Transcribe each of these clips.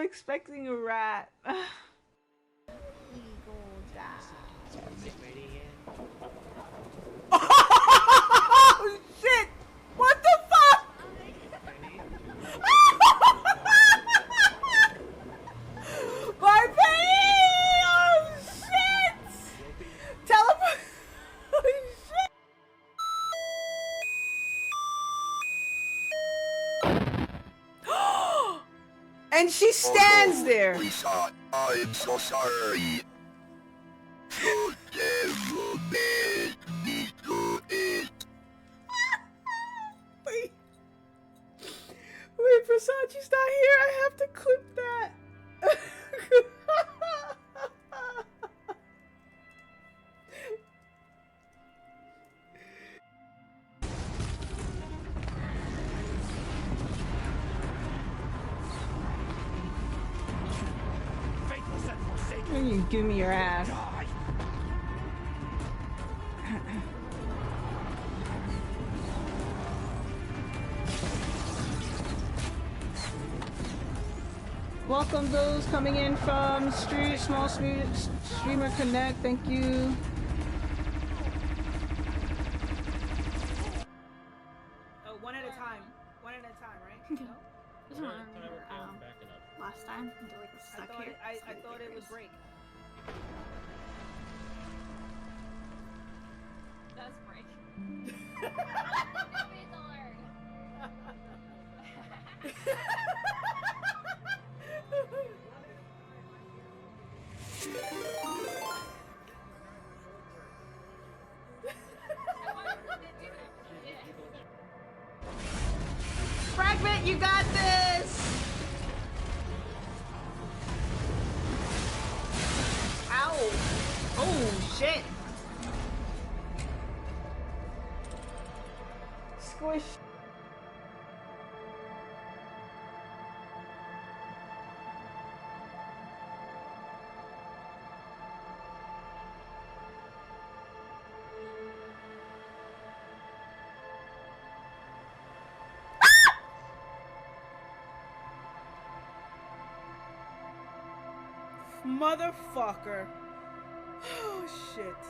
expecting a rat. Oh shit! What the fuck? My penny! Oh shit! Teleport! Oh shit! And she stands there. Lisa, I'm so sorry. You never made me do it. Wait. Wait, Versace's not here. I have to clip that. You give me your ass. Welcome those coming in from Small Streamer Connect. Thank you. Oh, one at a time. One at a time, right? No? This one, last time until like it's stuck here. I thought it would break. Does break. Fragment, you got this! Ow! Oh, shit! Squish. Motherfucker. Oh shit.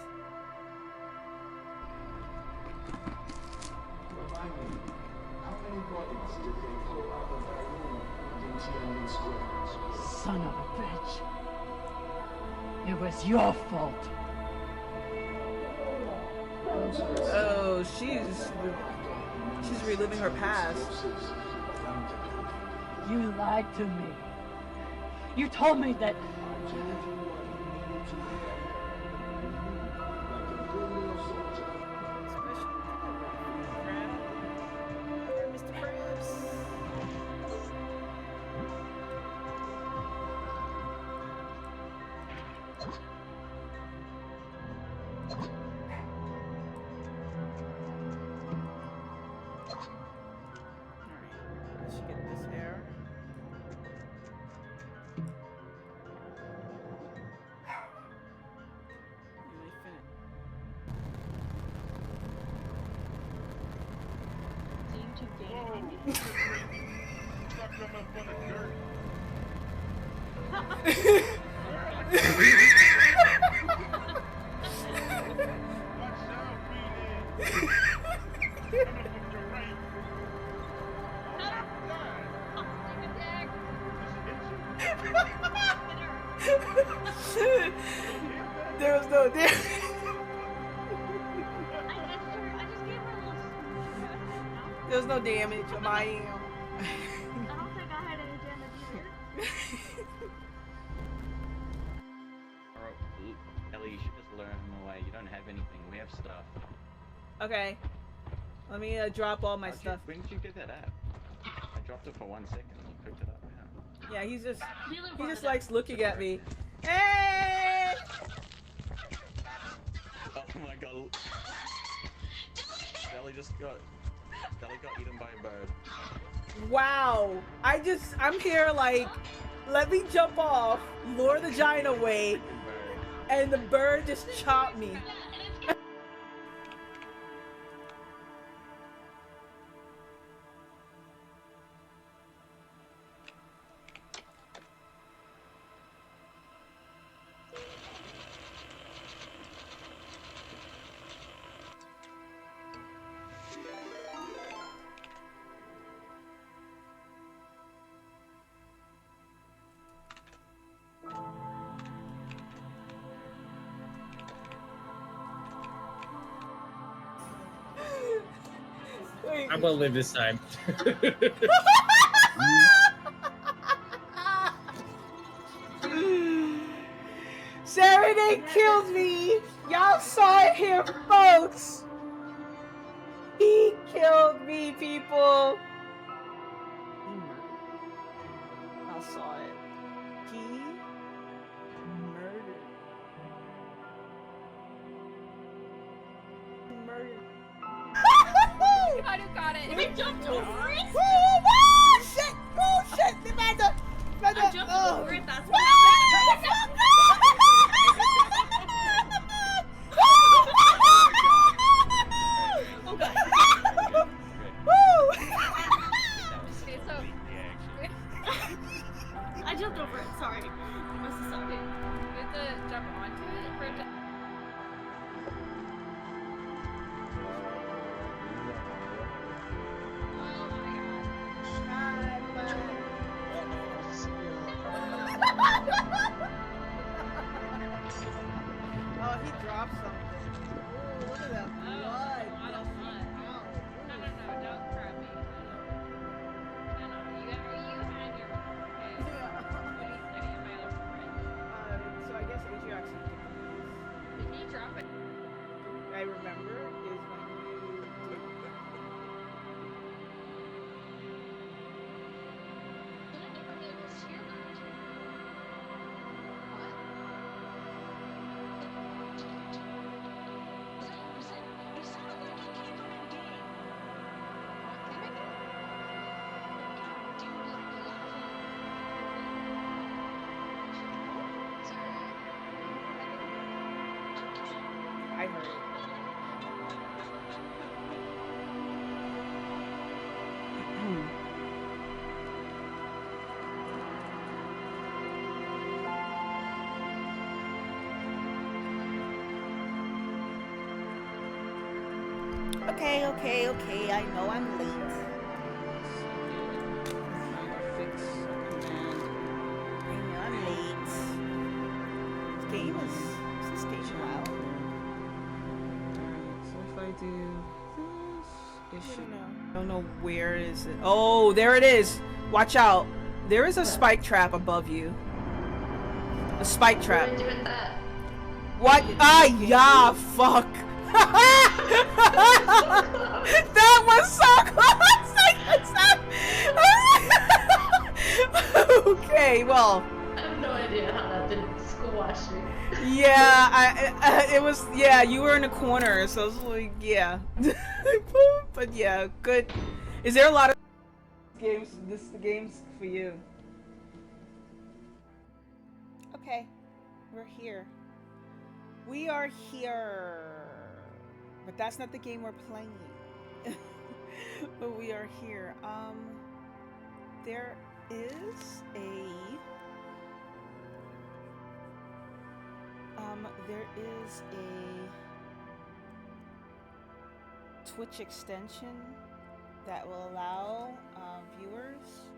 How many bodies did they pull out of that room in Tiananmen Square? Son of a bitch. It was your fault. Oh, she's reliving her past. You lied to me. You told me that. There was no damage. There was no damage on my end. I don't think I had any damage either. Alright, Ellie, you should just learn them away. You don't have anything. We have stuff. Okay. Let me drop all my stuff. When did you get that app? I dropped it for 1 second and you picked it up now. Yeah, he just likes looking at me. Hey! Oh my god. Ellie got eaten by a bird. Wow. I'm here like, let me jump off, lure the giant away, and the bird just chopped me. Wait. I'm gonna live this time. Serenade killed me! Y'all saw it here, folks! He killed me, people! He murdered. I saw it. He murdered. He murdered. God, who got it? I jumped over it. Oh, shit! Oh, shit! Amanda! Amanda! I jumped oh. over it. That's what happened. Oh God. Woo! Okay, so I jumped over it. Sorry. You must have saw it. You have to jump onto it for it to... Oh, he dropped something. Ooh, look at that blood. A lot of blood. Ow. No, don't cry me. No, you had your... Okay. Yeah. What do you say? Am I looking for it? So I guess Ajax took the piece. Did he drop it? I remember is when you take the I heard it. Okay. I know I'm late. I know I'm late. Is this game wild? So if I do this, it should. I don't know where is it. Oh, there it is. Watch out. There is a spike trap above you. A spike trap. What do I do with that? What? Ah, yeah, fuck. That was so close. Okay, well. I have no idea how that didn't squash me. Yeah, it was. Yeah, you were in a corner, so I was like, yeah. But yeah, good. Is there a lot of games? The games for you? Okay, we're here. We are here. But that's not the game we're playing. But we are here. There is a Twitch extension that will allow viewers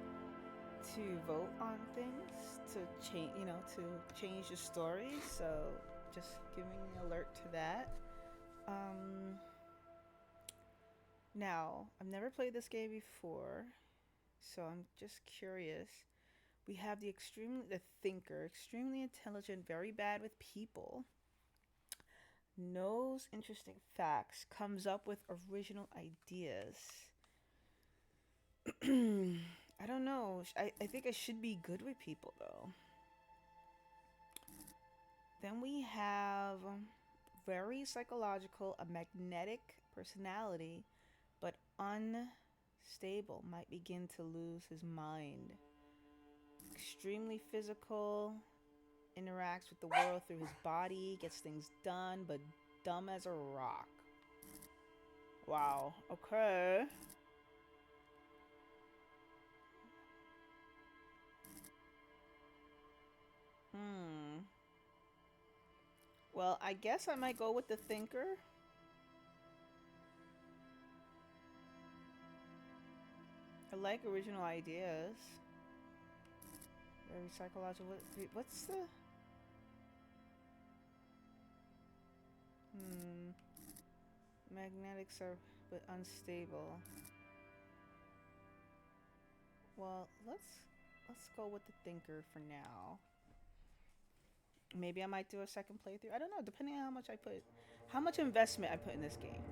to vote on things to change, to change the story. So just giving an alert to that. Now, I've never played this game before, so I'm just curious. We have the thinker, extremely intelligent, very bad with people, knows interesting facts, comes up with original ideas. I don't know. I think I should be good with people, though. Then we have very psychological, a magnetic personality, but unstable, might begin to lose his mind. Extremely physical, interacts with the world through his body, gets things done, but dumb as a rock. Wow, okay. Well, I guess I might go with the thinker. I like original ideas. Very psychological. What's the... Magnetics are but unstable. Well, let's go with the thinker for now. Maybe I might do a second playthrough. I don't know, depending on how much investment I put in this game.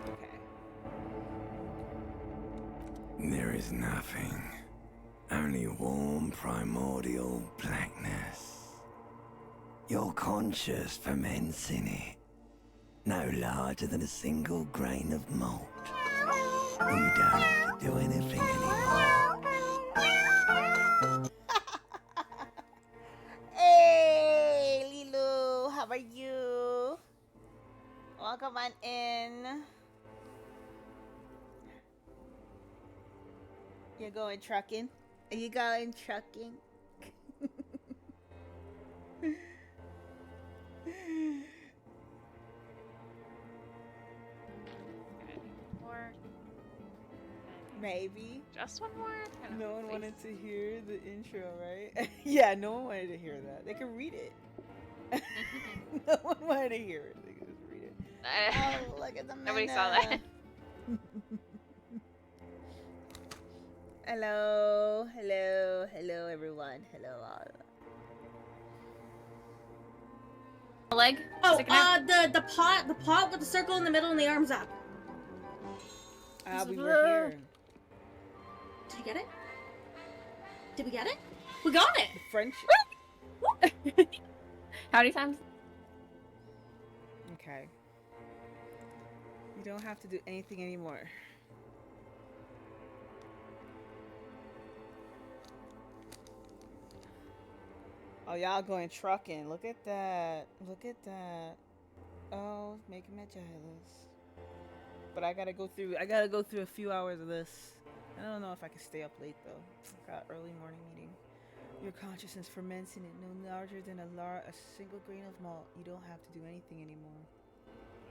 Okay. There is nothing. Only warm primordial blackness. Your conscious ferments in it. No larger than a single grain of malt. You don't have to do anything anymore. Hey, Lilu, how are you? Welcome on in. You're going trucking? Are you going trucking? More. Maybe. Just one more. Kind of No one face- wanted to hear the intro, right? Yeah, no one wanted to hear that. They could read it. No one wanted to hear it. They could just read it. Oh, look at the Nobody saw that. menu. Hello, hello, hello, everyone. Hello, all. Leg. Oh, sticking out. the pot with the circle in the middle and the arms up. We were here. Did you get it? Did we get it? We got it. The French. How many times? Okay. You don't have to do anything anymore. Oh, y'all going trucking. Look at that. Look at that. Oh, making me jealous. But I gotta go through a few hours of this. I don't know if I can stay up late though. Got early morning meeting. Your consciousness ferments in it no larger than a single grain of malt. You don't have to do anything anymore.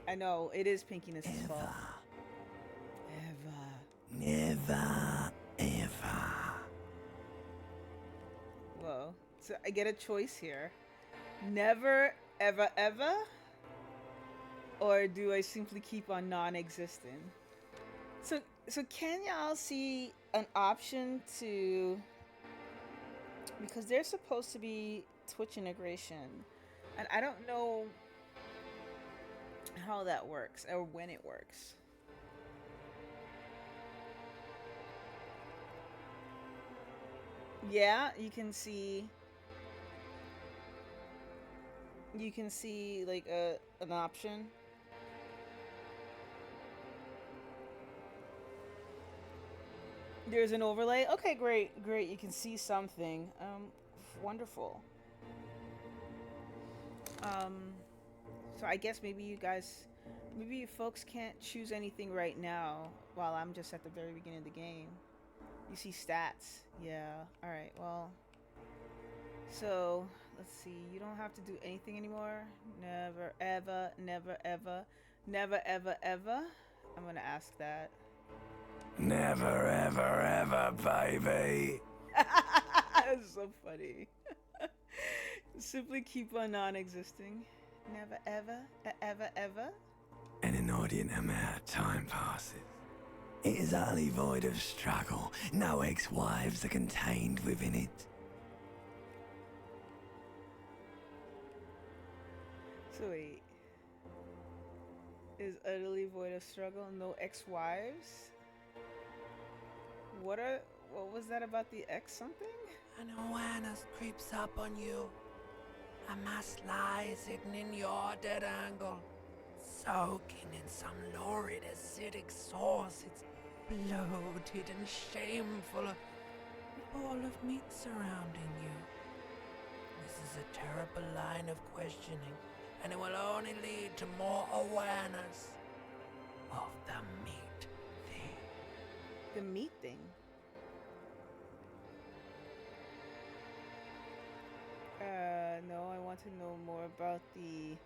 I know, it is Pinkiness' fault. Ever. Never, ever. Whoa. So I get a choice here. Never, ever, ever? Or do I simply keep on non-existent? So can y'all see an option to... Because there's supposed to be Twitch integration. And I don't know how that works or when it works. Yeah, you can see like an option. There's an overlay. Okay, great. You can see something. Wonderful. So I guess maybe you folks can't choose anything right now while I'm just at the very beginning of the game. You see stats. Yeah. All right. Well, so let's see. You don't have to do anything anymore. Never, ever, never, ever, never, ever, ever. I'm gonna ask that. Never, ever, ever, baby. That's so funny. Simply keep on non-existing. Never, ever, ever, ever. An inordinate amount of time passes. It is utterly void of struggle. No ex-wives are contained within it. So wait. Is utterly void of struggle, no ex-wives? What was that about the ex something? An awareness creeps up on you. A mass lies hidden in your dead angle, soaking in some lurid acidic sauce. It's bloated and shameful, a ball of meat surrounding you. This is a terrible line of questioning, and it will only lead to more awareness of the meat thing. The meat thing? No, I want to know more about the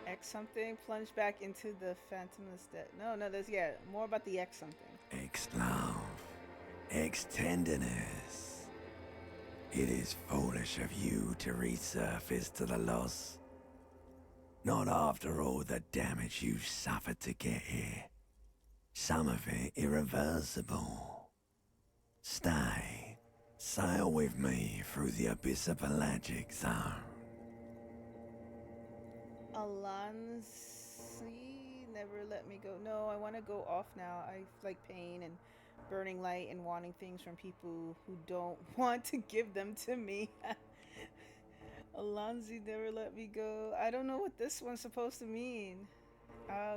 X something. Plunge back into the phantomless death. No, there's more about the X something. Ex love, ex tenderness. It is foolish of you to resurface to the loss. Not after all the damage you've suffered to get here. Some of it irreversible. Stay. Sail with me through the abyss of pelagic zone. Alonzi never let me go. No, I want to go off now. I like pain and burning light and wanting things from people who don't want to give them to me. Alonzi never let me go. I don't know what this one's supposed to mean. I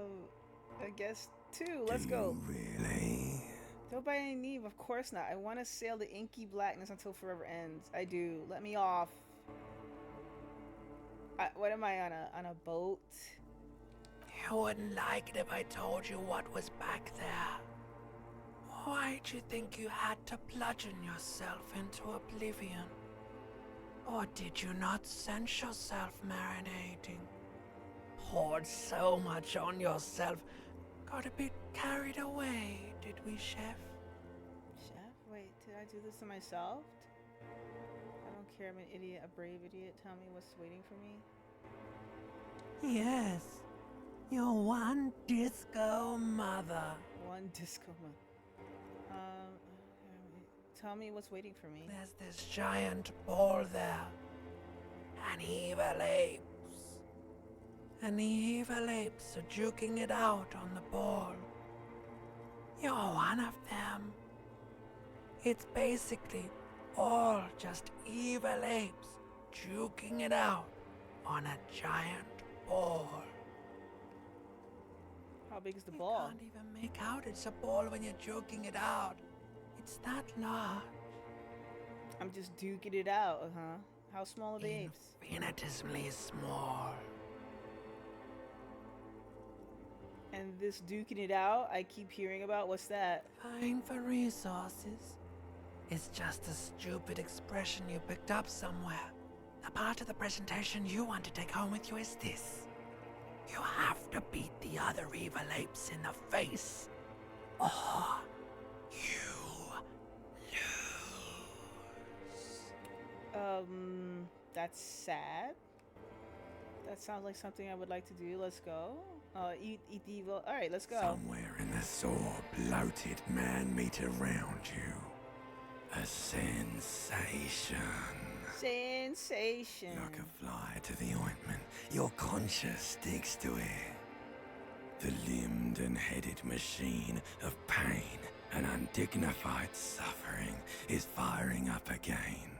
guess 2. Let's go. Really? Don't by any need. Of course not. I want to sail the inky blackness until forever ends. I do. Let me off. What am I on a boat? You wouldn't like it if I told you what was back there. Why'd you think you had to bludgeon yourself into oblivion? Or did you not sense yourself marinating? Poured so much on yourself, got a bit carried away, did we, Chef? Chef? Wait, did I do this to myself? I don't care. I'm an idiot, a brave idiot. Tell me what's waiting for me. Yes, your one disco mother. One disco mother. Tell me what's waiting for me. There's this giant ball there. An evil apes. And the evil apes are juking it out on the ball. You're one of them. It's basically all just evil apes juking it out on a giant ball. How big is the ball? You can't even make out it's a ball when you're joking it out. It's that large. I'm just duking it out, huh? How small are the apes? Infinitesimally small. And this duking it out, I keep hearing about. What's that? Vying for resources. It's just a stupid expression you picked up somewhere. The part of the presentation you want to take home with you is this. You have to beat the other evil apes in the face, or you lose. That's sad. That sounds like something I would like to do. Let's go. Eat the evil. All right, let's go. Somewhere in the sore, bloated man meet around you. A sensation. Sensation. Like a fly to the ointment, your conscience sticks to it. The limbed and headed machine of pain and undignified suffering is firing up again.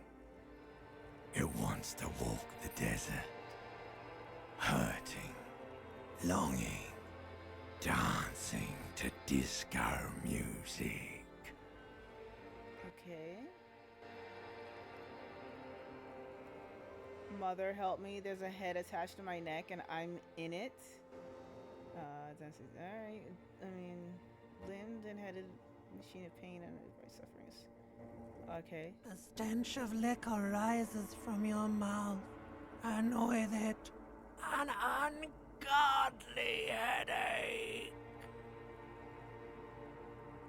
It wants to walk the desert, hurting, longing, dancing to disco music. Okay. Mother, help me. There's a head attached to my neck and I'm in it. Alright. I mean, limbed and headed machine of pain and sufferings. Okay. The stench of liquor rises from your mouth, and with it, an ungodly headache.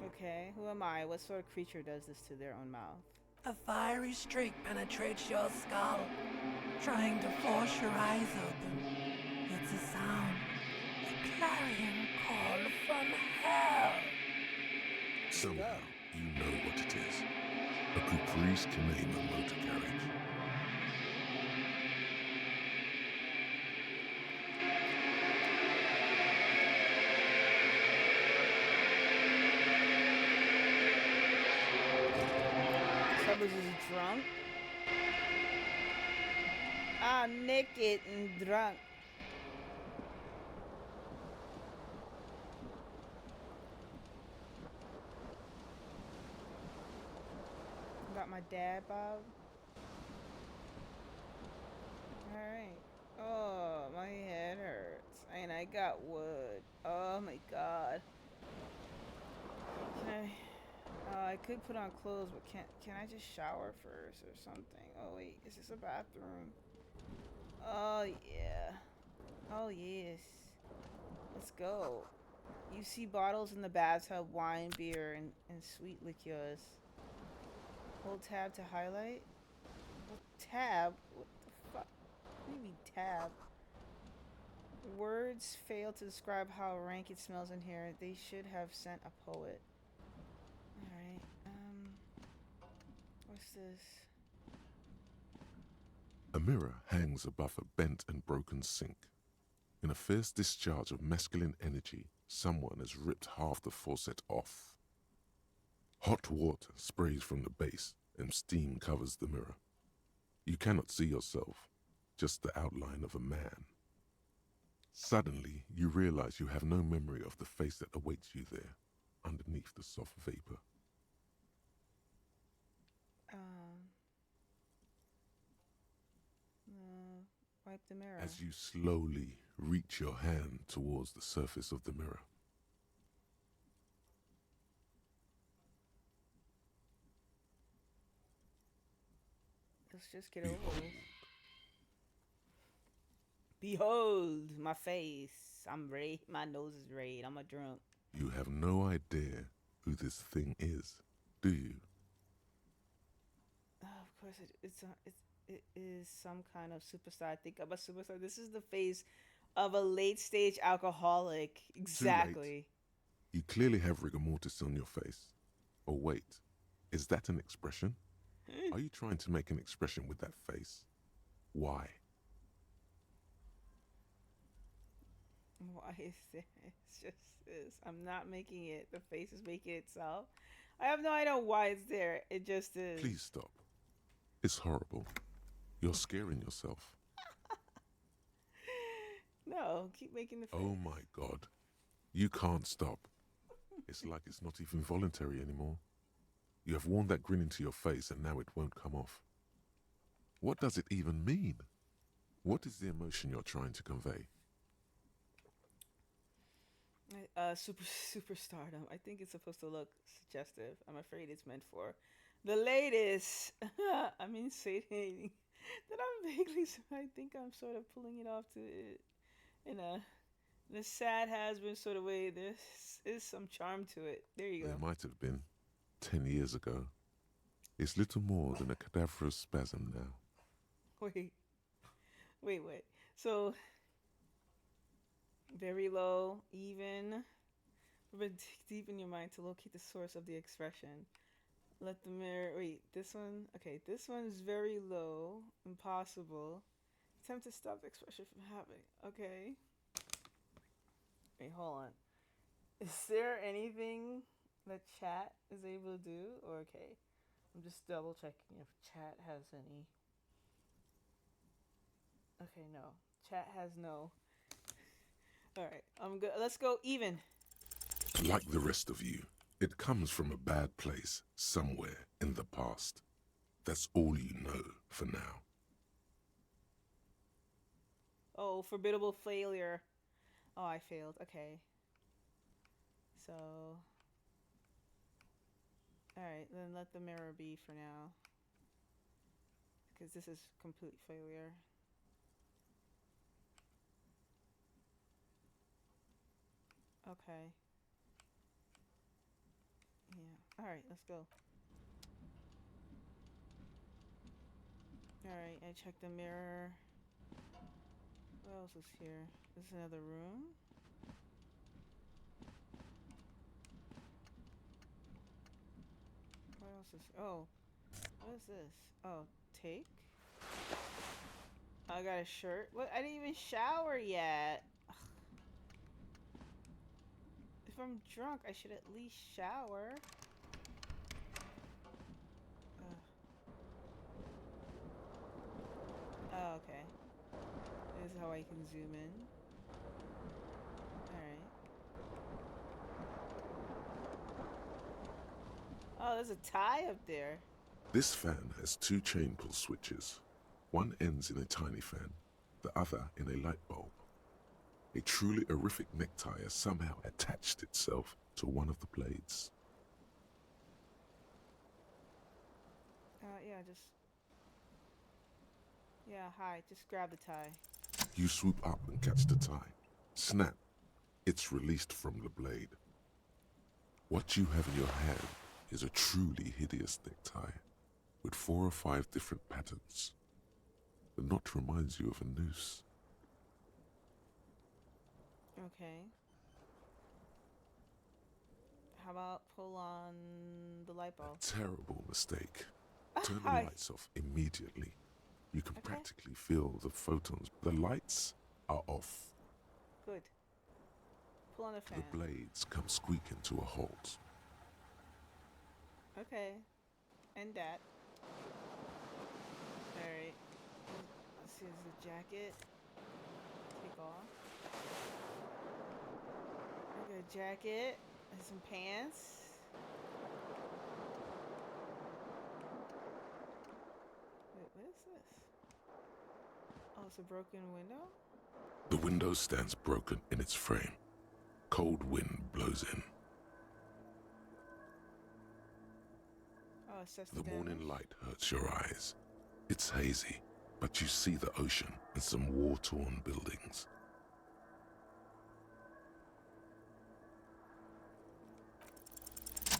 Okay, who am I? What sort of creature does this to their own mouth? A fiery streak penetrates your skull, trying to force your eyes open. It's a sound, a clarion call from hell. Somehow, you know what it is. A Caprice Kamema motor carriage. Somebody's drunk? I'm naked and drunk. Got my dad bob. Alright. Oh, my head hurts. And I got wood. Oh my god. I could put on clothes, but can I just shower first or something? Oh wait, is this a bathroom? Oh yeah. Oh, yes. Let's go. You see bottles in the bathtub, wine, beer, and sweet liqueurs. Hold tab to highlight. Well, tab? What the fuck? What do you mean tab? Words fail to describe how rank it smells in here. They should have sent a poet. Alright, what's this? A mirror hangs above a bent and broken sink. In a fierce discharge of masculine energy, someone has ripped half the faucet off. Hot water sprays from the base and steam covers the mirror. You cannot see yourself, just the outline of a man. Suddenly, you realize you have no memory of the face that awaits you there, underneath the soft vapor. Wipe the mirror. As you slowly reach your hand towards the surface of the mirror, Let's just get over it. Behold my face. I'm red. My nose is red. I'm a drunk. you have no idea who this thing is, do you? Of course, it is some kind of superstar. I think I'm a superstar. This is the face of a late stage alcoholic. Exactly. You clearly have rigor mortis on your face. Oh wait, is that an expression? Are you trying to make an expression with that face? Why? Why is this? It's just this. I'm not making it. The face is making itself. I have no idea why it's there. It just is. Please stop. It's horrible. You're scaring yourself. No, keep making the face. Oh my God. You can't stop. It's like it's not even voluntary anymore. You have worn that grin into your face and now it won't come off. What does it even mean? What is the emotion you're trying to convey? Superstardom. I think it's supposed to look suggestive. I'm afraid it's meant for the latest. I'm insinuating that I'm vaguely. I think I'm sort of pulling it off to in a sad has-been sort of way. There is some charm to it. There you go. It might have been 10 years ago. It's little more than a cadaverous spasm now. Wait. So, very low, even. But dig deep in your mind to locate the source of the expression. Let the mirror. Wait, this one. Okay, this one's very low. Impossible. Attempt to stop the expression from happening. Okay. Wait, hold on. Is there anything that chat is able to do? Or okay. I'm just double checking if chat has any. Okay, no. Chat has no. Alright, I'm good. Let's go even. Like the rest of you, it comes from a bad place somewhere in the past. That's all you know for now. Oh, formidable failure. Oh, I failed. Okay. So. Alright, then let the mirror be for now. Because this is complete failure. Okay. Yeah. Alright, let's go. Alright, I checked the mirror. What else is here? This is another room. What else is... Oh. What is this? Oh, take? I got a shirt. What? I didn't even shower yet. Ugh. If I'm drunk, I should at least shower. Oh, okay. This is how I can zoom in. Alright. Oh, there's a tie up there. This fan has two chain pull switches. One ends in a tiny fan, the other in a light bulb. A truly horrific necktie has somehow attached itself to one of the blades. Yeah, just... Yeah, hi. Just grab the tie. You swoop up and catch the tie. Snap. It's released from the blade. What you have in your hand is a truly hideous necktie with 4 or 5 different patterns. The knot reminds you of a noose. Okay. How about pull on the light bulb? Terrible mistake. Turn the Hi. lights off immediately. You can Okay. practically feel the photons. The lights are off. Good. Pull on the fan. The blades come squeaking to a halt. Okay. And that. Alright. This is the jacket. Take off. I got a jacket and some pants. Wait, what is this? Oh, it's a broken window? The window stands broken in its frame. Cold wind blows in. Oh, assess The morning damage. light hurts your eyes. It's hazy, but you see the ocean and some war-torn buildings.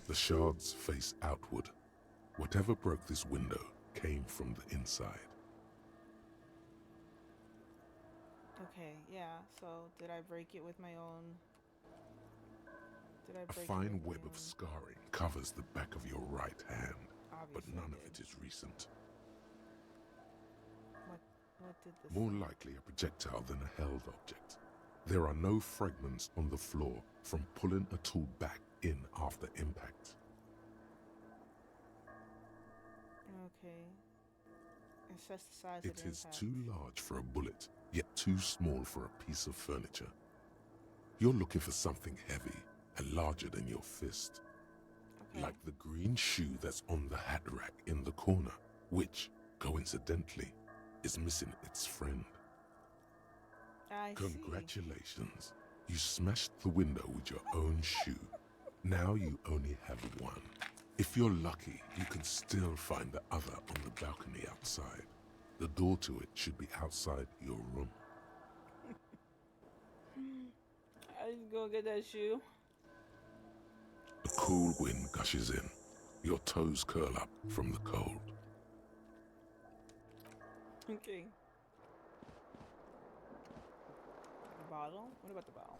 The shards face outward. Whatever broke this window came from the inside. Okay, yeah. So, did I break it with my own? Did I A break it fine with my web own? of scarring covers the back of your right hand, but Obviously, none I of it did. is recent. What did this? More likely a projectile than a held object. There are no fragments on the floor from pulling a tool back in after impact. Okay. Assess the size of It the is impact. too large for a bullet, yet too small for a piece of furniture. You're looking for something heavy and larger than your fist. Okay. Like the green shoe that's on the hat rack in the corner, which, coincidentally, is missing its friend. I see. Congratulations. You smashed the window with your own shoe. Now you only have one. If you're lucky, you can still find the other on the balcony outside. The door to it should be outside your room. I just go get that shoe. A cool wind gushes in. Your toes curl up from the cold. Okay. The bottle? What about the bottle?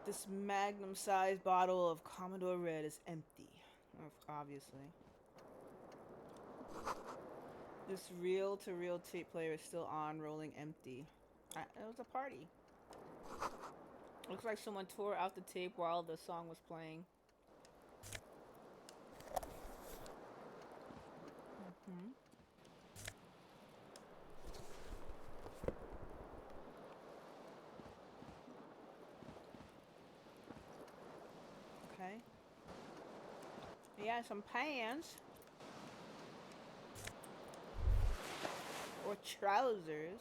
This magnum-sized bottle of Commodore Red is empty. Obviously. This reel-to-reel tape player is still on, rolling empty. It was a party. Looks like someone tore out the tape while the song was playing. Okay. Yeah, some pants. Or trousers.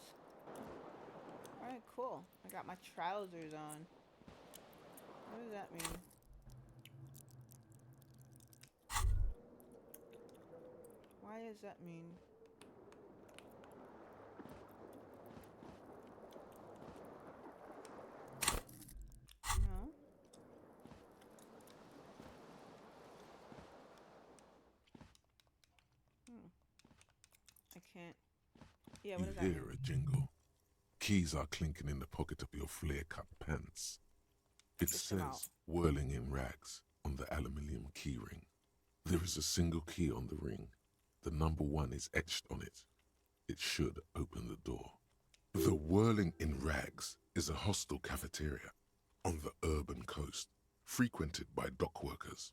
Alright, cool. I got my trousers on. What does that mean? Why does that mean? No. I can't. Yeah, what does that You mean? hear a jingle. Keys are clinking in the pocket of your flare-cut pants. It Fish them out. says, whirling in rags, on the aluminium key ring. There is a single key on the ring. The number 1 is etched on it. It should open the door. The Whirling in Rags is a hostel cafeteria on the urban coast, frequented by dock workers.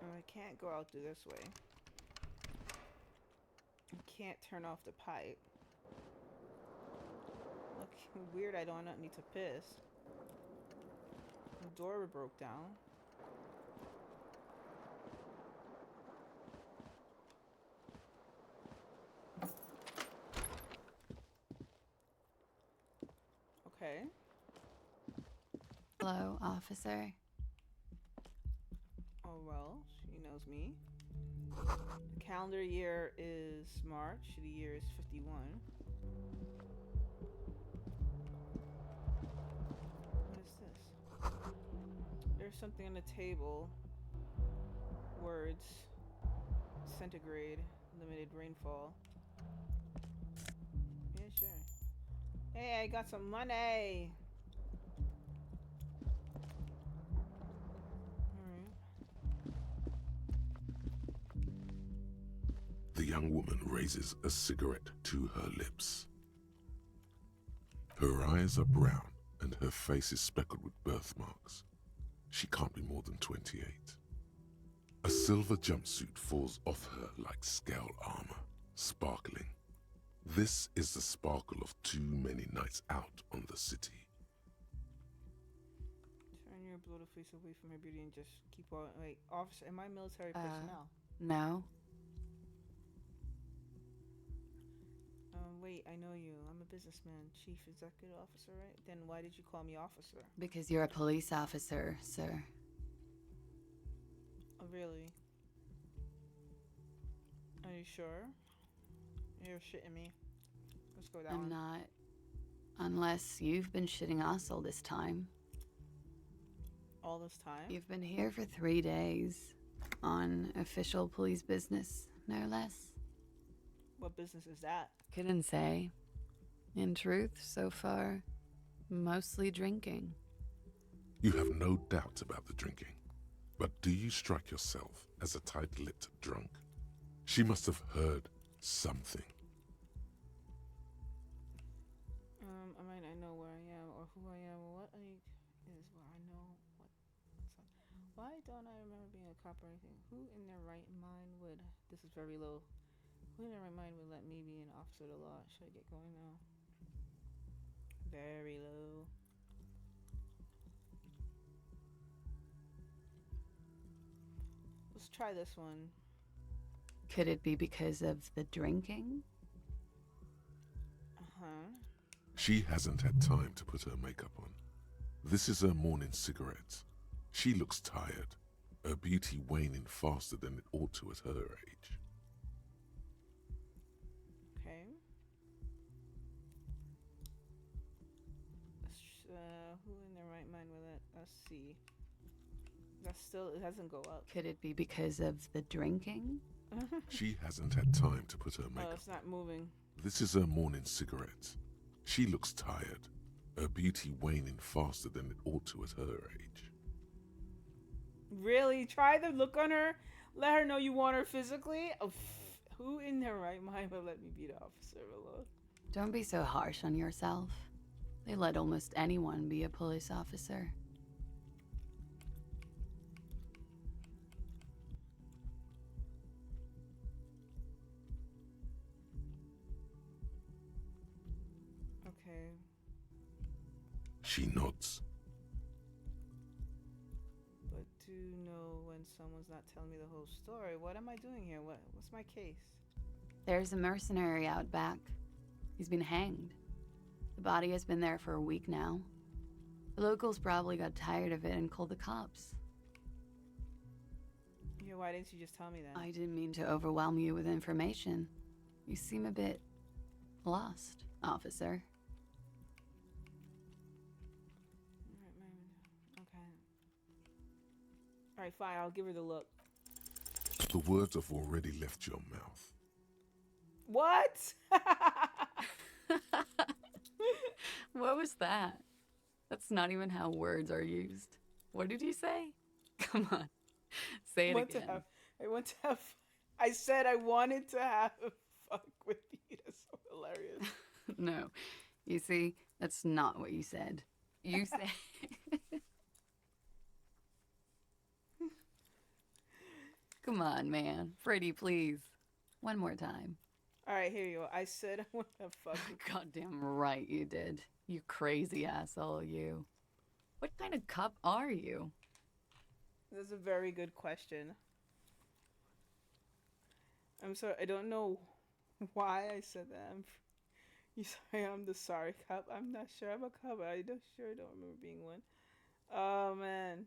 Oh, I can't go out through this way. I can't turn off the pipe. Look weird, I don't need to piss. The door broke down. Okay. Hello, officer. Oh, well, she knows me. The calendar year is March. The year is 51. What is this? There's something on the table. Words. Centigrade. Limited rainfall. Yeah, sure. Hey, I got some money. Alright. The young woman raises a cigarette to her lips. Her eyes are brown and her face is speckled with birthmarks. She can't be more than 28. A silver jumpsuit falls off her like scale armor, sparkling. This is the sparkle of too many nights out on the city. Turn your bloated face away from my beauty and just keep on. Wait, officer, am I military personnel? No. Wait, I know you. I'm a businessman, chief executive officer, right? Then why did you call me officer? Because you're a police officer, sir. Oh, really? Are you sure? You're shitting me. Let's go down. I'm not. Unless you've been shitting us all this time. All this time? You've been here for 3 days. On official police business, no less. What business is that? Couldn't say. In truth, so far, mostly drinking. You have no doubt about the drinking. But do you strike yourself as a tight-lipped drunk? She must have heard something. I might not know where I am or who I am or what I is where I know what. Why don't I remember being a cop or anything? Who in their right mind would? This is very low. Who in their right mind would let me be an officer of the law? Should I get going now? Very low. Let's try this one. Could it be because of the drinking? Uh-huh. She hasn't had time to put her makeup on. This is her morning cigarette. She looks tired, her beauty waning faster than it ought to at her age. Okay. Who in their right mind will let us see? That's still, it hasn't go up. Could it be because of the drinking? She hasn't had time to put her makeup on. Oh, it's not moving. This is her morning cigarette. She looks tired, her beauty waning faster than it ought to at her age. Really? Try the look on her? Let her know you want her physically? Oh, who in their right mind will let me be the officer of the law? Don't be so harsh on yourself. They let almost anyone be a police officer. Okay. She nods. But to know when someone's not telling me the whole story, what am I doing here? What's my case? There's a mercenary out back. He's been hanged. The body has been there for a week now. The locals probably got tired of it and called the cops. Yeah, why didn't you just tell me that? I didn't mean to overwhelm you with information. You seem a bit lost, officer. Okay. Alright, fine, I'll give her the look. The words have already left your mouth. What? What was that? That's not even how words are used. What did you say? Come on. Say it again. I said I wanted to have fuck with you. That's so hilarious. No. You see, that's not what you said. You said... Come on, man. Freddie, please. One more time. Alright, here you go. I said I want to fuck with you. Goddamn right you did. You crazy asshole, you. What kind of cop are you? That's a very good question. I'm sorry, I don't know why I said that. You sorry I'm the sorry cop? I'm not sure I'm a cop. I don't remember being one. Oh man.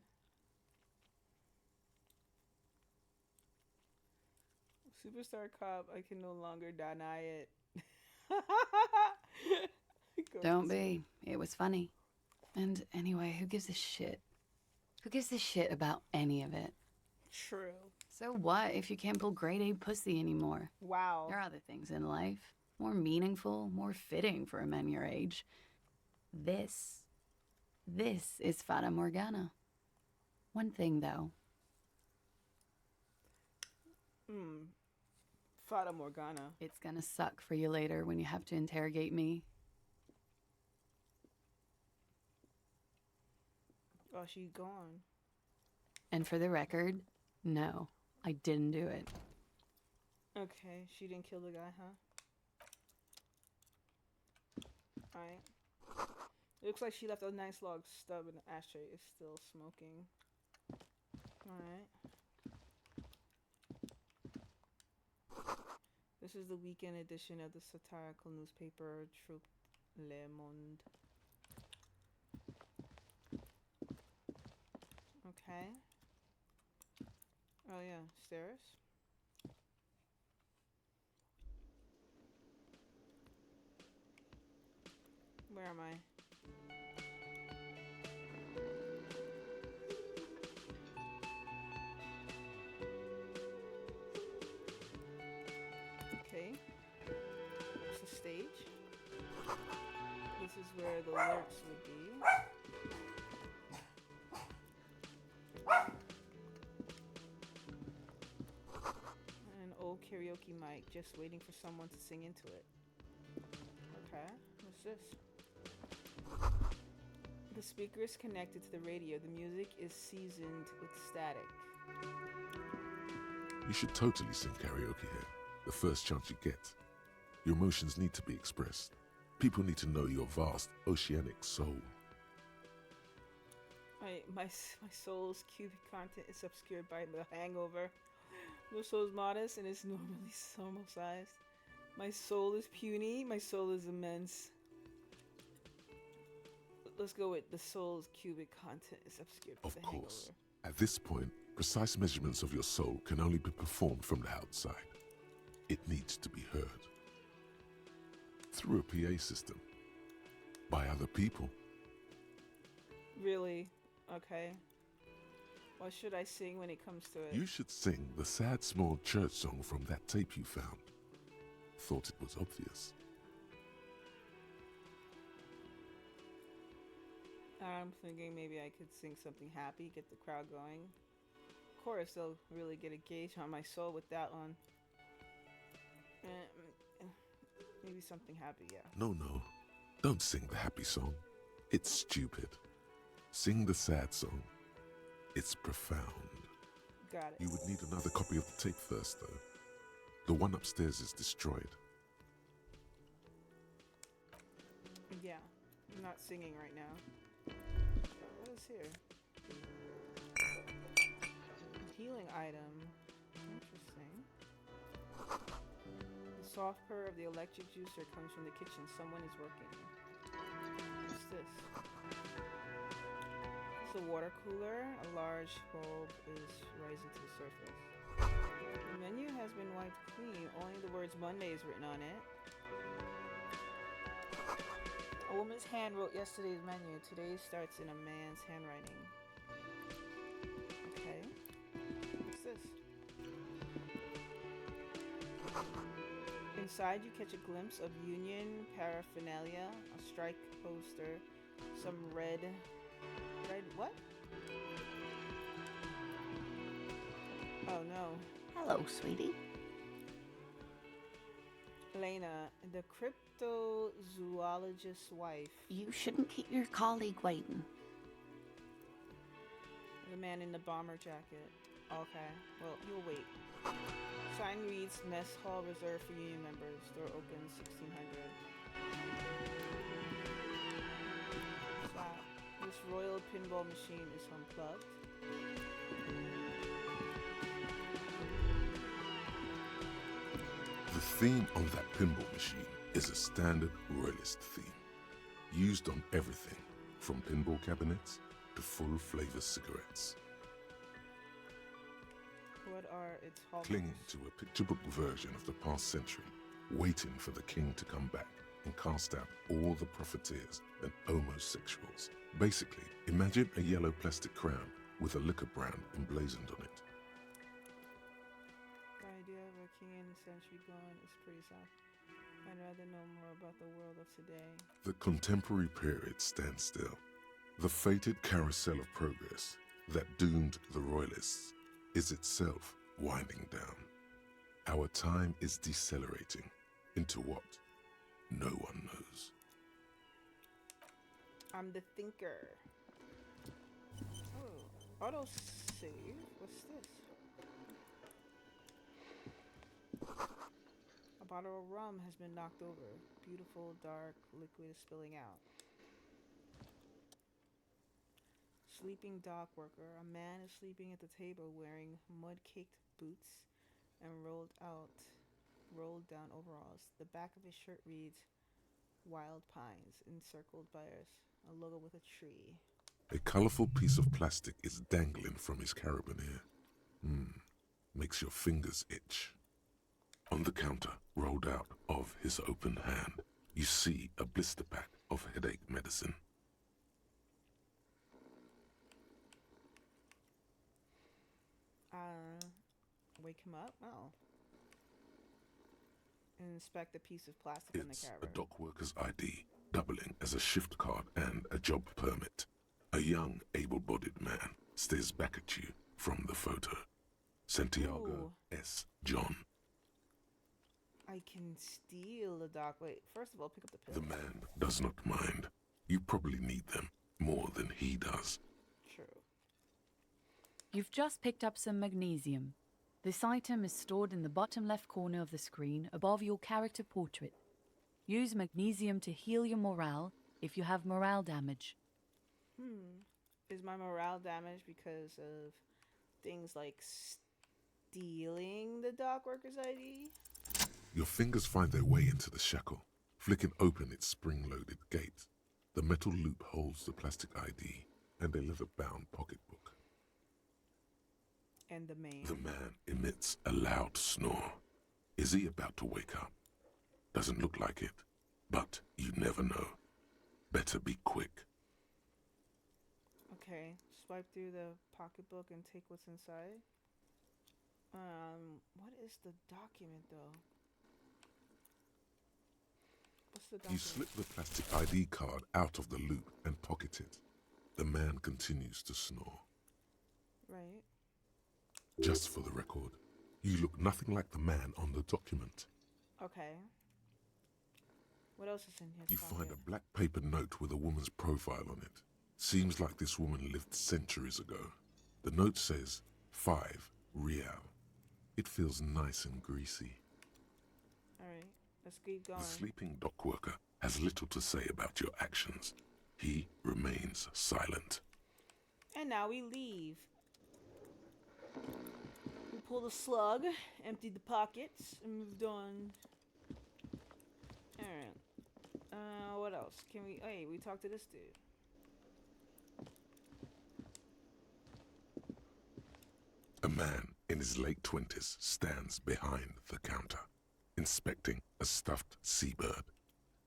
Superstar cop, I can no longer deny it. Don't be. It was funny. And anyway, who gives a shit? Who gives a shit about any of it? True. So what if you can't pull grade A pussy anymore? Wow. There are other things in life. More meaningful, more fitting for a man your age. This is Fata Morgana. One thing, though. Fata Morgana. It's gonna suck for you later when you have to interrogate me. Oh, she gone. And for the record, no, I didn't do it. Okay, she didn't kill the guy, huh? Alright. It looks like she left a nice log stub in the ashtray. It's still smoking. Alright. This is the weekend edition of the satirical newspaper Troupe Le Monde. Okay. Oh yeah, stairs. Where am I? Okay. It's the stage. This is where the lyrics would be. An old karaoke mic, just waiting for someone to sing into it. Okay, what's this? The speaker is connected to the radio. The music is seasoned with static. You should totally sing karaoke here, the first chance you get. Your emotions need to be expressed. People need to know your vast, oceanic soul. My soul's cubic content is obscured by the hangover. My soul is modest and is normally normal sized. My soul is puny. My soul is immense. Let's go with the soul's cubic content is obscured by the hangover. Of course. At this point, precise measurements of your soul can only be performed from the outside. It needs to be heard. Through a PA system. By other people. Really? Okay. What should I sing when it comes to it? You should sing the sad small church song from that tape you found. Thought it was obvious. I'm thinking maybe I could sing something happy, get the crowd going. Of course, they'll really get a gauge on my soul with that one. Maybe something happy, yeah. No. Don't sing the happy song. It's stupid. Sing the sad song. It's profound. Got it. You would need another copy of the tape first, though. The one upstairs is destroyed. Yeah, I'm not singing right now. What is here? Healing item. Interesting. The soft purr of the electric juicer comes from the kitchen. Someone is working. What's this? It's a water cooler. A large bulb is rising to the surface. The menu has been wiped clean. Only the words Monday is written on it. A woman's hand wrote yesterday's menu. Today starts in a man's handwriting. Okay. What's this? Inside you catch a glimpse of union paraphernalia, a strike poster, some red what? Oh no. Hello, sweetie. Lena, the cryptozoologist's wife. You shouldn't keep your colleague waiting. The man in the bomber jacket. Okay, well, you'll wait. Sign reads, Mess Hall reserved for union members. Door opens 1600. Wow. This royal pinball machine is unplugged. The theme on that pinball machine is a standard royalist theme, used on everything from pinball cabinets to full flavor cigarettes. What are its hallmarks? Clinging to a picture book version of the past century, waiting for the king to come back and cast out all the profiteers and homosexuals. Basically, imagine a yellow plastic crown with a liquor brand emblazoned on it. The idea of a king in the century gone is pretty sad. I'd rather know more about the world of today. The contemporary period stands still. The fated carousel of progress that doomed the royalists is itself winding down. Our time is decelerating into what no one knows. I'm the thinker. Oh, auto save. What's this? A bottle of rum has been knocked over. Beautiful, dark liquid is spilling out. Sleeping dock worker. A man is sleeping at the table wearing mud-caked boots and rolled down overalls. The back of his shirt reads Wild Pines, encircled by a logo with a tree. A colorful piece of plastic is dangling from his carabiner. Makes your fingers itch. On the counter, rolled out of his open hand, you see a blister pack of headache medicine. Wake him up? Oh. And inspect the piece of plastic on the It's cover. a dock worker's ID, doubling as a shift card and a job permit. A young, able-bodied man stares back at you from the photo. Santiago S. John. I can steal the dock. Wait, first of all, pick up the pills. The man does not mind. You probably need them more than he does. True. You've just picked up some magnesium. This item is stored in the bottom left corner of the screen above your character portrait. Use magnesium to heal your morale if you have morale damage. Is my morale damaged because of things like stealing the dock worker's ID? Your fingers find their way into the shackle, flicking open its spring-loaded gate. The metal loop holds the plastic ID and a leather-bound pocketbook. And the man. The man emits a loud snore. Is he about to wake up? Doesn't look like it, but you never know. Better be quick. Okay, swipe through the pocketbook and take what's inside. What is the document though? What's the document? You slip the plastic ID card out of the loop and pocket it. The man continues to snore. Right. Just for the record, you look nothing like the man on the document. Okay. What else is in here? You find a black paper note with a woman's profile on it. Seems like this woman lived centuries ago. The note says 5 real. It feels nice and greasy. Alright, let's keep going. The sleeping dock worker has little to say about your actions. He remains silent. And now we leave. We pulled a slug, emptied the pockets, and moved on. Alright. What else? Can we... Hey, we talked to this dude. A man in his late 20s stands behind the counter, inspecting a stuffed seabird.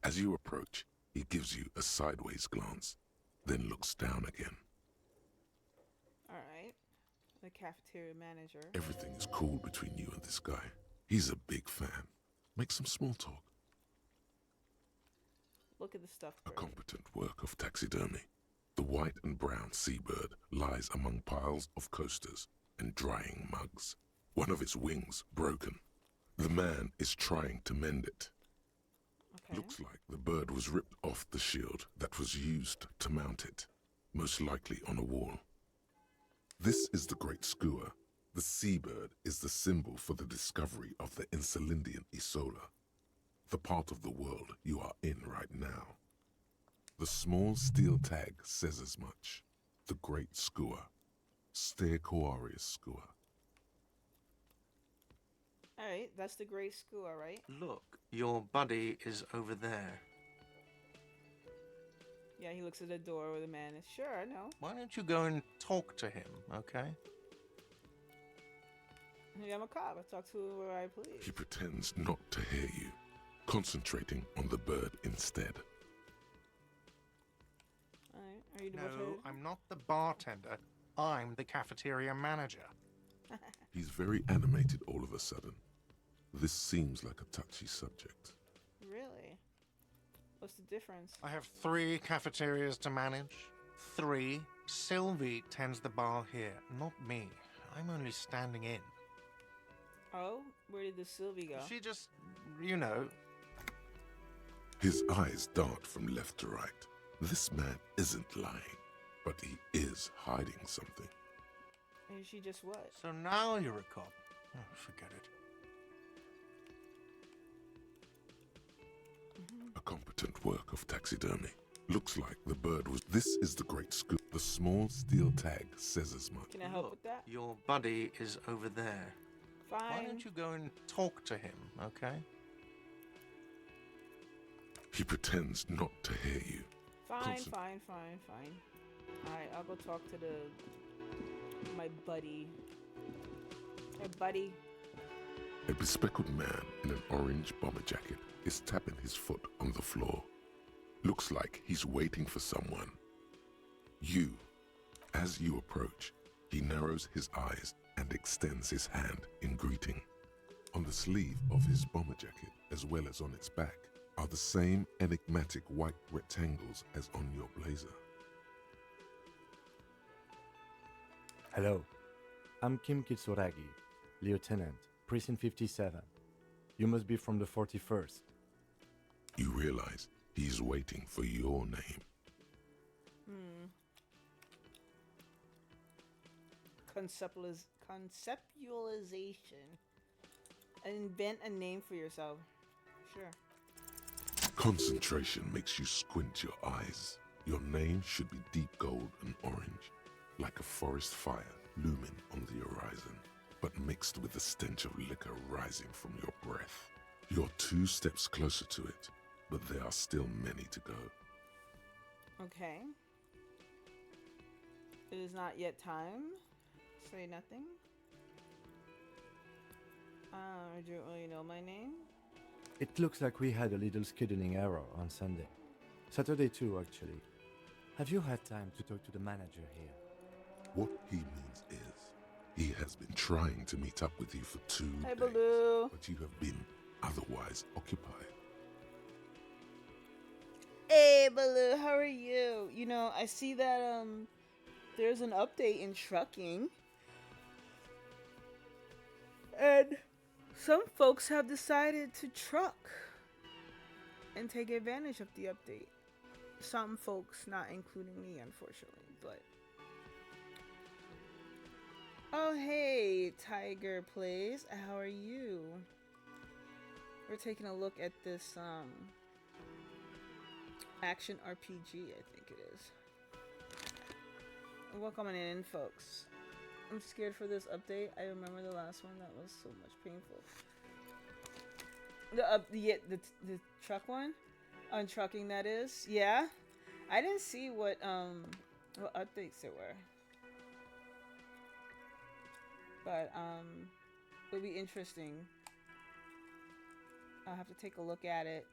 As you approach, he gives you a sideways glance, then looks down again. Alright. The cafeteria manager. Everything is cool between you and this guy. He's a big fan. Make some small talk. Look at the stuffed A bird. competent work of taxidermy. The white and brown seabird lies among piles of coasters and drying mugs. One of its wings broken. The man is trying to mend it. Okay. Looks like the bird was ripped off the shield that was used to mount it, most likely on a wall. This is the Great Skua. The seabird is the symbol for the discovery of the Insulindian Isola, the part of the world you are in right now. The small steel tag says as much. The Great Skua. Stegoarius Skua. Alright, that's the Great Skua, right? Look, your buddy is over there. Yeah, he looks at the door where the man is. Sure, I know. Why don't you go and talk to him, okay? Hey, I'm a cop. I talk to whoever I please. He pretends not to hear you, concentrating on the bird instead. Alright, are you the No, bartender? I'm not the bartender. I'm the cafeteria manager. He's very animated all of a sudden. This seems like a touchy subject. Really? What's the difference? I have 3 cafeterias to manage. 3. Sylvie tends the bar here, not me. I'm only standing in. Oh? Where did the Sylvie go? She just, you know. His eyes dart from left to right. This man isn't lying, but he is hiding something. And she just what? So now you're a cop. Oh, forget it. A competent work of taxidermy. Looks like the bird was. This is the great scoop. The small steel tag says as much. Can I help with that? Your buddy is over there. Fine. Why don't you go and talk to him, okay? He pretends not to hear you. Fine. Alright, I'll go talk to my buddy. Hey, buddy. A bespectacled man in an orange bomber jacket is tapping his foot on the floor. Looks like he's waiting for someone. As you approach, he narrows his eyes and extends his hand in greeting. On the sleeve of his bomber jacket, as well as on its back, are the same enigmatic white rectangles as on your blazer. Hello, I'm Kim Kitsuragi, Lieutenant, Precinct 57. You must be from the 41st. You realize he's waiting for your name. Conceptualization. Invent a name for yourself. Sure. Concentration makes you squint your eyes. Your name should be deep gold and orange, like a forest fire looming on the horizon, but mixed with the stench of liquor rising from your breath. You're 2 steps closer to it, but there are still many to go. Okay. It is not yet time. Say nothing. I don't really know my name. It looks like we had a little scheduling error on Sunday. Saturday too, actually. Have you had time to talk to the manager here? What he means is, he has been trying to meet up with you for 2 Hey, days, Baloo. but you have been otherwise occupied. Hey, Baloo, how are you? You know, I see that, there's an update in trucking. And some folks have decided to truck and take advantage of the update. Some folks, not including me, unfortunately, but... Oh, hey, Tiger Plays. How are you? We're taking a look at this, action RPG, I think it is. Welcome in, folks. I'm scared for this update. I remember the last one that was so much painful. The truck one, on trucking, that is. Yeah, I didn't see what updates there were, but it'll be interesting. I'll have to take a look at it.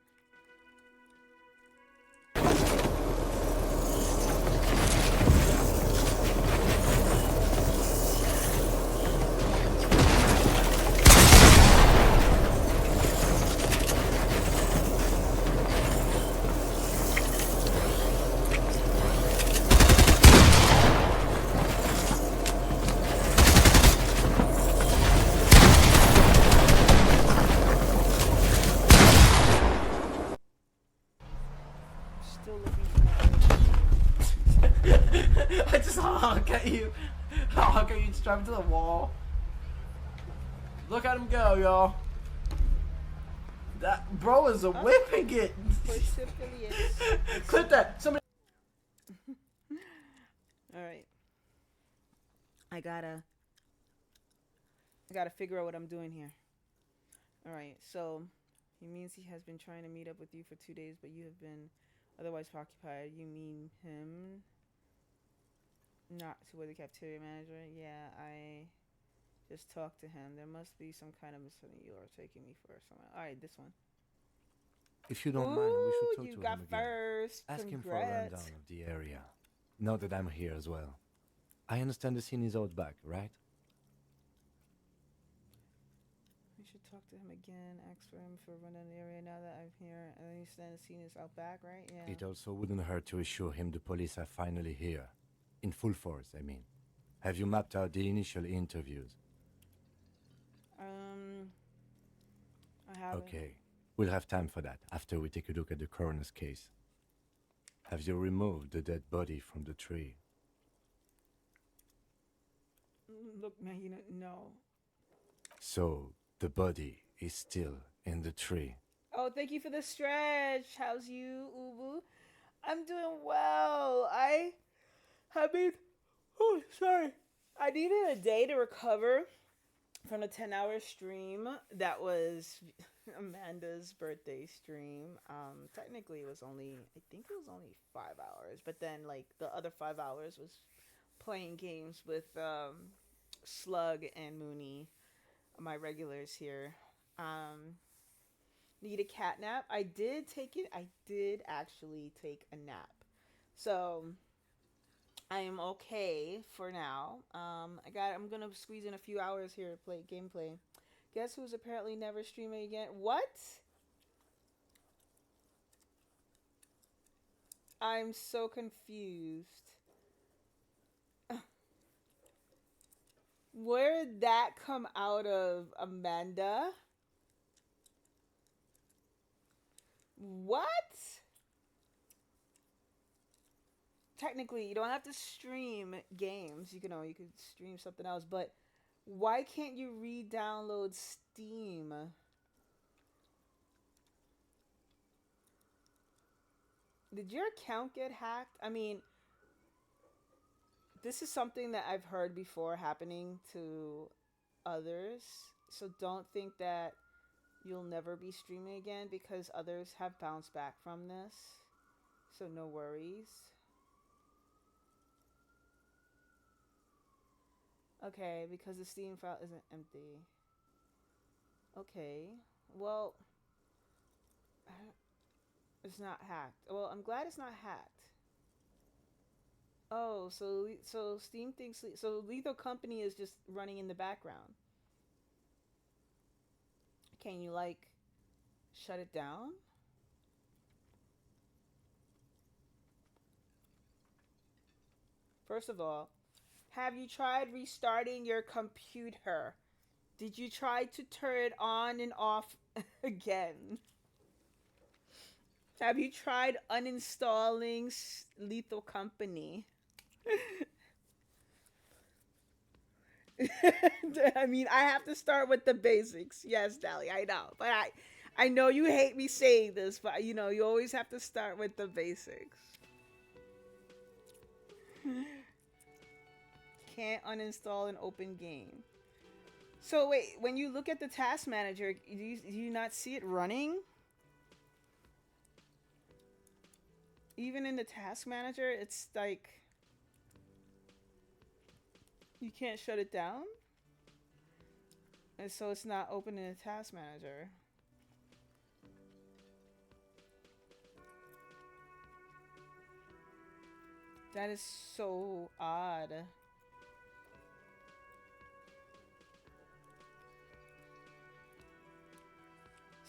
I just honk at you. Honk at you, just drive into the wall. Look at him go, y'all. That bro is whipping it. Clip that. Somebody. All right. I gotta figure out what I'm doing here. All right. So he means he has been trying to meet up with you for 2 days, but you have been Otherwise preoccupied. You mean him? Not to where the cafeteria manager? Yeah, I just talked to him. There must be some kind of misunderstanding. You are taking me for someone. Alright, this one. If you don't mind, we Ooh, should talk you to got him again. first. Ask him for a Congrats. rundown of the area. Now that I'm here as well. I understand the scene is out back, right? We should talk to him again. Ask for him for a rundown of the area now that I'm here. And then you stand the scene is out back, right? Yeah. It also wouldn't hurt to assure him the police are finally here. In full force, I mean. Have you mapped out the initial interviews? I haven't. Okay. We'll have time for that after we take a look at the coroner's case. Have you removed the dead body from the tree? Look, man, you don't know. So, the body is still in the tree. Oh, thank you for the stretch. How's you, Ubu? I'm doing well. I have been... Oh, sorry. I needed a day to recover from the 10-hour stream that was Amanda's birthday stream. Technically it was only, I think it was only 5 hours, but then like the other 5 hours was playing games with Slug and Mooney, my regulars here. Need a cat nap. I did actually take a nap. So I am okay for now. I'm gonna squeeze in a few hours here to play gameplay. Guess who's apparently never streaming again? What? I'm so confused. Where did that come out of, Amanda? What? Technically, you don't have to stream games. You could stream something else, but why can't you re-download Steam? Did your account get hacked? I mean, this is something that I've heard before happening to others, so don't think that you'll never be streaming again because others have bounced back from this. So no worries. Okay, because the Steam file isn't empty. Okay, well, it's not hacked. Well, I'm glad it's not hacked. Oh, so Steam thinks so. Lethal Company is just running in the background. Can you like shut it down? First of all, have you tried restarting your computer? Did you try to turn it on and off again? Have you tried uninstalling Lethal Company? I mean, I have to start with the basics. Yes, Dally, I know. But I know you hate me saying this, but you always have to start with the basics. Can't uninstall an open game. So wait, when you look at the task manager, do you not see it running? Even in the task manager, it's like you can't shut it down. And so it's not open in the task manager. That is so odd.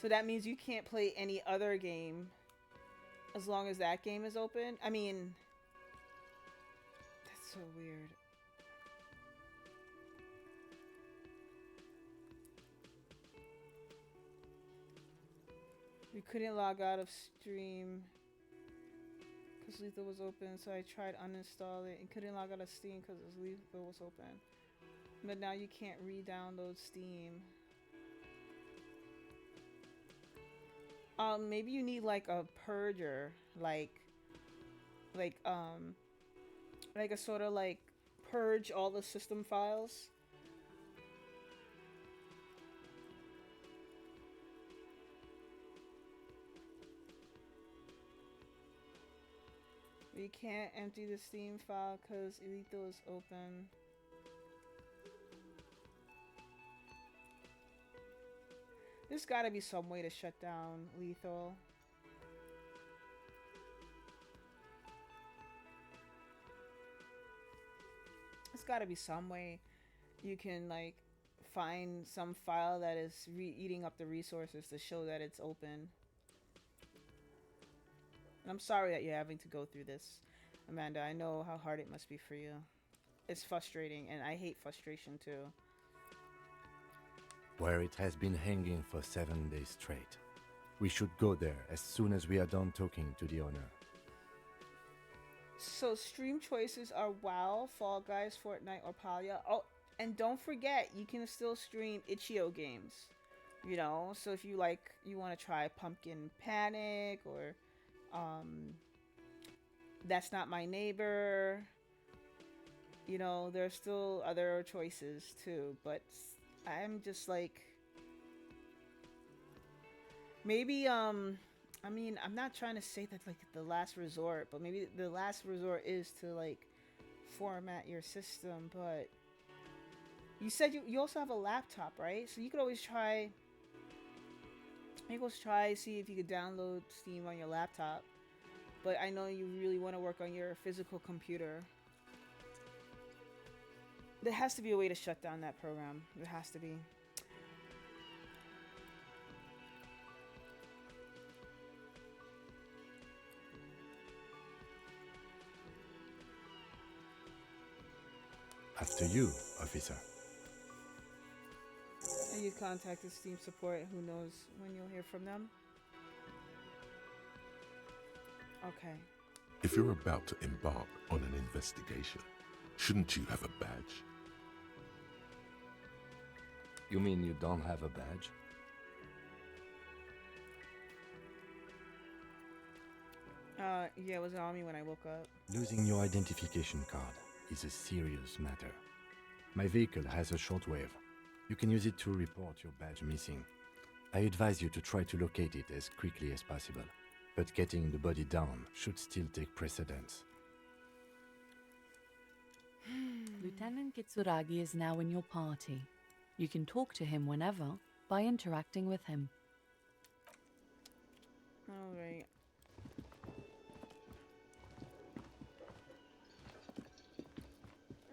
So that means you can't play any other game as long as that game is open? I mean, that's so weird. We couldn't log out of stream because Lethal was open, so I tried uninstall it and couldn't log out of Steam because Lethal was open. But now you can't re-download Steam. Maybe you need like a purger, like a sort of like purge all the system files. We can't empty the Steam file because Lethal is open. There's gotta be some way to shut down Lethal. There's gotta be some way you can like find some file that is eating up the resources to show that it's open. And I'm sorry that you're having to go through this, Amanda. I know how hard it must be for you. It's frustrating, and I hate frustration too. Where it has been hanging for 7 days straight. We should go there as soon as we are done talking to the owner. So stream choices are WoW, Fall Guys, Fortnite, or Palia. Oh, and don't forget, you can still stream itch.io games. You know, so if you like, you want to try Pumpkin Panic or That's Not My Neighbor. You know, there's still other choices too, but I'm just like, maybe I mean, I'm not trying to say that like the last resort, but maybe the last resort is to like format your system. But you said you also have a laptop, right? So you could always try. You could see if you could download Steam on your laptop. But I know you really want to work on your physical computer. There has to be a way to shut down that program. There has to be. After you, officer. And you contacted Steam support. Who knows when you'll hear from them? Okay. If you're about to embark on an investigation, shouldn't you have a badge? You mean you don't have a badge? Yeah, it was on me when I woke up. Losing your identification card is a serious matter. My vehicle has a shortwave. You can use it to report your badge missing. I advise you to try to locate it as quickly as possible, but getting the body down should still take precedence. Lieutenant Kitsuragi is now in your party. You can talk to him whenever by interacting with him. Alright.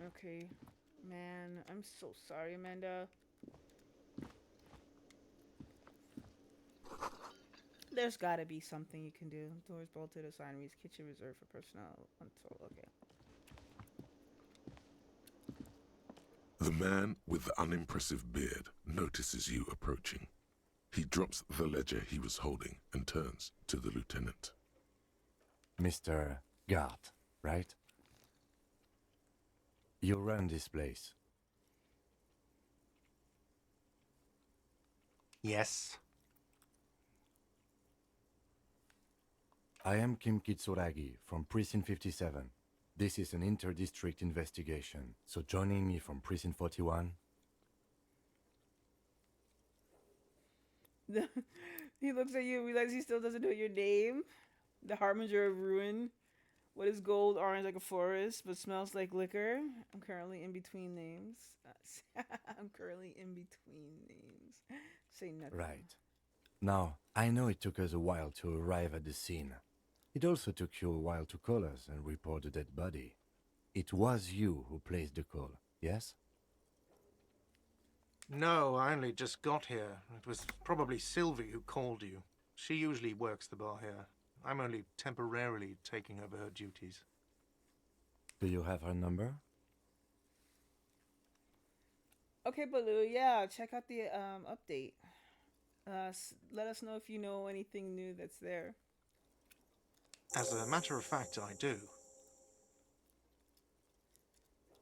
Okay. Man, I'm so sorry, Amanda. There's gotta be something you can do. Doors bolted, assignees, kitchen reserved for personnel until, okay. The man with the unimpressive beard notices you approaching. He drops the ledger he was holding and turns to the lieutenant. Mr. Gart, right? You run this place. Yes. I am Kim Kitsuragi from Precinct 57. This is an inter-district investigation, so joining me from Precinct 41... He looks at you, realizes he still doesn't know your name. The Harbinger of Ruin. What is gold, orange like a forest, but smells like liquor? I'm currently in between names. I'm currently in between names. Say nothing. Right. Now, I know it took us a while to arrive at the scene. It also took you a while to call us and report the dead body. It was you who placed the call, yes? No, I only just got here. It was probably Sylvie who called you. She usually works the bar here. I'm only temporarily taking over her duties. Do you have her number? Okay, Baloo, yeah, check out the update. Let us know if you know anything new that's there. As a matter of fact, I do.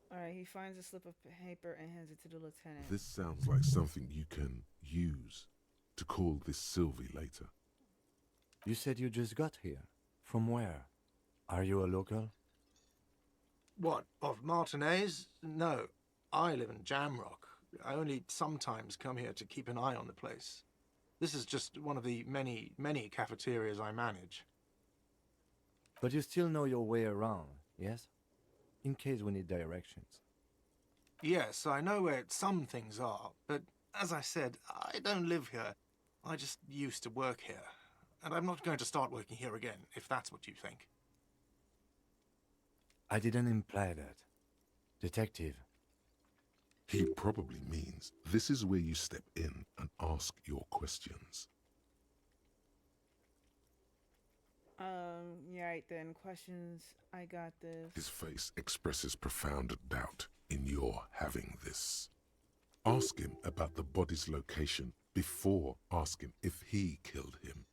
Alright, he finds a slip of paper and hands it to the lieutenant. This sounds like something you can use to call this Sylvie later. You said you just got here. From where? Are you a local? What, of Martinez? No, I live in Jamrock. I only sometimes come here to keep an eye on the place. This is just one of the many cafeterias I manage. But you still know your way around, yes? In case we need directions. Yes, I know where some things are, but as I said, I don't live here. I just used to work here. And I'm not going to start working here again, if that's what you think. I didn't imply that. Detective. He probably means this is where you step in and ask your questions. Yeah, right then. Questions. I got this. His face expresses profound doubt in your having this. Ask him about the body's location before asking if he killed him.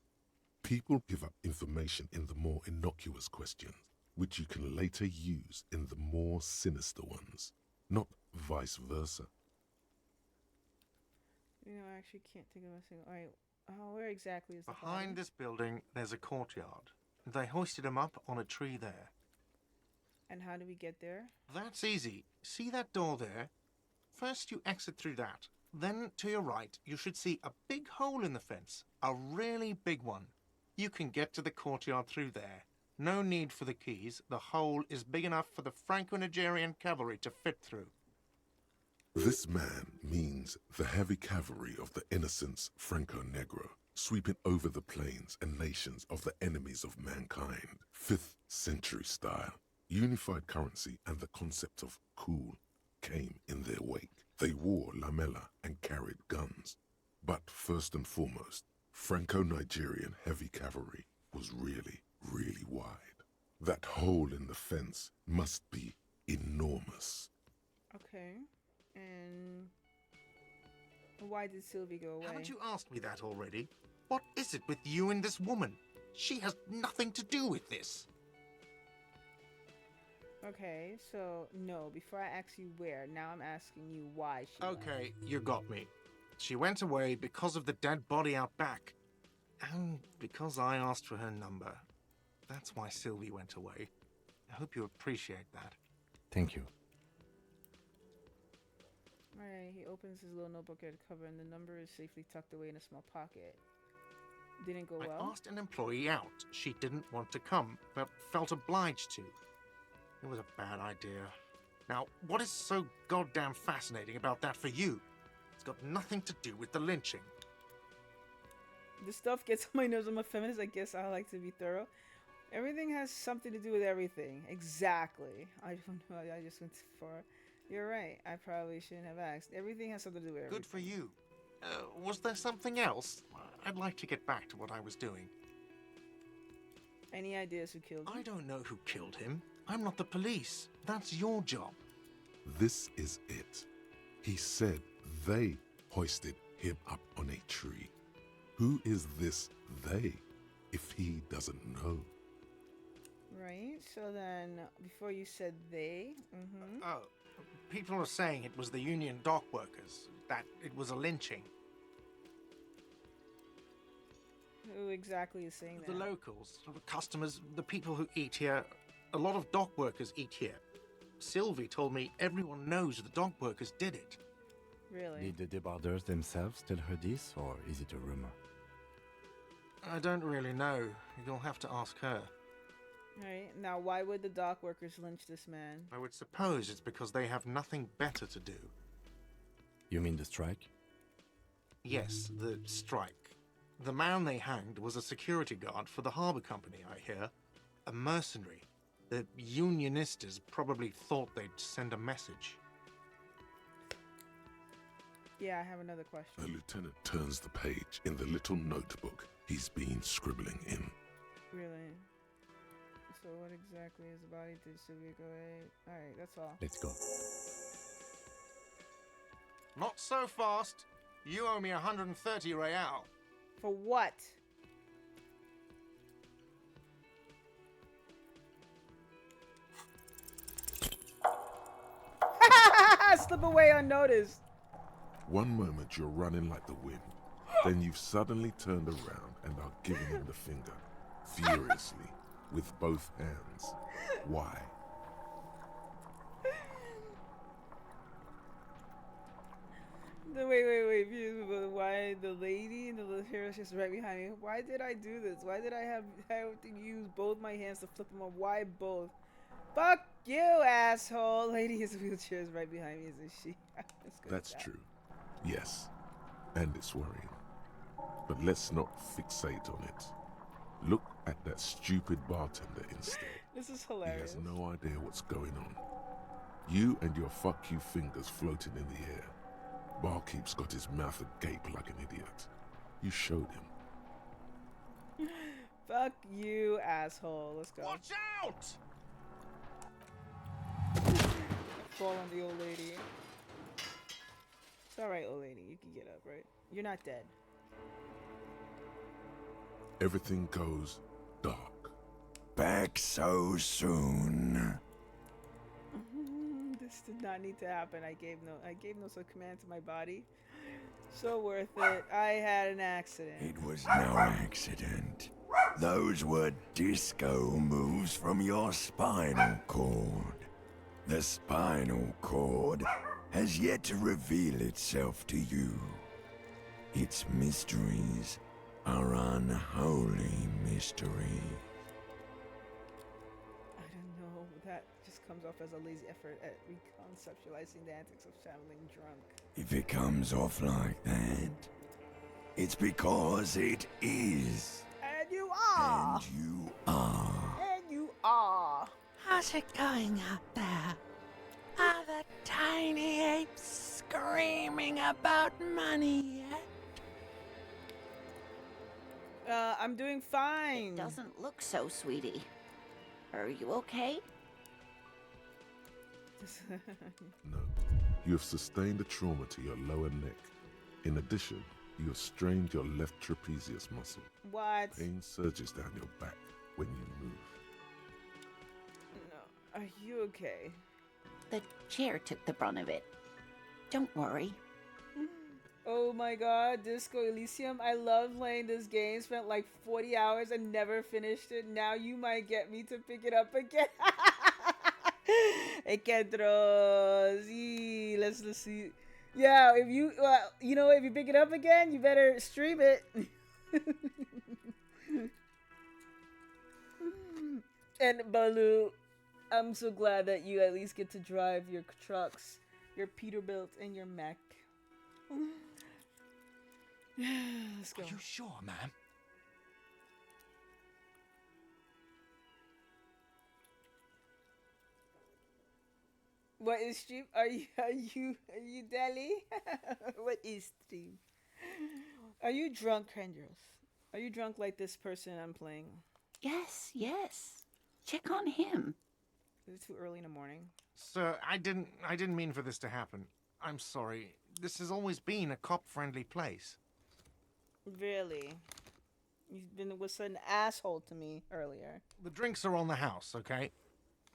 People give up information in the more innocuous questions, which you can later use in the more sinister ones, not vice versa. You know, I actually can't think of a single. Alright, where exactly is the Behind body? this building, there's a courtyard. They hoisted him up on a tree there. And how do we get there? That's easy. See that door there? First you exit through that. Then, to your right, you should see a big hole in the fence. A really big one. You can get to the courtyard through there. No need for the keys. The hole is big enough for the Franco-Nigerian cavalry to fit through. This man means the heavy cavalry of the innocents Franco-Negro, sweeping over the plains and nations of the enemies of mankind. 5th century style. Unified currency and the concept of cool came in their wake. They wore lamella and carried guns. But first and foremost, Franco-Nigerian heavy cavalry was really, really wide. That hole in the fence must be enormous. Okay. And why did Sylvie go away? Haven't you asked me that already? What is it with you and this woman? She has nothing to do with this. Okay, so no, before I ask you where, now I'm asking you why she Okay, you got me. She went away because of the dead body out back. And because I asked for her number. That's why Sylvie went away. I hope you appreciate that. Thank you. Alright, he opens his little notebook at the cover and the number is safely tucked away in a small pocket. Didn't go well? I asked an employee out. She didn't want to come, but felt obliged to. It was a bad idea. Now, what is so goddamn fascinating about that for you? It's got nothing to do with the lynching. This stuff gets on my nerves. I'm a feminist. I guess I like to be thorough. Everything has something to do with everything. Exactly. I don't know. I just went too far. You're right. I probably shouldn't have asked. Everything has something to do with everything. Good for you. Was there something else? I'd like to get back to what I was doing. Any ideas who killed him? I don't know who killed him. I'm not the police. That's your job. This is it. He said they hoisted him up on a tree. Who is this they, if he doesn't know? Right, so then, before you said they, Oh, people are saying it was the union dock workers, that it was a lynching. Who exactly is saying that? The locals, the customers, the people who eat here. A lot of dock workers eat here. Sylvie told me everyone knows the dock workers did it. Really? Did the debardeurs themselves tell her this, or is it a rumor? I don't really know. You'll have to ask her. Right, now why would the dock workers lynch this man? I would suppose it's because they have nothing better to do. You mean the strike? Yes, the strike. The man they hanged was a security guard for the harbour company, I hear. A mercenary. The unionistas probably thought they'd send a message. Yeah, I have another question. The lieutenant turns the page in the little notebook he's been scribbling in. Really? So what exactly is the body? Did Sylvia go away? Alright, that's all. Let's go. Not so fast. You owe me 130 real. For what? Slip away unnoticed. One moment you're running like the wind, then you've suddenly turned around and are giving him the finger, furiously, with both hands. Why? Wait. Why the lady and the little hero is just right behind me? Why did I do this? Why did I have to use both my hands to flip them up? Why both? Fuck you, asshole! Lady in the wheelchair is right behind me, isn't she? That's true. Yes. And it's worrying. But let's not fixate on it. Look at that stupid bartender instead. This is He hilarious. has no idea what's going on. You and your fuck you fingers floating in the air. Barkeep's got his mouth agape like an idiot. You showed him. Fuck you, asshole. Let's go. Watch out! Fall on the old lady. It's alright, old lady. You can get up, right? You're not dead. Everything goes dark. Back so soon. This did not need to happen. I gave no such command to my body. So worth it. I had an accident. It was no accident. Those were disco moves from your spinal cord. The spinal cord has yet to reveal itself to you. Its mysteries are unholy mysteries. I don't know. That just comes off as a lazy effort at reconceptualizing the antics of traveling drunk. If it comes off like that, it's because it is. And you are. And you are. And you are. How's it going out there? Are the tiny apes screaming about money yet? I'm doing fine. It doesn't look so, sweetie. Are you okay? No. You have sustained a trauma to your lower neck. In addition, you have strained your left trapezius muscle. What? Pain surges down your back when you move. No. Are you okay? The chair took the brunt of it. Don't worry. Oh my god, Disco Elysium. I love playing this game. Spent like 40 hours and never finished it. Now you might get me to pick it up again. Hey, Kendro. See, let's see. Yeah, if you, if you pick it up again, you better stream it. And Baloo, I'm so glad that you at least get to drive your trucks, your Peterbilt, and your Mac. Let's go. Are you sure, ma'am? What is stream? Are you Deli? What is stream? Are you drunk, Kendros? Are you drunk like this person I'm playing? Yes. Check on him. Is it too early in the morning? Sir, I didn't mean for this to happen. I'm sorry. This has always been a cop-friendly place. Really? You've been with an asshole to me earlier. The drinks are on the house, okay?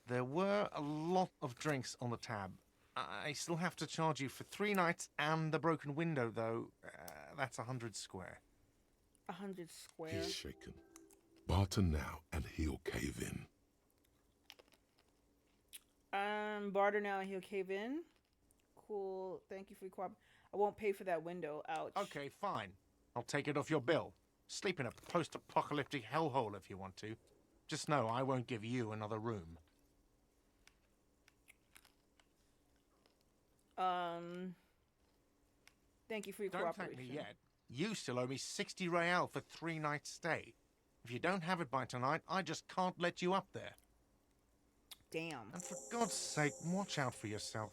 There were a lot of drinks on the tab. I still have to charge you for 3 nights and the broken window, though. That's 100 square. 100 square? He's shaken. Barter now, and he'll cave in. Barter now and he'll cave in? Cool. Thank you for your cooperation. I won't pay for that window. Ouch. Okay, fine. I'll take it off your bill. Sleep in a post-apocalyptic hellhole if you want to. Just know I won't give you another room. Thank you for your Don't cooperation. thank me yet. You still owe me 60 real for 3 nights stay. If you don't have it by tonight, I just can't let you up there. Damn. And for God's sake, watch out for yourself.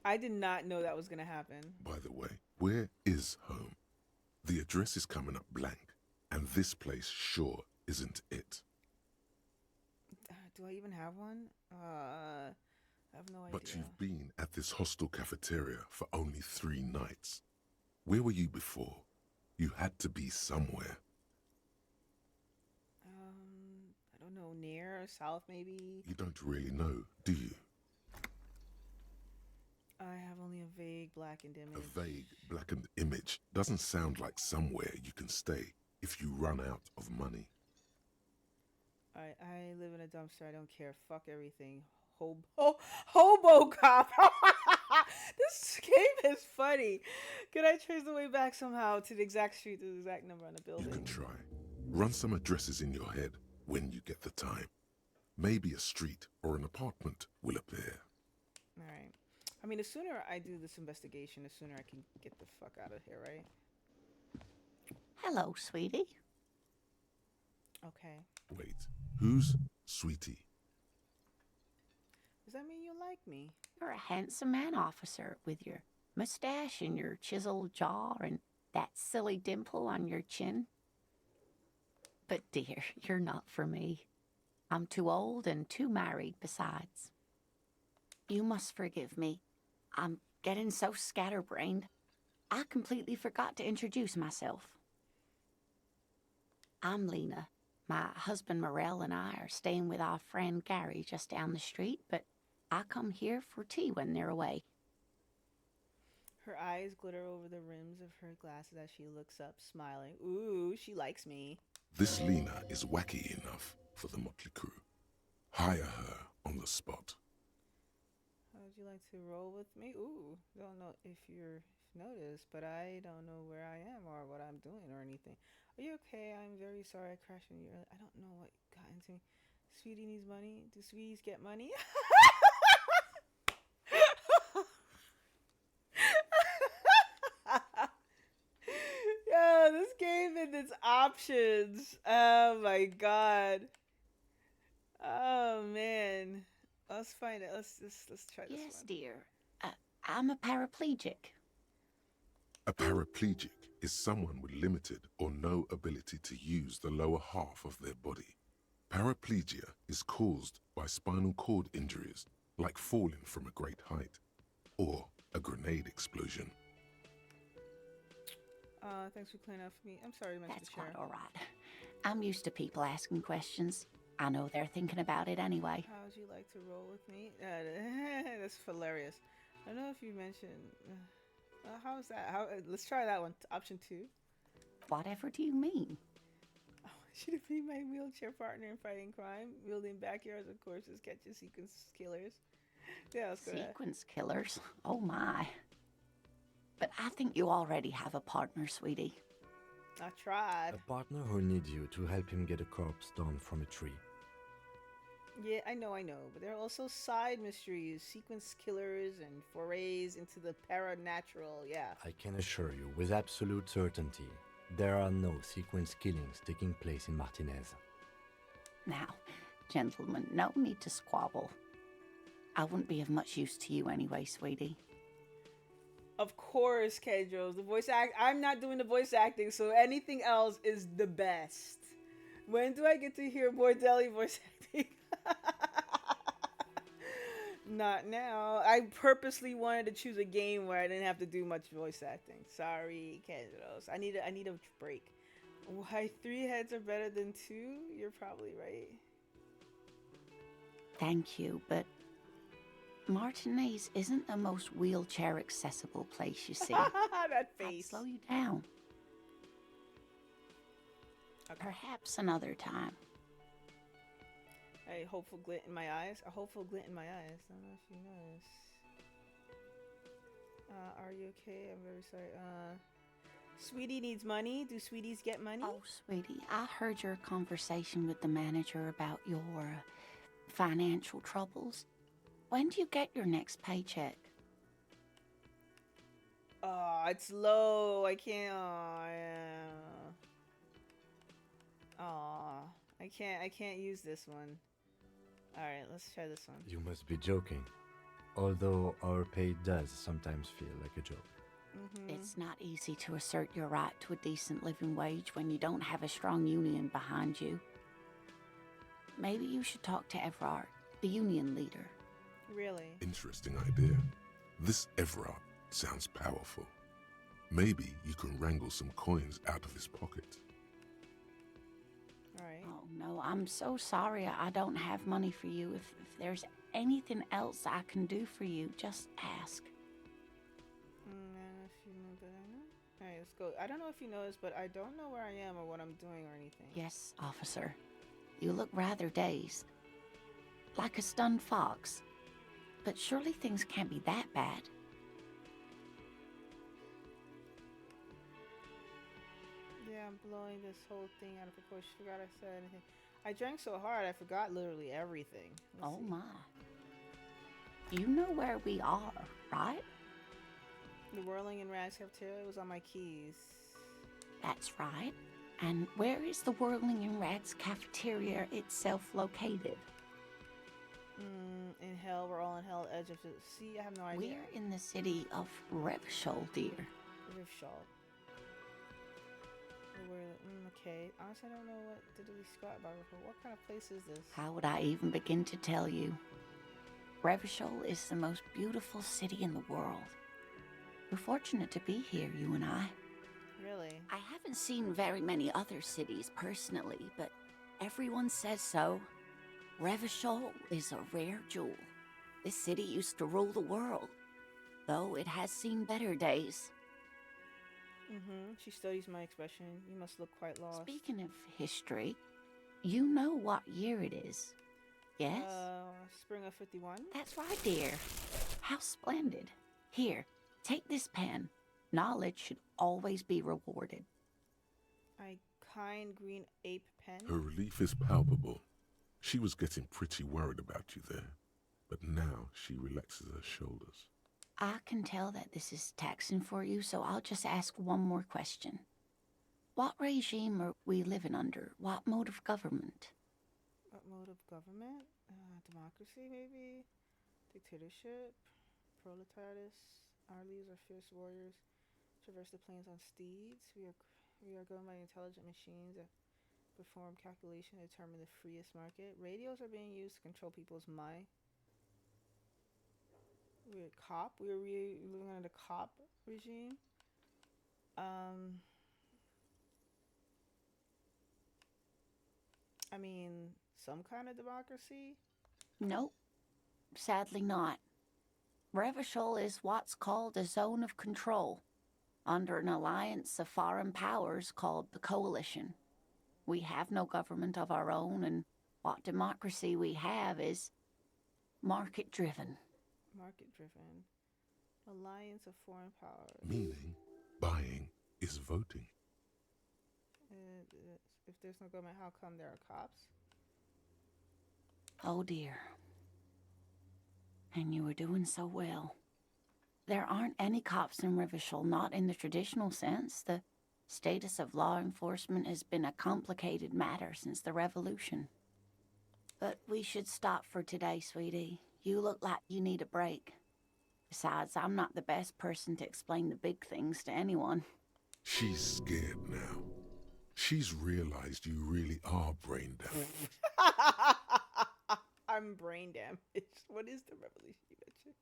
I did not know that was going to happen. By the way, where is home? The address is coming up blank, and this place sure isn't it. Do I even have one? I have no idea. But you've been at this hostel cafeteria for only 3 nights. Where were you before? You had to be somewhere. I don't know, near or south maybe? You don't really know, do you? I have only a vague blackened image. A vague, blackened image doesn't sound like somewhere you can stay if you run out of money. Alright, I live in a dumpster. I don't care. Fuck everything. Hobo cop. This game is funny. Can I trace the way back somehow to the exact street, to the exact number on the building? You can try. Run some addresses in your head when you get the time. Maybe a street or an apartment will appear. Alright. I mean, the sooner I do this investigation, the sooner I can get the fuck out of here, right? Hello, sweetie. Okay. Wait, who's Sweetie? Does that mean you like me? You're a handsome man, officer, with your mustache and your chiseled jaw and that silly dimple on your chin. But dear, you're not for me. I'm too old and too married besides. You must forgive me. I'm getting so scatterbrained. I completely forgot to introduce myself. I'm Lena. My husband Morel and I are staying with our friend Gary just down the street, but I come here for tea when they're away. Her eyes glitter over the rims of her glasses as she looks up, smiling. Ooh, she likes me. This Lena is wacky enough for the motley crew. Hire her on the spot. How would you like to roll with me? Ooh, don't know if you're noticed, but I don't know where I am or what I'm doing or anything. Are you okay? I'm very sorry I crashed into you earlier. I don't know what got into me. Sweetie needs money. Do sweeties get money? Yo, this game and its options. Oh my god. Oh man. Let's find it. Let's try this one. Yes, dear. I'm a paraplegic. A paraplegic is someone with limited or no ability to use the lower half of their body. Paraplegia is caused by spinal cord injuries, like falling from a great height, or a grenade explosion. Thanks for clearing up for me. I'm sorry to mention That's the chair. quite all right. I'm used to people asking questions. I know they're thinking about it anyway. How would you like to roll with me? That's hilarious. I don't know if you mentioned... how is that? Let's try that one. Option 2. Whatever do you mean? I want you to be my wheelchair partner in fighting crime, wielding backyards of courses, catching sequence killers. Yeah, let's go to that. Sequence killers? Oh my. But I think you already have a partner, sweetie. I tried. A partner who needs you to help him get a corpse down from a tree. Yeah, I know, but there are also side mysteries, sequence killers, and forays into the paranatural, yeah. I can assure you, with absolute certainty, there are no sequence killings taking place in Martinez. Now, gentlemen, no need to squabble. I wouldn't be of much use to you anyway, sweetie. Of course, Kendros. The voice act. I'm not doing the voice acting, so anything else is the best. When do I get to hear Bordelli voice acting? Not now. I purposely wanted to choose a game where I didn't have to do much voice acting. Sorry, Kendros. I need a break. Why 3 heads are better than 2? You're probably right. Thank you, but Martinez isn't the most wheelchair accessible place, you see. That face. I'd slow you down. Okay. Perhaps another time. A hopeful glint in my eyes. A hopeful glint in my eyes. I don't know if you noticed. Are you okay? I'm very sorry. Sweetie needs money. Do sweeties get money? Oh, sweetie, I heard your conversation with the manager about your financial troubles. When do you get your next paycheck? Oh, it's low. I can't. Oh, I can't use this one. All right, let's try this one. You must be joking. Although our pay does sometimes feel like a joke. It's not easy to assert your right to a decent living wage when you don't have a strong union behind you. Maybe you should talk to Everard, the union leader. Really? Interesting idea. This Everard sounds powerful. Maybe you can wrangle some coins out of his pocket. Alright. Oh, no, I'm so sorry I don't have money for you. If there's anything else I can do for you, just ask. Alright, let's go. I don't know if you noticed, but I don't know where I am or what I'm doing or anything. Yes, officer. You look rather dazed. Like a stunned fox. But surely things can't be that bad. Yeah, I'm blowing this whole thing out of proportion. Forgot I said anything. I drank so hard I forgot literally everything. Let's Oh see. my. You know where we are, right? The Whirling in Rags cafeteria was on my keys. That's right. And where is the Whirling in Rags cafeteria itself located? In hell, we're all in hell, edge of the sea. I have no idea. We're in the city of Revshol, dear. Rivshall. Okay. Honestly, I don't know what diddly squat about Rivshall. What kind of place is this? How would I even begin to tell you? Revshol is the most beautiful city in the world. We're fortunate to be here, you and I. Really? I haven't seen very many other cities personally, but everyone says so. Revshol is a rare jewel. This city used to rule the world, though it has seen better days. She studies my expression. You must look quite lost. Speaking of history, you know what year it is, yes? Spring of 51? That's right, dear. How splendid. Here, take this pen. Knowledge should always be rewarded. A kind green ape pen? Her relief is palpable. She was getting pretty worried about you there, but now she relaxes her shoulders. I can tell that this is taxing for you, so I'll just ask one more question. What regime are we living under? What mode of government? What mode of government? Democracy, maybe? Dictatorship? Proletariat? Our leaders are fierce warriors. Traverse the plains on steeds. We are governed by intelligent machines that perform calculation to determine the freest market. Radios are being used to control people's mind. We're a cop. We're living under the cop regime. I mean, some kind of democracy? Nope. Sadly not. Revshol is what's called a zone of control, under an alliance of foreign powers called the Coalition. We have no government of our own, and what democracy we have is market-driven. Market-driven. Alliance of foreign powers. Meaning, buying is voting. If there's no government, how come there are cops? Oh dear. And you were doing so well. There aren't any cops in Revshol, not in the traditional sense. The status of law enforcement has been a complicated matter since the revolution. But we should stop for today, sweetie. You look like you need a break. Besides, I'm not the best person to explain the big things to anyone. She's scared now. She's realized you really are brain damaged. I'm brain damaged. What is the revolution you mentioned?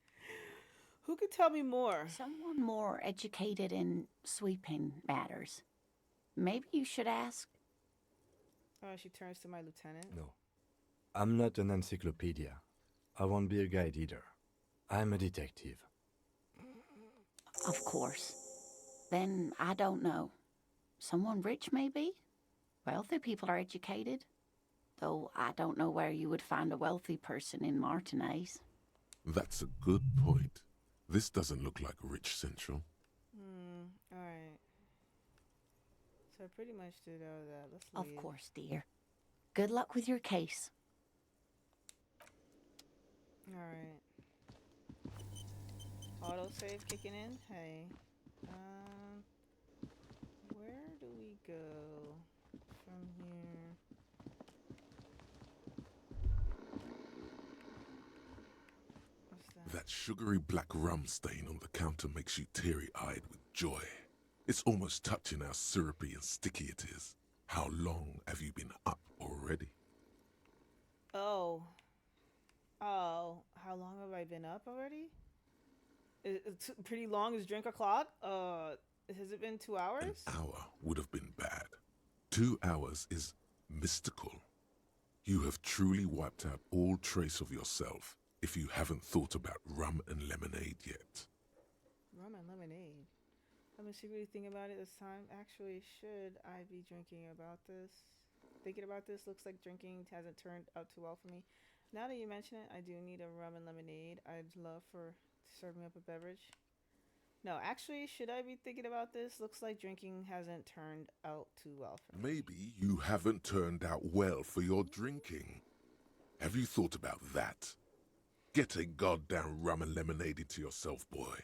Who could tell me more? Someone more educated in sweeping matters. Maybe you should ask. She turns to my lieutenant. No. I'm not an encyclopedia. I won't be a guide either. I'm a detective. Of course. Then I don't know. Someone rich, maybe? Wealthy people are educated. Though I don't know where you would find a wealthy person in Martinez. That's a good point. This doesn't look like Rich Central. Alright. So I pretty much did all that. Let's leave. Of course, dear. Good luck with your case. Alright. Autosave kicking in. Hey. Where do we go from here? What's that? That sugary black rum stain on the counter makes you teary-eyed with joy. It's almost touching how syrupy and sticky it is. How long have you been up already? Oh, how long have I been up already? It's pretty long. Is drink o'clock? Has it been 2 hours? An hour would have been bad. 2 hours is mystical. You have truly wiped out all trace of yourself if you haven't thought about rum and lemonade yet. Rum and lemonade. Let me see what you think about it this time. Actually, should I be drinking about this? thinking about this. Looks like drinking hasn't turned out too well for me. Now that you mention it, I do need a rum and lemonade. I'd love for to serve me up a beverage. No, actually, should I be thinking about this? Looks like drinking hasn't turned out too well for me. Maybe you haven't turned out well for your drinking. Have you thought about that? Get a goddamn rum and lemonade into yourself, boy.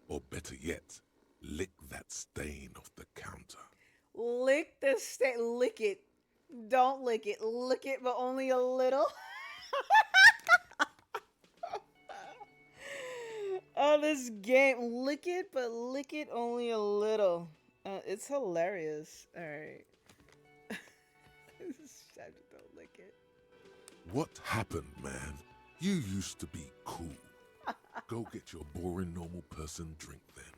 Or better yet, lick that stain off the counter. Lick the lick it. Don't lick it. Lick it, but only a little. Oh, this game. Lick it, but lick it only a little. It's hilarious. Alright. Don't lick it. What happened, man? You used to be cool. Go get your boring normal person drink then.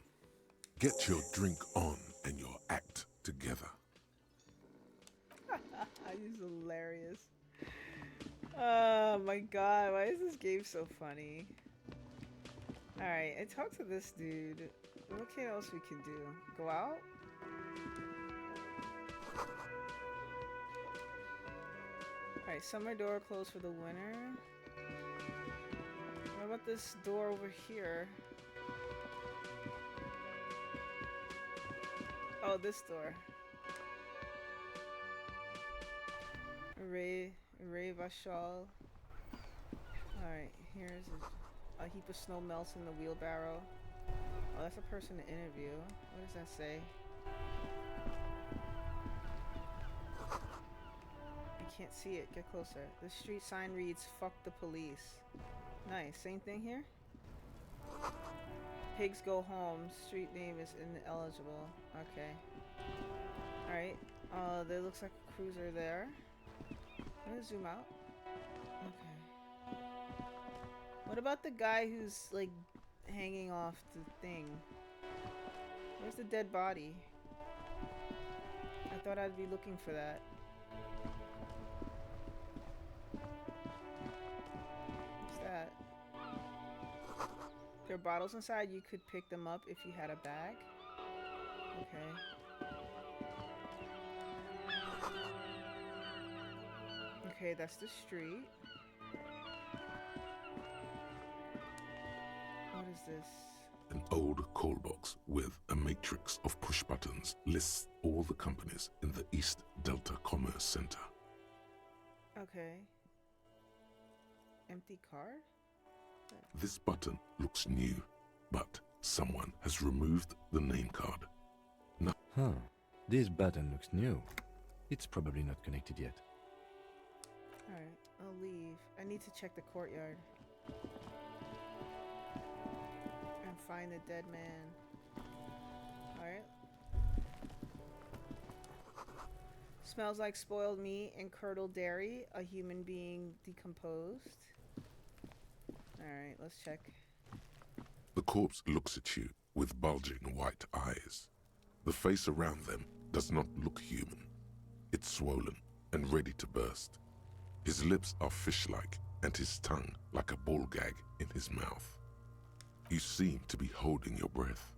Get your drink on and your act together. He's hilarious. Oh my god, why is this game so funny? Alright, I talked to this dude. What else we can do? Go out? Alright, summer door closed for the winter. What about this door over here? Oh, this door. Ray Vashal. Alright, here's a heap of snow melts in the wheelbarrow. Oh, that's a person to interview. What does that say? I can't see it. Get closer. The street sign reads, "Fuck the police." Nice. Same thing here? Pigs go home. Street name is ineligible. Okay. Alright. There looks like a cruiser there. I'm gonna zoom out. Okay. What about the guy who's, like, hanging off the thing? Where's the dead body? I thought I'd be looking for that. What's that? There are bottles inside. You could pick them up if you had a bag. Okay. Okay, that's the street. What is this? An old call box with a matrix of push buttons lists all the companies in the East Delta Commerce Center. Okay. Empty card? This button looks new, but someone has removed the name card. No. Huh. This button looks new. It's probably not connected yet. Alright, I'll leave. I need to check the courtyard. And find the dead man. Alright. Smells like spoiled meat and curdled dairy. A human being decomposed. Alright, let's check. The corpse looks at you with bulging white eyes. The face around them does not look human. It's swollen and ready to burst. His lips are fish-like and his tongue like a ball gag in his mouth. You seem to be holding your breath.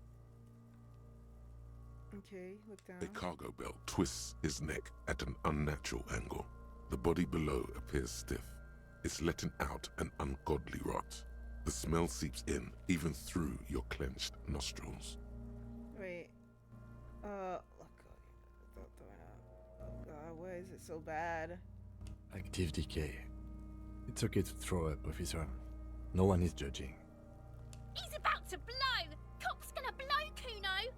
Okay, look down. A cargo belt twists his neck at an unnatural angle. The body below appears stiff. It's letting out an ungodly rot. The smell seeps in even through your clenched nostrils. Wait. Look. Oh god, why is it so bad? Active decay. It's okay to throw up, officer. No one is judging. He's about to blow! Cop's gonna blow, Kuno!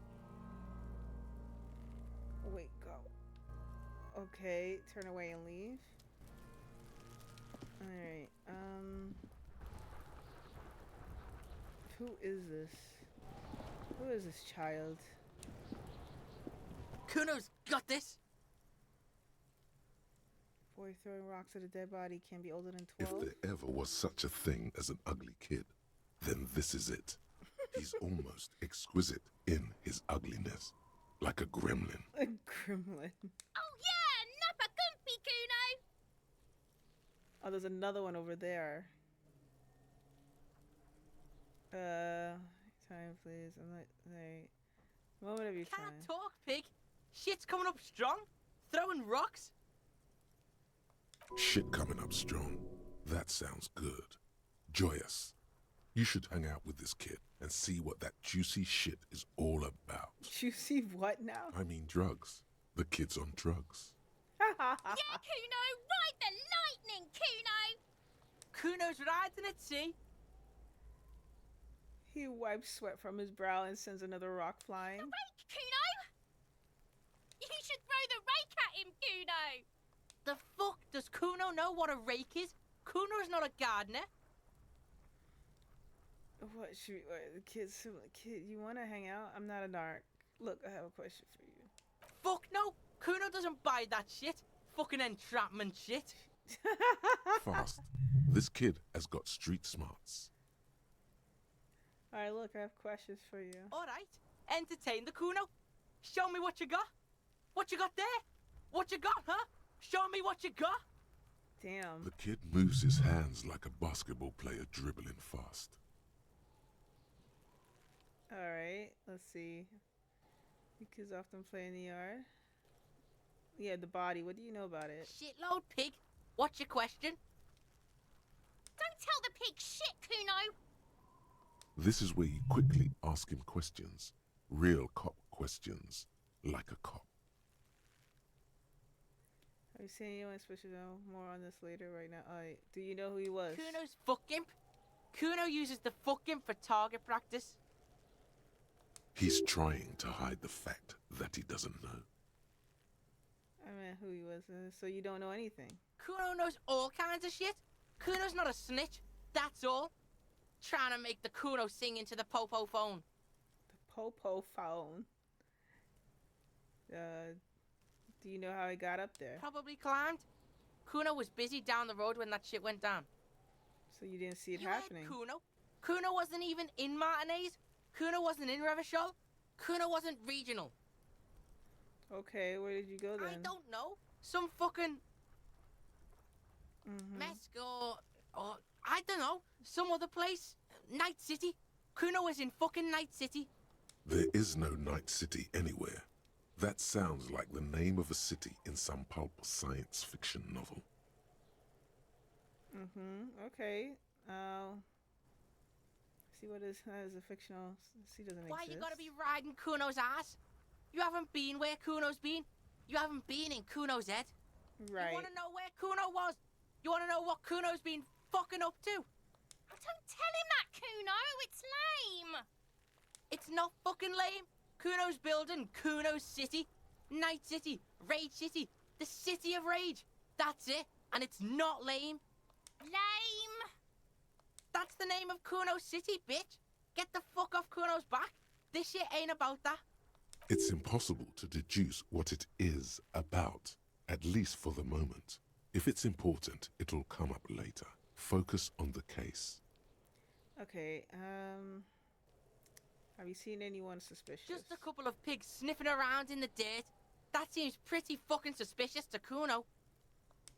Wait, go. Okay, turn away and leave. Alright, who is this? Who is this child? Kuno's got this! Boy throwing rocks at a dead body can't be older than If 12? there ever was such a thing as an ugly kid, then this is it. He's almost exquisite in his ugliness, like a gremlin. A gremlin. Oh yeah! Nappa Gumpy, Kuno! Oh, there's another one over there. Time please. I'm not right. Moment of your time. Can't talk, pig. Shit's coming up strong. Throwing rocks. Shit coming up strong. That sounds good. Joyous, you should hang out with this kid and see what that juicy shit is all about. Juicy what now? I mean drugs. The kid's on drugs. Yeah, Kuno, ride the lightning, Kuno! Kuno's riding it, see? He wipes sweat from his brow and sends another rock flying. The rake, Kuno! You should throw the rake at him, Kuno! The fuck? Does Kuno know what a rake is? Kuno's not a gardener. What should we, what, the kid, you want to hang out? I'm not a narc. Look, I have a question for you. Fuck no! Kuno doesn't buy that shit. Fucking entrapment shit. Fast. This kid has got street smarts. Alright, look, I have questions for you. Alright, entertain the Kuno. Show me what you got. What you got there? What you got, huh? Show me what you got. Damn. The kid moves his hands like a basketball player dribbling fast. Alright, let's see. You kids often play in the yard. Yeah, the body. What do you know about it? Shitload pig. What's your question? Don't tell the pig shit, Kuno! This is where you quickly ask him questions. Real cop questions. Like a cop. Have you seen anyone special? Though? More on this later right now. Alright, do you know who he was? Kuno's fuck imp. Kuno uses the fuck imp for target practice. He's trying to hide the fact that he doesn't know. I mean, who he was. So you don't know anything. Kuno knows all kinds of shit. Kuno's not a snitch. That's all. Trying to make the Kuno sing into the popo phone. The popo phone? Do you know how he got up there? Probably climbed. Kuno was busy down the road when that shit went down. So you didn't see it happening? Kuno? Kuno wasn't even in Martinez. Kuno wasn't in Revachol. Kuno wasn't regional. Okay, where did you go then? I don't know. Some fucking Mm-hmm. Mesco, or I don't know, some other place. Night City. Kuno was in fucking Night City. There is no Night City anywhere. That sounds like the name of a city in some pulp science fiction novel. Okay. See what is a fictional. She doesn't Why exist. you gotta be riding Kuno's ass? You haven't been where Kuno's been. You haven't been in Kuno's head. Right. You wanna know where Kuno was? You wanna know what Kuno's been fucking up to? Don't tell him that, Kuno. It's lame. It's not fucking lame. Kuno's building Kuno's City. Night City. Rage City. The City of Rage. That's it. And it's not lame. Lame. That's the name of Kuno City, bitch. Get the fuck off Kuno's back. This shit ain't about that. It's impossible to deduce what it is about, at least for the moment. If it's important, it'll come up later. Focus on the case. Okay, have you seen anyone suspicious? Just a couple of pigs sniffing around in the dirt. That seems pretty fucking suspicious to Kuno.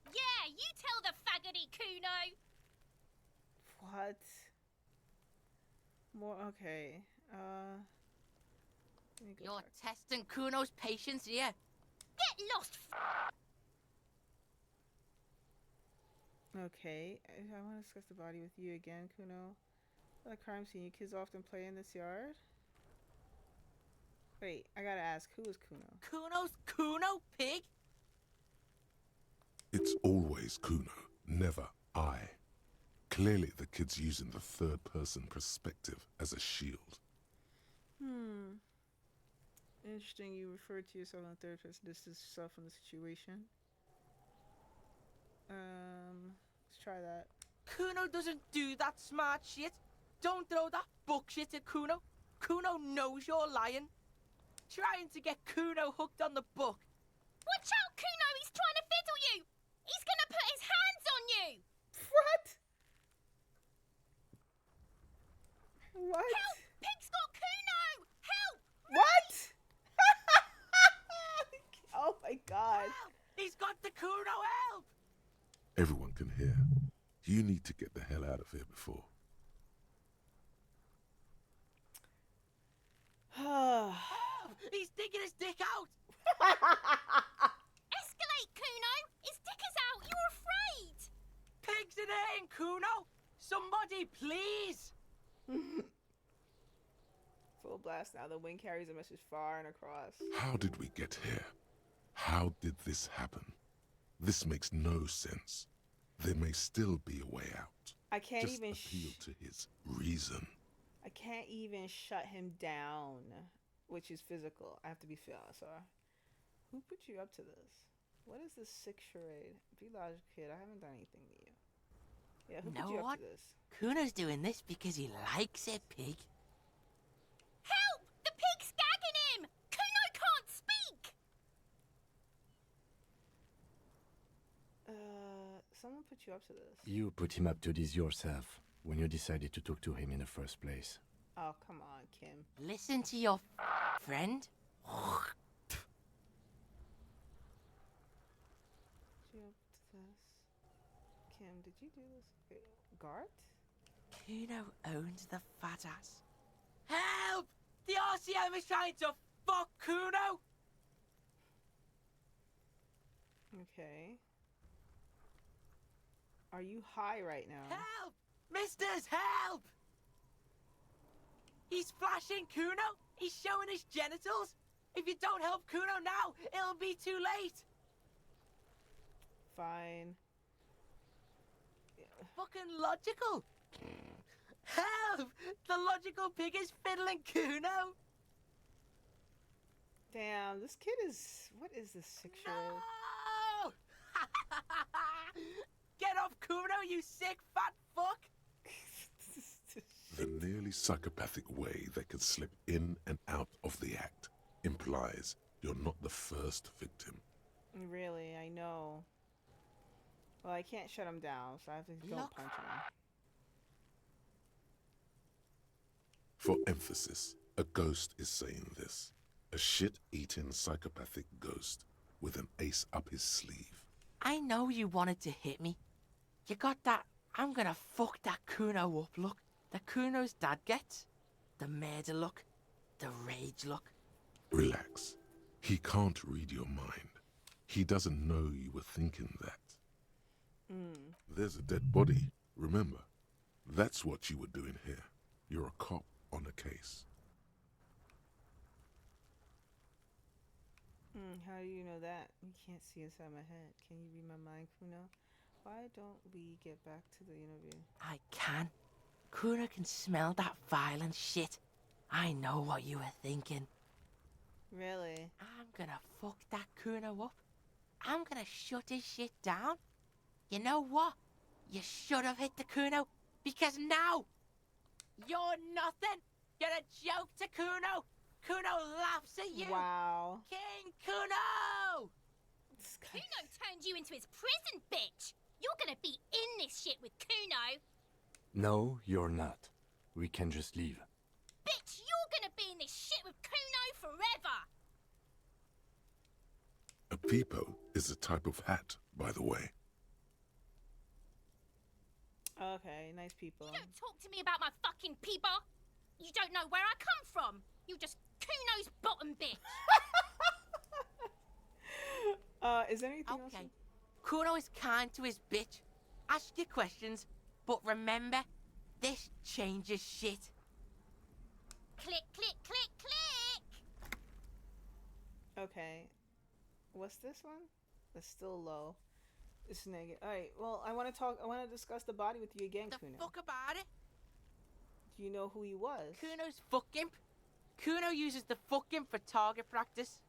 Yeah, you tell the faggoty, Kuno. What? More, okay, let me go You're back. testing Kuno's patience here. Get lost, Okay, I want to discuss the body with you again, Kuno. The crime scene. You kids often play in this yard? Wait, I gotta ask, who is Kuno? Kuno's Kuno, pig? It's always Kuno, never I. Clearly the kid's using the third-person perspective as a shield. Interesting, you referred to yourself in the third person. This is yourself in the situation. Let's try that. Kuno doesn't do that smart shit. Don't throw that bullshit at Kuno. Kuno knows you're lying. Trying to get Kuno hooked on the book. Watch out, Kuno. He's trying to fiddle you. He's gonna put his hands on you. What? Help! Pig's got Kuno. Help! What? Oh my god. Help! He's got the Kuno, help! Everyone can hear. You need to get the hell out of here before. He's digging his dick out! Escalate, Kuno. His dick is out. You're afraid. full blast now. The wind carries a message far and across. How did we get here? How did this happen? This makes no sense. There may still be a way out. I can't Just even appeal to his reason. I can't even shut him down, which is physical. I have to be so. Who put you up to this? What is this sick charade? Be logical, kid. I haven't done anything to you. Yeah, who put you up to this? Kuno's doing this because he likes it, pig. Help! The pig's gagging him! Kuno can't speak! Someone put you up to this. You put him up to this yourself when you decided to talk to him in the first place. Oh, come on, Kim. Listen to your friend. Put you up to this. Kim, did you do this? Gart? Kuno owns the fat ass. Help! The RCM is trying to fuck Kuno! Okay. Are you high right now? Help! Misters, help! He's flashing Kuno! He's showing his genitals! If you don't help Kuno now, it'll be too late! Fine. Fucking logical! Help! The logical pig is fiddling Kuno! Damn, this kid is... What is this sick charade? No! Get off Kuno, you sick fat fuck! The nearly psychopathic way they could slip in and out of the act implies you're not the first victim. Really, I know. Well, I can't shut him down, so I have to go punch him. For emphasis, a ghost is saying this. A shit-eating psychopathic ghost with an ace up his sleeve. I know you wanted to hit me. You got that I'm gonna fuck that Kuno up look that Kuno's dad gets. The murder look. The rage look. Relax. He can't read your mind. He doesn't know you were thinking that. There's a dead body, remember? That's what you were doing here. You're a cop on a case. How do you know that? You can't see inside my head. Can you read my mind, Kuno? Why don't we get back to the interview? I can. Kuno can smell that violent shit. I know what you were thinking. Really? I'm gonna fuck that Kuno up. I'm gonna shut his shit down. You know what? You should have hit the Kuno, because now you're nothing. You're a joke to Kuno. Kuno laughs at you. Wow. King Kuno! Kuno turned you into his prison, bitch. You're gonna be in this shit with Kuno. No, you're not. We can just leave. Bitch, you're gonna be in this shit with Kuno forever. A peepo is a type of hat, by the way. Okay, nice people. You don't talk to me about my fucking peeper. You don't know where I come from. You're just Kuno's bottom bitch. Is there anything else? Okay. Kuno is kind to his bitch. Ask your questions, but remember, this changes shit. Click, click, click, click. Okay. What's this one? It's still low. It's negative. Alright, well, I want to discuss the body with you again, Kuno. Fuck about it. Do you know who he was? Kuno's fuck imp. Kuno uses the fuck imp for target practice.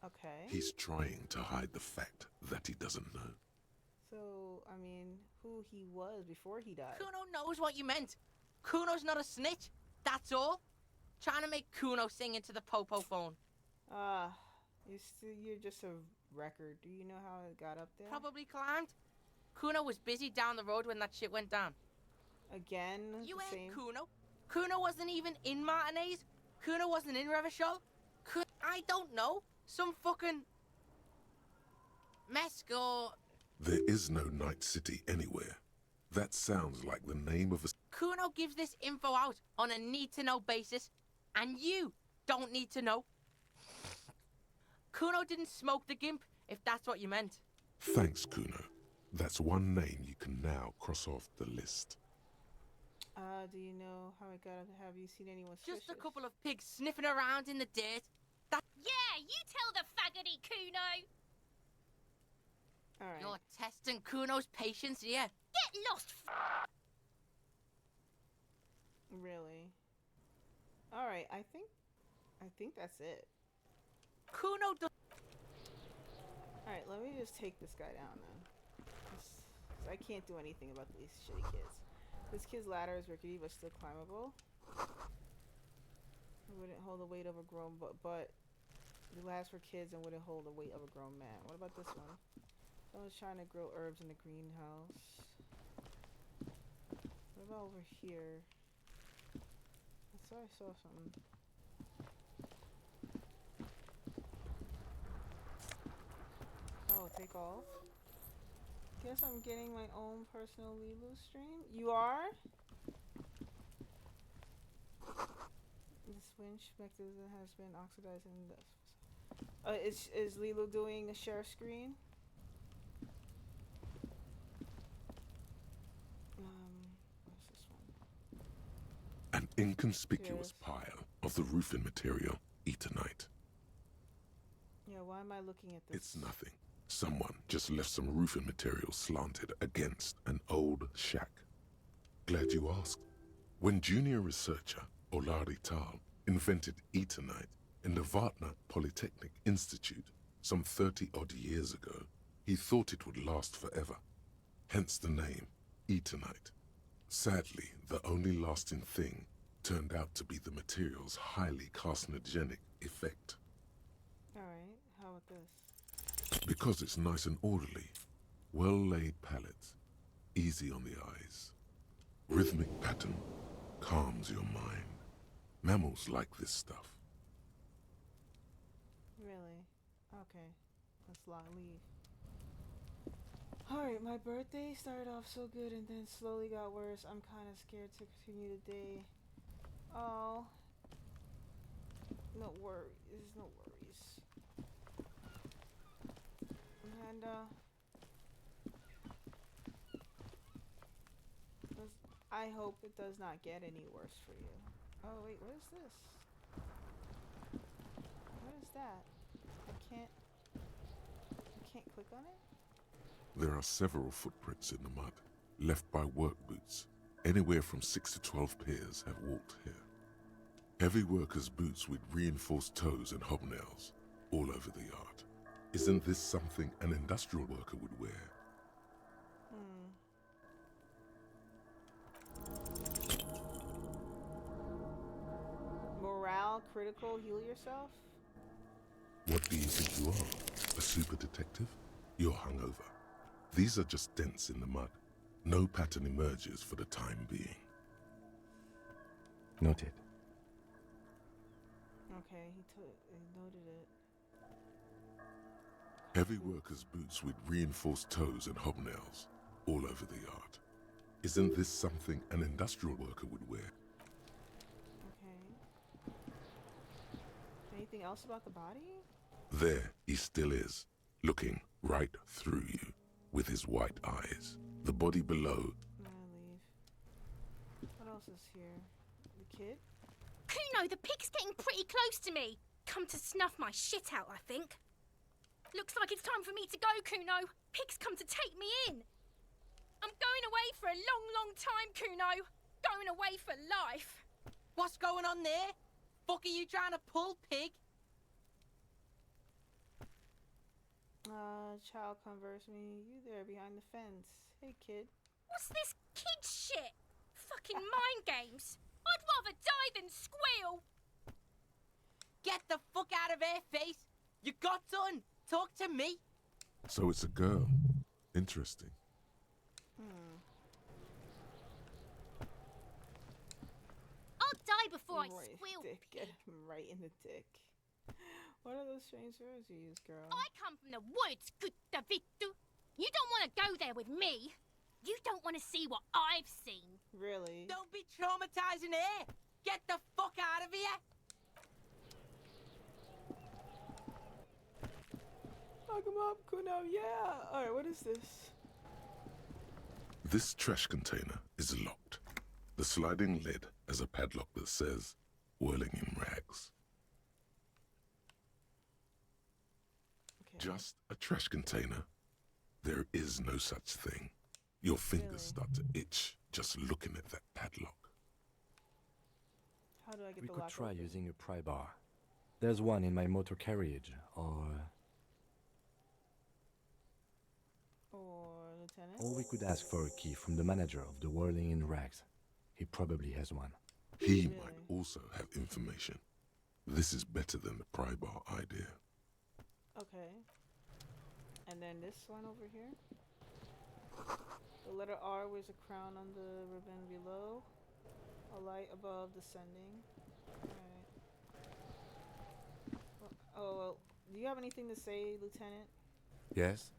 Okay. He's trying to hide the fact that he doesn't know. So, I mean, who he was before he died. Kuno knows what you meant. Kuno's not a snitch. That's all. Trying to make Kuno sing into the popo phone. You're just a record. Do you know how it got up there? Probably climbed. Kuno was busy down the road when that shit went down. Again? You the ain't same? Kuno. Kuno wasn't even in Martinez. Kuno wasn't in Revachol. I don't know. Some fucking Mesco. There is no Night City anywhere. That sounds like the name of a... Kuno gives this info out on a need-to-know basis, and you don't need to know. Kuno didn't smoke the gimp, if that's what you meant. Thanks, Kuno. That's one name you can now cross off the list. Do you know how it got up? Have you seen anyone suspicious? Just a couple of pigs sniffing around in the dirt. Yeah, you tell the faggoty Kuno. Alright. You're testing Kuno's patience here. Get lost. Really? Alright, I think that's it. Kuno does. Alright, let me just take this guy down then. 'Cause I can't do anything about these shitty kids. This kid's ladder is rickety but still climbable. It wouldn't hold the weight of a grown but it lasts for kids and wouldn't hold the weight of a grown man. What about this one? Someone's trying to grow herbs in the greenhouse. What about over here? I thought I saw something. Oh, take off. Guess I'm getting my own personal Lilu stream. You are? This winch mechanism has been oxidized in this. Is Lilu doing a share screen? What's this one? An inconspicuous pile of the roofing material, Eternite. Yeah, why am I looking at this? It's nothing. Someone just left some roofing material slanted against an old shack. Glad you asked. When junior researcher Olari Tal invented Eternite in the Vartna Polytechnic Institute some 30-odd years ago, he thought it would last forever. Hence the name, Eternite. Sadly, the only lasting thing turned out to be the material's highly carcinogenic effect. Alright, how about this? Because it's nice and orderly, well-laid palettes, easy on the eyes. Rhythmic pattern calms your mind. Mammals like this stuff. Really? Okay. Let's leave. Alright, my birthday started off so good and then slowly got worse. I'm kind of scared to continue the day. Oh. No worries. No worries. And, I hope it does not get any worse for you. Oh, wait, what is this? What is that? I can't click on it? There are several footprints in the mud, left by work boots. Anywhere from 6 to 12 pairs have walked here. Heavy workers' boots with reinforced toes and hobnails, all over the yard. Isn't this something an industrial worker would wear? Morale critical, heal yourself? What do you think you are? A super detective? You're hungover. These are just dents in the mud. No pattern emerges for the time being. Noted. Okay, he noted it. Heavy workers' boots with reinforced toes and hobnails, all over the yard. Isn't this something an industrial worker would wear? Okay. Anything else about the body? There he still is, looking right through you, with his white eyes. The body below. Leave. What else is here? The kid? Kuno, the pig's getting pretty close to me. Come to snuff my shit out, I think. Looks like it's time for me to go, Kuno. Pig's come to take me in. I'm going away for a long, long time, Kuno. Going away for life. What's going on there? Fuck are you trying to pull, pig? Child converse me. You there behind the fence. Hey, kid. What's this kid shit? Fucking mind games. I'd rather die than squeal. Get the fuck out of here, face. You got done. Talk to me. So it's a girl. Interesting. I'll die before I Right, squeal, dick. pig. Get him right in the dick. What are those strange words you use, girl? I come from the woods, good Davidu. You don't want to go there with me. You don't want to see what I've seen. Really? Don't be traumatizing here. Get the fuck out of here. Hug him up, Kuno. Yeah. Alright, what is this? This trash container is locked. The sliding lid has a padlock that says, whirling in rags. Just a trash container. There is no such thing. Your fingers start to itch just looking at that padlock. How do I get We the could lock try open? using a pry bar. There's one in my motor carriage, or Lieutenant? or we could ask for a key from the manager of the Whirling in Rags. He probably has one. He might also have information. This is better than the pry bar idea. Okay. And then this one over here. The letter R wears a crown on the ribbon below. A light above descending. Alright. Well, do you have anything to say, Lieutenant? Yes?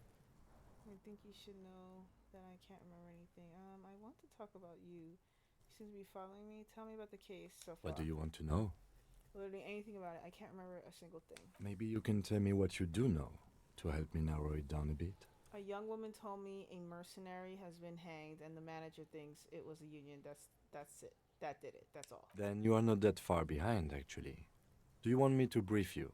I think you should know that I can't remember anything. I want to talk about you. You seem to be following me. Tell me about the case so far. What do you want to know? Literally anything about it. I can't remember a single thing. Maybe you can tell me what you do know to help me narrow it down a bit. A young woman told me a mercenary has been hanged, and the manager thinks it was a union. That's it. That did it. That's all. Then you are not that far behind, actually. Do you want me to brief you?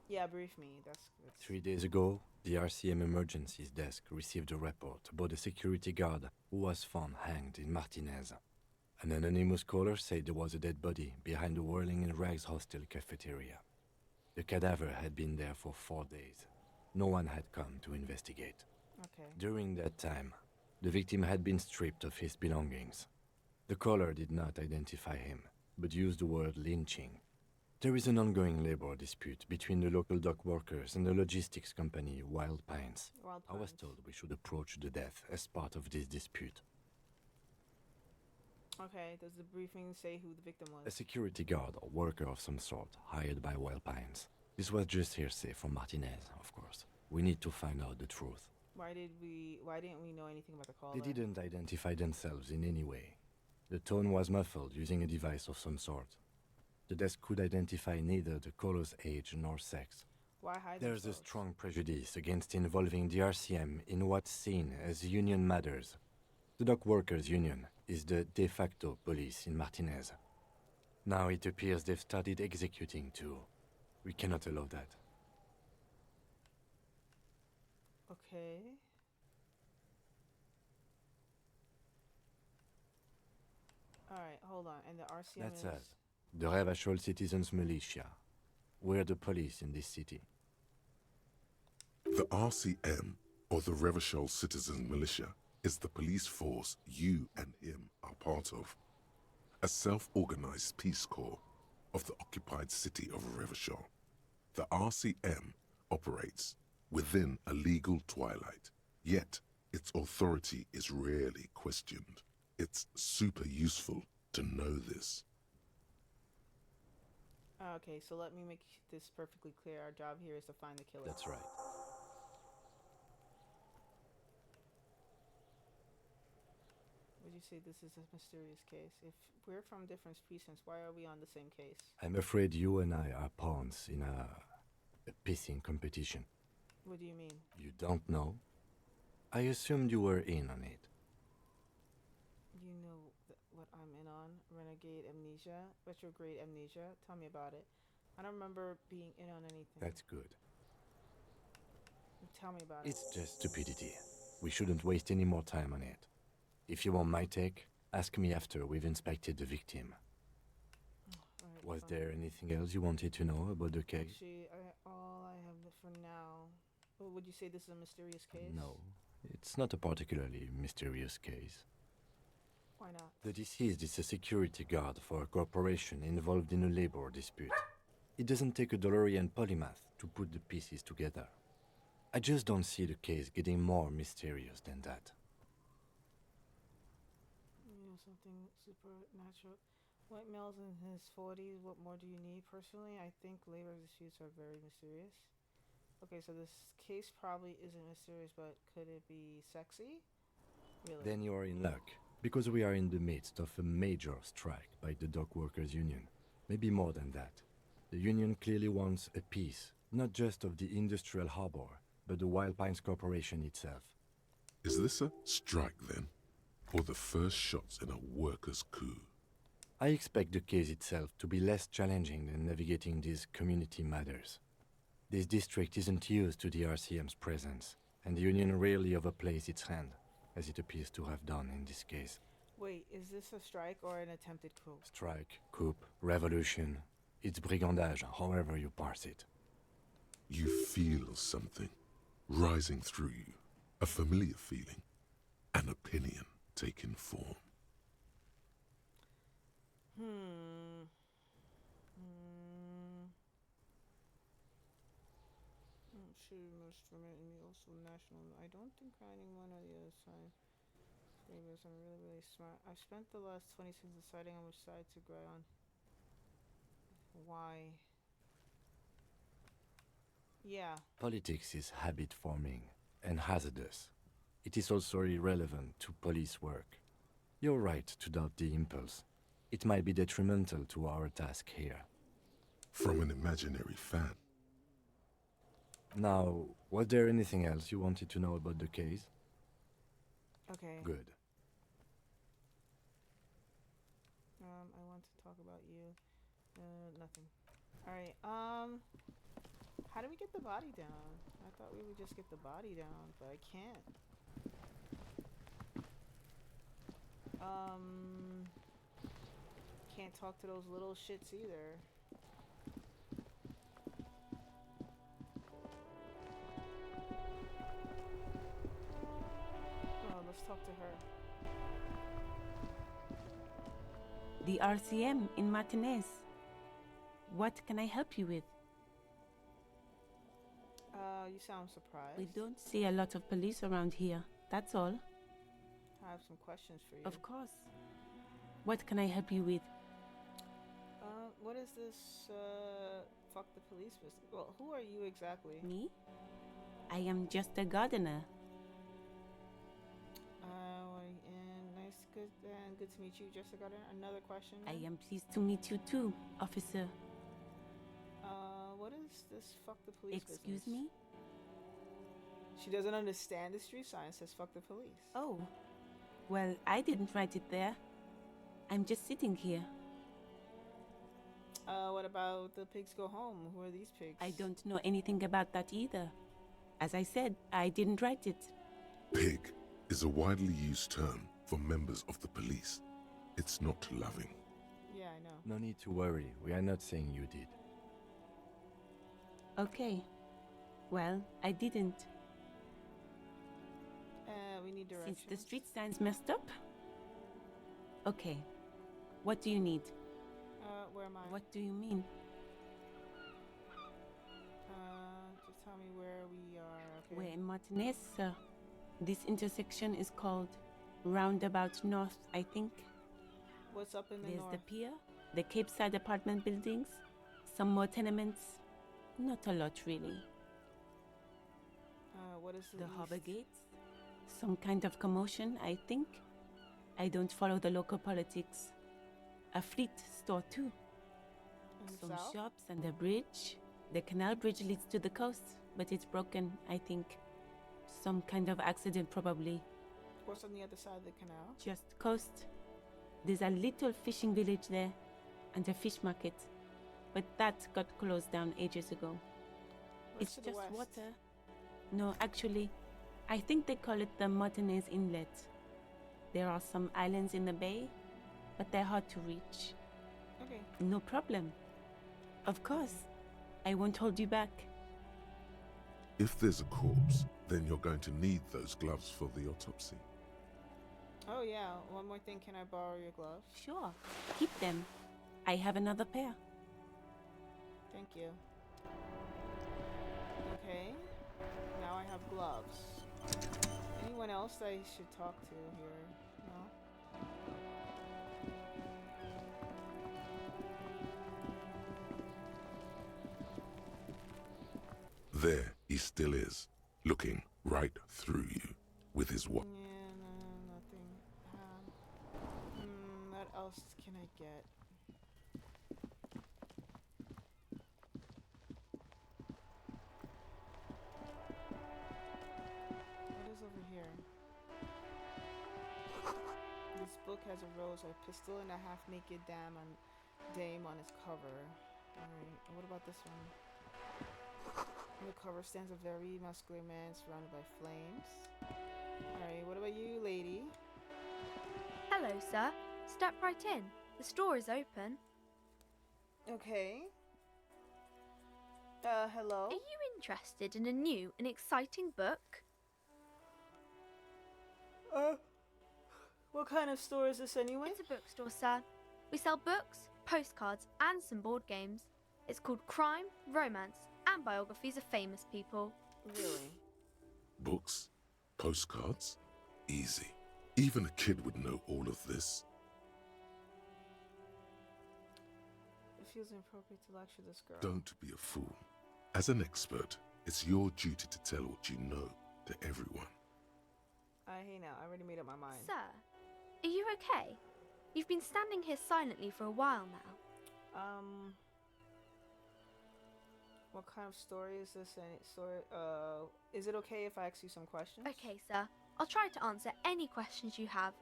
Yeah, brief me. That's 3 days ago, the RCM emergencies desk received a report about a security guard who was found hanged in Martinez. An anonymous caller said there was a dead body behind the Whirling in Rags hostel cafeteria. The cadaver had been there for 4 days. No one had come to investigate. Okay. During that time, the victim had been stripped of his belongings. The caller did not identify him, but used the word lynching. There is an ongoing labor dispute between the local dock workers and the logistics company Wild Pines. I was told we should approach the death as part of this dispute. Okay, does the briefing say who the victim was? A security guard or worker of some sort, hired by Wild Pines. This was just hearsay from Martinez, of course. We need to find out the truth. Why didn't we know anything about the caller? They didn't identify themselves in any way. The tone was muffled using a device of some sort. The desk could identify neither the caller's age nor sex. Why hide There's a themselves? strong prejudice against involving the RCM in what's seen as union matters. The dock workers' union is the de facto police in Martinez. Now it appears they've started executing too. We cannot allow that. Okay. Alright, hold on. And the RCM That's is... us. The Revachol Citizens Militia. We're the police in this city. The RCM, or the Revachol Citizens Militia, is the police force you and him are part of. A self-organized peace corps of the occupied city of Revachol. The RCM operates within a legal twilight, yet its authority is rarely questioned. It's super useful to know this. Okay, so let me make this perfectly clear. Our job here is to find the killer. That's right. Would you say this is a mysterious case? If we're from different precincts, why are we on the same case? I'm afraid you and I are pawns in a pissing competition. What do you mean? You don't know? I assumed you were in on it. You know what I'm in on? Renegade amnesia? Retrograde amnesia? Tell me about it. I don't remember being in on anything. That's good. Tell me about it. It's just stupidity. We shouldn't waste any more time on it. If you want my take, ask me after we've inspected the victim. Alright, Was fine. there anything else you wanted to know about the case? Actually, all I have for now. Well, would you say this is a mysterious case? No, it's not a particularly mysterious case. Why not? The deceased is a security guard for a corporation involved in a labor dispute. It doesn't take a DeLorean polymath to put the pieces together. I just don't see the case getting more mysterious than that. You know, something supernatural. White males in his 40s, what more do you need? Personally, I think labor disputes are very mysterious. Okay, so this case probably isn't mysterious, but could it be sexy? Really? Then you are in luck, because we are in the midst of a major strike by the dock workers union. Maybe more than that. The union clearly wants a piece, not just of the industrial harbor, but the Wild Pines Corporation itself. Is this a strike then? or the first shots in a workers' coup? I expect the case itself to be less challenging than navigating these community matters. This district isn't used to the RCM's presence, and the Union rarely overplays its hand, as it appears to have done in this case. Wait, is this a strike or an attempted coup? Strike, coup, revolution. It's brigandage, however you parse it. You feel something rising through you, a familiar feeling, an opinion taking form. Shooting most instrument and also national. I don't think grinding one or the other side. Because I'm really smart. I've spent the last 20 seconds deciding on which side to grind on. Why? Yeah. Politics is habit forming and hazardous. It is also irrelevant to police work. You're right to doubt the impulse. It might be detrimental to our task here. From an imaginary fan. Now, was there anything else you wanted to know about the case? Okay. Good. I want to talk about you. Nothing. Alright, how do we get the body down? I thought we would just get the body down, but I can't. Can't talk to those little shits either. Oh, let's talk to her. The RCM in Martinez. What can I help you with? You sound surprised. We don't see a lot of police around here, that's all. I have some questions for you. Of course. What can I help you with? What is this, fuck the police business? Well, who are you exactly? Me? I am just a gardener. Good to meet you, Jessica. Another question? I am pleased to meet you too, officer. What is this fuck the police Excuse business? me? She doesn't understand the street sign says fuck the police. Oh. Well, I didn't write it there. I'm just sitting here. What about the pigs go home? Who are these pigs? I don't know anything about that either. As I said, I didn't write it. Pig is a widely used term for members of the police. It's not loving. Yeah, I know. No need to worry. We are not saying you did. Okay. Well, I didn't. We need directions. Since the street sign's messed up? Okay. What do you need? Where am I? What do you mean? Just tell me where we are. Okay. We're in Martinez, sir. This intersection is called Roundabout North, I think. What's up in the There's north? the pier, the Cape Side apartment buildings, some more tenements. Not a lot, really. What is the east? harbor gates? Some kind of commotion, I think. I don't follow the local politics. A fleet store, too. Some south? shops and a bridge. The canal bridge leads to the coast, but it's broken, I think. Some kind of accident, probably. What's on the other side of the canal? Just coast. There's a little fishing village there, and a fish market. But that got closed down ages ago. What's It's to the just west? water. No, actually, I think they call it the Martinez Inlet. There are some islands in the bay, but they're hard to reach. Okay. No problem. Of course. I won't hold you back. If there's a corpse, then you're going to need those gloves for the autopsy. Oh yeah, one more thing, can I borrow your gloves? Sure. Keep them. I have another pair. Thank you. Okay, now I have gloves. Anyone else I should talk to here? No? There he still is, looking right through you with his what? Yeah, no, nothing. What else can I get? What is over here? This book has a rose, a pistol, and a half-naked dame on its cover. Alright, what about this one? On the cover stands a very muscular man surrounded by flames. Alright, what about you, lady? Hello, sir. Step right in. The store is open. Okay. Hello? Are you interested in a new and exciting book? What kind of store is this anyway? It's a bookstore, sir. We sell books, postcards, and some board games. It's called Crime, Romance, and Biographies of Famous People. Really? Books? Postcards? Easy. Even a kid would know all of this. It feels inappropriate to lecture this girl. Don't be a fool. As an expert, it's your duty to tell what you know to everyone. Hey now, I already made up my mind. Sir, are you okay? You've been standing here silently for a while now. What kind of story is this? Is it okay if I ask you some questions? Okay, sir. I'll try to answer any questions you have.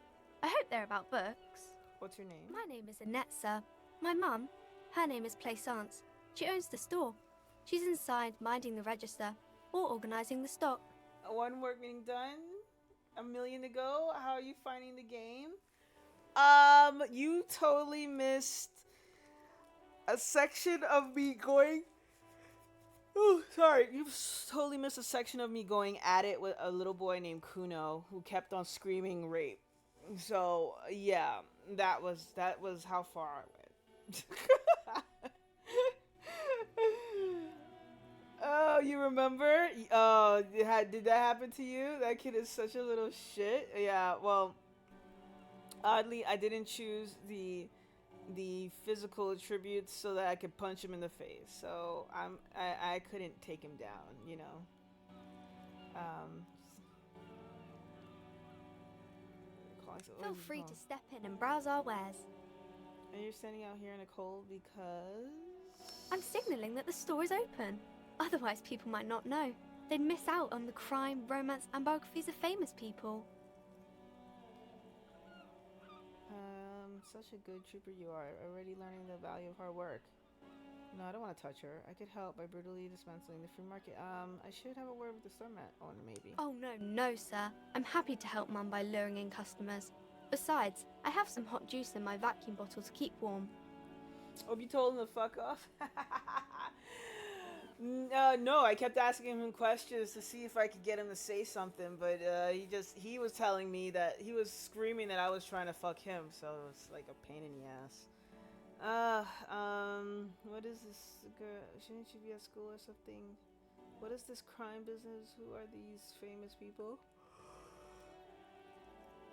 I hope they're about books. What's your name? My name is Annette, sir. My mum, her name is Plaisance. She owns the store. She's inside minding the register or organising the stock. One work meeting done. A million to go. How are you finding the game? You totally missed a section of me going. Oh, sorry. You totally missed a section of me going at it with a little boy named Kuno who kept on screaming rape. So yeah, that was how far I went. Oh, you remember? Did that happen to you? That kid is such a little shit. Yeah, well, oddly, I didn't choose the physical attributes so that I could punch him in the face. So I couldn't take him down, you know. Feel free to step in and browse our wares. And you're standing out here in the cold because... I'm signalling that the store is open. Otherwise, people might not know. They'd miss out on the crime, romance, and biographies of famous people. Such a good trooper you are, already learning the value of hard work. No, I don't want to touch her. I could help by brutally dismantling the free market. I should have a word with the store owner, maybe. Oh, no, sir. I'm happy to help Mum by luring in customers. Besides, I have some hot juice in my vacuum bottle to keep warm. Hope you told him to fuck off. No, I kept asking him questions to see if I could get him to say something, but he was telling me that he was screaming that I was trying to fuck him, so it's like a pain in the ass. What is this girl? Shouldn't you be at school or something? What is this crime business? Who are these famous people?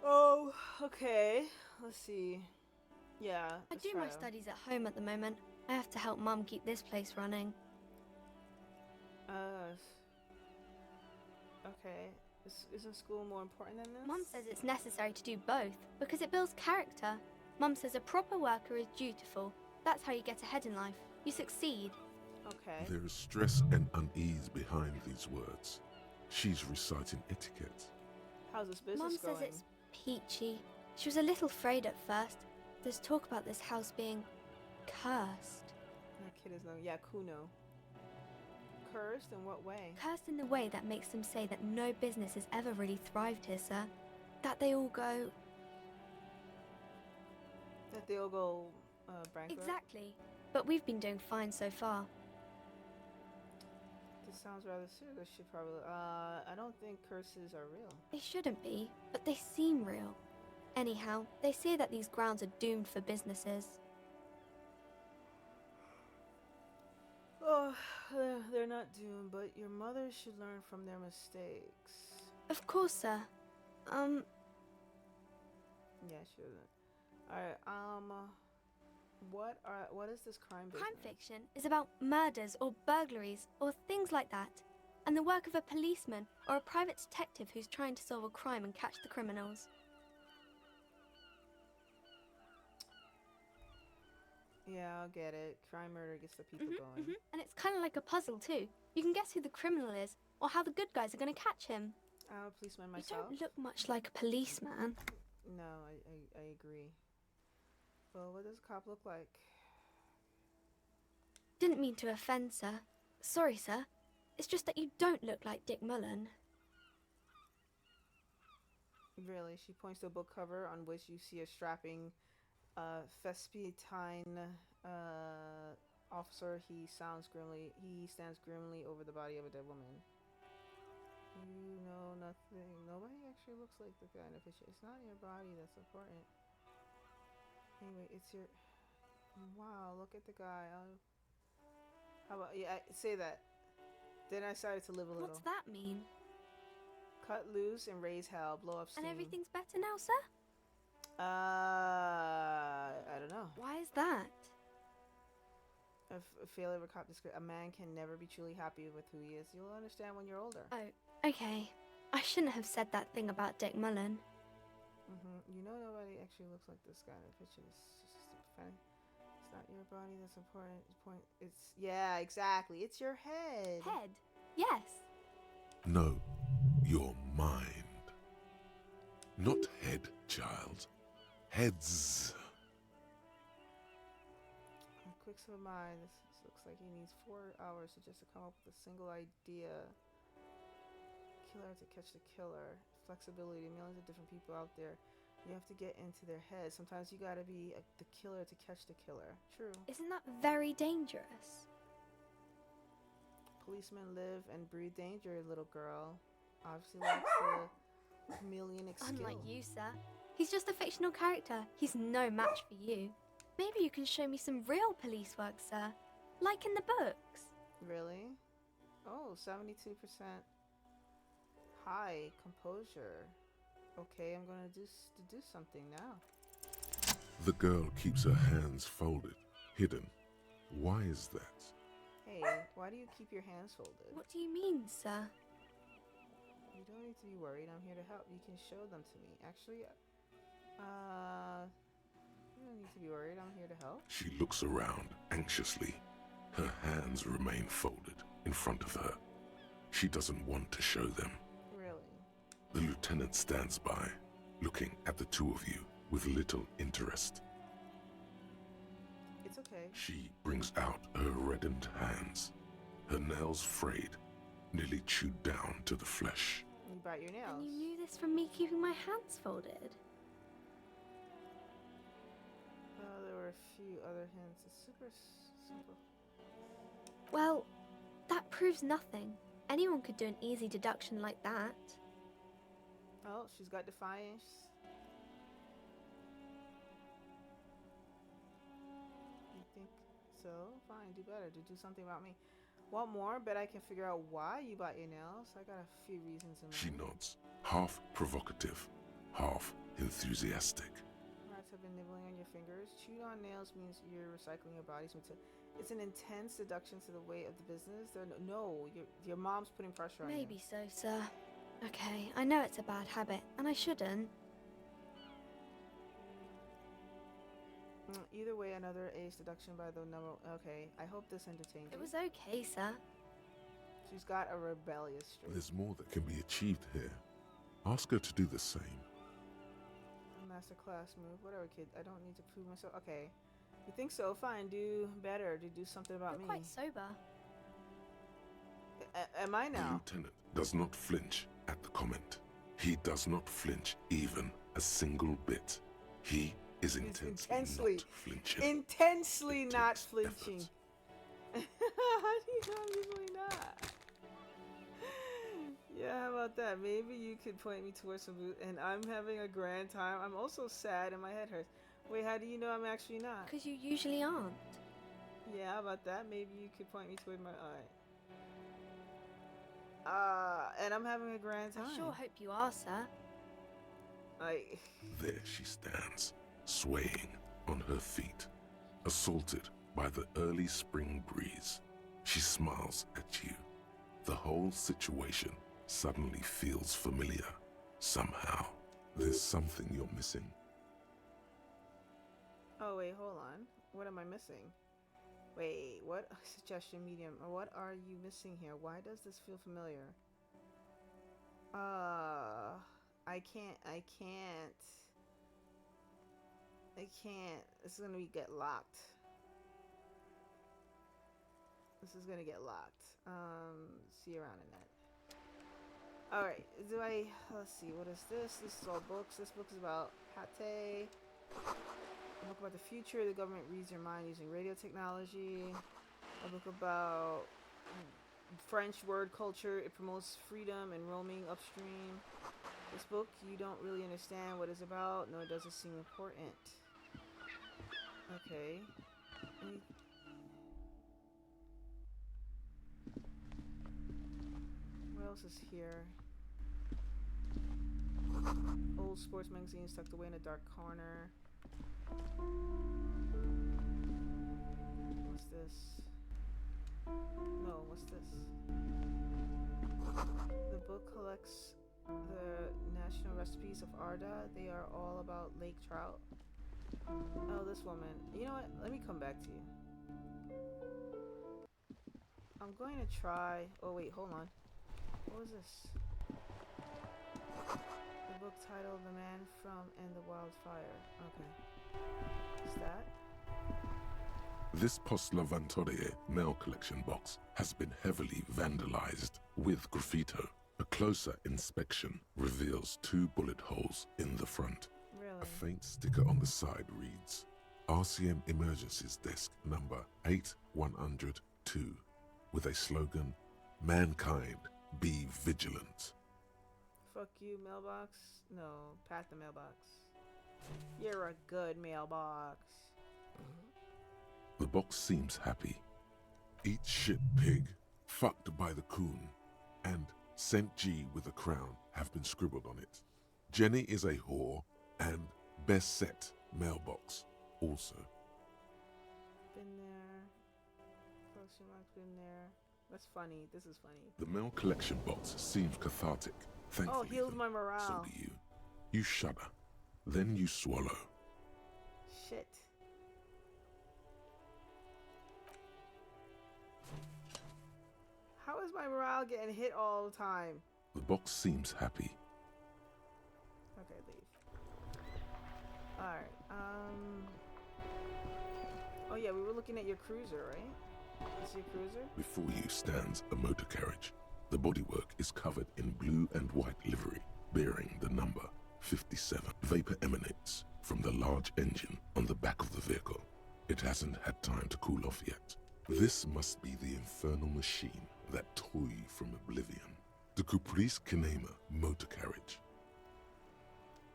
Oh, okay. Let's see. Yeah. I do my studies at home at the moment. I have to help Mum keep this place running. Okay. Isn't school more important than this? Mum says it's necessary to do both because it builds character. Mum says a proper worker is dutiful. That's how you get ahead in life. You succeed. Okay. There is stress and unease behind these words. She's reciting etiquette. How's this business Mum going? says it's peachy. She was a little afraid at first. There's talk about this house being cursed. That kid is no. Yeah, Kuno. Cursed in what way? Cursed in the way that makes them say that no business has ever really thrived here, sir. That they all go... That they all go bankrupt? Exactly. But we've been doing fine so far. This sounds rather serious. She probably... I don't think curses are real. They shouldn't be, but they seem real. Anyhow, they say that these grounds are doomed for businesses. Oh, they're not doomed, but your mother should learn from their mistakes. Of course, sir. Yeah, she doesn't. Alright, what is this crime business? Crime fiction is about murders or burglaries or things like that, and the work of a policeman or a private detective who's trying to solve a crime and catch the criminals. Yeah, I'll get it. Crime murder gets the people going. And it's kind of like a puzzle too. You can guess who the criminal is or how the good guys are going to catch him. I'm a policeman myself. You don't look much like a policeman. No, I agree. Well, what does a cop look like? Didn't mean to offend, sir. Sorry, sir. It's just that you don't look like Dick Mullen. Really? She points to a book cover on which you see a strapping Thespitine officer. He stands grimly over the body of a dead woman. You know nothing. Nobody actually looks like the guy in the picture. It's not your body that's important. Anyway, it's your... Wow, look at the guy. How about... Yeah, say that. Then I started to live a little. What's that mean? Cut loose and raise hell. Blow up steam. And everything's better now, sir? I don't know. Why is that? A failure of a cop description. A man can never be truly happy with who he is. You'll understand when you're older. Oh, okay. I shouldn't have said that thing about Dick Mullen. You know nobody actually looks like this guy in the picture. It's just funny. It's not your body that's important. It's yeah, exactly. It's your head. Head? Yes. No, your mind. Not head, child. Heads. A quick of mind. This looks like he needs 4 hours just to come up with a single idea. Killer to catch the killer. Flexibility. Millions of different people out there. You have to get into their head. Sometimes you gotta be the killer to catch the killer. True. Isn't that very dangerous? Policemen live and breathe danger, little girl. Obviously likes the chameleonic skill. Unlike you, sir. He's just a fictional character. He's no match for you. Maybe you can show me some real police work, sir. Like in the books. Really? Oh, 72%. High composure. Okay, I'm gonna do something now. The girl keeps her hands folded, hidden. Why is that? Hey, why do you keep your hands folded? What do you mean, sir? You don't need to be worried. I'm here to help. You can show them to me. Actually, you don't need to be worried. I'm here to help. She looks around anxiously. Her hands remain folded in front of her. She doesn't want to show them. Really? The lieutenant stands by, looking at the two of you with little interest. It's okay. She brings out her reddened hands, her nails frayed, nearly chewed down to the flesh. You bite your nails. And you knew this from me keeping my hands folded? There were a few other hints. It's super simple. Well, that proves nothing. Anyone could do an easy deduction like that. Oh, she's got defiance. You think so? Fine, do better. Do something about me. Want more? Bet I can figure out why you bite your nails. I got a few reasons in mind. She nods, half provocative, half enthusiastic. Rats have been nibbling on your fingers. Chewed on nails means you're recycling your body's material. It's an intense deduction to the weight of the business. Your mom's putting pressure on you. Maybe so, sir. Okay, I know it's a bad habit, and I shouldn't. Either way, another age deduction by the number. Okay, I hope this entertains you. It was okay, sir. She's got a rebellious streak. There's more that can be achieved here. Ask her to do the same. Master class move. Whatever, kid. I don't need to prove myself. Okay. You think so? Fine. Do better. Do something about me. You're quite sober. Am I The now? lieutenant does not flinch at the comment. He does not flinch even a single bit. He is intensely not flinching. Intensely not flinching. How do you know I'm usually not? Yeah, how about that? Maybe you could point me towards some boot, and I'm having a grand time. I'm also sad and my head hurts. Wait, how do you know I'm actually not? Because you usually aren't. Yeah, how about that? Maybe you could point me toward my eye. And I'm having a grand time. I sure hope you are, sir. There she stands, swaying on her feet, assaulted by the early spring breeze. She smiles at you. The whole situation suddenly feels familiar. Somehow, there's something you're missing. Oh, wait, hold on. What am I missing? Wait, what? Suggestion medium. What are you missing here? Why does this feel familiar? I can't. I can't. This is gonna get locked. This is gonna get locked. See you around in that. Alright, let's see, what is this? This is all books. This book is about Pate. A book about the future. The government reads your mind using radio technology. A book about French word culture. It promotes freedom and roaming upstream. This book, you don't really understand what it's about, nor does it seem important. Okay. What else is here? Old sports magazines tucked away in a dark corner. What's this? No, what's this? The book collects the national recipes of Arda. They are all about lake trout. Oh, this woman. You know what? Let me come back to you. I'm going to try... Oh, wait, hold on. What was this? The book titled The Man from and the Wildfire. Okay. Is that? This Post Lavantore mail collection box has been heavily vandalized with graffito. A closer inspection reveals 2 bullet holes in the front. Really? A faint sticker on the side reads, RCM Emergencies Desk number 8102, with a slogan, Mankind, be vigilant. Fuck you, mailbox? No, pat the mailbox. You're a good mailbox. The box seems happy. Eat shit pig, fucked by the coon, and St. G with a crown have been scribbled on it. Jenny is a whore, and best set mailbox also. Been there. Question mark, been there. That's funny. This is funny. The mail collection box seems cathartic. Thankfully, oh, heals my morale. So do you. You shudder. Then you swallow. Shit. How is my morale getting hit all the time? The box seems happy. Okay, leave. Alright, oh yeah, we were looking at your cruiser, right? Is your cruiser? Before you stands a motor carriage. The bodywork is covered in blue and white livery, bearing the number 57. Vapor emanates from the large engine on the back of the vehicle. It hasn't had time to cool off yet. This must be the infernal machine that tore you from oblivion. The Caprice Kinema motor carriage.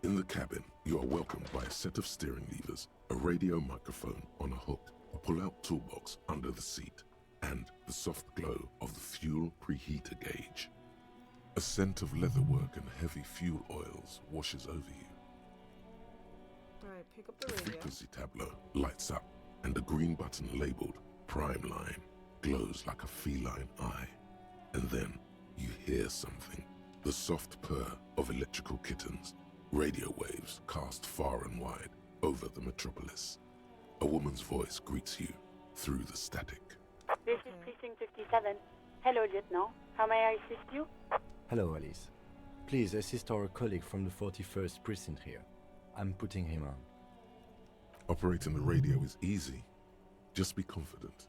In the cabin, you are welcomed by a set of steering levers, a radio microphone on a hook, a pull-out toolbox under the seat, and the soft glow of the fuel preheater gauge. A scent of leatherwork and heavy fuel oils washes over you. Alright, pick up the The radio. frequency tableau lights up, and a green button labeled Prime Line glows like a feline eye. And then you hear something. The soft purr of electrical kittens. Radio waves cast far and wide over the metropolis. A woman's voice greets you through the static. This is Precinct 57. Hello, Lieutenant. How may I assist you? Hello, Alice. Please assist our colleague from the 41st Precinct here. I'm putting him on. Operating the radio is easy. Just be confident.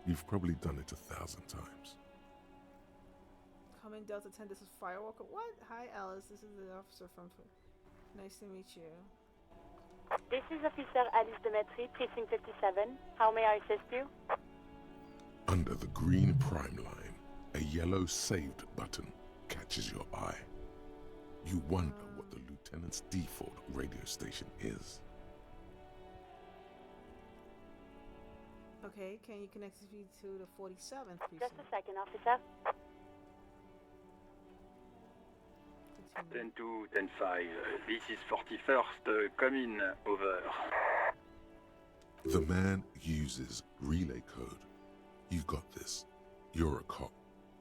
You've probably done it 1,000 times. Come in, Delta 10, this is Firewalker. What? Hi, Alice. This is the officer from... Nice to meet you. This is Officer Alice Demetri, Precinct 57. How may I assist you? Under the green prime line, a yellow saved button catches your eye. You wonder what the lieutenant's default radio station is. Okay, can you connect me to the 47th precinct? Just a second, officer. 10-2, 10-5. This is 41st. Come in, over. The man uses relay code. You've got this. You're a cop,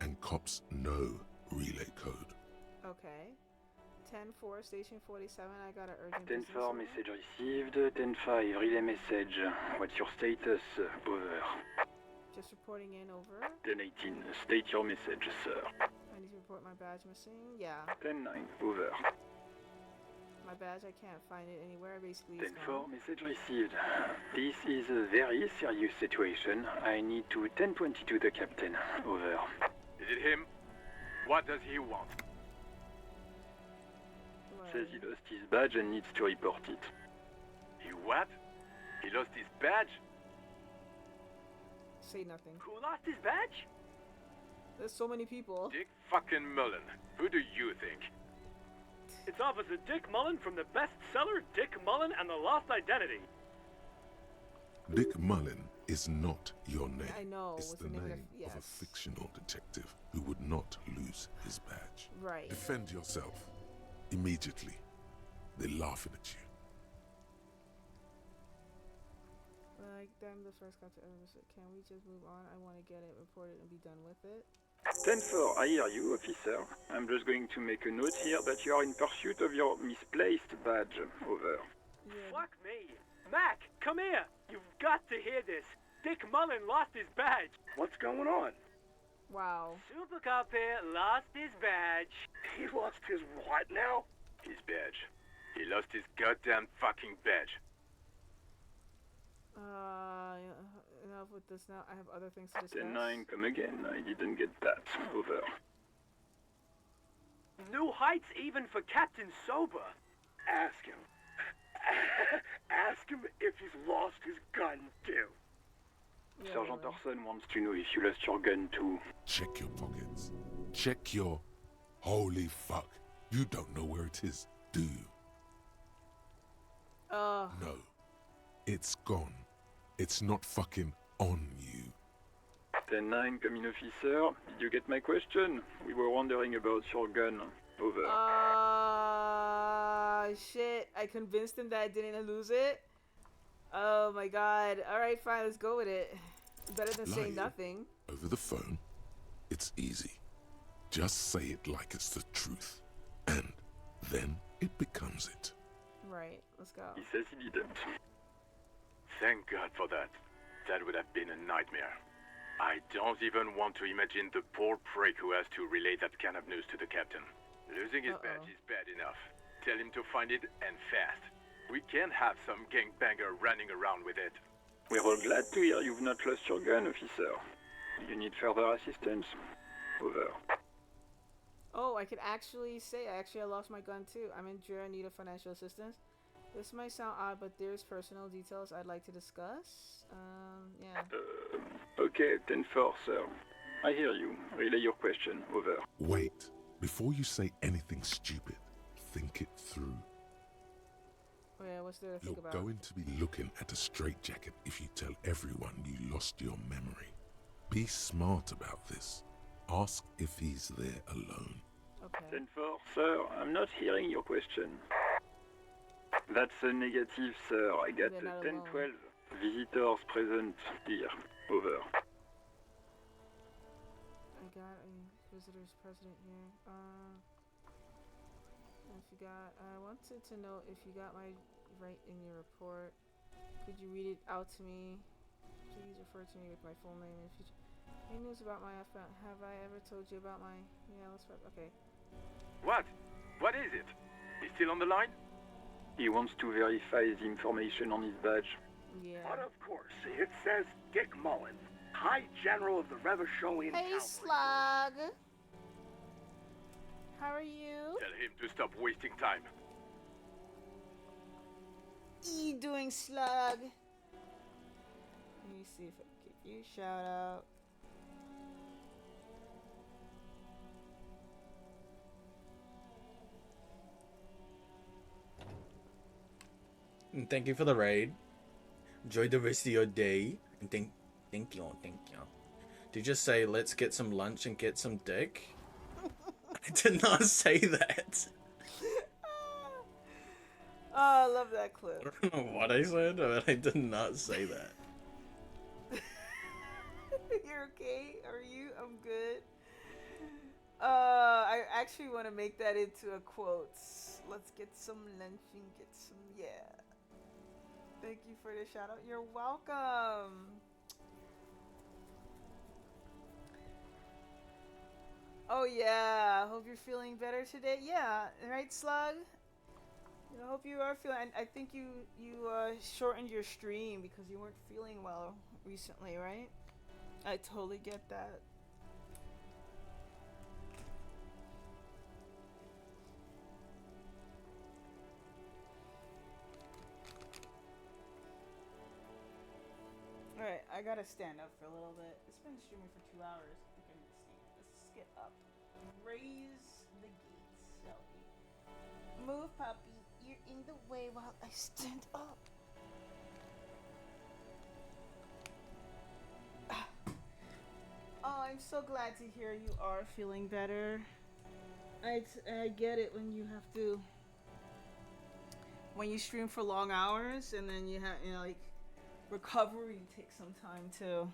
and cops know relay code. Okay. 10-4, station 47, I got an urgent 10-4, message received. 10-5, relay message. What's your status? Over. Just reporting in, over. 10-18, state your message, sir. I need to report my badge missing. Yeah. 10-9, over. My badge, I can't find it anywhere. Basically, it's 10-4, gone. message received. This is a very serious situation. I need to 1022 the captain. Over. Is it him? What does he want? Says he lost his badge and needs to report it. He what? He lost his badge? Say nothing. Who lost his badge? There's so many people. Dick fucking Mullen. Who do you think? It's Officer Dick Mullen from the bestseller Dick Mullen and the Lost Identity. Dick Mullen is not your name. I know. It's the name of a fictional detective who would not lose his badge. Right. Defend yourself. Immediately. They're laughing at you. Like, I'm the first cop to ever visit. Can we just move on? I want to get it reported and be done with it. 10-4, I hear you, officer. I'm just going to make a note here that you are in pursuit of your misplaced badge. Over. Fuck me. Mac, come here. You've got to hear this. Dick Mullen lost his badge. What's going on? Wow. Super Cop here lost his badge. He lost his what now? His badge. He lost his goddamn fucking badge. Enough with this now. I have other things to discuss. 10-9, come again. I didn't get that. Over. New heights even for Captain Sober. Ask him. Ask him if he's lost his gun, too. Yeah, Sergeant Orson wants to know if you lost your gun, too. Check your pockets. Check your... Holy fuck. You don't know where it is, do you? No. It's gone. It's not fucking on you. 10-9, come in, officer. Did you get my question? We were wondering about your gun. Over. Shit. I convinced him that I didn't lose it. Oh my god. Alright, fine, let's go with it. Better than saying nothing. Over the phone, it's easy. Just say it like it's the truth. And then it becomes it. Right, let's go. He says he didn't. Thank God for that. That would have been a nightmare. I don't even want to imagine the poor prick who has to relay that kind of news to the captain. Losing his badge is bad enough. Tell him to find it, and fast. We can't have some gangbanger running around with it. We're all glad to hear you've not lost your gun, officer. You need further assistance. Over. Oh, I could actually say I lost my gun too. I'm in dire need of financial assistance. This might sound odd, but there's personal details I'd like to discuss. Yeah. Okay, 10-4, sir. I hear you. Relay your question. Over. Wait. Before you say anything stupid, think it through. Oh yeah, what's there to think You're about? going to be looking at a straitjacket if you tell everyone you lost your memory. Be smart about this. Ask if he's there alone. Okay. 10-4, sir. I'm not hearing your question. That's a negative, sir. I got 10-12. Visitors present here. Over. I got a visitor's president here. I wanted to know if you got my right in your report. Could you read it out to me? Please refer to me with my full name in the future. Any news about my have I ever told you about my okay. What? What is it? He's still on the line? He wants to verify the information on his badge. Yeah. But of course, it says Dick Mullen, High General of the Revacholian Hey, Slug. How are you? Tell him to stop wasting time. You doing, Slug? Let me see if I can give you a shout out. And thank you for the raid. Enjoy the rest of your day. And thank you. Did you just say let's get some lunch and get some dick? I did not say that. Oh, I love that clip. I don't know what I said, but I did not say that. You're okay? Are you? I'm good. I actually want to make that into a quote. Let's get some lunch and get some, yeah. Thank you for the shout out. You're welcome. Oh yeah, I hope you're feeling better today. Yeah, right, Slug? I hope you are feeling. I think you shortened your stream because you weren't feeling well recently, right? I totally get that. Alright, I gotta stand up for a little bit. It's been streaming for 2 hours. I think I need to stand. Let's get up. Raise the gates, shall we? Move, puppy. You're in the way while I stand up. Oh, I'm so glad to hear you are feeling better. I get it when you have to, when you stream for long hours and then you have, you know, like, recovery takes some time too.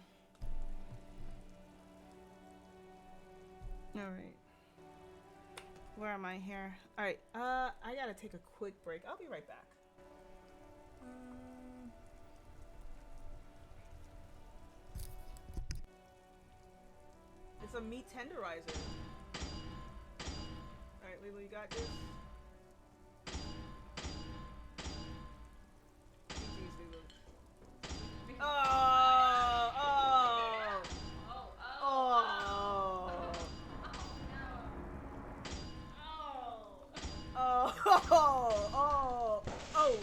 Alright. Where am I here? Alright, I gotta take a quick break. I'll be right back. It's a meat tenderizer. Alright, Lulu, you got this? GG's, Lulu. Oh! Oh! Oh! Oh! Oh! Oh!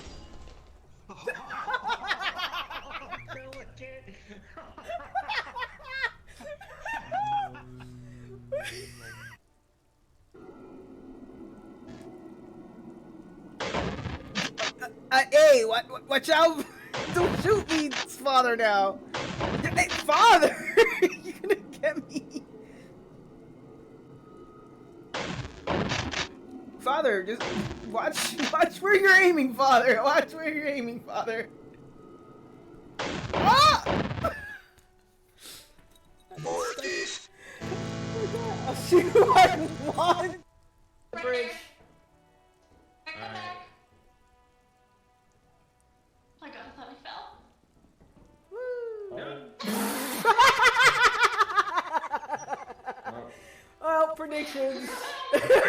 Hey, watch out! Don't shoot me, father, now! Hey, father! You're gonna get me! Father, just watch where you're aiming, father! Watch where you're aiming, father! Ah! Mortis! I'll shoot who I want! Bridge. Oh my god, I thought I fell. Well, predictions. You deserve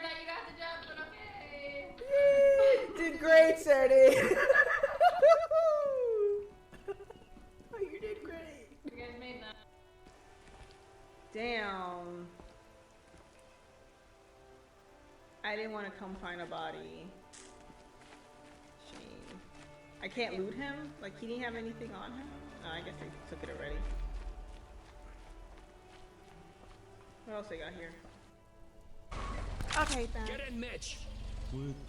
that, you got the jump, but okay. Did great, Saturday. Oh, you did great. You guys made that. Damn. I didn't want to come find a body. Shame. I can't loot him? Like, he didn't have anything on him? Oh, I guess I took it already. What else I got here? Okay, bad. Get in, Mitch.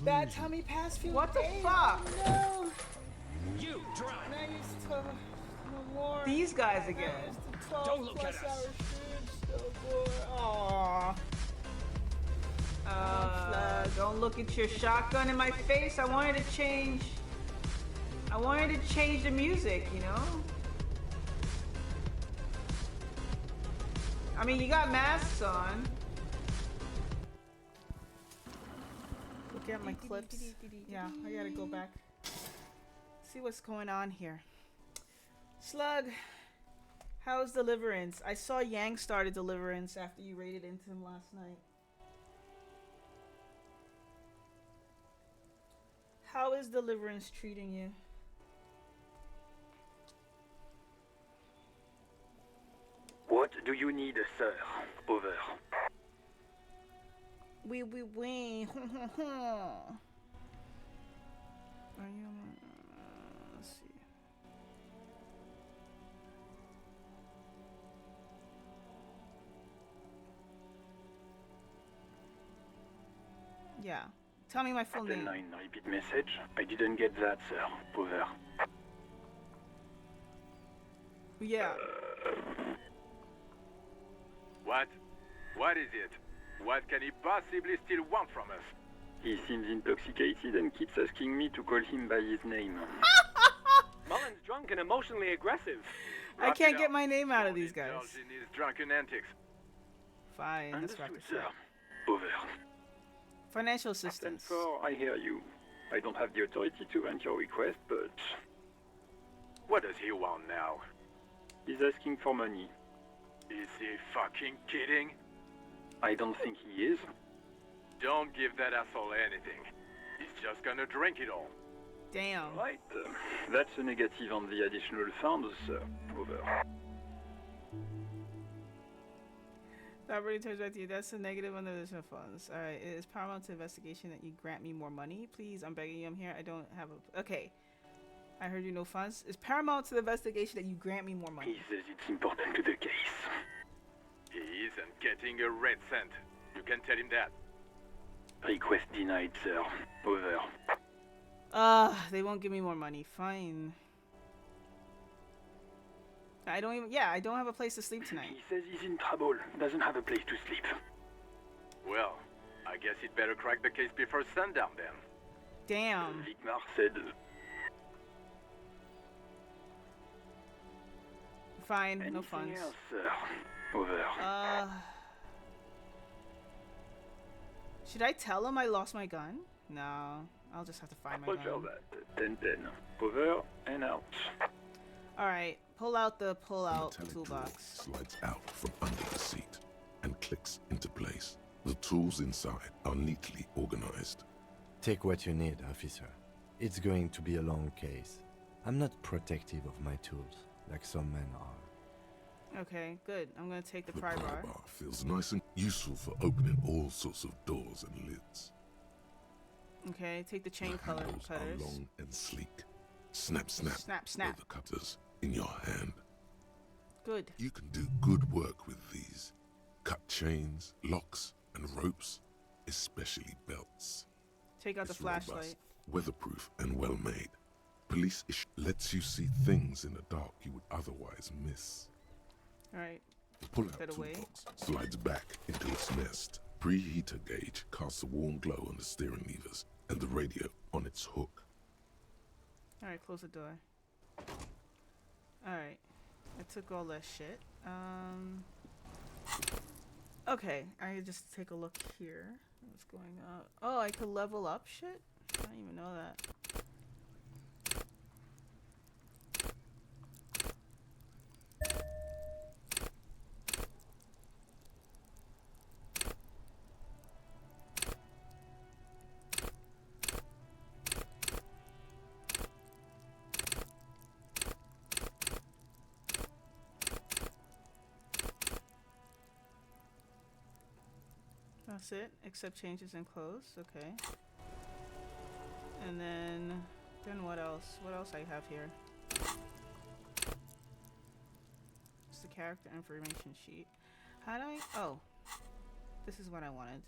Bad tummy past few What the days. fuck? No. You drive. Now used to no more. These guys again. Don't look at us. Aww. Don't look at your shotgun in my face. I wanted to change the music, you know? I mean, you got masks on. Look at my clips. Yeah, I gotta go back. See what's going on here. Slug, how's Deliverance? I saw Yang started Deliverance after you raided into him last night. How is Deliverance treating you? What do you need, sir? Over. We. Are you? Let's see. Yeah. Tell me my full Captain name. 9, repeat message. I didn't get that, sir. Over. Yeah. What? What is it? What can he possibly still want from us? He seems intoxicated and keeps asking me to call him by his name. Mullen's drunk and emotionally aggressive. I can't get my name out of these guys. Indulge in his drunken antics. Fine, let's wrap Understood, this sir. up. Over. Financial Captain assistance. 4, I hear you. I don't have the authority to grant your request, but What does he want now? he's asking for money. Is he fucking kidding? I don't think he is. Don't give that asshole anything. He's just gonna drink it all. Damn. Right. That's a negative on the additional funds, sir. Over. That really turns back to you. That's a negative on the additional funds. Alright, it is paramount to investigation that you grant me more money. Please, I'm begging you, I'm here. I don't have a... Okay. I heard you no funds. It's paramount to the investigation that you grant me more money. He says it's important to the case. He isn't getting a red cent. You can tell him that. Request denied, sir. Over. They won't give me more money. Fine. I don't even... Yeah, I don't have a place to sleep tonight. He says he's in trouble. Doesn't have a place to sleep. Well, I guess he'd better crack the case before sundown then. Damn. Vigmar said... Fine, Anything no funds. Else, sir? Over. Should I tell him I lost my gun? No, I'll just have to find my gun. Roger that. 10-10. Over and out. Alright, pull out the toolbox. Slides out from under the seat and clicks into place. The tools inside are neatly organized. Take what you need, officer. It's going to be a long case. I'm not protective of my tools, like some men are. Okay, good. I'm gonna take the The pry pry bar. bar feels nice and useful for opening all sorts of doors and lids. Okay, take the chain The color handles are cutters. long and sleek. Snap, snap. Snap, snap. With the cutters in your hand. Good. You can do good work with these. Cut chains, locks, and ropes, especially belts. Take out the It's flashlight. robust, weatherproof, and well made. Police lets you see things in the dark you would otherwise miss. Alright. The pull-out Put that away. toolbox slides back into its nest. Preheater gauge casts a warm glow on the steering levers and the radio on its hook. Alright, close the door. Alright. I took all that shit. Okay, I just take a look here. What's going on? Oh, I could level up shit? I didn't even know that. That's it, except changes in clothes, okay. And then what else? What else I have here? It's the character information sheet. How do I, oh, this is what I wanted.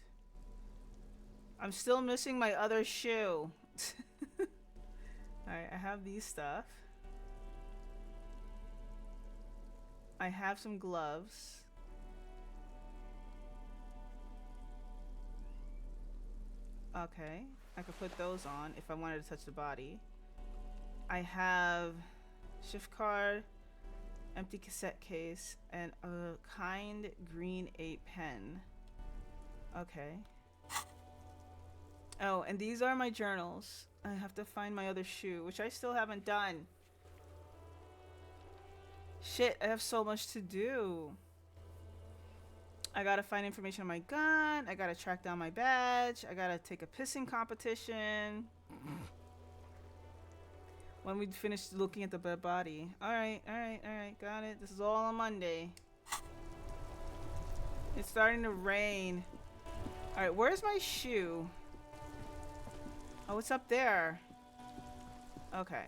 I'm still missing my other shoe. Alright, I have these stuff. I have some gloves. Okay, I could put those on if I wanted to touch the body. I have shift card, empty cassette case, and a kind green 8 pen. Okay. Oh, and these are my journals. I have to find my other shoe, which I still haven't done. Shit, I have so much to do. I gotta find information on my gun. I gotta track down my badge. I gotta take a pissing competition. When we finish looking at the dead body. Alright, alright, alright. Got it. This is all on Monday. It's starting to rain. Alright, where's my shoe? Oh, it's up there. Okay.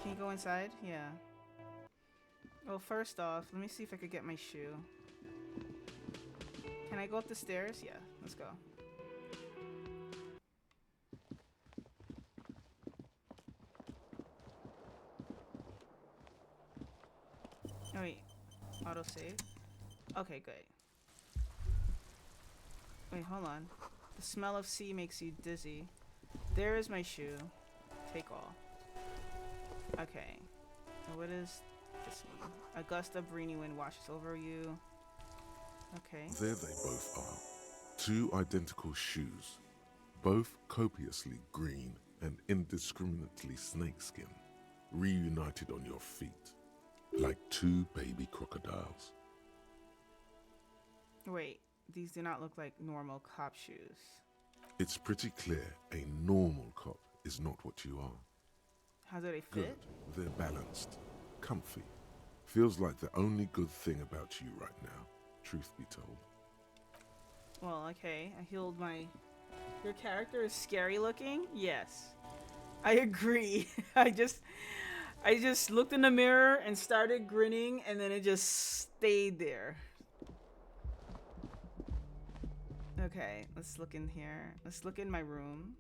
Can you go inside? Yeah. Well, first off, let me see if I could get my shoe. Can I go up the stairs? Yeah, let's go. Oh wait, autosave. Okay, good. Wait, hold on. The smell of sea makes you dizzy. There is my shoe. Take all. Okay. And what is this one? A gust of rainy wind washes over you. Okay. There they both are. Two identical shoes. Both copiously green and indiscriminately snakeskin. Reunited on your feet. Like two baby crocodiles. Wait, these do not look like normal cop shoes. It's pretty clear a normal cop is not what you are. How do they fit? Good. They're balanced. Comfy. Feels like the only good thing about you right now, truth be told. Well, okay, I healed my... Your character is scary looking? Yes. I agree. I just looked in the mirror and started grinning, and then it just stayed there. Okay, let's look in here. Let's look in my room.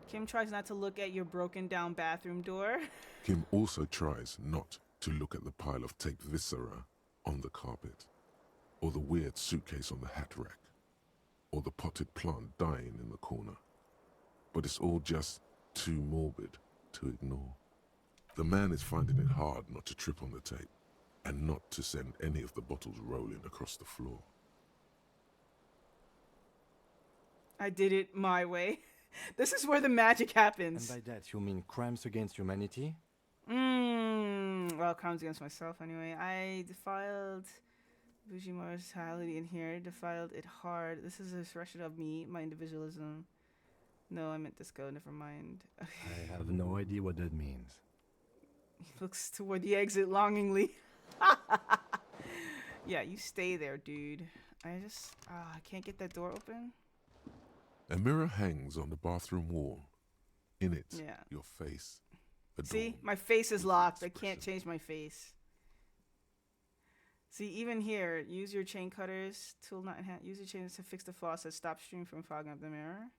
Kim tries not to look at your broken down bathroom door. Kim also tries not to look at the pile of taped viscera on the carpet, or the weird suitcase on the hat rack, or the potted plant dying in the corner. But it's all just too morbid to ignore. The man is finding it hard not to trip on the tape, and not to send any of the bottles rolling across the floor. I did it my way. This is where the magic happens. And by that, you mean crimes against humanity? Well, crimes against myself anyway. I defiled bougie mortality in here. Defiled it hard. This is a expression of me, my individualism. No, I meant disco. Never mind. I have no idea what that means. He looks toward the exit longingly. Yeah, you stay there, dude. I can't get that door open. A mirror hangs on the bathroom wall. In it, Yeah. your face. See, my face is locked. I can't change my face. See, even here, use your chain cutters. Tool not in hand. Use your chains to fix the faucet. Stop stream from fogging up the mirror.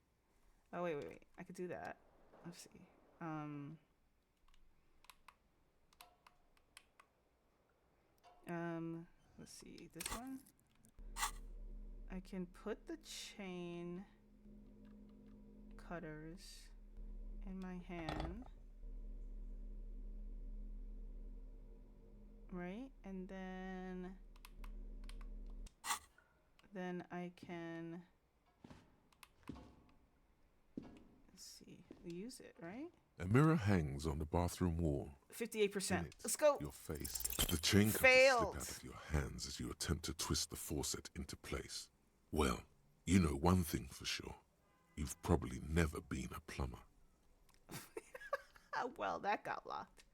Oh, wait. I could do that. Let's see. Let's see. This one? I can put the chain cutters in my hand. Right? And then I can, let's see, use it, right? A mirror hangs on the bathroom wall. 58%. Let's go. Your face. The chain cutters slip out of your hands as you attempt to twist the faucet into place. Well, you know one thing for sure. You've probably never been a plumber. Well, that got locked.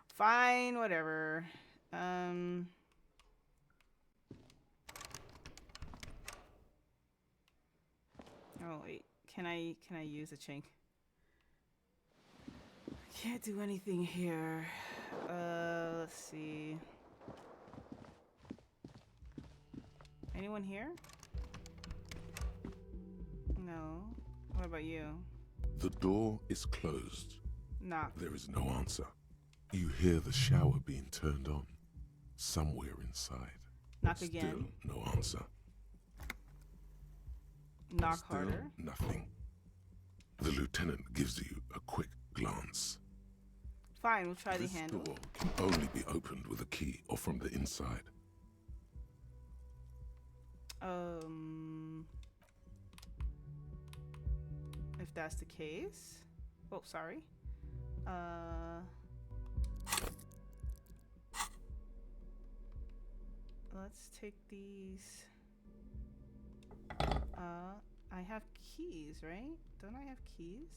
Fine, whatever. Oh wait, can I use a chain? I can't do anything here. Let's see. Anyone here? No. What about you? The door is closed. Knock. There is no answer. You hear the shower being turned on. Somewhere inside. Knock Still again. no answer. Knock Still harder. nothing. The lieutenant gives you a quick glance. Fine, we'll try the This handle. door can only be opened with a key or from the inside. If that's the case. Oh, sorry. Let's take these. I have keys, right? Don't I have keys?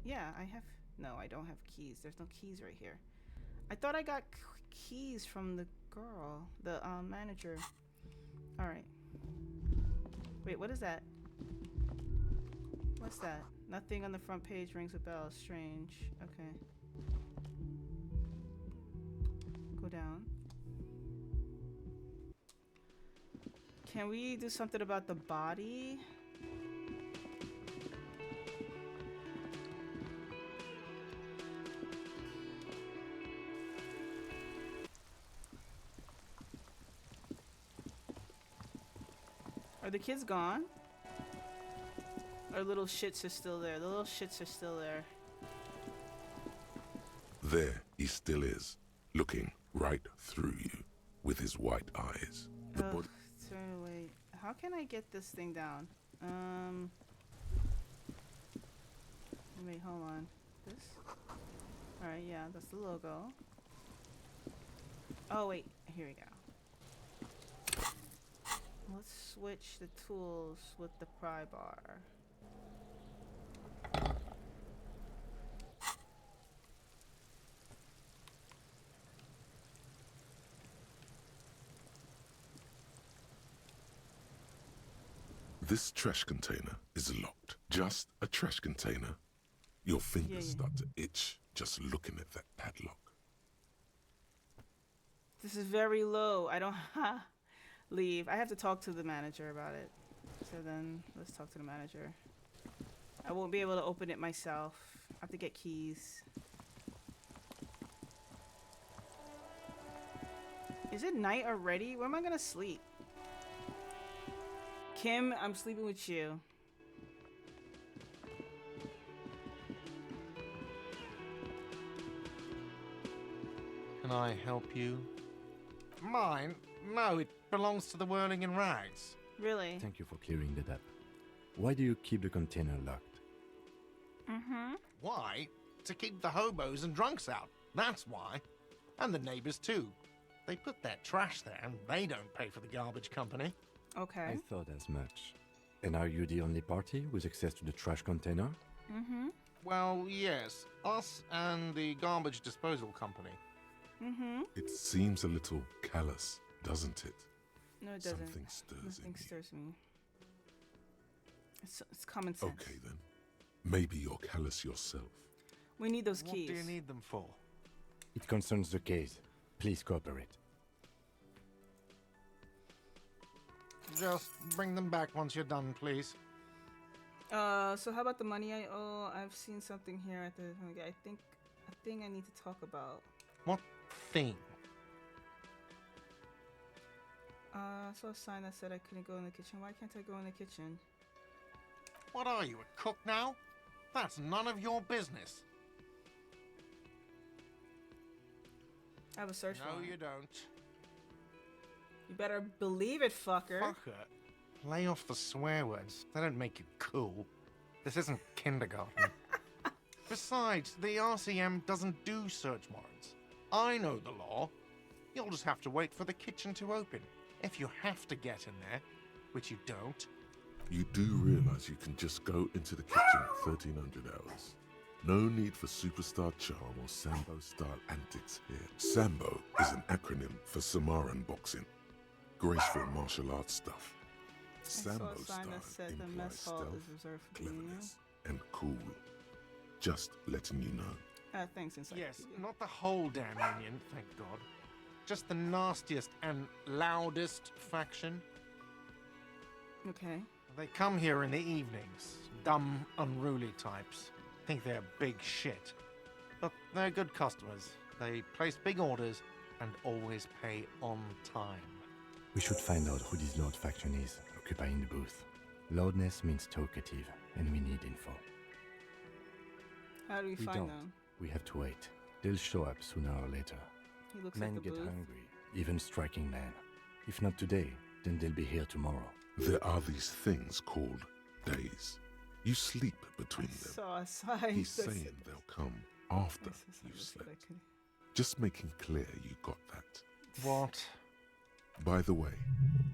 Yeah, I have. No, I don't have keys. There's no keys right here. I thought I got keys from the girl, the manager. All right. Wait, what is that? What's that? Nothing on the front page rings a bell. Strange. Okay. Go down. Can we do something about the body? Are the kids gone? Or little shits are still there? The little shits are still there. There he still is, looking right through you with his white eyes. The body. Turn away. How can I get this thing down? Wait, hold on. This? Alright, yeah, that's the logo. Oh, wait. Here we go. Let's switch the tools with the pry bar. This trash container is locked. Just a trash container. Your fingers start to itch just looking at that padlock. This is very low. I don't leave. I have to talk to the manager about it. So then let's talk to the manager. I won't be able to open it myself. I have to get keys. Is it night already? Where am I gonna sleep? Kim, I'm sleeping with you. Can I help you? Mine? No, it belongs to the Whirling in Rags. Really? Thank you for clearing that up. Why do you keep the container locked? Mm-hmm. Why? To keep the hobos and drunks out. That's why. And the neighbors too. They put their trash there and they don't pay for the garbage company. Okay. I thought as much. And are you the only party with access to the trash container? Mm-hmm. Well, yes. Us and the garbage disposal company. Mm-hmm. It seems a little callous, doesn't it? No, it doesn't. Something stirs Nothing in stirs me. It's common sense. Okay then. Maybe you're callous yourself. We need those keys. What do you need them for? It concerns the case. Please cooperate. Just bring them back once you're done, please. So how about the money I owe? I've seen something here at the. I think I need to talk about. What thing? I saw a sign that said I couldn't go in the kitchen. Why can't I go in the kitchen? What are you, a cook now? That's none of your business. I have a search warrant. No, you don't. You better believe it, fucker. Fucker? Lay off the swear words. They don't make you cool. This isn't kindergarten. Besides, the RCM doesn't do search warrants. I know the law. You'll just have to wait for the kitchen to open. If you have to get in there, which you don't. You do realize you can just go into the kitchen 1300 hours. No need for superstar charm or Sambo-style antics here. Sambo is an acronym for Samaran boxing. Graceful martial arts stuff. Sambo style implies stealth, cleverness, and cool. Just letting you know. Thanks, Inside. Yes, not the whole damn union, thank God. Just the nastiest and loudest faction. Okay. They come here in the evenings. Dumb, unruly types. Think they're big shit. But they're good customers. They place big orders and always pay on time. We should find out who this Lord faction is, occupying the booth. Loudness means talkative, and we need info. How do we find don't. them? We have to wait. They'll show up sooner or later. He looks Men like the get booth. hungry, even striking men. If not today, then they'll be here tomorrow. There are these things called days. You sleep between them. Saw a sign. He's saying they'll come after you've slept. Just making clear you got that. What? By the way,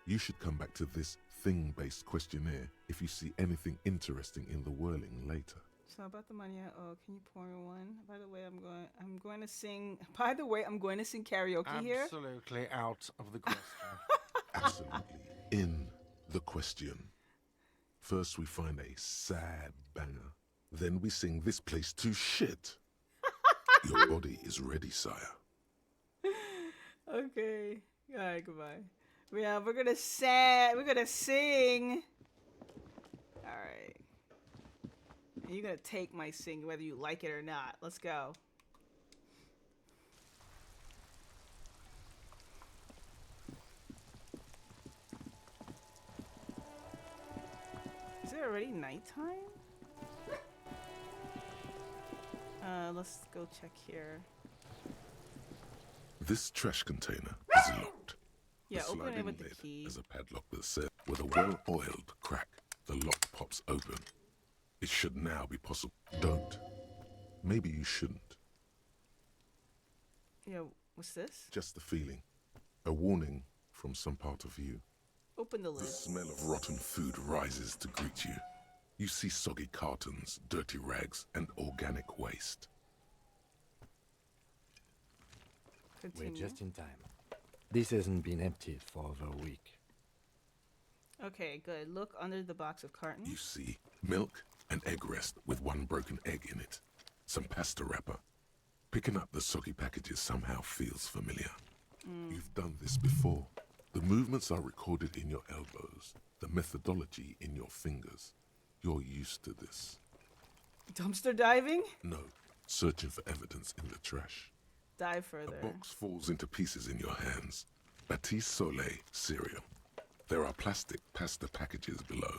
you should come back to this thing-based questionnaire if you see anything interesting in the whirling later. So about the money I owe, can you pour me one? By the way, I'm going to sing. By the way, I'm going to sing karaoke here. Absolutely out of the question. Absolutely in the question. First we find a sad banger. Then we sing this place to shit. Your body is ready, sire. Okay. All right, goodbye. Yeah, we're gonna sing. All right. And you're gonna take my sing whether you like it or not. Let's go. Is it already nighttime? Let's go check here. This trash container is locked. Yeah, The open it sliding with the lid key. has a padlock that says, with a well-oiled crack, the lock pops open. It should now be possible. Don't. Maybe you shouldn't. What's this? Just the feeling. A warning from some part of you. Open the lid. The smell of rotten food rises to greet you. You see soggy cartons, dirty rags, and organic waste. Continue. We're just in time. This hasn't been emptied for over a week. Okay, good. Look under the box of cartons. You see milk and egg rest with one broken egg in it. Some pasta wrapper. Picking up the soggy packages somehow feels familiar. You've done this before. The movements are recorded in your elbows, the methodology in your fingers. You're used to this. Dumpster diving? No, searching for evidence in the trash. Dive further. A box falls into pieces in your hands. Batiste Soleil cereal. There are plastic pasta packages below,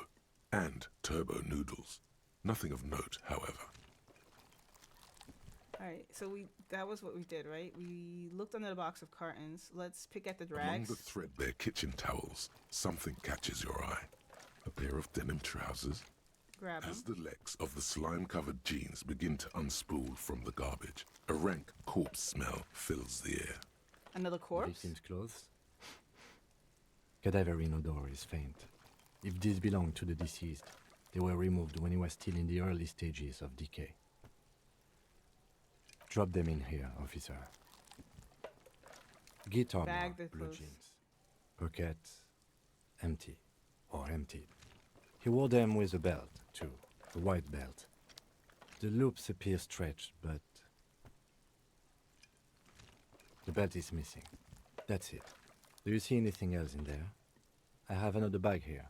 and turbo noodles. Nothing of note, however. Alright, so that was what we did, right? We looked under the box of cartons. Let's pick at the Among drags. the threadbare kitchen towels, something catches your eye. A pair of denim trousers. Grab them. As the legs of the slime-covered jeans begin to unspool from the garbage, a rank corpse smell fills the air. Another corpse? Victim's clothes. Cadaverine odor is faint. If these belong to the deceased, they were removed when he was still in the early stages of decay. Drop them in here, officer. Guitar Bag mark, the blue clothes. jeans. Pocket empty or emptied. He wore them with a belt, too. A white belt. The loops appear stretched, but the belt is missing. That's it. Do you see anything else in there? I have another bag here.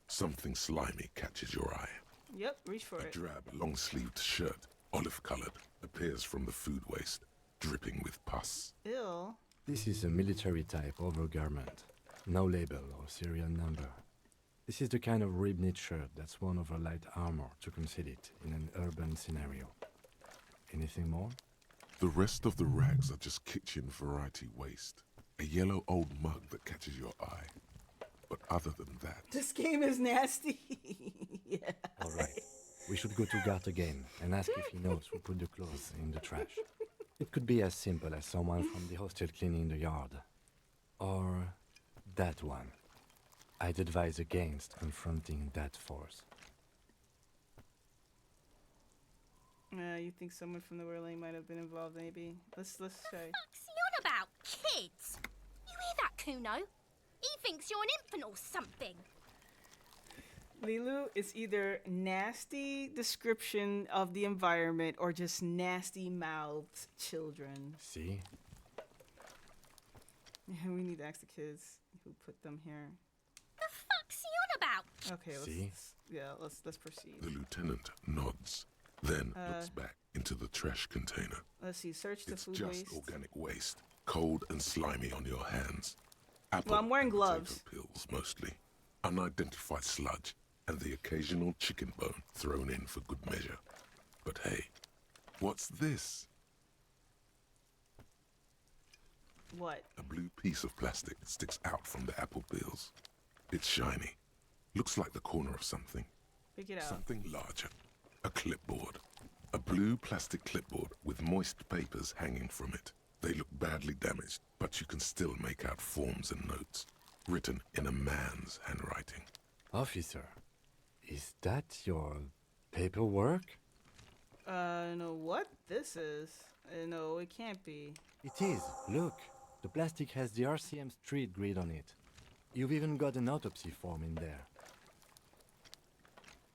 Something slimy catches your eye. Yep, reach for A it. drab, long-sleeved shirt, olive-colored, appears from the food waste, dripping with pus. Ew. This is a military-type overgarment. No label or serial number. This is the kind of rib-knit shirt that's worn over light armor to conceal it in an urban scenario. Anything more? The rest of the rags are just kitchen variety waste. A yellow old mug that catches your eye. But other than that... This game is nasty. Yeah. All right. We should go to Gart again and ask if he knows who put the clothes in the trash. It could be as simple as someone from the hostel cleaning the yard. Or that one. I'd advise against confronting that force. You think someone from the whirling might have been involved, maybe? Let's try. What's he on about? Kids? You hear that, Kuno? He thinks you're an infant or something. Lilu is either nasty description of the environment or just nasty mouthed children. See? Yeah, we need to ask the kids who put them here. The fuck's he on about? Okay, See? let's proceed. The lieutenant nods, then looks back into the trash container. Let's see, search the It's food just waste. organic waste, cold and slimy on your hands. Apple Well, I'm wearing and potato gloves. Pills mostly, unidentified sludge, and the occasional chicken bone thrown in for good measure. But hey, what's this? What? A blue piece of plastic sticks out from the apple peels. It's shiny. Looks like the corner of something. Pick it out. Something larger. A clipboard. A blue plastic clipboard with moist papers hanging from it. They look badly damaged, but you can still make out forms and notes, written in a man's handwriting. Officer, is that your paperwork? No, what this is? No, it can't be. It is. Look, the plastic has the RCM street grid on it. You've even got an autopsy form in there.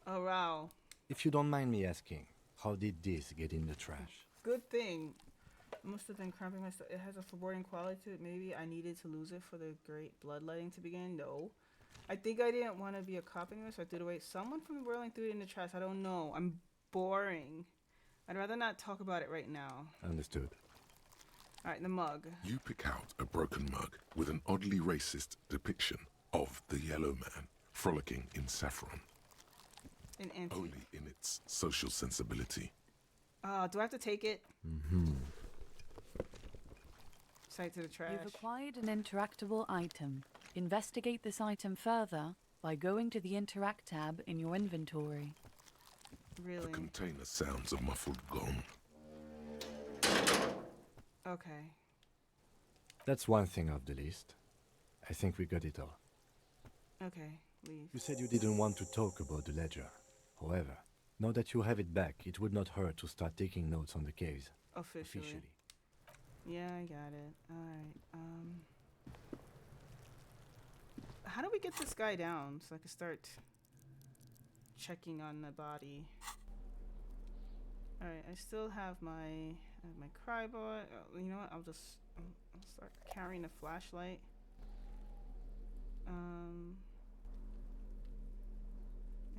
Oh, wow. If you don't mind me asking, how did this get in the trash? Good thing. Must have been cramping my stuff. It has a foreboding quality to it. Maybe I needed to lose it for the great bloodletting to begin. No. I think I didn't want to be a cop anymore, so I threw it away. Someone from the whirling threw it in the trash. I don't know. I'm boring. I'd rather not talk about it right now. Understood. Alright, the mug. You pick out a broken mug with an oddly racist depiction of the yellow man frolicking in saffron. An antique. Only in its social sensibility. Do I have to take it? Mm-hmm. Site to the trash. You've acquired an interactable item. Investigate this item further by going to the Interact tab in your inventory. Really? The container sounds a muffled gong. Okay. That's one thing off the list. I think we got it all. Okay, leave. You said you didn't want to talk about the ledger. However, now that you have it back, it would not hurt to start taking notes on the case. Officially. Yeah, I got it. Alright, how do we get this guy down so I can start checking on the body? Alright, I still have my crybot. Oh, you know what? I'll start carrying a flashlight.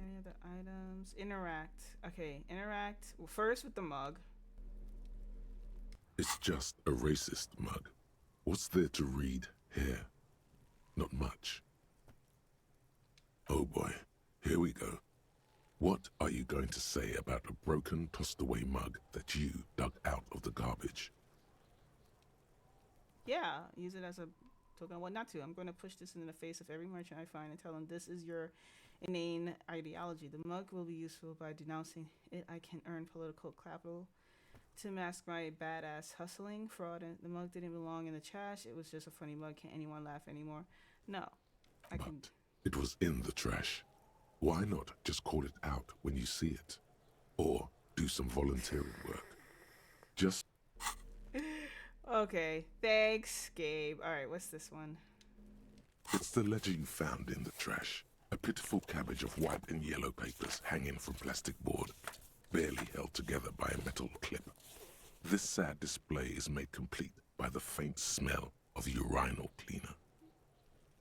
Any other items? Interact. Okay, interact. Well, first with the mug. It's just a racist mug. What's there to read here? Not much. Oh boy, here we go. What are you going to say about a broken, tossed-away mug that you dug out of the garbage? Yeah, use it as a token. Well, not to. I'm going to push this in the face of every merchant I find and tell them this is your inane ideology. The mug will be useful. By denouncing it, I can earn political capital to mask my badass hustling, fraud. And the mug didn't belong in the trash. It was just a funny mug. Can't anyone laugh anymore? No, I can. It was in the trash. Why not just call it out when you see it? Or do some volunteering work? Just... Okay, thanks, Gabe. Alright, what's this one? It's the ledger you found in the trash. A pitiful cabbage of white and yellow papers hanging from plastic board, barely held together by a metal clip. This sad display is made complete by the faint smell of urinal cleaner.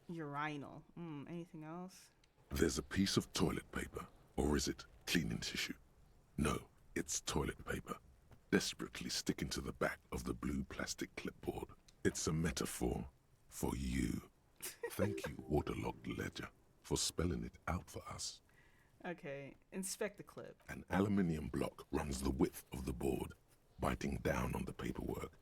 Urinal. Anything else? There's a piece of toilet paper, or is it cleaning tissue? No, it's toilet paper, desperately sticking to the back of the blue plastic clipboard. It's a metaphor for you. Thank you, waterlogged ledger, for spelling it out for us. Okay, inspect the clip. An aluminium block runs the width of the board, biting down on the paperwork.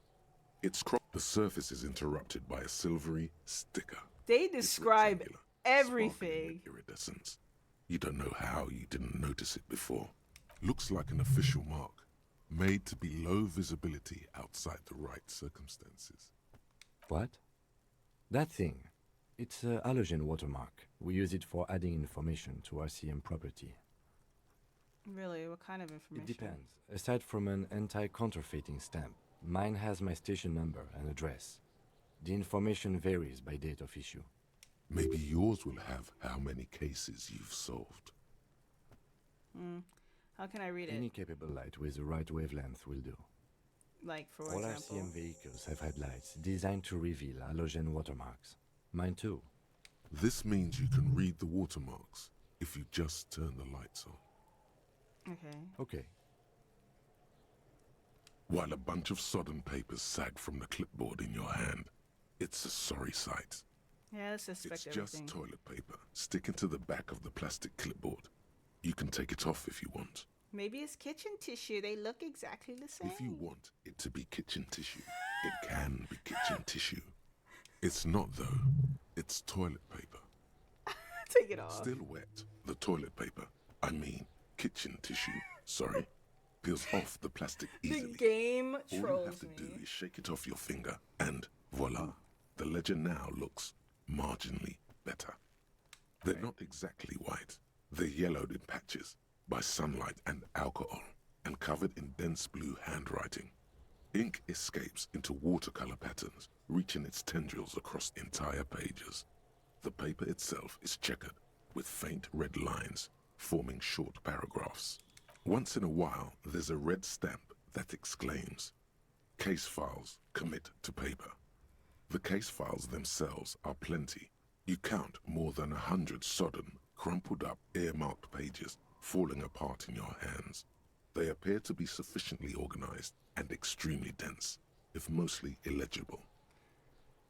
The surface is interrupted by a silvery sticker. They describe everything. Iridescence. You don't know how you didn't notice it before. Looks like an official mark, made to be low visibility outside the right circumstances. What? That thing. It's a halogen watermark. We use it for adding information to RCM property. Really? What kind of information? It depends. Aside from an anti-counterfeiting stamp, mine has my station number and address. The information varies by date of issue. Maybe yours will have how many cases you've solved. How can I read it? Any capable light with the right wavelength will do. Like, for All example? RCM vehicles have headlights designed to reveal halogen watermarks. Mine too. This means you can read the watermarks if you just turn the lights on. Okay. Okay. While a bunch of sodden papers sag from the clipboard in your hand, it's a sorry sight. Yeah, let's suspect It's everything. just toilet paper sticking to the back of the plastic clipboard. You can take it off if you want. Maybe it's kitchen tissue. They look exactly the same. If you want it to be kitchen tissue, it can be kitchen tissue. It's not, though. It's toilet paper. Take it off. Still wet. The toilet paper, I mean kitchen tissue, sorry, peels off the plastic easily. The game All you trolls have to me. do is shake it off your finger, and voila, the ledger now looks marginally better. They're not exactly white. They're yellowed in patches by sunlight and alcohol, and covered in dense blue handwriting. Ink escapes into watercolor patterns, reaching its tendrils across entire pages. The paper itself is checkered, with faint red lines, forming short paragraphs. Once in a while, there's a red stamp that exclaims, "Case files commit to paper." The case files themselves are plenty. You count more than 100 sodden, crumpled up, earmarked pages falling apart in your hands. They appear to be sufficiently organized and extremely dense, if mostly illegible.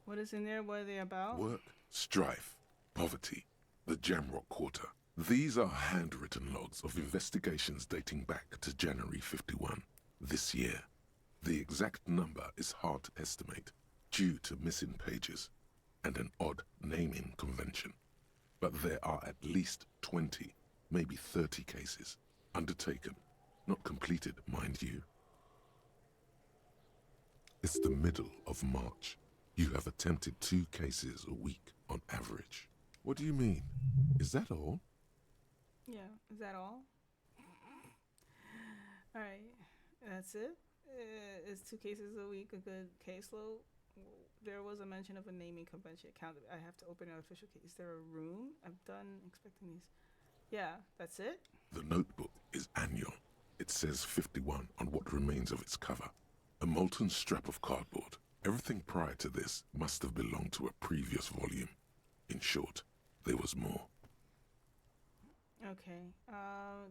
What is in there? What are they about? Work, strife, poverty, the Jamrock Quarter. These are handwritten logs of investigations dating back to January 51, this year. The exact number is hard to estimate, due to missing pages and an odd naming convention. But there are at least 20, maybe 30 cases, undertaken, not completed, mind you. It's the middle of March. You have attempted 2 cases a week on average. What do you mean? Is that all? Yeah, is that all? Alright, that's it? Is 2 cases a week a good caseload? There was a mention of a naming convention account. I have to open an official case. Is there a room? I'm done expecting these. Yeah, that's it? The notebook is annual. It says 51 on what remains of its cover. A molten strap of cardboard. Everything prior to this must have belonged to a previous volume. In short, there was more. Okay.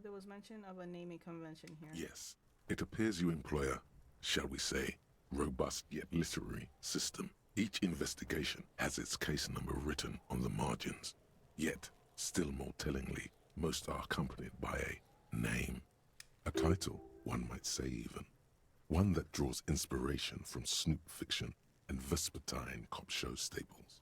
There was mention of a naming convention here. Yes, it appears you employ a, shall we say, robust yet literary system. Each investigation has its case number written on the margins. Yet, still more tellingly, most are accompanied by a name. A title, one might say even. One that draws inspiration from snoop fiction and vespertine cop show staples.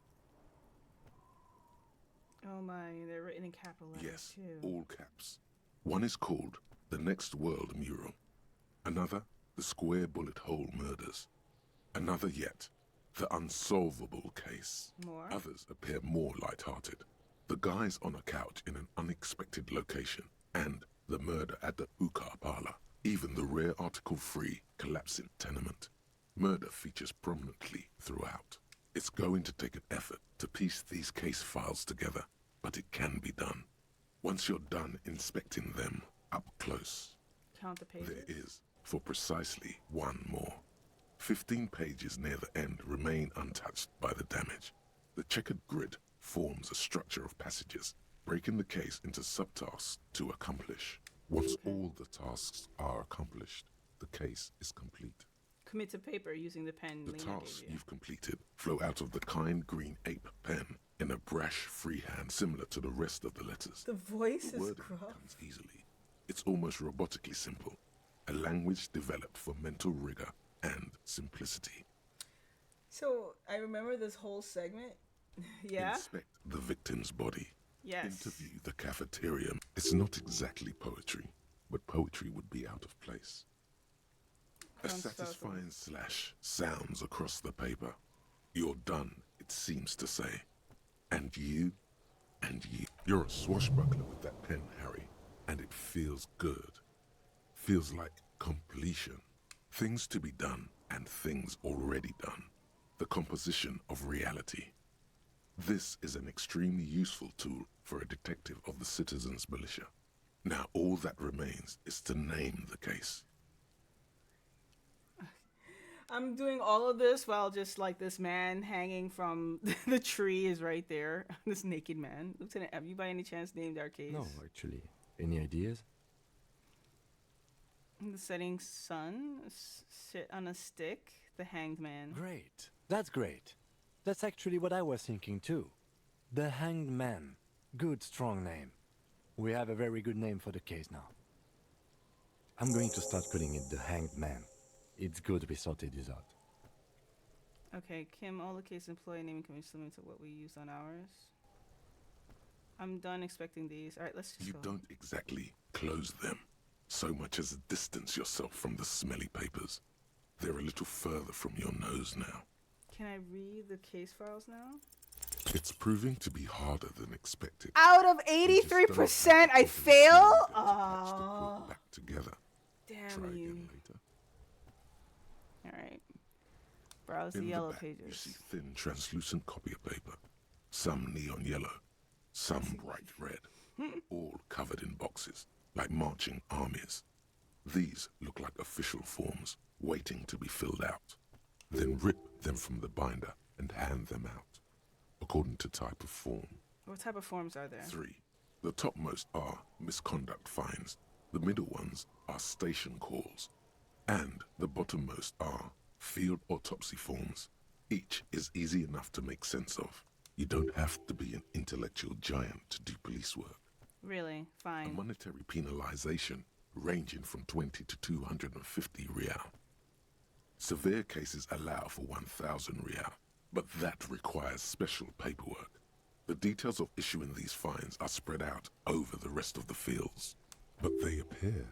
Oh my, they're written in capital letters Yes, too. all caps. One is called The Next World Mural. Another, The Square Bullet Hole Murders. Another yet, The Unsolvable Case. More? Others appear more light-hearted. The guys on a couch in an unexpected location, and the murder at the Ukar Parlor. Even the rare article-free collapsing tenement. Murder features prominently throughout. It's going to take an effort to piece these case files together, but it can be done. Once you're done inspecting them up close, Count the pages. there is, for precisely one more. 15 pages near the end remain untouched by the damage. The checkered grid forms a structure of passages, breaking the case into subtasks to accomplish. Once all the tasks are accomplished, the case is complete. Commit to paper using the pen The Lena tasks gave you. you've completed flow out of the kind green ape pen in a brash freehand similar to the rest of the letters. The voice The is wording gruff. comes easily. It's almost robotically simple. A language developed for mental rigor and simplicity. So, I remember this whole segment. Yeah? Inspect the victim's body. Yes. Interview the cafeteria. It's not exactly poetry, but poetry would be out of place. A Sounds satisfying slash sounds across the paper. You're done, it seems to say. And you, you're a swashbuckler with that pen, Harry, and it feels good. Feels like completion. Things to be done and things already done. The composition of reality. This is an extremely useful tool for a detective of the Citizens Militia. Now all that remains is to name the case. I'm doing all of this while just like this man hanging from the tree is right there. This naked man. Lieutenant, have you by any chance named our case? No, actually. Any ideas? The setting sun, sit on a stick, the hanged man. Great. That's great. That's actually what I was thinking too. The Hanged Man. Good, strong name. We have a very good name for the case now. I'm going to start calling it the Hanged Man. It's good we sorted this out. Okay, Kim, all the case employee naming convention similar to what we used on ours. I'm done expecting these. All right, let's just You go. don't exactly close them, so much as distance yourself from the smelly papers. They're a little further from your nose now. Can I read the case files now? It's proving to be harder than expected. Out of 83%, I fail? Oh. Back together. Damn Try you. again later. Alright. Browse the In yellow back, pages. You see thin, translucent copy paper. Some neon yellow, some bright red, all covered in boxes, like marching armies. These look like official forms, waiting to be filled out. Then rip them from the binder and hand them out, according to type of form. What type of forms are there? 3. The topmost are misconduct fines. The middle ones are station calls. And the bottommost are field autopsy forms. Each is easy enough to make sense of. You don't have to be an intellectual giant to do police work. Really? A Fine. monetary penalization ranging from 20 to 250 real. Severe cases allow for 1,000 real, but that requires special paperwork. The details of issuing these fines are spread out over the rest of the fields, but they appear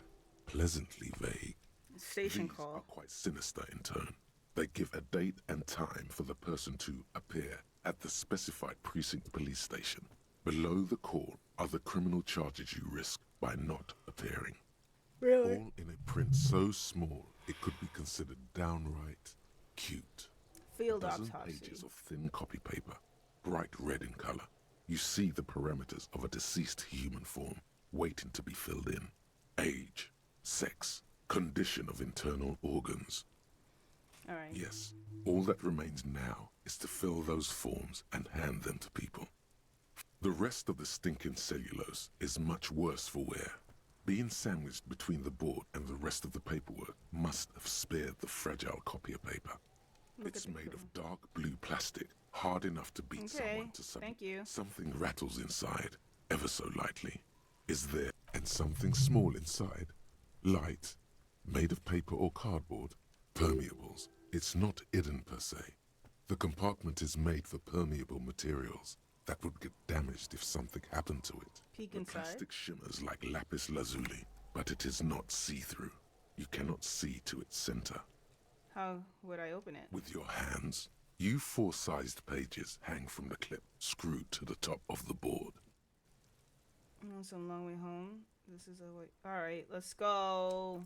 pleasantly vague. Station These call. are quite sinister in turn. They give a date and time for the person to appear at the specified precinct police station. Below the call are the criminal charges you risk by not appearing. Really? All in a print so small it could be considered downright cute. Field A dozen autopsy. pages of thin copy paper, bright red in color. You see the parameters of a deceased human form waiting to be filled in. Age, sex, condition of internal organs. All right. Yes, all that remains now is to fill those forms and hand them to people. The rest of the stinking cellulose is much worse for wear. Being sandwiched between the board and the rest of the paperwork must have spared the fragile copier paper. It's made of dark blue plastic, hard enough to beat someone to something. Thank you. Something rattles inside, ever so lightly. Is there, and something small inside, light, made of paper or cardboard, permeables. It's not hidden per se. The compartment is made for permeable materials that would get damaged if something happened to it. Peek the inside. plastic shimmers like lapis lazuli, but it is not see-through. You cannot see to its center. How would I open it? With your hands, you 4-sized pages hang from the clip screwed to the top of the board. Oh, it's a long way home. This is a way. All right, let's go.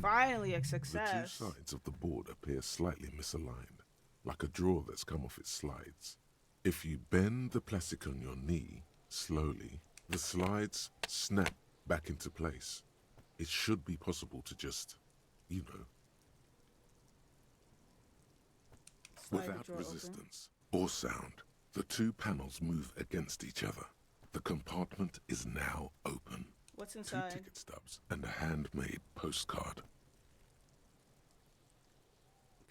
Finally, a success. The two sides of the board appear slightly misaligned, like a drawer that's come off its slides. If you bend the plastic on your knee slowly, the slides snap back into place. It should be possible to just, you know, Slide the without drawer resistance or sound, the two panels move against each other. The compartment is now open. What's 2 inside? ticket stubs and a handmade postcard.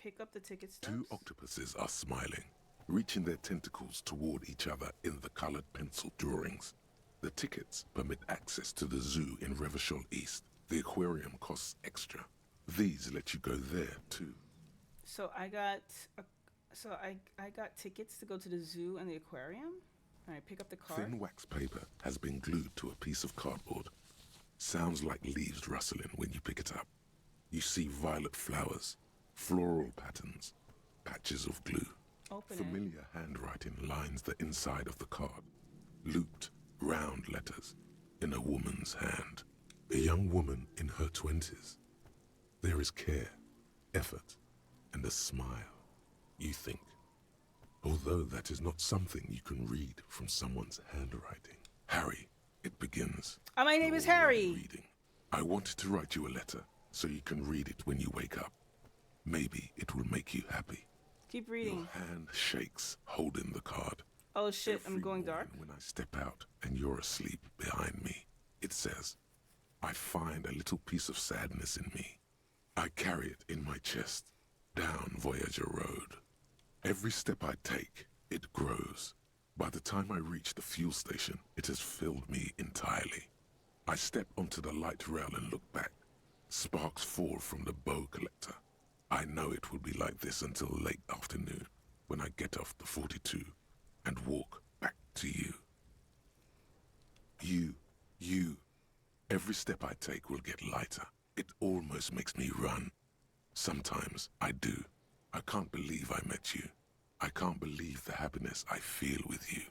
Pick up the ticket stubs. 2 octopuses are smiling, reaching their tentacles toward each other in the colored pencil drawings. The tickets permit access to the zoo in Revachol East. The aquarium costs extra. These let you go there too. So I got I got tickets to go to the zoo and the aquarium. All right, pick up the card. Thin wax paper has been glued to a piece of cardboard. Sounds like leaves rustling when you pick it up. You see violet flowers, floral patterns, patches of glue. Open Familiar handwriting lines the inside of the card. Looped, round letters in a woman's hand. A young woman in her 20s. There is care, effort, and a smile, you think. Although that is not something you can read from someone's handwriting. Harry, it begins. My name is Harry. Reading. I wanted to write you a letter so you can read it when you wake up. Maybe it will make you happy. Keep reading. Your hand shakes, holding the card. Oh shit, I'm going dark. When I step out and you're asleep behind me, it says, I find a little piece of sadness in me. I carry it in my chest, down Voyager Road. Every step I take, it grows. By the time I reach the fuel station, it has filled me entirely. I step onto the light rail and look back. Sparks fall from the bow collector. I know it will be like this until late afternoon, when I get off the 42 and walk back to you. You. Every step I take will get lighter. It almost makes me run. Sometimes I do. I can't believe I met you. I can't believe the happiness I feel with you.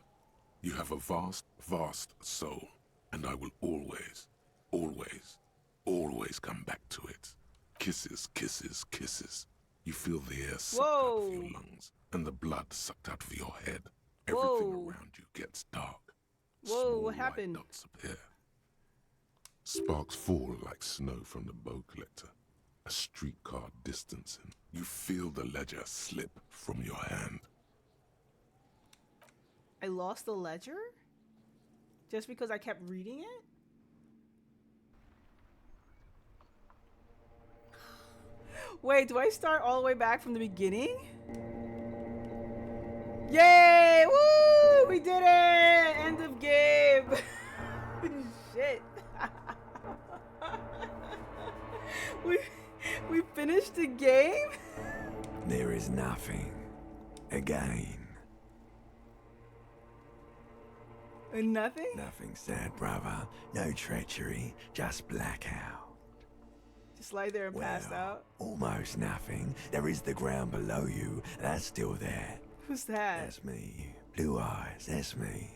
You have a vast, vast soul, and I will always, always, always come back to it. Kisses, kisses, kisses. You feel the air sucked out of your lungs and the blood sucked out of your head. Everything around you gets dark. Whoa, what happened? White dots appear. Sparks fall like snow from the bow collector. A streetcar distancing. You feel the ledger slip from your hand. I lost the ledger? Just because I kept reading it? Wait, do I start all the way back from the beginning? Yay! Woo! We did it! End of game! Shit. We finished the game? There is nothing. Again. Nothing? Nothing sad, brother. No treachery. Just blackout. Just lie there and passed out. Almost nothing. There is the ground below you. That's still there. Who's that? That's me. Blue eyes. That's me.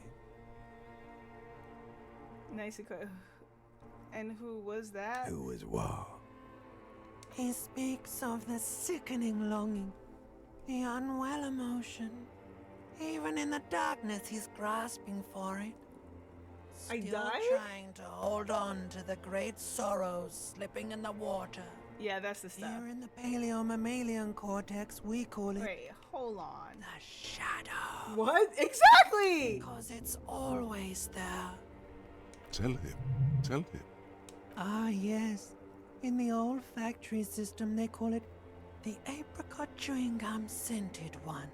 Nice. And who was that? Who was what? He speaks of the sickening longing, the unwell emotion. Even in the darkness, he's grasping for it. I Still died? trying to hold on to the great sorrows slipping in the water. Yeah, that's the stuff. Here in the paleo-mammalian cortex, we call it... Wait, hold on. The shadow. What? Exactly! Because it's always there. Tell him. Tell him. Ah, yes. In the olfactory system, they call it the apricot chewing gum scented one.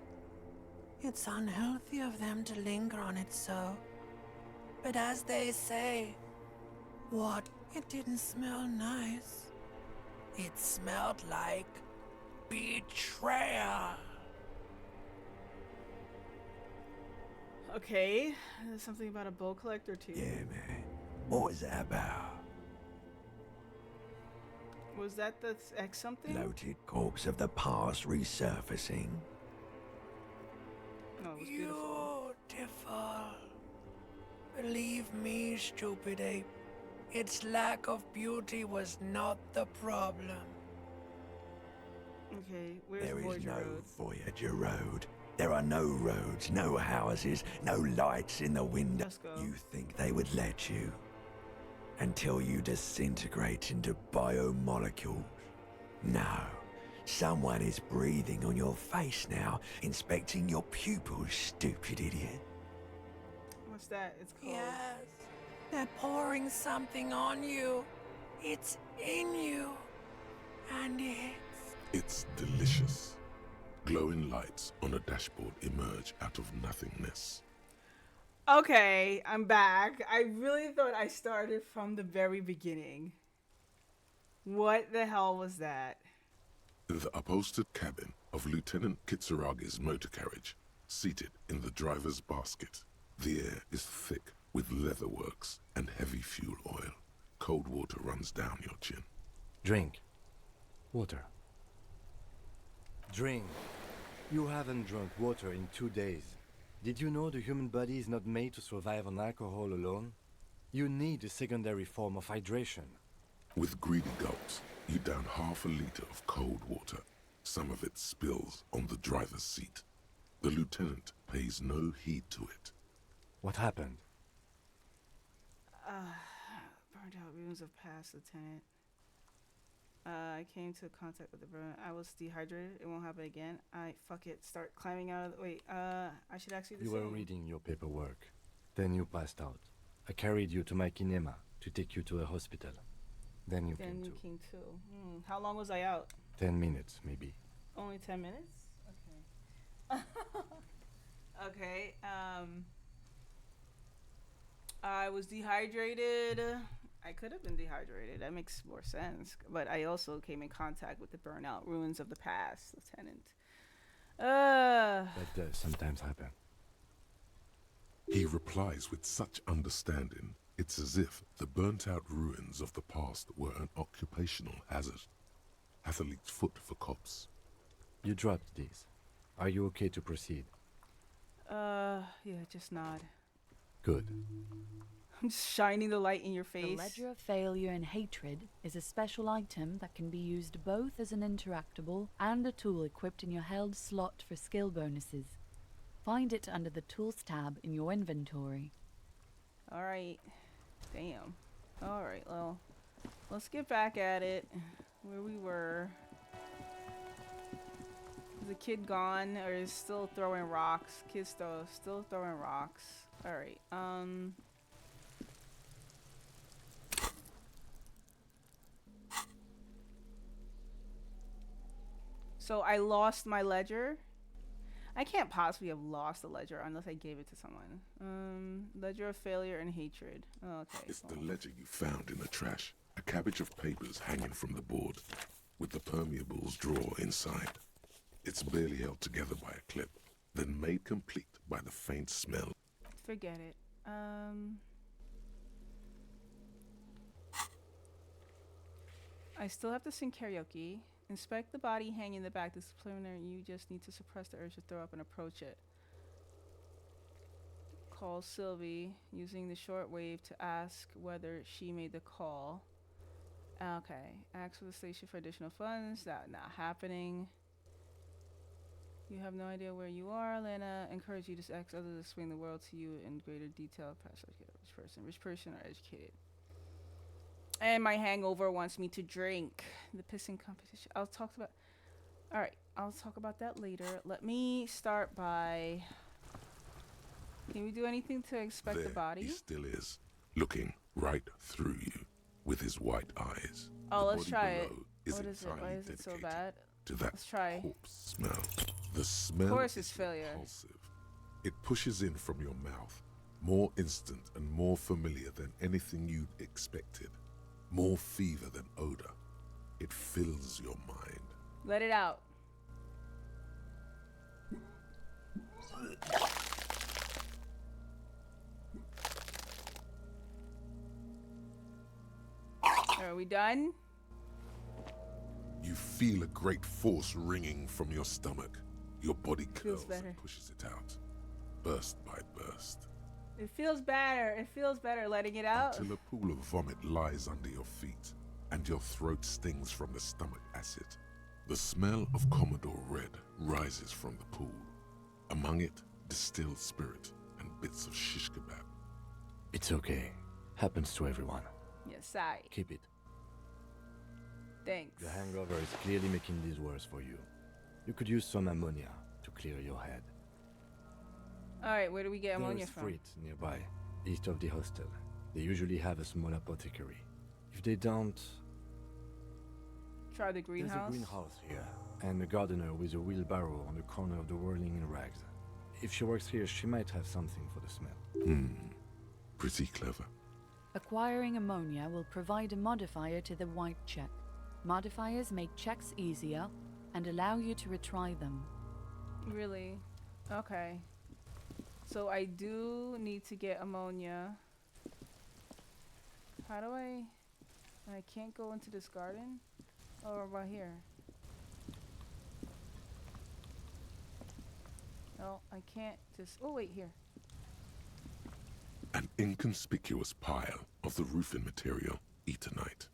It's unhealthy of them to linger on it so. But as they say, what? It didn't smell nice. It smelled like betrayal. Okay, there's something about a bow collector too. Yeah, man. What was that about? Was that the X something? Bloated corpse of the past resurfacing. No, it was beautiful. Beautiful. Believe me, stupid ape. Its lack of beauty was not the problem. Okay, where's There is Voyager no Road? Voyager Road. There are no roads, no houses, no lights in the window. Let's go. You think they would let you? Until you disintegrate into biomolecules. No. Someone is breathing on your face now, inspecting your pupils, stupid idiot. What's that? It's called. Yes. They're pouring something on you. It's in you. And It's delicious. Glowing lights on a dashboard emerge out of nothingness. Okay, I'm back. I really thought I started from the very beginning. What the hell was that? The upholstered cabin of Lieutenant Kitsuragi's motor carriage, seated in the driver's basket. The air is thick with leatherworks and heavy fuel oil. Cold water runs down your chin. Drink. Water. Drink. You haven't drunk water in 2 days. Did you know the human body is not made to survive on alcohol alone? You need a secondary form of hydration. With greedy gulps, you down half a liter of cold water. Some of it spills on the driver's seat. The lieutenant pays no heed to it. What happened? Burned out ruins of past, Lieutenant. I came to contact with the burn. I was dehydrated. It won't happen again. Fuck it. Start climbing out of the... Wait, I should ask you the You same. were reading your paperwork. Then you passed out. I carried you to my kinema to take you to a hospital. Then you came to. Came too. How long was I out? 10 minutes, maybe. Only 10 minutes? Okay. Okay, I was dehydrated. I could have been dehydrated. That makes more sense. But I also came in contact with the burnout ruins of the past, Lieutenant. That does sometimes happen. He replies with such understanding, it's as if the burnt-out ruins of the past were an occupational hazard. Athlete's foot for cops. You dropped these. Are you okay to proceed? Yeah, just nod. Good. I'm just shining the light in your The face. Ledger of Failure and Hatred is a special item that can be used both as an interactable and a tool equipped in your held slot for skill bonuses. Find it under the Tools tab in your inventory. Alright. Damn. Alright, well, let's get back at it. Where we were. Is the kid gone or is still throwing rocks? Kid's still throwing rocks. Alright, so I lost my ledger. I can't possibly have lost the ledger unless I gave it to someone. Ledger of Failure and Hatred. Oh, okay. It's the ledger you found in the trash. A cabbage of papers hanging from the board, with the permeables drawer inside. It's barely held together by a clip, then made complete by the faint smell. Forget it. I still have to sing karaoke. Inspect the body hanging in the back. This is preliminary. You just need to suppress the urge to throw up and approach it. Call Sylvie using the shortwave to ask whether she made the call. Okay. Ask for the station for additional funds. That not happening. You have no idea where you are, Lena. Encourage you to ask others to explain the world to you in greater detail. Rich person or educated. And my hangover wants me to drink. The pissing competition. I'll talk about that later. Let me start by... Can we do anything to inspect There the body? he still is, looking right through you with his white eyes. Oh, The let's body try below it. What is it? Why entirely is it so dedicated bad? to that Let's try. corpse smell. The smell Of course it's is failure. repulsive. It pushes in from your mouth, more instant and more familiar than anything you'd expected. More fever than odor. It fills your mind. Let it out. Are we done? You feel a great force ringing from your stomach. Your body Feels curls better. and pushes it out, burst by burst, It feels better. It feels better letting it out. until a pool of vomit lies under your feet, and your throat stings from the stomach acid. The smell of Commodore Red rises from the pool. Among it, distilled spirit and bits of shish kebab. It's okay. Happens to everyone. Yes, I. Keep it. Thanks. The hangover is clearly making this worse for you. You could use some ammonia to clear your head. Alright, where do we get ammonia There is from? fruit nearby, east of the hostel. They usually have a small apothecary. If they don't, Try the there's greenhouse. a greenhouse here, and a gardener with a wheelbarrow on the corner of the whirling in rags. If she works here, she might have something for the smell. Pretty clever. Acquiring ammonia will provide a modifier to the white check. Modifiers make checks easier and allow you to retry them. Really? Okay. So I do need to get ammonia. How do I... I can't go into this garden? Oh, about here. No, I can't just... Oh, wait, here. An inconspicuous pile of the roofing material, Eternite.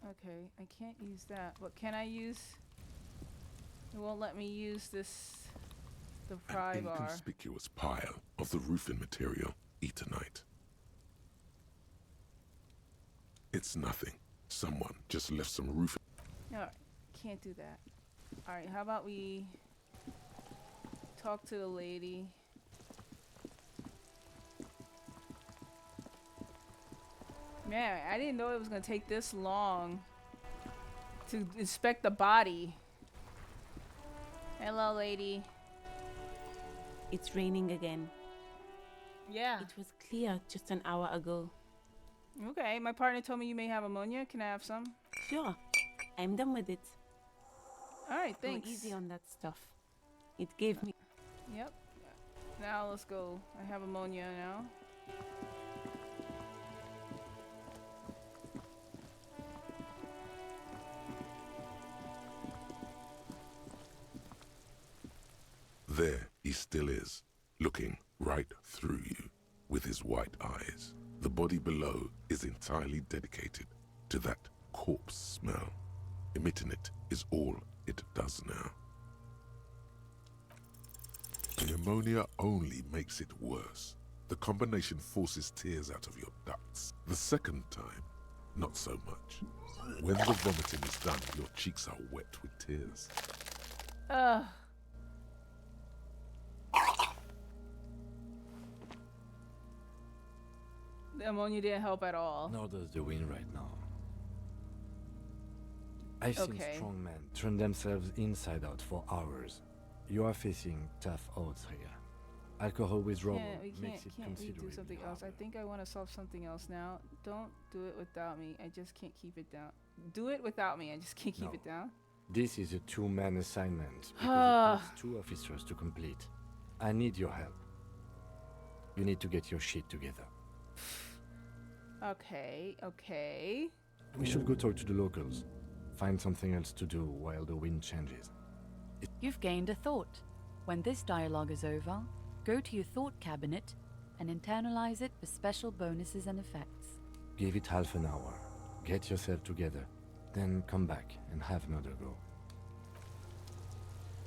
Okay, I can't use that. But can I use... It won't let me use this... The pry An bar. inconspicuous pile of the roofing material, Eternite. It's nothing. Someone just left some roofing. Alright, can't do that. Alright, how about we... talk to the lady. Man, I didn't know it was gonna take this long to inspect the body. Hello, lady. It's raining again. Yeah. It was clear just an hour ago. Okay, my partner told me you may have ammonia. Can I have some? Sure. I'm done with it. Alright, Go thanks. easy on that stuff. It gave me... Yep. Now let's go. I have ammonia now. There he still is, looking right through you with his white eyes. The body below is entirely dedicated to that corpse smell. Emitting it is all it does now. The ammonia only makes it worse. The combination forces tears out of your ducts. The second time, not so much. When the vomiting is done, your cheeks are wet with tears. Ugh. The ammonia didn't help at all. Nor does the wind right now. I've seen Okay. strong men turn themselves inside out for hours. You are facing tough odds here. Alcohol withdrawal makes it Can't we considerably do something else? I think I want to solve something else now. Don't do it without me. I just can't keep it down. Do it without me. I just can't keep No. it down. This is a two-man assignment because it needs 2 officers to complete. I need your help. You need to get your shit together. Okay, okay. We should go talk to the locals. Find something else to do while the wind changes. You've gained a thought. When this dialogue is over, go to your thought cabinet and internalize it for special bonuses and effects. Give it half an hour. Get yourself together. Then come back and have another go.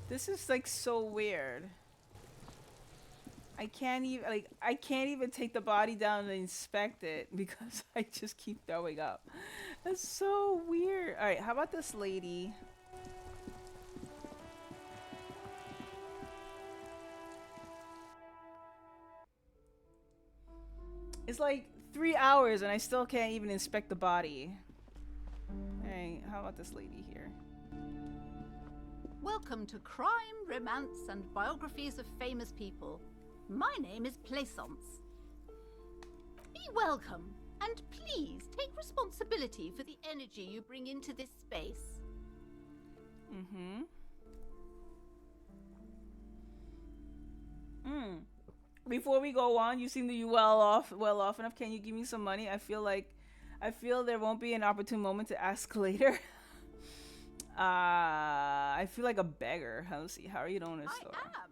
This is like so weird. I can't even take the body down and inspect it because I just keep throwing up. That's so weird. All right, how about this lady? It's like 3 hours and I still can't even inspect the body. All right, how about this lady here? Welcome to Crime, Romance, and Biographies of Famous People. My name is Plaisance. Be welcome, and please take responsibility for the energy you bring into this space. Before we go on, you seem to be well off enough. Can you give me some money? I feel there won't be an opportune moment to ask later. I feel like a beggar. Let's see. How are you doing this store? I am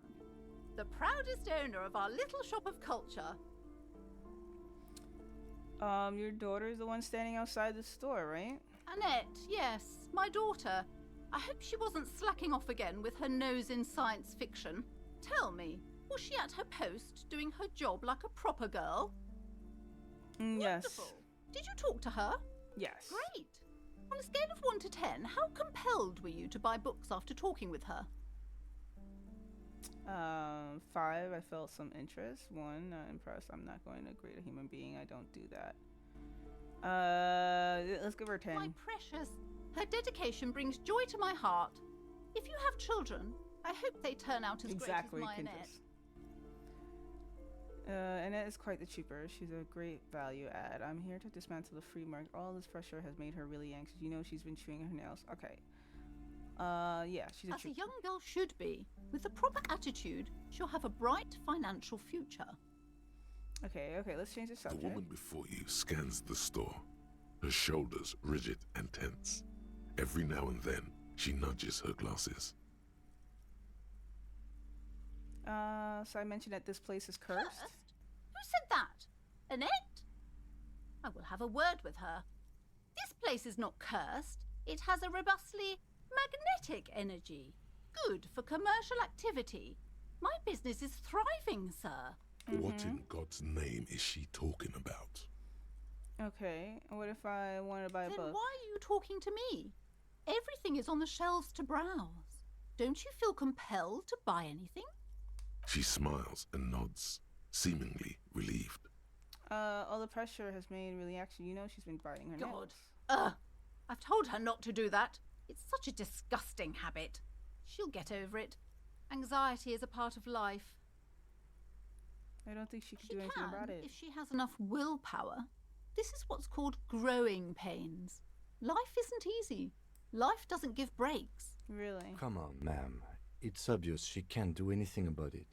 the proudest owner of our little shop of culture. Your daughter is the one standing outside the store, right? Annette, yes, my daughter. I hope she wasn't slacking off again with her nose in science fiction. Tell me, was she at her post doing her job like a proper girl? Yes. Wonderful. Did you talk to her? Yes. Great. On a scale of 1 to 10, how compelled were you to buy books after talking with her? 5, I felt some interest. 1, not impressed. I'm not going to grade a human being. I don't do that. Let's give her 10. My precious, her dedication brings joy to my heart. If you have children, I hope they turn out as Exactly, great as my Kintus. Annette. Annette is quite the trooper. She's a great value add. I'm here to dismantle the free market. All this pressure has made her really anxious. You know she's been chewing her nails. Okay. Yeah, she's a As a trooper. young girl should be. With the proper attitude, she'll have a bright financial future. Okay, let's change the The subject. woman before you scans the store, her shoulders rigid and tense. Every now and then, she nudges her glasses. So I mentioned that this place is cursed. Who said that? Annette? I will have a word with her. This place is not cursed. It has a robustly magnetic energy. Good for commercial activity. My business is thriving, sir. What in God's name is she talking about? Okay, what if I wanted to buy a Then book? why are you talking to me? Everything is on the shelves to browse. Don't you feel compelled to buy anything? She smiles and nods, seemingly relieved. All the pressure has made really action. You know she's been biting her God. nails. I've told her not to do that. It's such a disgusting habit. She'll get over it. Anxiety is a part of life. I don't think she can do anything about it. If she has enough willpower. This is what's called growing pains. Life isn't easy. Life doesn't give breaks. Really? Come on, ma'am. It's obvious she can't do anything about it.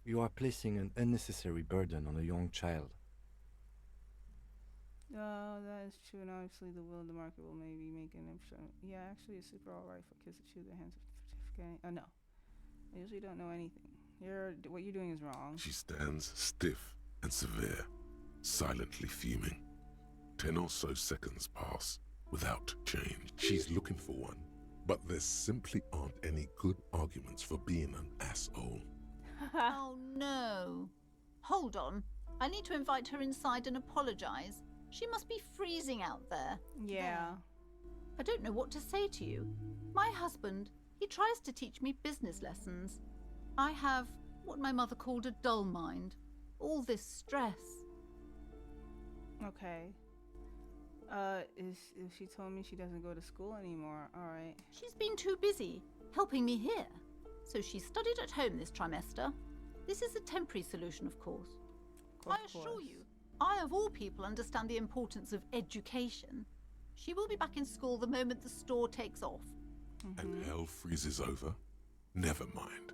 You are placing an unnecessary burden on a young child. That is true, and obviously the will of the market will maybe make an option. Yeah, actually, it's super alright for kids to chew their hands of certificate. Oh, no. I usually don't know anything. What you're doing is wrong. She stands stiff and severe, silently fuming. 10 or so seconds pass without change. She's looking for one, but there simply aren't any good arguments for being an asshole. Oh no. Hold on. I need to invite her inside and apologize. She must be freezing out there. Yeah. I don't know what to say to you. My husband, he tries to teach me business lessons. I have what my mother called a dull mind. All this stress. Okay. She told me she doesn't go to school anymore. Alright. She's been too busy helping me here. So she studied at home this trimester. This is a temporary solution, of course. I assure you, I of all people understand the importance of education. She will be back in school the moment the store takes off. And hell freezes over? Never mind.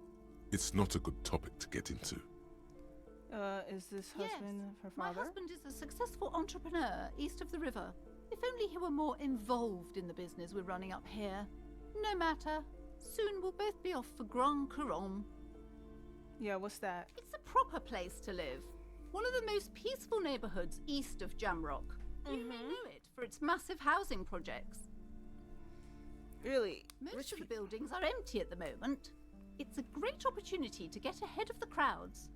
It's not a good topic to get into. Is this husband her father? My husband is a successful entrepreneur east of the river. If only he were more involved in the business we're running up here. No matter. Soon we'll both be off for Grand Couronne. Yeah, what's that? It's a proper place to live. One of the most peaceful neighborhoods east of Jamrock. You may know it for its massive housing projects. Really? Most of the buildings are empty at the moment. It's a great opportunity to get ahead of the crowds.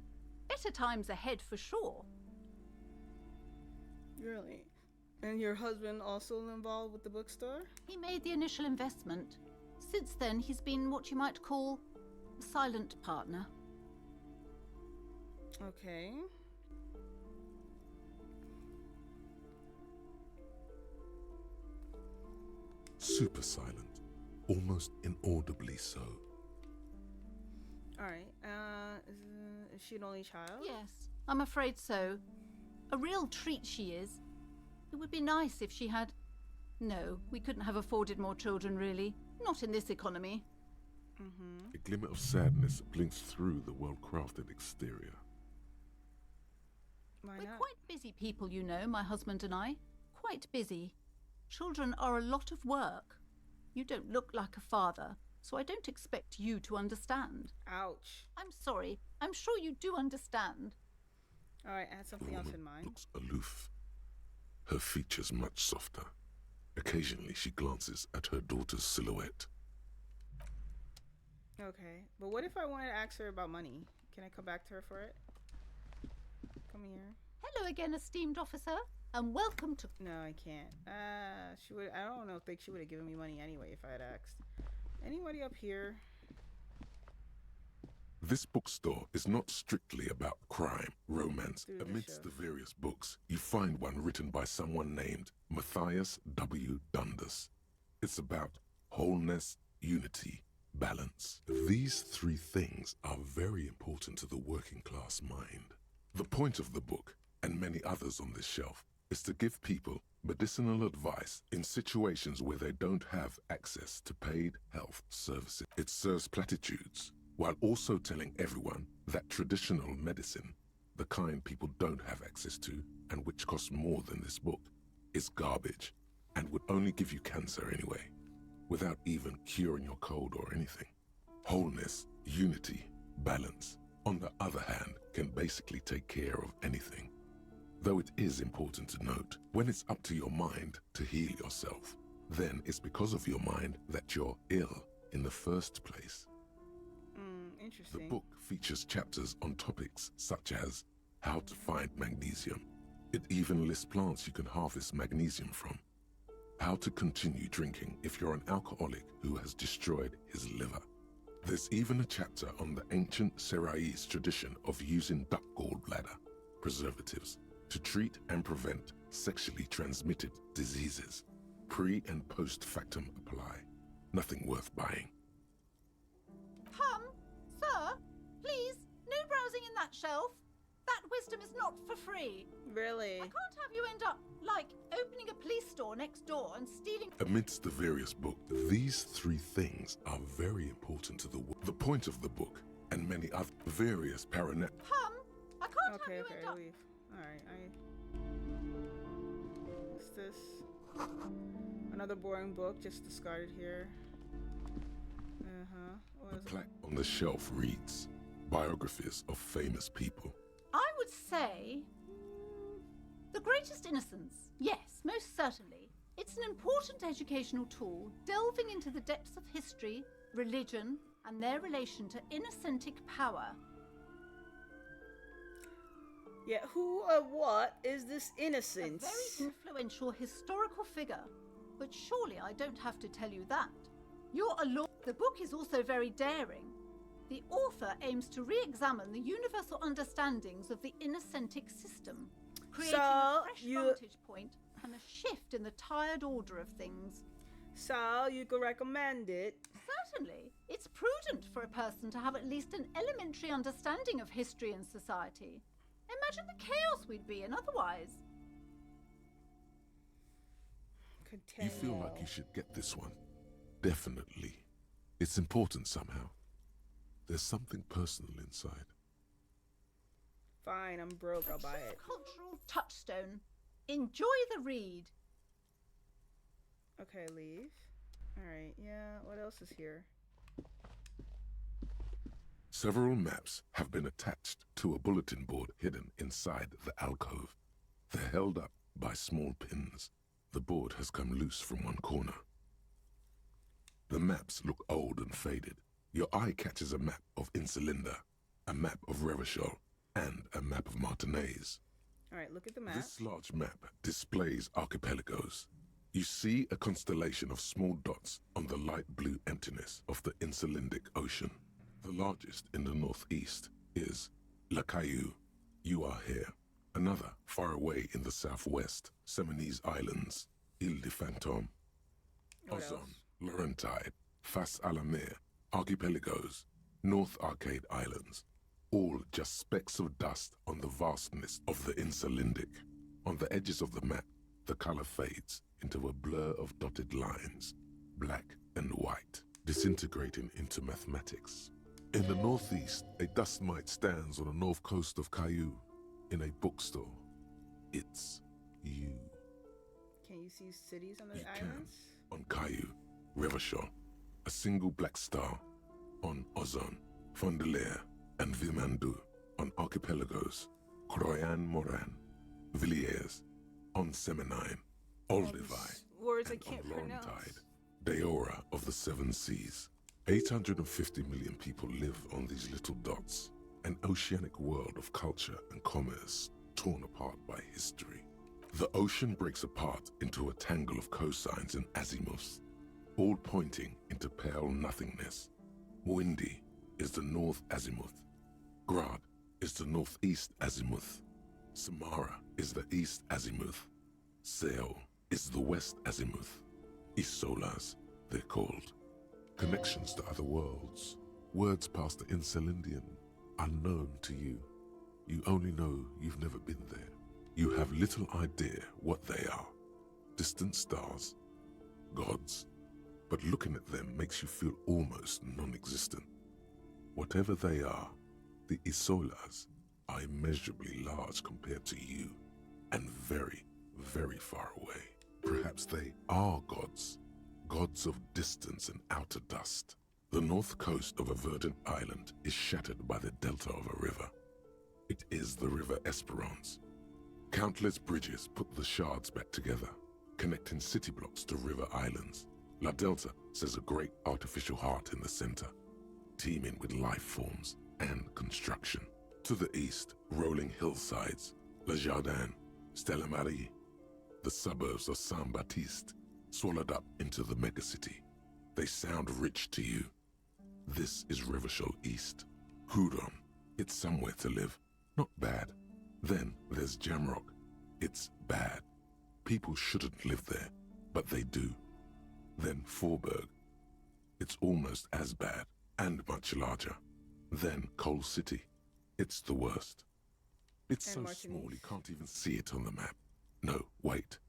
Better times ahead for sure. Really? And your husband also involved with the bookstore? He made the initial investment. Since then, he's been what you might call a silent partner. Okay. Super silent, almost inaudibly so. Alright, is she an only child? Yes, I'm afraid so. A real treat she is. It would be nice if she had... No, we couldn't have afforded more children, really. Not in this economy. A glimmer of sadness blinks through the well-crafted exterior. Why We're not? quite busy people, you know, my husband and I. Quite busy. Children are a lot of work. You don't look like a father, so I don't expect you to understand. Ouch. I'm sorry. I'm sure you do understand. Alright, I had something else in mind. Looks aloof. Her features much softer. Occasionally she glances at her daughter's silhouette. Okay, but what if I wanted to ask her about money? Can I come back to her for it? Come here. Hello again, esteemed officer, and welcome to... No, I can't. She would. I don't know. Think she would have given me money anyway if I had asked. Anybody up here? This bookstore is not strictly about crime, romance. Through the Amidst the shelf. various books, you find one written by someone named Matthias W. Dundas. It's about wholeness, unity, balance. These three things are very important to the working class mind. The point of the book, and many others on this shelf, is to give people medicinal advice in situations where they don't have access to paid health services. It serves platitudes, while also telling everyone that traditional medicine, the kind people don't have access to and which costs more than this book, is garbage and would only give you cancer anyway, without even curing your cold or anything. Wholeness, unity, balance, on the other hand, can basically take care of anything. Though it is important to note, when it's up to your mind to heal yourself, then it's because of your mind that you're ill in the first place. The Interesting. book features chapters on topics such as how to find magnesium. It even lists plants you can harvest magnesium from. How to continue drinking if you're an alcoholic who has destroyed his liver. There's even a chapter on the ancient Seraïs tradition of using duck gallbladder preservatives to treat and prevent sexually transmitted diseases. Pre and post factum apply. Nothing worth buying. Come, sir, please, no browsing in that shelf. That wisdom is not for free. Really? I can't have you end up, like, opening a police store next door and stealing... Amidst the various books, these three things are very important to the point of the book, and many other various paranet. Come, I can't Okay, have you okay, end up... leave. Alright, What's this? Another boring book, just discarded here. What The is it? plaque on the shelf reads, biographies of famous people. I would say... The Greatest Innocence. Yes, most certainly. It's an important educational tool, delving into the depths of history, religion, and their relation to innocentic power. Yeah, who or what is this A innocence? very influential historical figure. But surely I don't have to tell you that. You're a law. The book is also very daring. The author aims to re-examine the universal understandings of the innocentic system, creating a fresh vantage point and a shift in the tired order of things. So, you could recommend it? Certainly. It's prudent for a person to have at least an elementary understanding of history and society. Imagine the chaos we'd be in otherwise. You feel like you should get this one. Definitely. It's important somehow. There's something personal inside. Fine, I'm broke, I'll buy it. Cultural touchstone. Enjoy the read. Okay, leave. Alright, yeah, what else is here? Several maps have been attached to a bulletin board hidden inside the alcove. They're held up by small pins. The board has come loose from one corner. The maps look old and faded. Your eye catches a map of Insulinda, a map of Revachol, and a map of Martinez. Alright, look at the map. This large map displays archipelagos. You see a constellation of small dots on the light blue emptiness of the Insulindic Ocean. The largest in the northeast is La Caillou. You are here. Another far away in the southwest, Seminese Islands, Ile de Fantôme, Ozon, Laurentide, Fas à la Mer, Archipelagos, North Arcade Islands, all just specks of dust on the vastness of the Insulindic. On the edges of the map, the color fades into a blur of dotted lines, black and white, disintegrating into mathematics. In the northeast, a dust mite stands on the north coast of Caillou. In a bookstore, it's you. Can you see cities on the You islands? can. On Caillou, Revachol, a single black star. On Ozon, Fondelier, and Vilmandu. On archipelagos, Croyan Moran, Villiers. On Seminine, Olduvai, Words I and can't on pronounce. Laurentide, Deora of the Seven Seas. 850 million people live on these little dots. An oceanic world of culture and commerce torn apart by history. The ocean breaks apart into a tangle of cosines and azimuths, all pointing into pale nothingness. Windy is the north azimuth. Grad is the northeast azimuth. Samara is the east azimuth. Seo is the west azimuth. Isolas, they're called. Connections to other worlds. Words past the Insulindian, unknown to you. You only know you've never been there. You have little idea what they are. Distant stars, gods, but looking at them makes you feel almost non-existent. Whatever they are, the Isolas are immeasurably large compared to you, and very, very far away. Perhaps they are gods, gods of distance and outer dust. The north coast of a verdant island is shattered by the delta of a river. It is the River Esperance. Countless bridges put the shards back together, connecting city blocks to river islands. La Delta says a great artificial heart in the center, teeming with life forms and construction. To the east, rolling hillsides, Le Jardin, Stella Marie, the suburbs of Saint-Baptiste, swallowed up into the megacity. They sound rich to you. This is Revachol East. Hudon, it's somewhere to live. Not bad. Then there's Jamrock. It's bad. People shouldn't live there, but they do. Then Forburg. It's almost as bad, and much larger. Then Coal City. It's the worst. It's so small you can't even see it on the map. No, wait.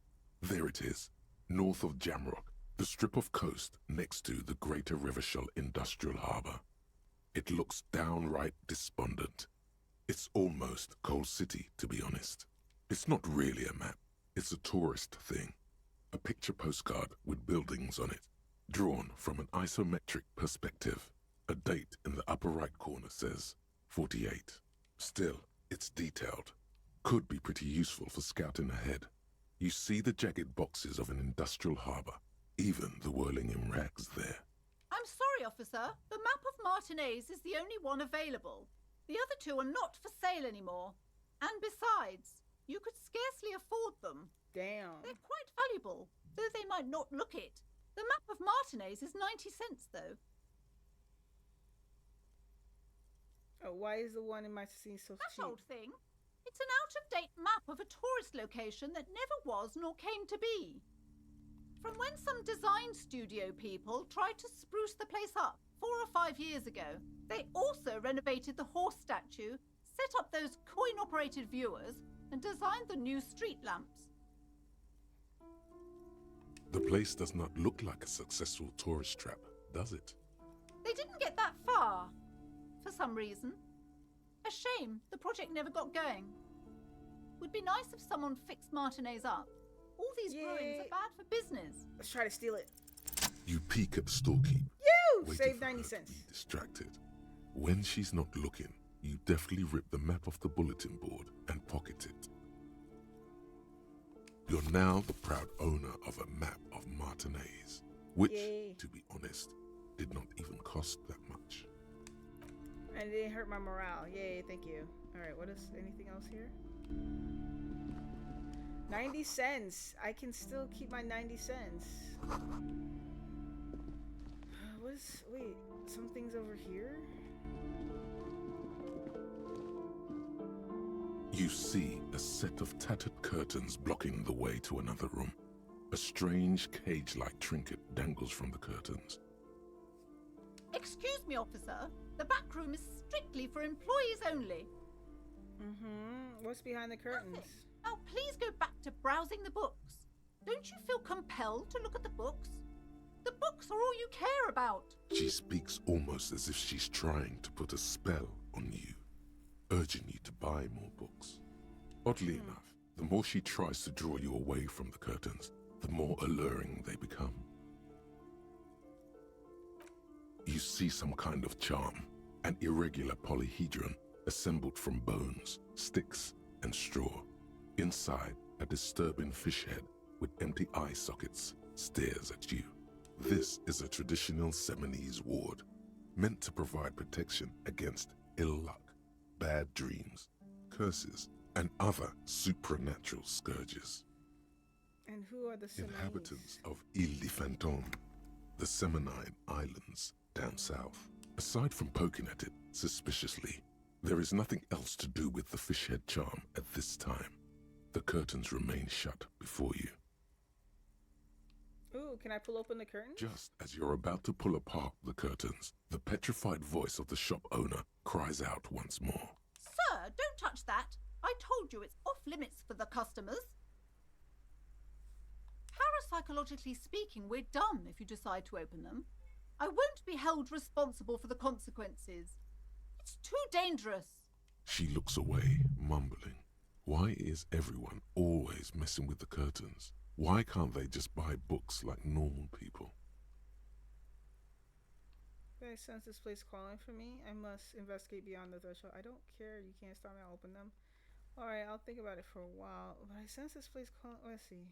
There it is, north of Jamrock, the strip of coast next to the Greater Revachol Industrial Harbour. It looks downright despondent. It's almost Coal City, to be honest. It's not really a map. It's a tourist thing. A picture postcard with buildings on it, drawn from an isometric perspective. A date in the upper right corner says 48. Still, it's detailed. Could be pretty useful for scouting ahead. You see the jagged boxes of an industrial harbour, even the whirling in rags there. I'm sorry, officer. The map of Martinez is the only one available. The other two are not for sale anymore. And besides, you could scarcely afford them. Damn. They're quite valuable, though they might not look it. The map of Martinez is 90 cents, though. Oh, why is the one in my scene so That cheap? old thing. It's an out-of-date map of a tourist location that never was nor came to be. From when some design studio people tried to spruce the place up 4 or 5 years ago. They also renovated the horse statue, set up those coin-operated viewers, and designed the new street lamps. The place does not look like a successful tourist trap, does it? They didn't get that far, for some reason. A shame the project never got going. Would be nice if someone fixed Martinez up. All these ruins are bad for business. Let's try to steal it. You peek at the storekeeper. You waiting save for 90 her cents. to be distracted. When she's not looking, you deftly rip the map off the bulletin board and pocket it. You're now the proud owner of a map of Martinez, which, Yay. to be honest, did not even cost that much. And it didn't hurt my morale. Yay, thank you. Alright, what is anything else here? 90 cents. I can still keep my 90 cents. Wait, something's over here? You see a set of tattered curtains blocking the way to another room. A strange cage-like trinket dangles from the curtains. Excuse me, officer. The back room is strictly for employees only. What's behind the curtains? Nothing. Now please go back to browsing the books. Don't you feel compelled to look at the books? The books are all you care about. She speaks almost as if she's trying to put a spell on you, urging you to buy more books. Oddly enough, the more she tries to draw you away from the curtains, the more alluring they become. You see some kind of charm, an irregular polyhedron assembled from bones, sticks, and straw. Inside, a disturbing fish head with empty eye sockets stares at you. This is a traditional Seminese ward, meant to provide protection against ill luck, bad dreams, curses, and other supernatural scourges. And who are the Seminese? Inhabitants of Ile de Fantôme, the Seminine Islands down south. Aside from poking at it suspiciously, there is nothing else to do with the fish head charm at this time. The curtains remain shut before you. Ooh, can I pull open the curtain? Just as you're about to pull apart the curtains, the petrified voice of the shop owner cries out once more. Sir, don't touch that. I told you it's off limits for the customers. Parapsychologically speaking, we're done if you decide to open them. I won't be held responsible for the consequences. It's too dangerous. She looks away, mumbling. Why is everyone always messing with the curtains? Why can't they just buy books like normal people? I sense this place calling for me. I must investigate beyond the threshold. I don't care. You can't stop me. I'll open them. Alright, I'll think about it for a while. But I sense this place calling. Let's see.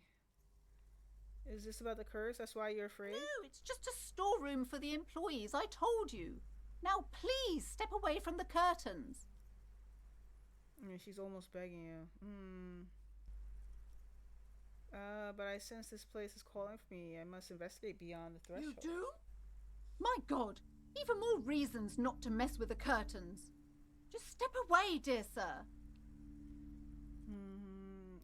Is this about the curse? That's why you're afraid? No, it's just a storeroom for the employees. I told you. Now please step away from the curtains. Yeah, she's almost begging you. But I sense this place is calling for me. I must investigate beyond the threshold. You do? My God, even more reasons not to mess with the curtains. Just step away, dear sir.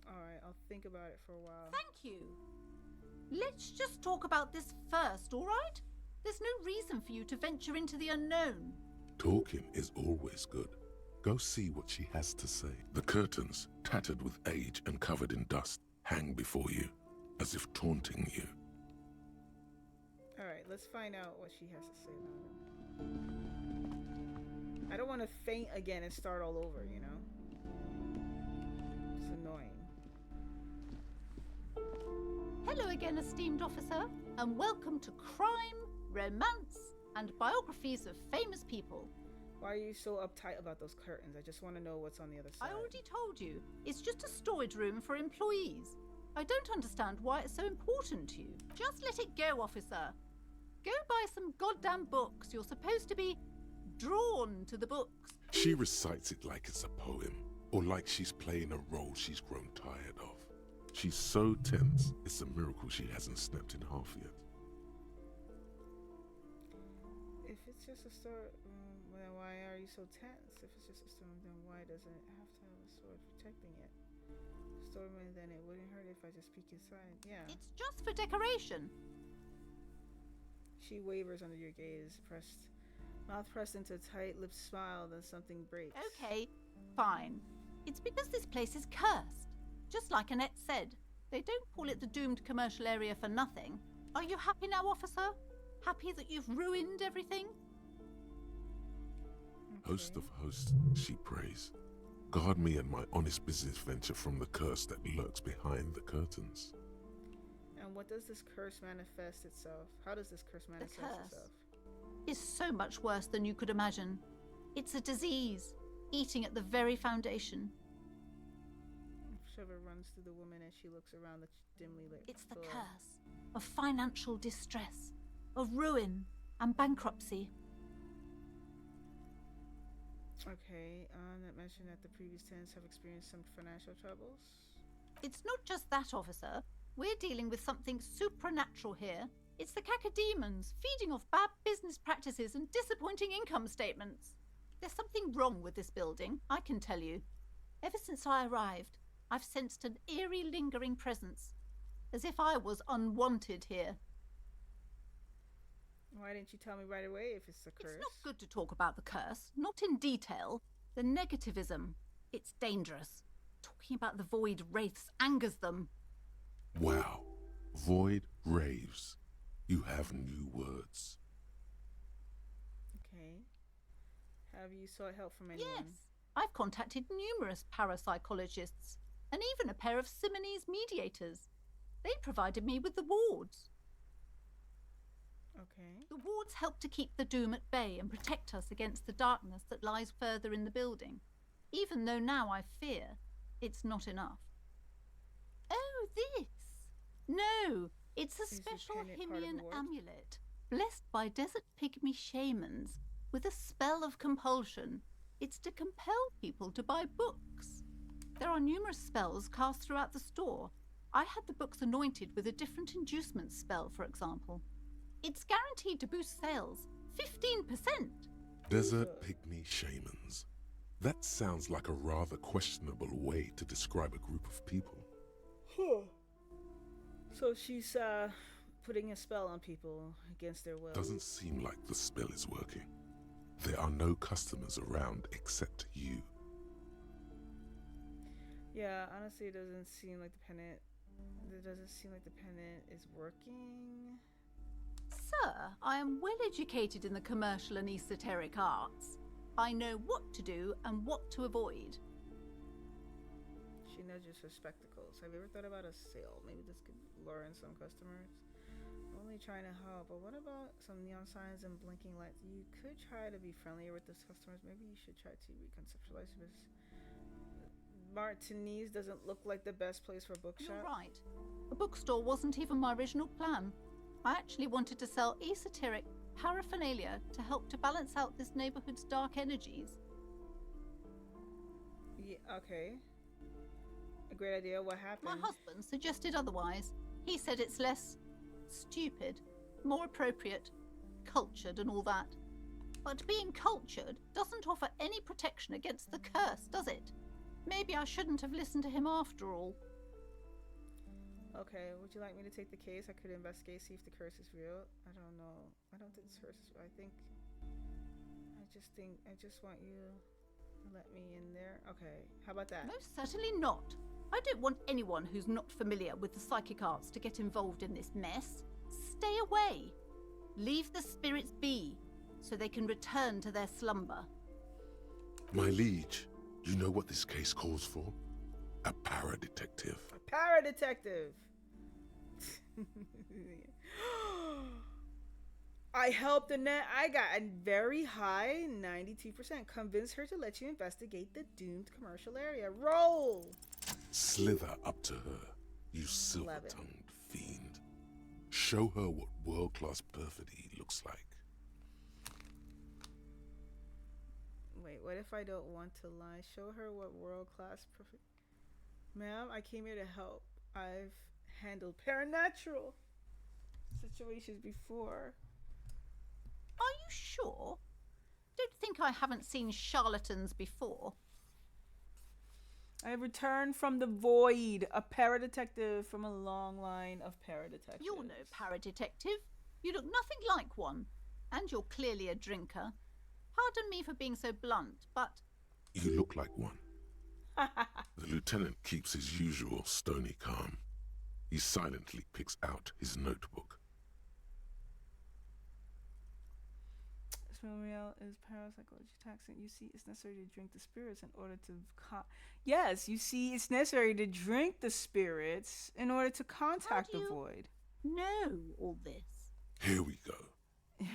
Alright, I'll think about it for a while. Thank you. Let's just talk about this first, all right? There's no reason for you to venture into the unknown. Talking is always good. Go see what she has to say. The curtains, tattered with age and covered in dust, hang before you, as if taunting you. Alright, let's find out what she has to say about it. I don't want to faint again and start all over, you know? It's annoying. Hello again, esteemed officer, and welcome to Crime, Romance, and Biographies of Famous People. Why are you so uptight about those curtains? I just want to know what's on the other side. I already told you. It's just a storage room for employees. I don't understand why it's so important to you. Just let it go, officer. Go buy some goddamn books. You're supposed to be drawn to the books. She recites it like it's a poem, or like she's playing a role she's grown tired of. She's so tense, it's a miracle she hasn't snapped in half yet. If it's just a store, then why are you so tense? If it's just a storm, then why doesn't it have to have a sword protecting it? Storming, then it wouldn't hurt if I just peek inside. Yeah. It's just for decoration. She wavers under your gaze, mouth pressed into a tight lipped smile, then something breaks. Okay, fine. It's because this place is cursed. Just like Annette said, they don't call it the doomed commercial area for nothing. Are you happy now, officer? Happy that you've ruined everything? Okay. Host of hosts, she prays. Guard me and my honest business venture from the curse that lurks behind the curtains. what does this curse manifest itself? How does this curse manifest itself? Is so much worse than you could imagine. It's a disease, eating at the very foundation. Shiver runs through the woman as she looks around the dimly lit It's the floor. curse of financial distress, of ruin and bankruptcy. Okay, that mentioned that the previous tenants have experienced some financial troubles. It's not just that, officer. We're dealing with something supernatural here. It's the cacodemons feeding off bad business practices and disappointing income statements. There's something wrong with this building, I can tell you. Ever since I arrived, I've sensed an eerie, lingering presence, as if I was unwanted here. Why didn't you tell me right away if it's a curse? It's not good to talk about the curse, not in detail. The negativism, it's dangerous. Talking about the void wraiths angers them. Wow. Void raves. You have new words. Okay. Have you sought help from anyone? Yes. I've contacted numerous parapsychologists and even a pair of Simonese mediators. They provided me with the wards. Okay. The wards help to keep the doom at bay and protect us against the darkness that lies further in the building, even though now I fear it's not enough. Oh, this! No, it's a special Himian amulet, blessed by desert pygmy shamans, with a spell of compulsion. It's to compel people to buy books. There are numerous spells cast throughout the store. I had the books anointed with a different inducement spell, for example. It's guaranteed to boost sales 15%. Desert pygmy shamans. That sounds like a rather questionable way to describe a group of people. Huh. So she's putting a spell on people against their will. Doesn't seem like the spell is working. There are no customers around except you. Yeah, honestly, it doesn't seem like the pendant is working. Sir, I am well educated in the commercial and esoteric arts. I know what to do and what to avoid. She nudges her spectacles. Have you ever thought about a sale? Maybe this could lure in some customers. Only trying to help, but what about some neon signs and blinking lights? You could try to be friendlier with those customers. Maybe you should try to reconceptualize this. Martinez doesn't look like the best place for a bookshop. You're right. A bookstore wasn't even my original plan. I actually wanted to sell esoteric paraphernalia to help to balance out this neighborhood's dark energies. Yeah, okay. A great idea. What happened? My husband suggested otherwise. He said it's less stupid, more appropriate, cultured and all that. But being cultured doesn't offer any protection against the curse, does it? Maybe I shouldn't have listened to him after all. Okay, would you like me to take the case? I could investigate, see if the curse is real. I don't know. I don't think this curse is real. I just want you to let me in there. Okay, how about that? Most certainly not. I don't want anyone who's not familiar with the psychic arts to get involved in this mess. Stay away. Leave the spirits be, so they can return to their slumber. My liege, you know what this case calls for? A paradetective. A paradetective! I helped Annette. I got a very high 92%. Convince her to let you investigate the doomed commercial area. Roll! Slither up to her, you silver-tongued fiend. Show her what world-class perfidy looks like. Wait, what if I don't want to lie? Show her what world-class perfidy... Ma'am, I came here to help. I've handled paranatural situations before. Are you sure? Don't think I haven't seen charlatans before. I have returned from the void, a paradetective from a long line of paradetectives. You're no paradetective. You look nothing like one. And you're clearly a drinker. Pardon me for being so blunt, but... You look like one. The lieutenant keeps his usual stony calm. He silently picks out his notebook. Real is parapsychology taxing. You see, it's necessary to drink the spirits in order to... Yes, you see, it's necessary to drink the spirits in order to contact the void. know all this. Here we go.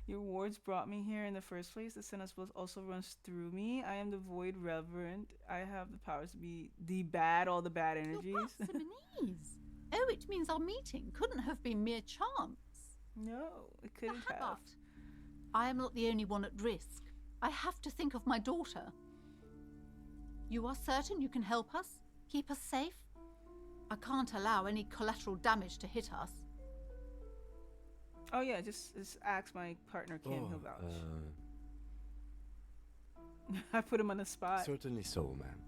Your wards brought me here in the first place. The sentence also runs through me. I am the Void Reverend. I have the powers to de-bad all the bad energies. Parsimonies. Oh, it means our meeting couldn't have been mere chance. No, it couldn't have. I am not the only one at risk. I have to think of my daughter. You are certain you can help us? Keep us safe? I can't allow any collateral damage to hit us. Oh yeah, just ask my partner Kim, he'll vouch. I put him on the spot. Certainly so, ma'am.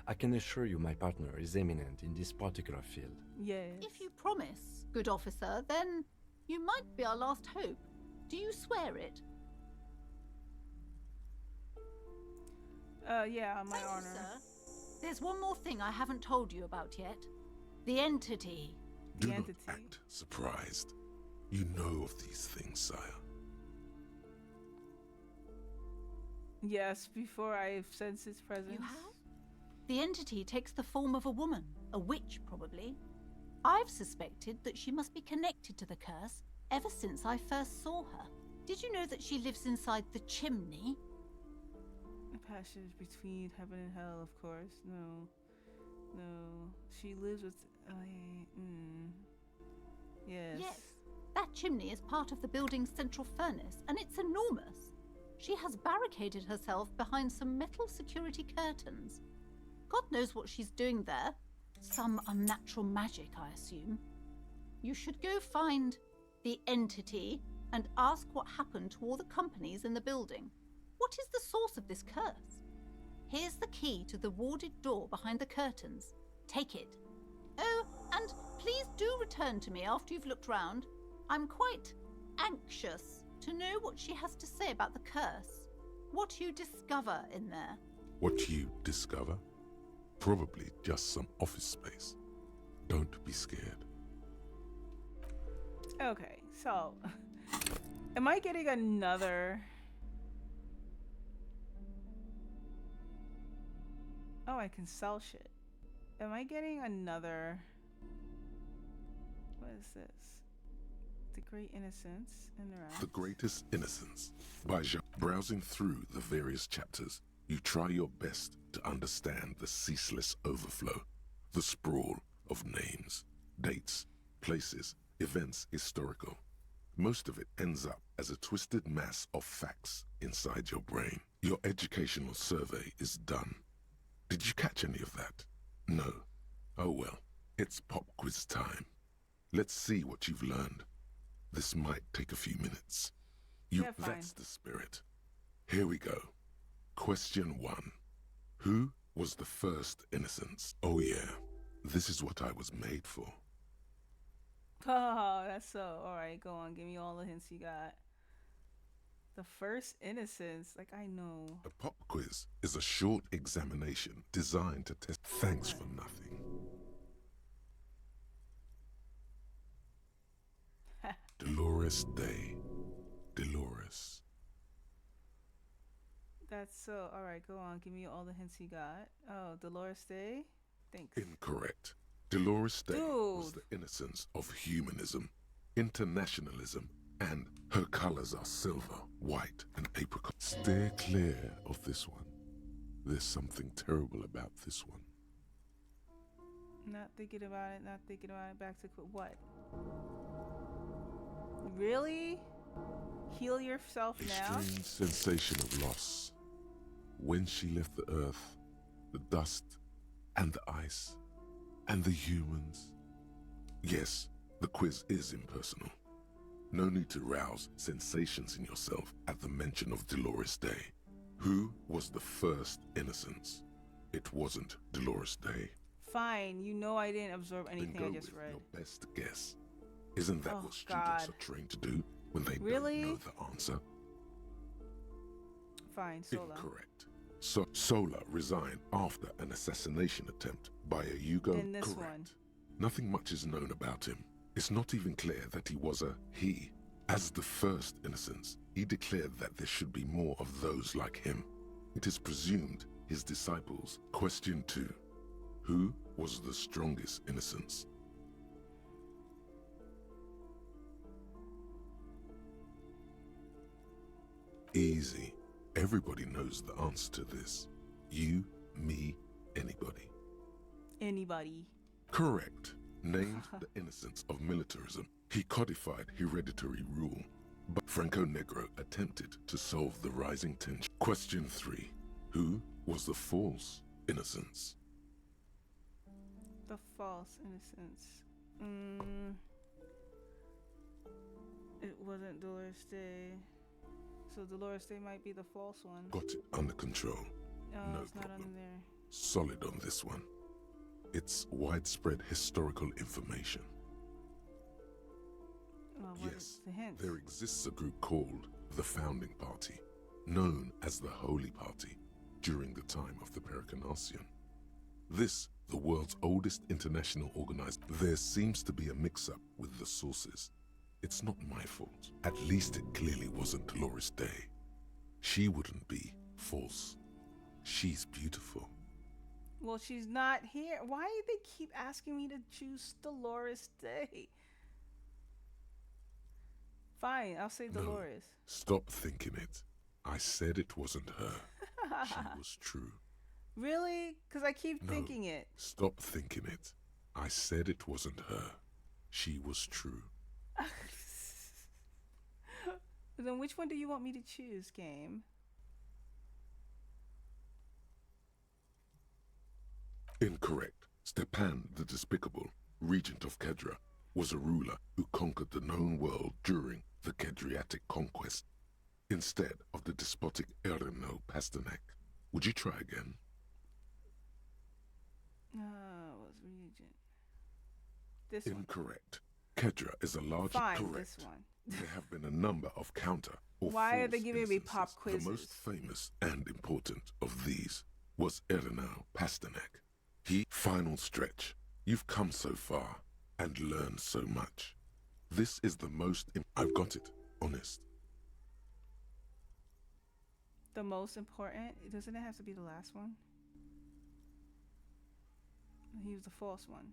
I can assure you my partner is eminent in this particular field. Yes. If you promise, good officer, then you might be our last hope. Do you swear it? Yeah, on my honor. Sir, there's one more thing I haven't told you about yet. The entity. Do not act surprised. You know of these things, sire. Yes, before I've sensed its presence. You have? The entity takes the form of a woman, a witch probably. I've suspected that she must be connected to the curse ever since I first saw her. Did you know that she lives inside the chimney? The passage between heaven and hell, of course. No. She lives with... Yes. Yes. That chimney is part of the building's central furnace, and it's enormous. She has barricaded herself behind some metal security curtains. God knows what she's doing there. Some unnatural magic, I assume. You should go find the entity and ask what happened to all the companies in the building. What is the source of this curse? Here's the key to the warded door behind the curtains. Take it. Oh, and please do return to me after you've looked round. I'm quite anxious to know what she has to say about the curse. What you discover in there. What you discover? Probably just some office space. Don't be scared. Okay, so... am I getting another... Oh, I can sell shit. Am I getting another... What is this? The Great Innocence in the round. The Greatest Innocence. By browsing through the various chapters, you try your best to understand the ceaseless overflow, the sprawl of names, dates, places, events historical. Most of it ends up as a twisted mass of facts inside your brain. Your educational survey is done. Did you catch any of that? No. Oh well, it's pop quiz time. Let's see what you've learned. This might take a few minutes. That's the spirit. Here we go. Question 1. Who was the first innocence? Oh yeah, this is what I was made for. Oh, that's so... Alright, go on. Give me all the hints you got. The first innocence. Like, I know. A pop quiz is a short examination designed to test... Thanks for nothing. Dolores Day. Dolores. That's so... Alright, go on. Give me all the hints you got. Oh, Dolores Day? Thanks. Incorrect. Dolores Day was the innocence of humanism, internationalism, and her colors are silver, white, and apricot. Steer clear of this one. There's something terrible about this one. Not thinking about it, not thinking about it. Back to what? Really? Heal yourself now? A strange sensation of loss. When she left the earth, the dust, and the ice, and the humans. Yes, the quiz is impersonal. No need to rouse sensations in yourself at the mention of Dolores Day. Who was the first innocence? It wasn't Dolores Day. Fine, you know I didn't absorb anything Then go I just with read. your best guess. Isn't that Oh, what students God. are trained to do when they Really? don't know the answer? Fine, Sola. Incorrect. So Sola resigned after an assassination attempt by a Yugo. Then this Correct. one. Nothing much is known about him. It's not even clear that he was a he. As the first innocence, he declared that there should be more of those like him. It is presumed his disciples. Question 2. Who was the strongest innocence? Easy. Everybody knows the answer to this. You, me, anybody. Anybody. Correct. Named the innocence of militarism. He codified hereditary rule. But Franco Negro attempted to solve the rising tension. Question 3. Who was the false innocence? The false innocence. It wasn't Dolores Day. So Dolores Day might be the false one. Got it under control. No, No it's not problem. on there. Solid on this one. It's widespread historical information. What Yes, is the hint? there exists a group called the Founding Party, known as the Holy Party, during the time of the Pericarnacian. This, the world's oldest international organized, there seems to be a mix-up with the sources. It's not my fault. At least it clearly wasn't Dolores Day. She wouldn't be false. She's beautiful. Well, she's not here. Why do they keep asking me to choose Dolores Day? Fine, I'll say Dolores. No, stop thinking it. I said it wasn't her. She was true. Really? Because I keep thinking it. Stop thinking it. I said it wasn't her. She was true. Then which one do you want me to choose, game? Incorrect. Stepan the Despicable, regent of Kedra, was a ruler who conquered the known world during the Kedriatic conquest, instead of the despotic Erno Pasternak. Would you try again? Was regent. This one. Incorrect. Kedra is a large Fine, correct. this one. There have been a number of counter or Why are they false giving me pop instances. quizzes? The most famous and important of these was Erno Pasternak. Final stretch. You've come so far and learned so much. This is the most... I've got it. Honest. The most important? Doesn't it have to be the last one? He was the false one.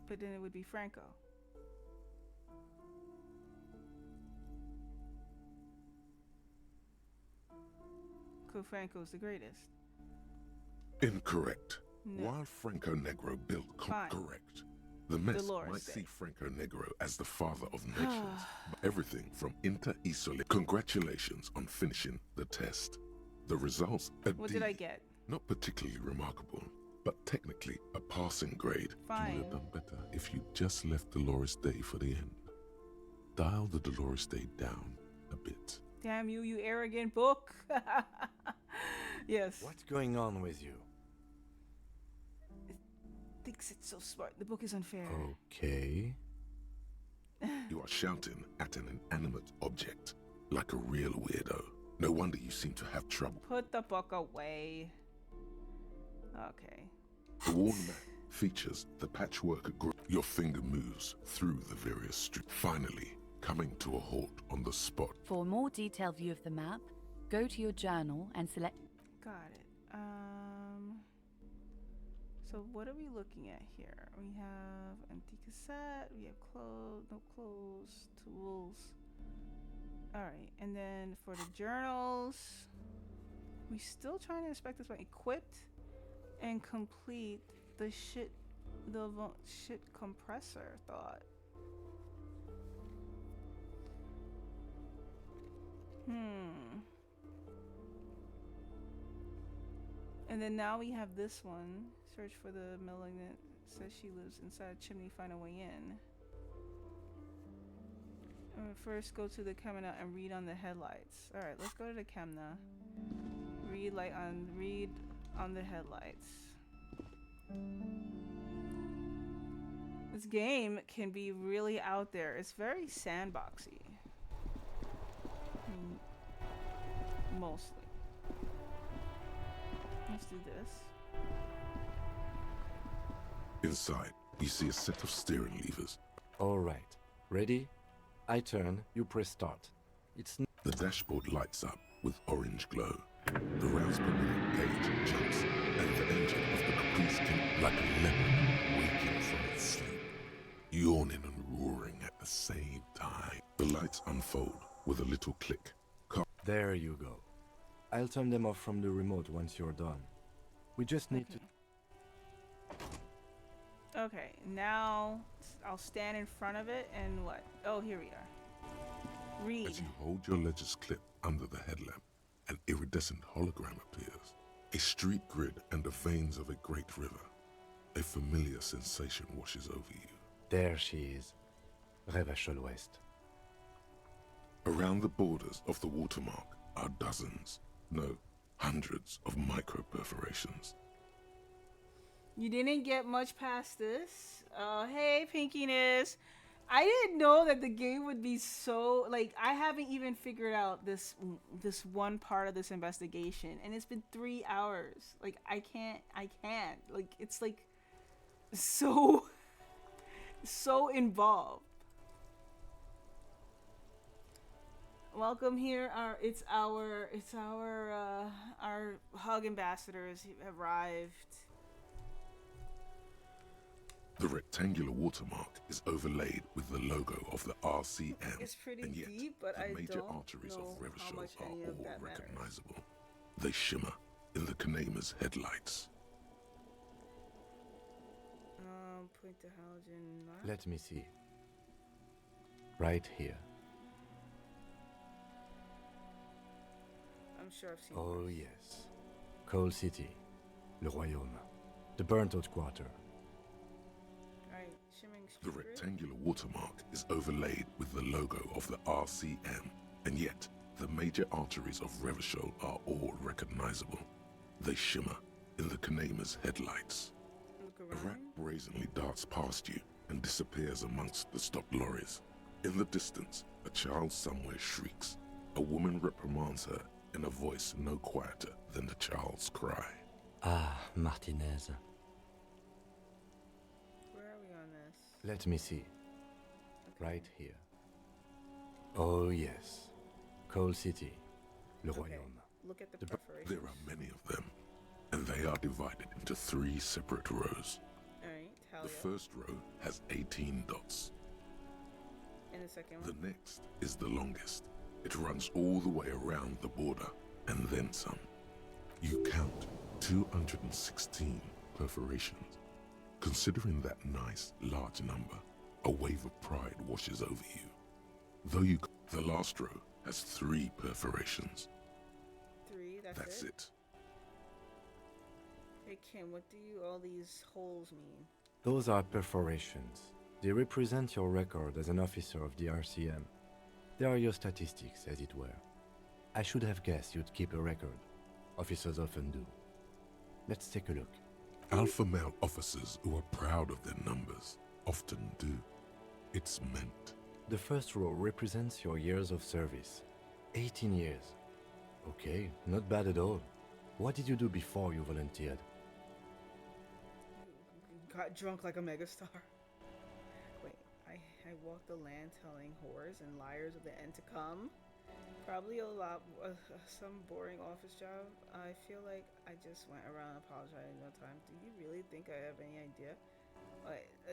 But then it would be Franco. Because Franco's the greatest. Incorrect. No. While Franco Negro built Fine. correct, the mess Dolores might Day. see Franco Negro as the father of nations. But everything from Inter Isole. Congratulations on finishing the test. The results are What D. did I get? Not particularly remarkable, but technically a passing grade. You Fine. would have done better if you just left Dolores Day for the end. Dial the Dolores Day down a bit. Damn you, you arrogant book. Yes. What's going on with you? Thinks it's so smart. The book is unfair. Okay. You are shouting at an inanimate object, like a real weirdo. No wonder you seem to have trouble. Put the book away. Okay. The worn map features the patchwork group. Your finger moves through the various streets, finally coming to a halt on the spot. For a more detailed view of the map, go to your journal and select... Got it. So what are we looking at here? We have empty cassette, we have clothes, no clothes, tools. Alright, and then for the journals, we still trying to inspect this one. Equipped and complete the shit compressor thought. And then now we have this one. Search for the malignant. Says she lives inside a chimney. Find a way in. First, go to the camera and read on the headlights. All right, let's go to the camera. Read on the headlights. This game can be really out there. It's very sandboxy. Mostly. Let's do this. Inside, you see a set of steering levers. All right. Ready? I turn, you press start. It's... The dashboard lights up with orange glow. The rounds per minute gauge jumps, and the engine of the Caprice can, like a leopard, waking from its sleep, yawning and roaring at the same time. The lights unfold with a little click. There you go. I'll turn them off from the remote once you're done. We just need to... Okay, now I'll stand in front of it and what? Oh, here we are. Read. As you hold your ledger's clip under the headlamp, an iridescent hologram appears. A street grid and the veins of a great river. A familiar sensation washes over you. There she is. Revachol West. Around the borders of the watermark are dozens, no, hundreds of micro-perforations. You didn't get much past this. Hey, Pinkiness. I didn't know that the game would be so, like, I haven't even figured out this one part of this investigation, and it's been 3 hours. Like, I can't. Like, it's like so involved. Welcome here. Our hug ambassadors have arrived. The rectangular watermark is overlaid with the logo of the RCM, It's pretty and yet deep, but the I major don't arteries know of how much Revachol any are of all that matters. recognizable. They shimmer in the Kanema's headlights. Point to halogen. Let me see. Right here. I'm sure I've seen. Oh yes. Coal City. Le Royaume. The burnt-out quarter. Alright, shimmering The street grid. rectangular watermark is overlaid with the logo of the RCM, and yet the major arteries of Revachol are all recognizable. They shimmer in the Kanema's headlights. A rat brazenly darts past you and disappears amongst the stopped lorries. In the distance, a child somewhere shrieks. A woman reprimands her in a voice no quieter than the child's cry. Ah, Martinez. Where are we on this? Let me see. Right here. Oh yes. Coal City. Le Royaume. Look at the perforations. There are many of them, and they are divided into 3 separate rows. Alright, hell The yeah. first row has 18 dots. And the second The one? next is the longest. It runs all the way around the border, and then some. You count 216 perforations. Considering that nice, large number, a wave of pride washes over you. The last row has 3 perforations. 3, That's it? it. Hey Kim, what do all these holes mean? Those are perforations. They represent your record as an officer of the RCM. They are your statistics, as it were. I should have guessed you'd keep a record. Officers often do. Let's take a look. Alpha male officers who are proud of their numbers often do. It's meant. The first row represents your years of service. 18 years. Okay, not bad at all. What did you do before you volunteered? Got drunk like a megastar. Wait, I walked the land telling whores and liars of the end to come. Probably a lot, some boring office job. I feel like I just went around apologizing no time. Do you really think I have any idea?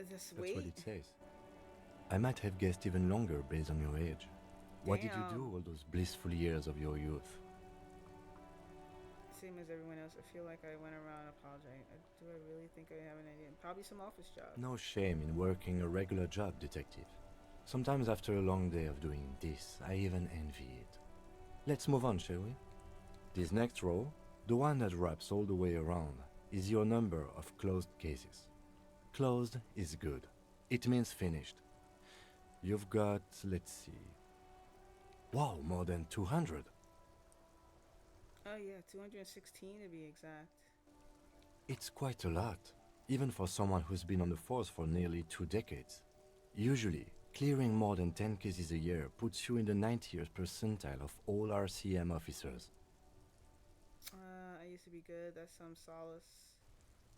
Just That's wait. what it says. I might have guessed even longer based on your age. What did you do Damn. all those blissful years of your youth? Same as everyone else. I feel like I went around apologizing. Do I really think I have an idea? Probably some office job. No shame in working a regular job, detective. Sometimes after a long day of doing this, I even envy it. Let's move on, shall we? This next row, the one that wraps all the way around, is your number of closed cases. Closed is good. It means finished. You've got, let's see... Wow, more than 200. Oh yeah, 216 to be exact. It's quite a lot, even for someone who's been on the force for nearly 2 decades. Usually, clearing more than 10 cases a year puts you in the 90th percentile of all RCM officers. I used to be good. That's some solace,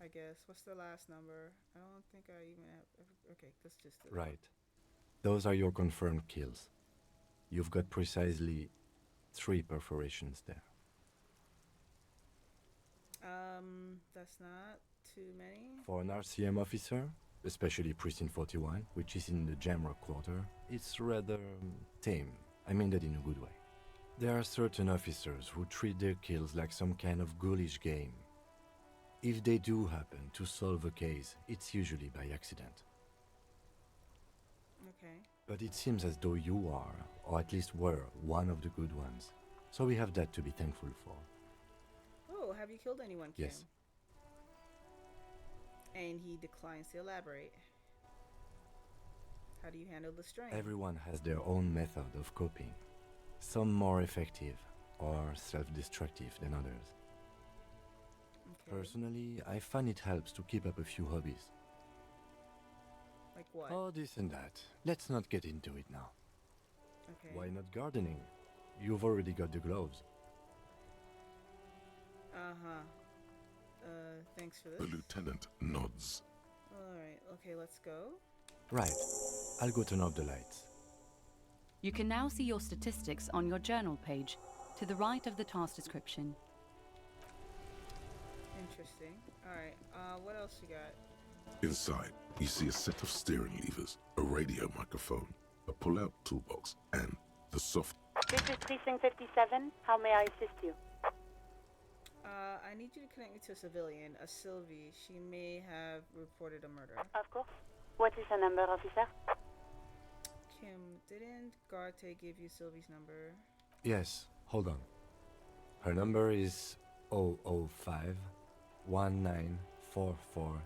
I guess. What's the last number? I don't think I even have... Okay, that's just it. Right. Those are your confirmed kills. You've got precisely 3 perforations there. That's not too many. For an RCM officer, especially Precinct 41, which is in the Jamrock quarter, it's rather tame. I mean that in a good way. There are certain officers who treat their kills like some kind of ghoulish game. If they do happen to solve a case, it's usually by accident. Okay. But it seems as though you are, or at least were, one of the good ones. So we have that to be thankful for. Oh, have you killed anyone, Kim? Yes. And he declines to elaborate. How do you handle the strain? Everyone has their own method of coping. Some more effective or self-destructive than others. Okay. Personally, I find it helps to keep up a few hobbies. Like what? Oh, this and that. Let's not get into it now. Okay. Why not gardening? You've already got the gloves. Uh-huh. Thanks for this. The lieutenant nods. Alright, okay, let's go. Right. I'll go turn off the lights. You can now see your statistics on your journal page, to the right of the task description. Interesting. Alright, what else you got? Inside, you see a set of steering levers, a radio microphone, a pull-out toolbox, and the soft... This is Precinct 57. How may I assist you? I need you to connect me to a civilian, a Sylvie. She may have reported a murder. Of course. What is her number, officer? Kim, didn't Garte give you Sylvie's number? Yes, hold on. Her number is 005 1944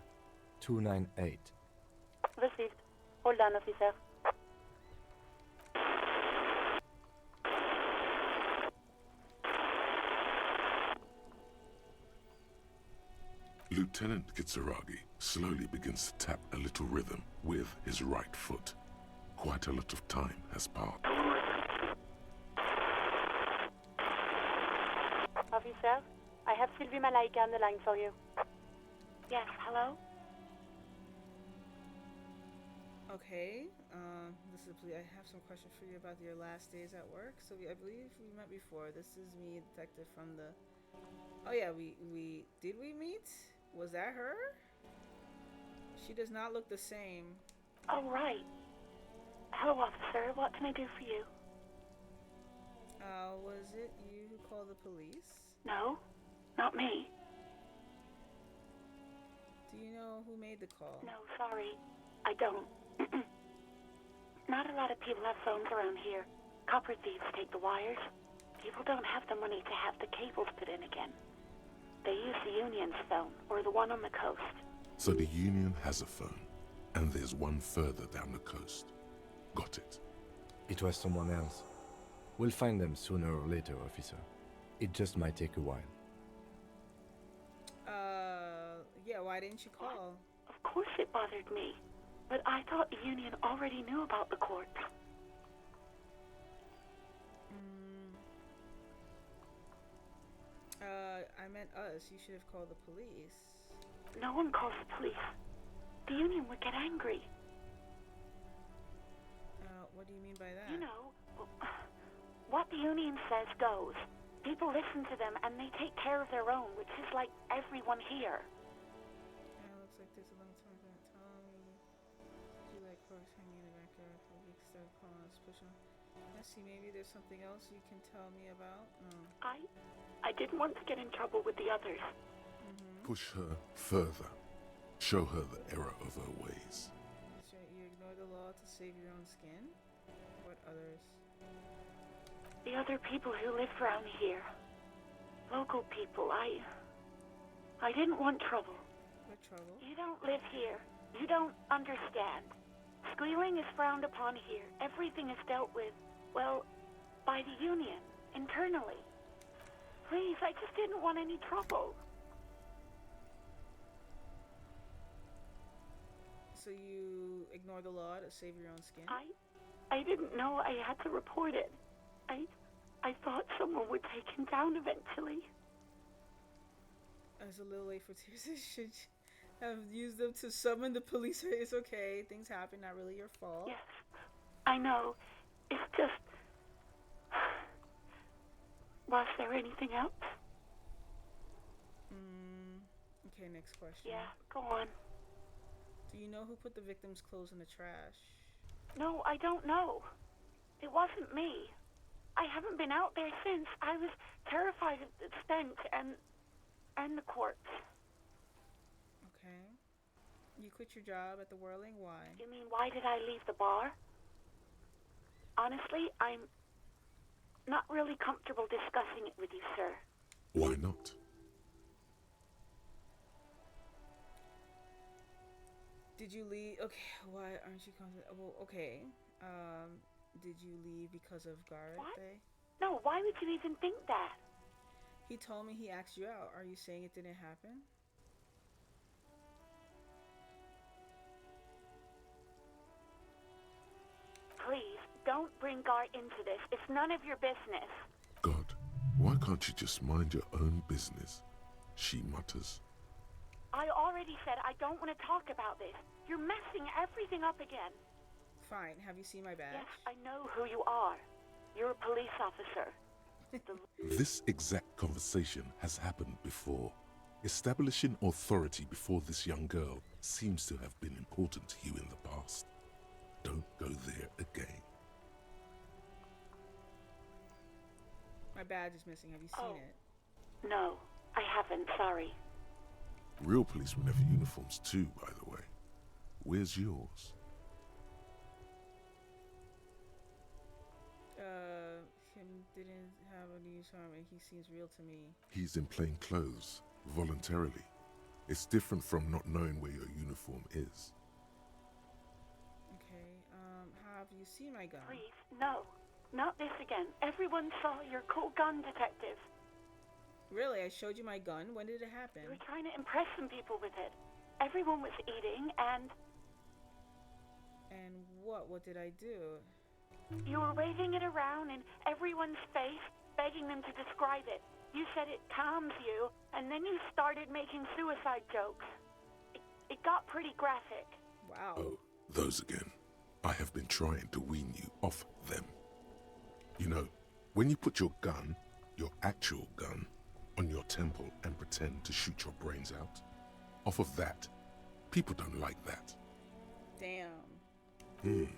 298. Received. Hold on, officer. Lieutenant Kitsuragi slowly begins to tap a little rhythm with his right foot. Quite a lot of time has passed. Officer, I have Sylvie Malaika on the line for you. Yes, hello? Okay, this is, I have some questions for you about your last days at work. So I believe we met before. This is me, detective from the... Oh yeah, did we meet? Was that her? She does not look the same. Oh, right. Hello, officer. What can I do for you? Was it you who called the police? No, not me. Do you know who made the call? No, sorry. I don't. Not a lot of people have phones around here. Copper thieves take the wires. People don't have the money to have the cables put in again. They use the Union's phone, or the one on the coast. So the Union has a phone, and there's one further down the coast. Got it. It was someone else. We'll find them sooner or later, officer. It just might take a while. Yeah, why didn't you call? Of course it bothered me. But I thought the Union already knew about the corpse. I meant us. You should have called the police. No one calls the police. The Union would get angry. What do you mean by that? You know, what the Union says goes. People listen to them and they take care of their own, which is like everyone here. Looks like there's a long time that Tommy. Do you like cars hanging in the backyard for weeks? Start calling us, pushing. Let's see, maybe there's something else you can tell me about. No. I didn't want to get in trouble with the others. Push her further. Show her the error of her ways. So you ignore the law to save your own skin? What others? The other people who live around here. Local people. I didn't want trouble. What trouble? You don't live here. You don't understand. Squealing is frowned upon here. Everything is dealt with, well, by the Union, internally. Please, I just didn't want any trouble. So you ignore the law to save your own skin? I didn't know I had to report it. I thought someone would take him down eventually. I was a little late for tears. I should have used them to summon the police. It's okay. Things happen. Not really your fault. Yes, I know. It's just... Was there anything else? Okay, next question. Yeah, go on. Do you know who put the victim's clothes in the trash? No, I don't know. It wasn't me. I haven't been out there since. I was terrified of the stench and the corpse. Okay. You quit your job at the Whirling. Why? You mean, why did I leave the bar? Honestly, I'm not really comfortable discussing it with you, sir. Why not? Did you leave? Okay, why aren't you coming? Well, okay. Did you leave because of Guard Day? No, why would you even think that? He told me he asked you out. Are you saying it didn't happen? Please, don't bring Gar into this. It's none of your business. God, why can't you just mind your own business? She mutters. I already said I don't want to talk about this. You're messing everything up again. Fine. Have you seen my badge? Yes, I know who you are. You're a police officer. This exact conversation has happened before. Establishing authority before this young girl seems to have been important to you in the past. Don't go there again. My badge is missing. Have you seen it? No, I haven't. Sorry. Real policemen have uniforms too, by the way. Where's yours? Him didn't have a uniform and he seems real to me. He's in plain clothes, voluntarily. It's different from not knowing where your uniform is. Okay, have you seen my gun? Please, no. Not this again. Everyone saw your cool gun, detective. Really? I showed you my gun? When did it happen? You were trying to impress some people with it. Everyone was eating and... And what? What did I do? You were waving it around in everyone's face, begging them to describe it. You said it calms you, and then you started making suicide jokes. It got pretty graphic. Wow. Oh, those again. I have been trying to wean you off them. You know, when you put your gun, your actual gun, on your temple and pretend to shoot your brains out, off of that, people don't like that. Damn.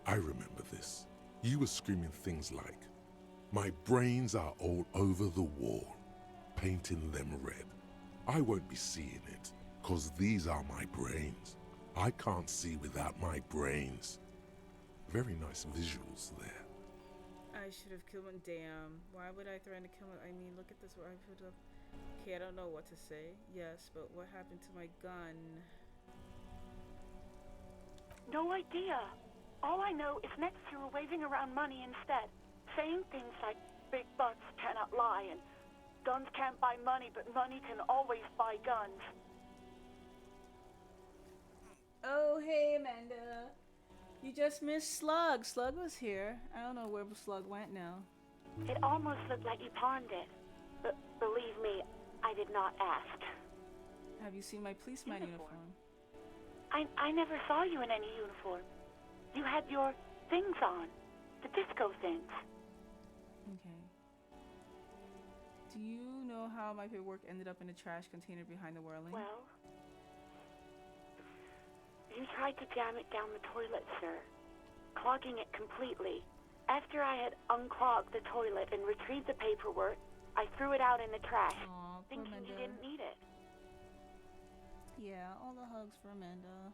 I remember this. You were screaming things like, "My brains are all over the wall, painting them red. I won't be seeing it, 'cause these are my brains. I can't see without my brains." Very nice visuals there. I should have killed him. Damn. Why would I threaten to kill him? I mean, look at this. What I put up. Okay, I don't know what to say. Yes, but what happened to my gun? No idea. All I know is next you were waving around money instead, saying things like big bucks cannot lie and guns can't buy money, but money can always buy guns. Oh, hey, Amanda. You just missed Slug. Slug was here. I don't know where Slug went now. It almost looked like you pawned it, but believe me, I did not ask. Have you seen my policeman uniform? I never saw you in any uniform. You had your things on, the disco things. Okay. Do you know how my paperwork ended up in a trash container behind the Whirling? Well, you tried to jam it down the toilet, sir, clogging it completely. After I had unclogged the toilet and retrieved the paperwork, I threw it out in the trash, thinking you didn't need it. Yeah, all the hugs for Amanda.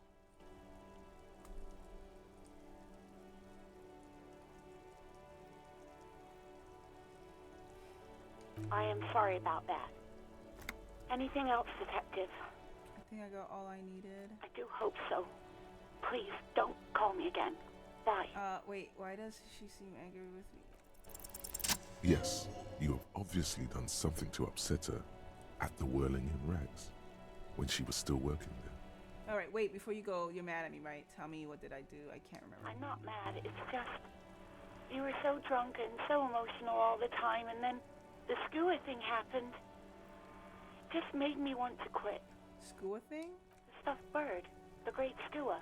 I am sorry about that. Anything else, detective? I think I got all I needed. I do hope so. Please, don't call me again. Bye. Wait, why does she seem angry with me? Yes, you have obviously done something to upset her at the Whirling in Rags, when she was still working there. Alright, wait, before you go, you're mad at me, right? Tell me, what did I do? I can't remember. I'm not mad, it's just... You were so drunk and so emotional all the time, and then the skua thing happened. It just made me want to quit. Skua thing? The stuffed bird. The great skua.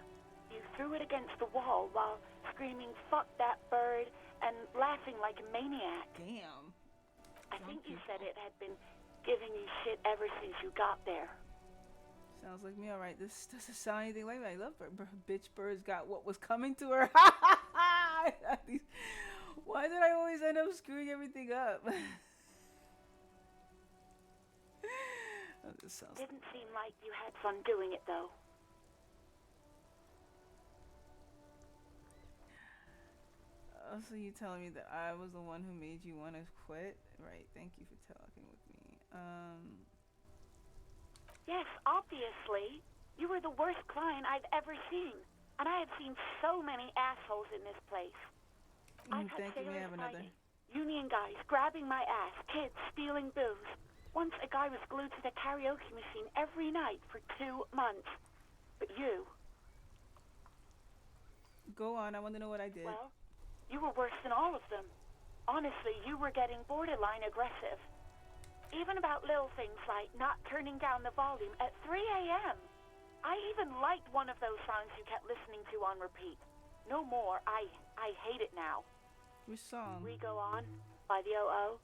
You threw it against the wall while screaming, "Fuck that bird," and laughing like a maniac. Damn. I think you said it had been giving you shit ever since you got there. Sounds like me. All right, this doesn't sound anything like that. I love bitch Bird's got what was coming to her. Why did I always end up screwing everything up? Oh, this sounds... Didn't seem like you had fun doing it, though. So you telling me that I was the one who made you want to quit? Right, thank you for talking with me. Yes, obviously. You were the worst client I've ever seen. And I have seen so many assholes in this place. I've had Thank you, may I sailors have another? fighting, union guys grabbing my ass, kids stealing booze. Once a guy was glued to the karaoke machine every night for 2 months. But you... Go on, I want to know what I did. Well, you were worse than all of them. Honestly, you were getting borderline aggressive. Even about little things like not turning down the volume at 3 a.m. I even liked one of those songs you kept listening to on repeat. No more. I hate it now. Which song? We Go On by the O.O.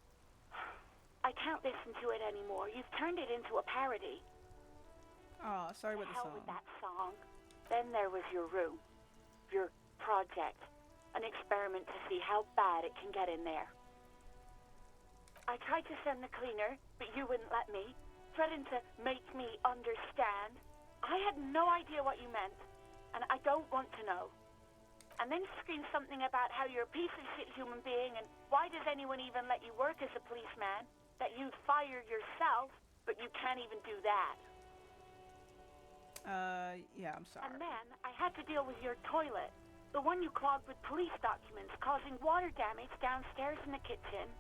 I can't listen to it anymore. You've turned it into a parody. Oh, sorry about the hell song. with that song. Then there was your room. Your project. An experiment to see how bad it can get in there. I tried to send the cleaner, but you wouldn't let me. Threatened to make me understand. I had no idea what you meant, and I don't want to know. And then screamed something about how you're a piece of shit human being, and why does anyone even let you work as a policeman? That you'd fire yourself, but you can't even do that. Yeah, I'm sorry. And then I had to deal with your toilet. The one you clogged with police documents, causing water damage downstairs in the kitchen.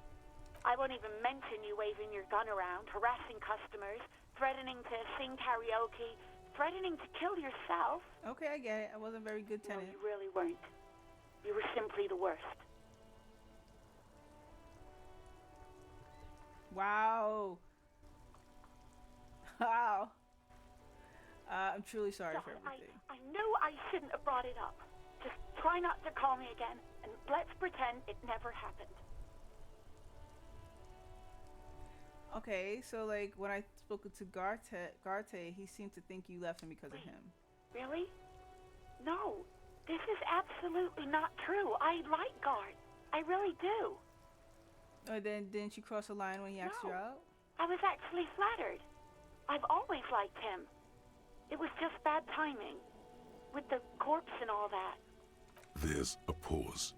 I won't even mention you waving your gun around, harassing customers, threatening to sing karaoke, threatening to kill yourself. Okay, I get it. I wasn't a very good tenant. No, you really weren't. You were simply the worst. Wow. Wow. I'm truly sorry for everything. I knew I shouldn't have brought it up. Just try not to call me again, and let's pretend it never happened. Okay, so like when I spoke to Garte, he seemed to think you left him because of him. Really? No, this is absolutely not true. I like Gart. I really do. Or then didn't you cross the line when he asked you out? I was actually flattered. I've always liked him. It was just bad timing. With the corpse and all that. There's a pause.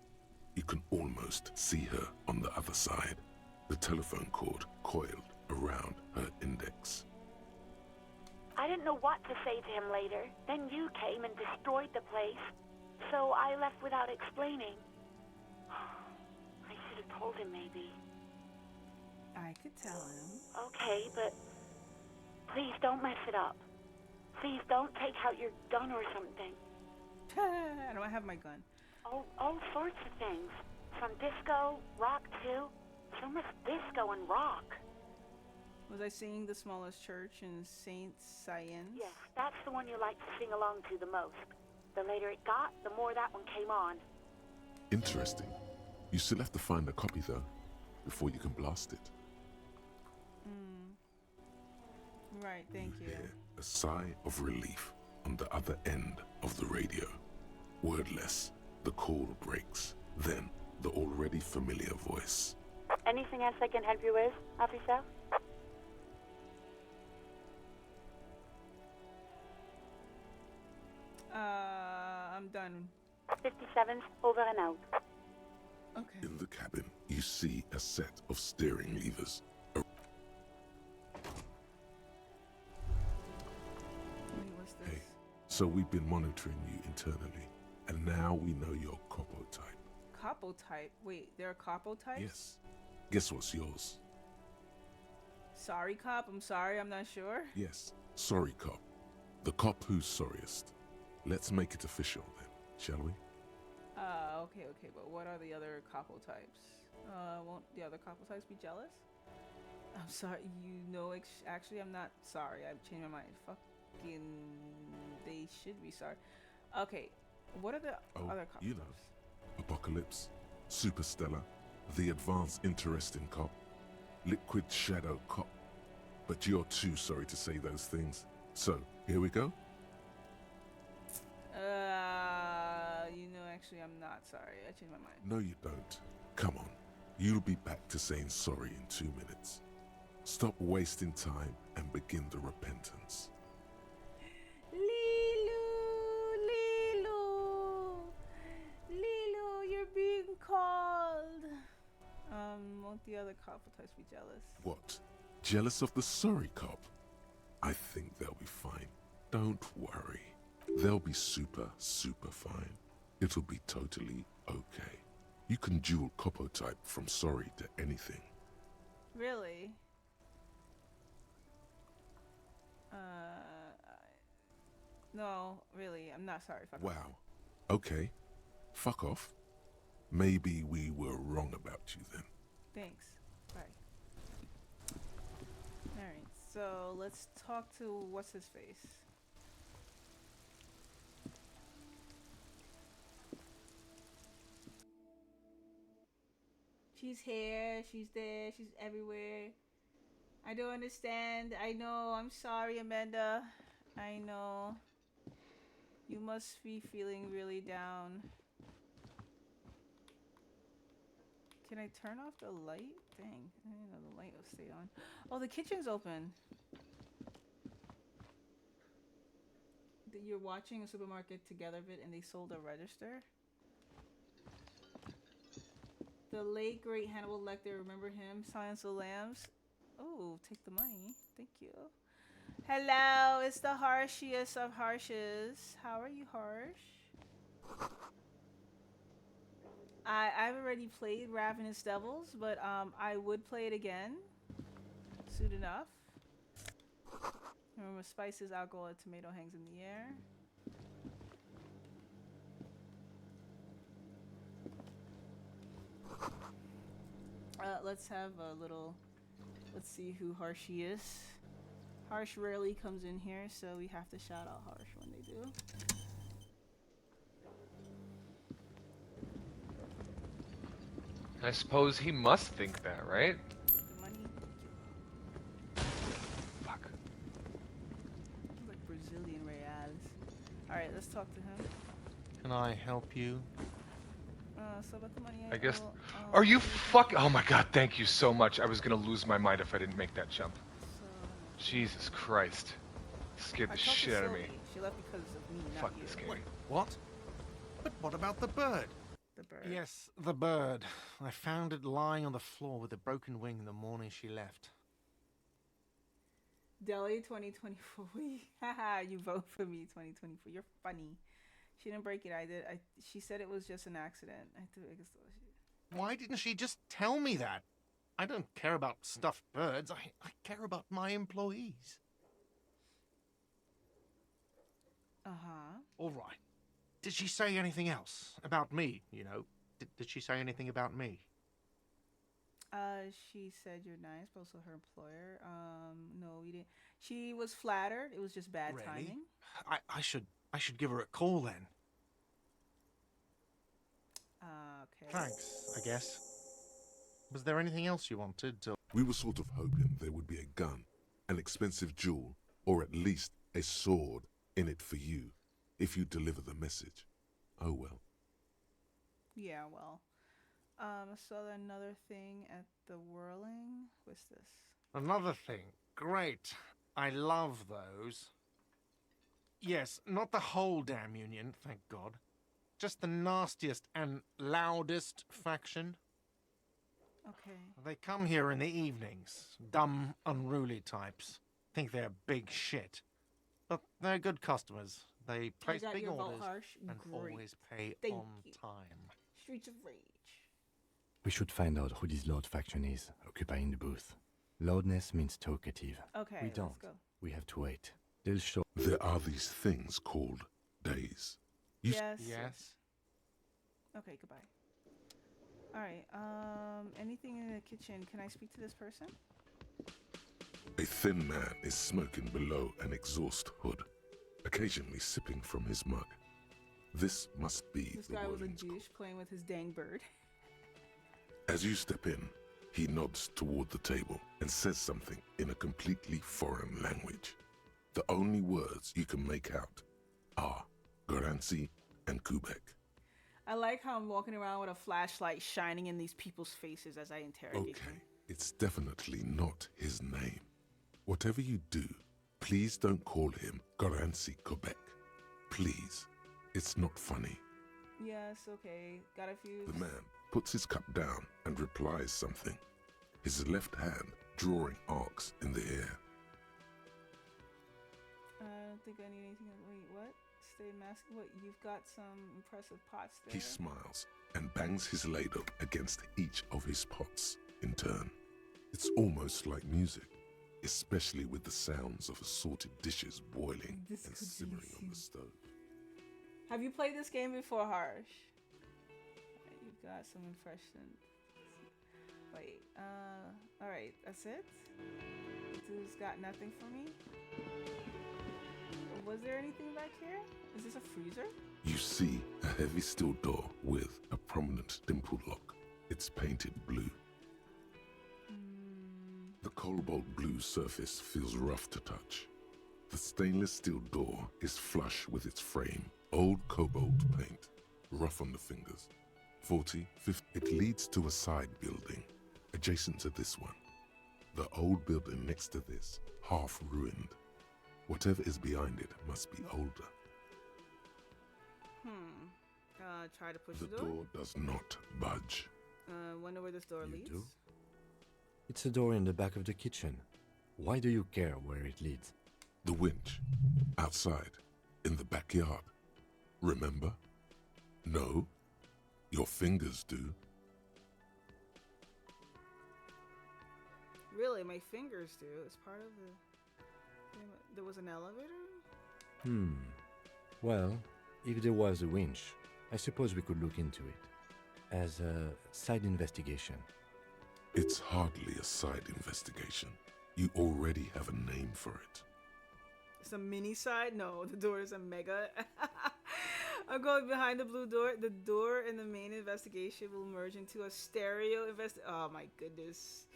You can almost see her on the other side. The telephone cord coiled around her index. I didn't know what to say to him later. Then you came and destroyed the place. So I left without explaining. I should have told him maybe. I could tell him. Okay, but please don't mess it up. Please don't take out your gun or something. I don't have my gun. All sorts of things. From disco, rock too. So much disco and rock. Was I singing The Smallest Church in Saint Cyans? Yes, that's the one you like to sing along to the most. The later it got, the more that one came on. Interesting. You still have to find a copy though, before you can blast it. Right, thank you. Hear a sigh of relief on the other end of the radio. Wordless, the call breaks. Then the already familiar voice. Anything else I can help you with, officer? I'm done. 57's over and out. Okay. In the cabin, you see a set of steering levers. What's this? Hey, so we've been monitoring you internally, and now we know your Copo type. Capo type? Wait, there are capo types? Yes. Guess what's yours? Sorry, cop. I'm sorry. I'm not sure. Yes. Sorry, cop. The cop who's sorriest. Let's make it official then, shall we? Okay, but what are the other capo types? Won't the other capo types be jealous? I'm sorry, you know, actually, I'm not sorry. I've changed my mind. Fucking, they should be sorry. Okay, what are the other capo you know, Apocalypse, Superstellar, the Advanced Interesting Cop, Liquid Shadow Cop. But you're too sorry to say those things. So, Here we go. Actually, I'm not sorry. I changed my mind. No, you don't. Come on. You'll be back to saying sorry in 2 minutes. Stop wasting time and begin the repentance. Lilu, you're being called. Won't the other cop types be jealous? What? Jealous of the sorry cop? I think they'll be fine. Don't worry. They'll be super, super fine. It'll be totally okay. You can dual copo type from sorry to anything. Really? No, really, I'm not sorry. Fuck off. Wow. Okay. Fuck off. Maybe we were wrong about you then. Thanks. Bye. Alright, so let's talk to what's his face. She's here, she's there, she's everywhere. I don't understand. I know. I'm sorry, Amanda. I know. You must be feeling really down. Can I turn off the light? Dang, I didn't know the light will stay on. Oh, the kitchen's open. You're watching a supermarket together bit and they sold a register. The late great Hannibal Lecter, remember him? Silence of the Lambs. Oh, take the money. Thank you. Hello, it's the harshiest of harshes. How are you, Harsh? I've already played Ravenous Devils, but I would play it again soon enough. Remember, spices, alcohol, and tomato hangs in the air. Let's have a little. Let's see who Harshi is. Harsh rarely comes in here, so we have to shout out Harsh when they do. I suppose he must think that, right? Take the money. Fuck. Like Brazilian reals. Alright, let's talk to him. Can I help you? So about the money I guess. Are you fuck? Oh my god, thank you so much. I was gonna lose my mind if I didn't make that jump. Jesus Christ. Scared the shit out of me. She left because of me, not Fuck you. this game. Wait, what? But what about the bird? The bird. Yes, the bird. I found it lying on the floor with a broken wing the morning she left. Delhi 2024. Haha, you vote for me 2024. You're funny. She didn't break it. I did. She said it was just an accident. Why didn't she just tell me that? I don't care about stuffed birds. I care about my employees. Uh-huh. All right. Did she say anything else about me, you know? Did she say anything about me? She said you're nice, but also her employer. No, we didn't. She was flattered. It was just bad timing. I should give her a call then. Okay. Thanks, I guess. Was there anything else you wanted to... We were sort of hoping there would be a gun, an expensive jewel, or at least a sword in it for you, if you deliver the message. Oh well. Yeah, well. So another thing at the Whirling. What's this? Another thing. Great. I love those. Yes, not the whole damn union, thank God. Just the nastiest and loudest faction. Okay. They come here in the evenings. Dumb, unruly types. Think they're big shit. But they're good customers. They place big orders and always pay on time. Streets of Rage. We should find out who this Lord faction is, occupying the booth. Loudness means talkative. Okay, we don't. let's go. We have to wait. They'll show. There are these things called days. Yes. Yes. Okay, goodbye. Alright, anything in the kitchen? Can I speak to this person? A thin man is smoking below an exhaust hood, occasionally sipping from his mug. This must be This the guy was a Whirling's douche playing with his dang bird. As you step in, he nods toward the table and says something in a completely foreign language. The only words you can make out are Garancy and Kubek. I like how I'm walking around with a flashlight shining in these people's faces as I interrogate them. It's definitely not his name. Whatever you do, please don't call him Garancy Kubek. Please. It's not funny. Yes, okay. Got a few. The man puts his cup down and replies something, his left hand drawing arcs in the air. I don't think I need anything. Wait, what? Stay masked? What? You've got some impressive pots there. He smiles and bangs his ladle against each of his pots in turn. It's almost like music, especially with the sounds of assorted dishes boiling and simmering on the stove. Have you played this game before, Harsh? You've got some impressions. Wait, alright, that's it? Dude's got nothing for me? Was there anything back here? Is this a freezer? You see a heavy steel door with a prominent dimple lock. It's painted blue. The cobalt blue surface feels rough to touch. The stainless steel door is flush with its frame. Old cobalt paint, rough on the fingers. 40, 50. It leads to a side building, adjacent to this one. The old building next to this, half ruined. Whatever is behind it must be older. Try to push the the door does not budge. Wonder where this door leads? Do? It's a door in the back of the kitchen. Why do you care where it leads? The winch. Outside. In the backyard. Remember? No? Your fingers do. Really, my fingers do. It's part of the... There was an elevator? Well, if there was a winch, I suppose we could look into it. As a side investigation. It's hardly a side investigation. You already have a name for it. It's a mini side? No, the door is a mega. I'm going behind the blue door. The door in the main investigation will merge into a stereo Oh my goodness.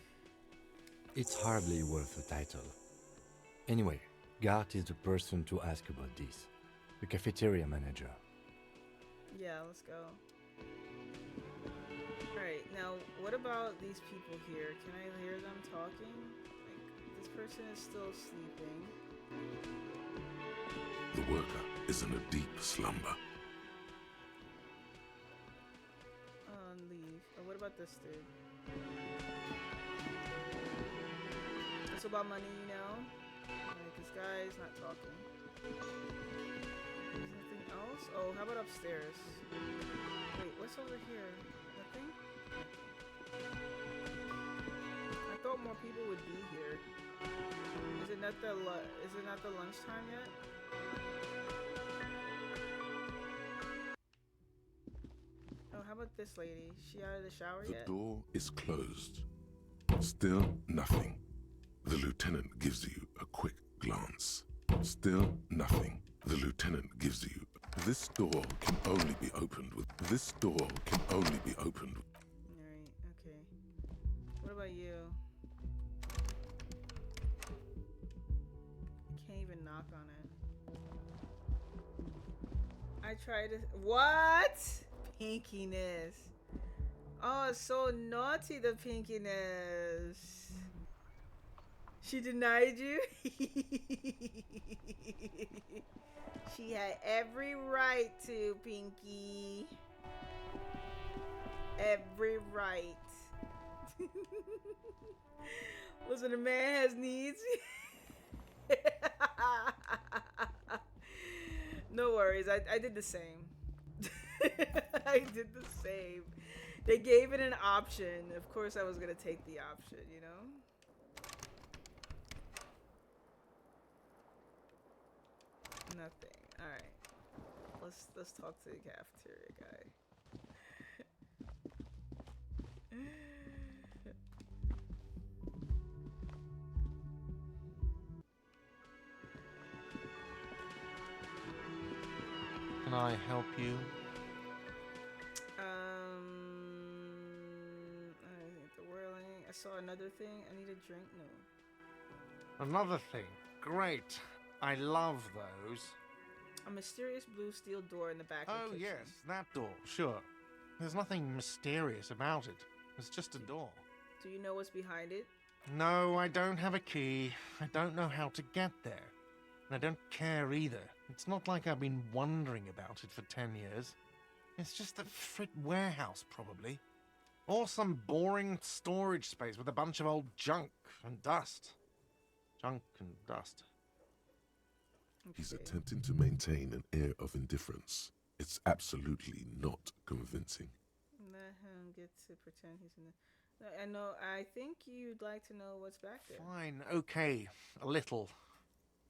It's hardly worth a title. Anyway, Gart is the person to ask about this. The cafeteria manager. Yeah, let's go. Alright, now what about these people here? Can I hear them talking? Like, this person is still sleeping. The worker is in a deep slumber. Leave. What about this dude? It's about money, you know? Like, this guy's not talking. There's nothing else? Oh, how about upstairs? Wait, what's over here? Nothing? I thought more people would be here. Is it not the lunchtime yet? Oh, how about this lady? She out of the shower yet? The door is closed. Still nothing. The lieutenant gives you a quick glance. Still nothing. The lieutenant gives you. This door can only be opened with. This door can only be opened with. Alright, okay. What about you? I can't even knock on it. I tried to. What? Pinkiness. Oh, it's so naughty, the pinkiness. She denied you? She had every right to, Pinky. Every right. Listen, a man has needs. No worries, I did the same. I did the same. They gave it an option. Of course I was gonna take the option, you know? Nothing. Alright. Let's talk to the cafeteria guy. Can I help you? I think the whirling. I saw another thing. I need a drink. No. Another thing. Great. I love those. A mysterious blue steel door in the back of Oh, the kitchen. yes, that door, sure. There's nothing mysterious about it. It's just a door. Do you know what's behind it? No, I don't have a key. I don't know how to get there. And I don't care either. It's not like I've been wondering about it for 10 years. It's just a frit warehouse, probably. Or some boring storage space with a bunch of old junk and dust. Junk and dust. He's attempting to maintain an air of indifference. It's absolutely not convincing. Let him get to pretend he's in the... I know, I think you'd like to know what's back there. Fine, okay, a little.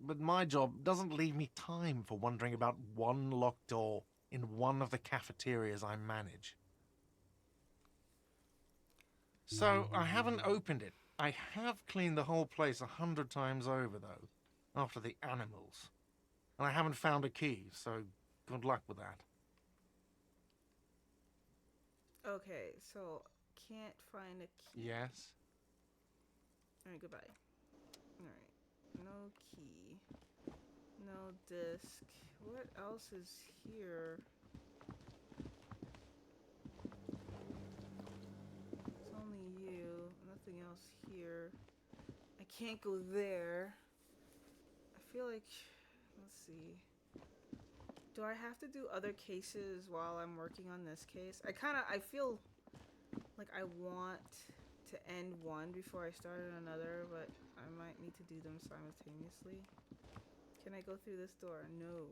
But my job doesn't leave me time for wondering about one locked door in one of the cafeterias I manage. So, I haven't opened it. I have cleaned the whole place 100 times over, though, after the animals. And I haven't found a key, so good luck with that. Okay, so can't find a key. Yes? Alright, goodbye. Alright, no key. No disc. What else is here? It's only you. Nothing else here. I can't go there. I feel like... Let's see. Do I have to do other cases while I'm working on this case? I feel like I want to end one before I start another, but I might need to do them simultaneously. Can I go through this door? No.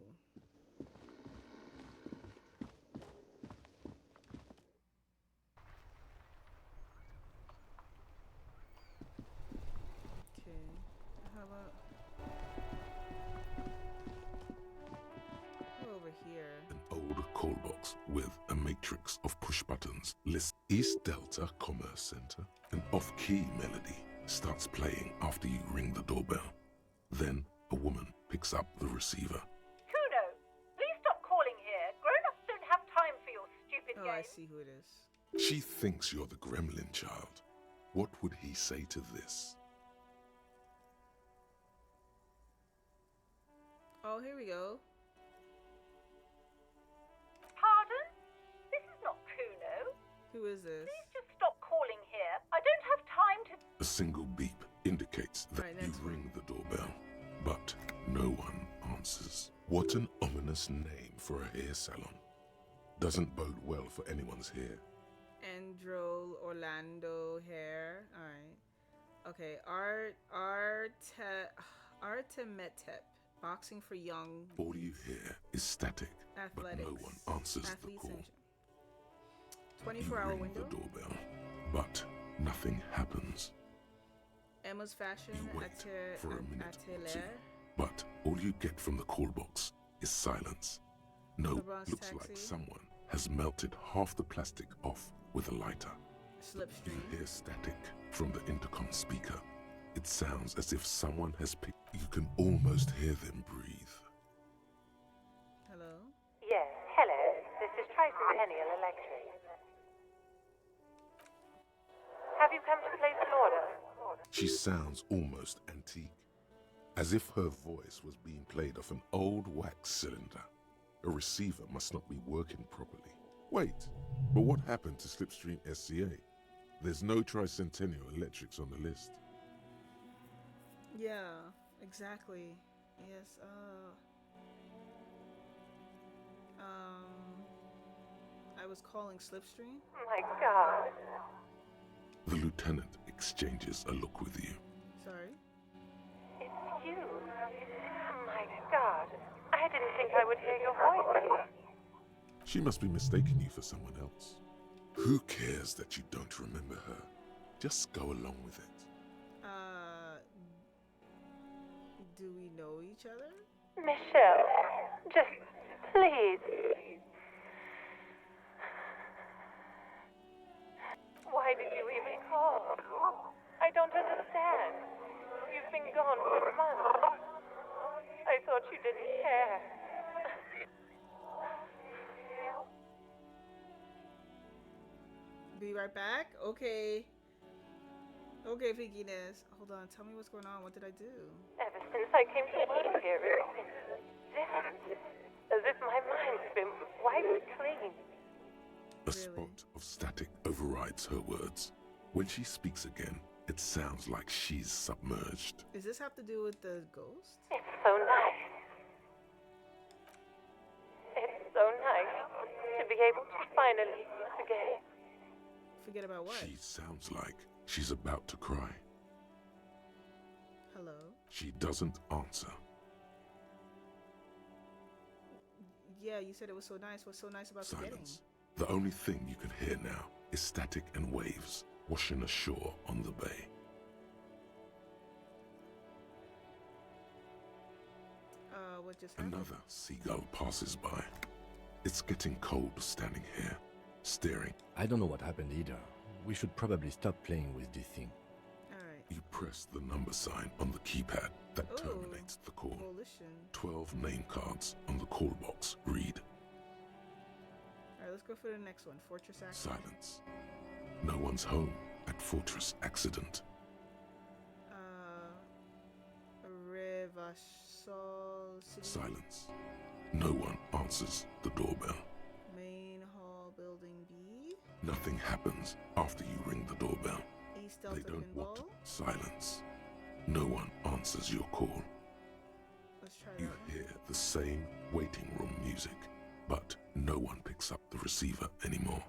Okay. How about... over here. An old call box with a matrix of push buttons lists East Delta Commerce Center. An off-key melody starts playing after you ring the doorbell. Then a woman picks up the receiver. Kuno, please stop calling here. Grown-ups don't have time for your stupid games. Oh, I see who it is. She thinks you're the gremlin child. What would he say to this? Oh, here we go. Pardon? This is not Kuno. Who is this? Please just stop calling here. I don't have time to... A single beep indicates that you ring the doorbell, but no one answers. What an ominous name for a hair salon. Doesn't bode well for anyone's hair. Andro Orlando hair. Alright. Okay. Artemetep. Boxing for young. All you hear is static, athletics. But no one answers the call. 24-hour ring window. The doorbell, but nothing happens. Emma's fashion You wait for a minute or two, atelier. but all you get from the call box is silence. No, LeBron's looks taxi. like someone has melted half the plastic off with a lighter. Slipstream. You hear static from the intercom speaker. It sounds as if someone has picked. You can almost hear them breathe. Hello? Yes, hello. This is Tricentennial Electric. Have you come to place an order? She sounds almost antique, as if her voice was being played off an old wax cylinder. A receiver must not be working properly. Wait, but what happened to Slipstream SCA? There's no Tricentennial Electrics on the list. Yeah, exactly. Yes, I was calling Slipstream. My God. The lieutenant exchanges a look with you. Sorry? It's you. My God. I didn't think I would hear your voice. She must be mistaking you for someone else. Who cares that you don't remember her? Just go along with it. Do we know each other? Michelle, just please. Why did you even call? I don't understand. You've been gone for months. I thought you didn't care. Be right back? Okay. Okay, Vikiness. Hold on. Tell me what's going on. What did I do? Ever since I came to live here, it's different. As if my mind's been wiped clean. A spot of static overrides her words. When she speaks again, it sounds like she's submerged. Does this have to do with the ghost? It's so nice. It's so nice to be able to finally forget. Forget about what? She sounds like she's about to cry. Hello? She doesn't answer. Yeah, you said it was so nice. What's so nice about forgetting? Silence. The only thing you can hear now is static and waves washing ashore on the bay. What just happened? Another seagull passes by. It's getting cold standing here, staring. I don't know what happened either. We should probably stop playing with this thing. Alright. You press the number sign on the keypad that terminates the call. Volition. 12 name cards on the call box read. Alright, let's go for the next one. Fortress Accident. Silence. No one's home at Fortress Accident. Rivasol City. Silence. No one answers the doorbell. Main Hall Building B. Nothing happens after you ring the doorbell. East Delta They don't Pinball. want silence. No one answers your call. Let's try You that one. hear the same waiting room music, but no one picks up the receiver anymore.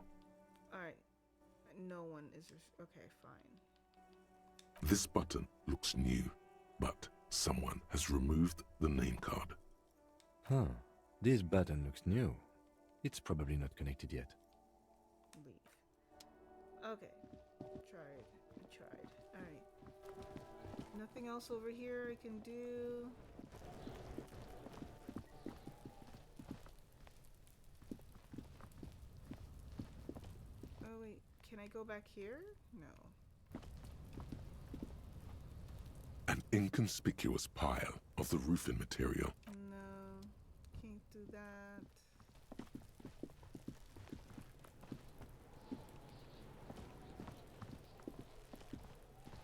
Alright. No one is... okay, fine. This button looks new, but someone has removed the name card. Huh. This button looks new. It's probably not connected yet. Leave. Okay. Tried. We tried. Alright. Nothing else over here I can do. Oh wait, can I go back here? No. An inconspicuous pile of the roofing material. No, can't do that.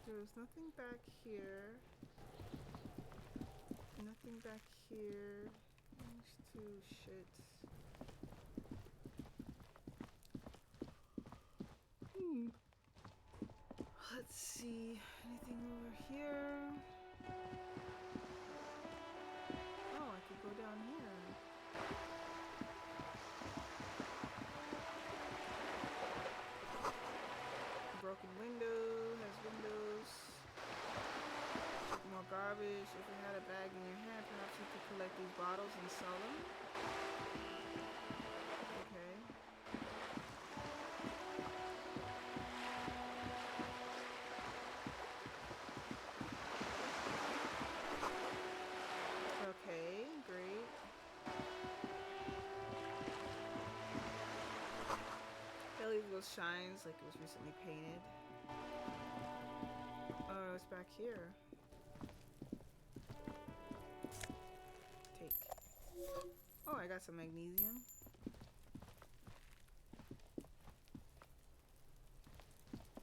There's nothing back here. Nothing back here. These two shits. Let's see. Anything over here? Oh, I could go down here. Broken window, has windows. More garbage. If you had a bag in your hand, perhaps you could collect these bottles and sell them. Okay. Okay, great. Kelly Will shines like it was recently painted. Oh, it's back here. Take. Oh, I got some magnesium.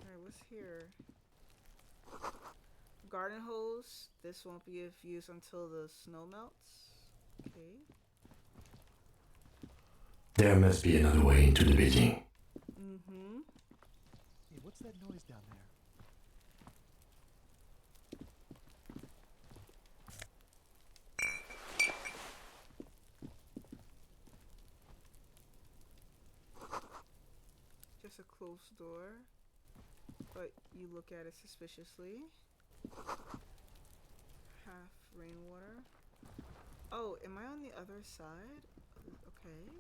Alright, what's here? Garden hose. This won't be of use until the snow melts. Okay. There must be another way into the building. Mm-hmm. Hey, what's that noise down there? Just a closed door. But you look at it suspiciously. Half rainwater. Oh, am I on the other side? Okay.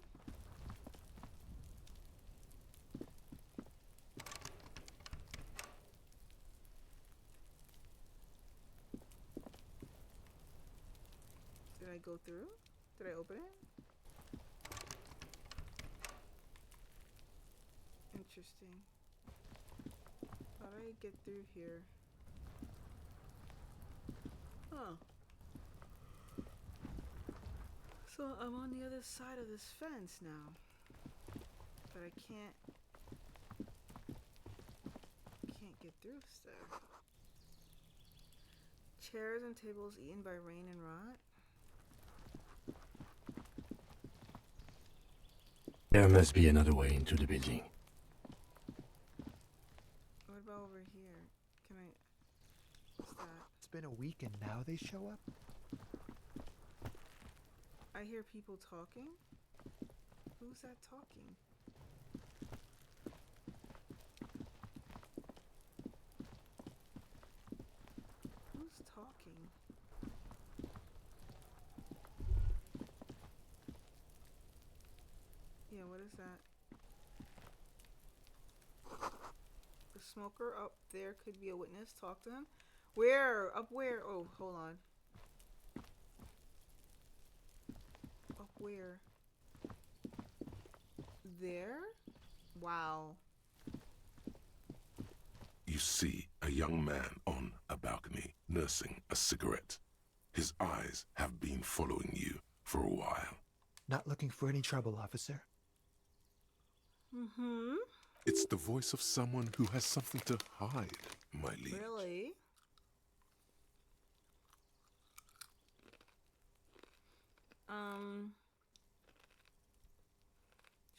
Did I go through? Did I open it? Interesting. How do I get through here? Huh. So I'm on the other side of this fence now. But I can't get through stuff. Chairs and tables eaten by rain and rot? There must be another way into the building. What about over here? Can I... What's that? It's been a week and now they show up? I hear people talking? Who's that talking? Who's talking? Yeah, what is that? The smoker up there could be a witness. Talk to him. Where? Up where? Oh, hold on. Up where? There? Wow. You see a young man on a balcony nursing a cigarette. His eyes have been following you for a while. Not looking for any trouble, officer. Mm-hmm. It's the voice of someone who has something to hide, my liege. Really?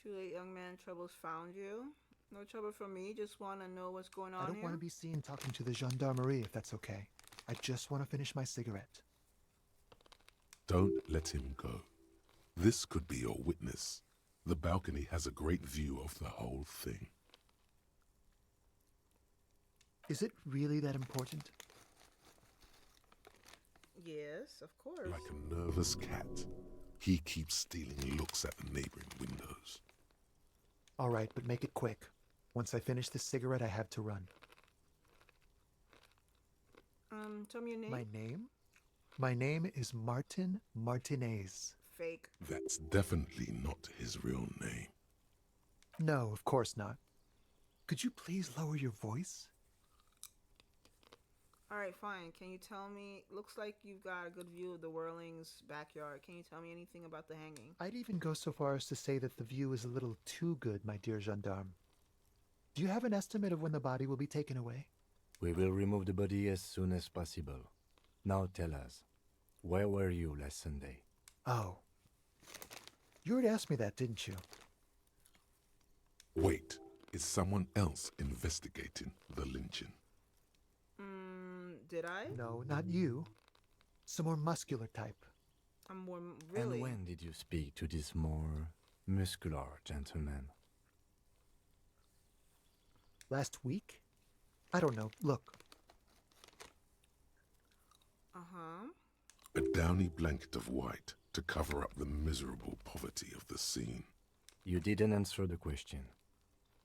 Too late, young man. Trouble's found you. No trouble for me. Just want to know what's going on I don't here. want to be seen talking to the gendarmerie if that's okay. I just want to finish my cigarette. Don't let him go. This could be your witness. The balcony has a great view of the whole thing. Is it really that important? Yes, of course. Like a nervous cat, he keeps stealing looks at the neighboring windows. All right, but make it quick. Once I finish this cigarette, I have to run. Tell me your name. My name? My name is Martin Martinez. Fake. That's definitely not his real name. No, of course not. Could you please lower your voice? Alright, fine. Can you tell me... Looks like you've got a good view of the Whirling's backyard. Can you tell me anything about the hanging? I'd even go so far as to say that the view is a little too good, my dear gendarme. Do you have an estimate of when the body will be taken away? We will remove the body as soon as possible. Now tell us, where were you last Sunday? Oh. You already asked me that, didn't you? Wait, is someone else investigating the lynching? Did I? No, not you. Some more muscular type. I'm more... Really? And when did you speak to this more muscular gentleman? Last week? I don't know. Look. Uh-huh. A downy blanket of white to cover up the miserable poverty of the scene. You didn't answer the question.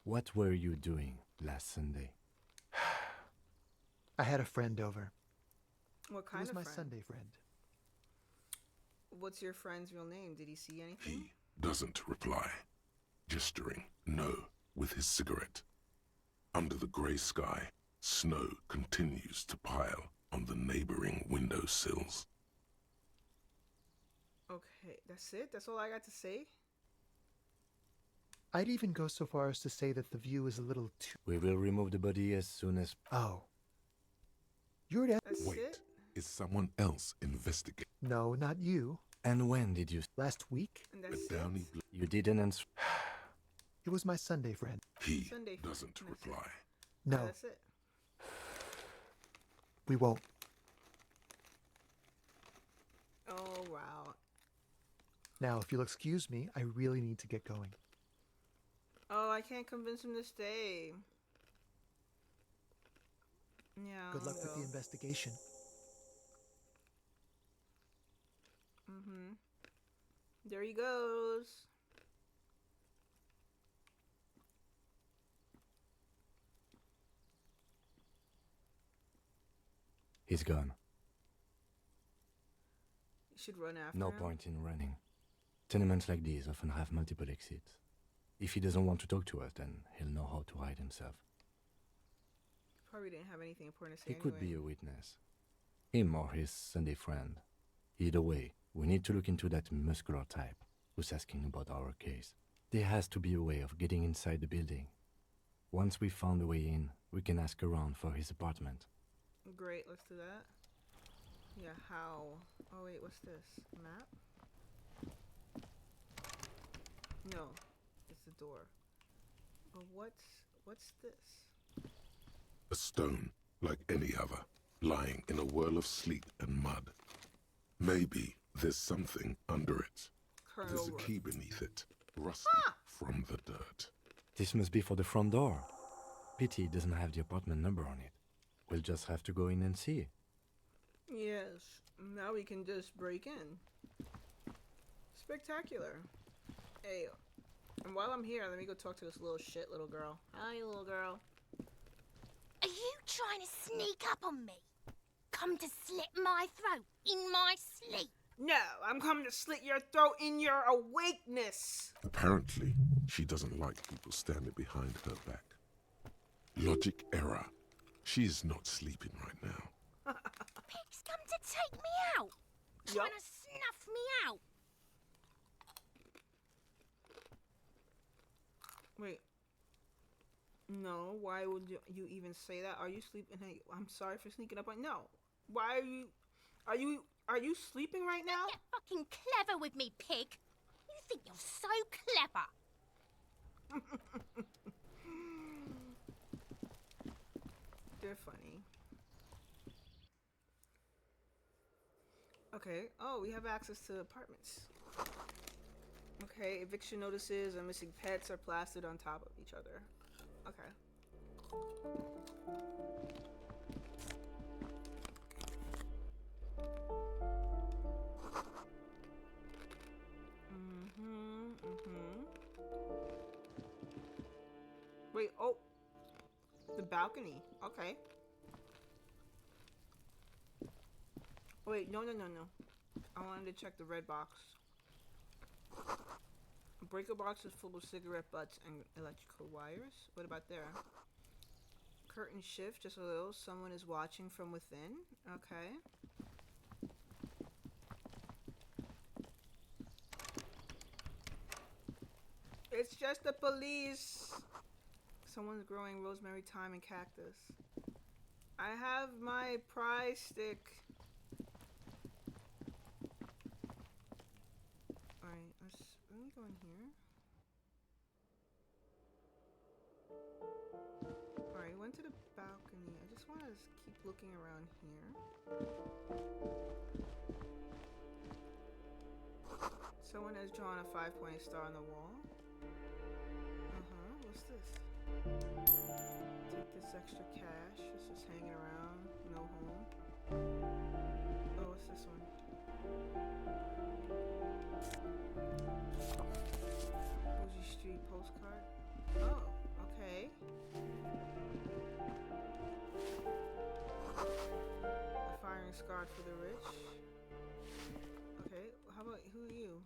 What were you doing last Sunday? I had a friend over. What kind of friend? It was my Sunday friend. What's your friend's real name? Did he see anything? He doesn't reply, gesturing no with his cigarette. Under the grey sky, snow continues to pile on the neighboring windowsills. Okay, that's it? That's all I got to say? I'd even go so far as to say that the view is a little too... We will remove the body as soon as... Oh. You already... Wait, is someone else investigating? No, not you. And when did you... Last week? A downy... You didn't answer... It was my Sunday friend. He doesn't reply. No. That's it. We won't. Oh, wow. Now, if you'll excuse me, I really need to get going. Oh, I can't convince him to stay. Yeah. Good luck with the investigation. Mm-hmm. There he goes. He's gone. You should run after No him. point in running. Tenements like these often have multiple exits. If he doesn't want to talk to us, then he'll know how to hide himself. Probably didn't have anything important to say He could be anyway. a witness. Him or his Sunday friend. Either way, we need to look into that muscular type who's asking about our case. There has to be a way of getting inside the building. Once we've found a way in, we can ask around for his apartment. Great, let's do that. Yeah, how? Oh wait, what's this? Map? No, it's the door. But what's this? A stone, like any other, lying in a whirl of sleet and mud. Maybe there's something under it. There's a key beneath it, rusty from the dirt. This must be for the front door. Pity it doesn't have the apartment number on it. We'll just have to go in and see. Yes, now we can just break in. Spectacular. Hey, and while I'm here, let me go talk to this little girl. Hi, little girl. Are you trying to sneak up on me? Come to slit my throat in my sleep? No, I'm coming to slit your throat in your awakeness. Apparently, she doesn't like people standing behind her back. Logic error. She's not sleeping right now. Pig's come to take me out. Trying to snuff me out. Wait. No, why would you even say that? Are you sleeping? Hey, I'm sorry for sneaking up on. No. Why are you sleeping right now? Get fucking clever with me, pig. You think you're so clever. They're funny. Okay. Oh, we have access to apartments. Okay, eviction notices and missing pets are plastered on top of each other. Okay. Wait, oh. The balcony. Okay. Wait, no. I wanted to check the red box. A breaker box is full of cigarette butts and electrical wires. What about there? Curtain shift just a little. Someone is watching from within. Okay. It's just the police. Someone's growing rosemary, thyme, and cactus. I have my prize stick. Alright, let me go in here. Alright, went to the balcony. I just want to keep looking around here. Someone has drawn a 5-point star on the wall. What's this? Take this extra cash. It's just hanging around. No home. Oh, what's this one? Bougie Street postcard. Oh, okay. A firing squad for the rich. Okay, how about who are you?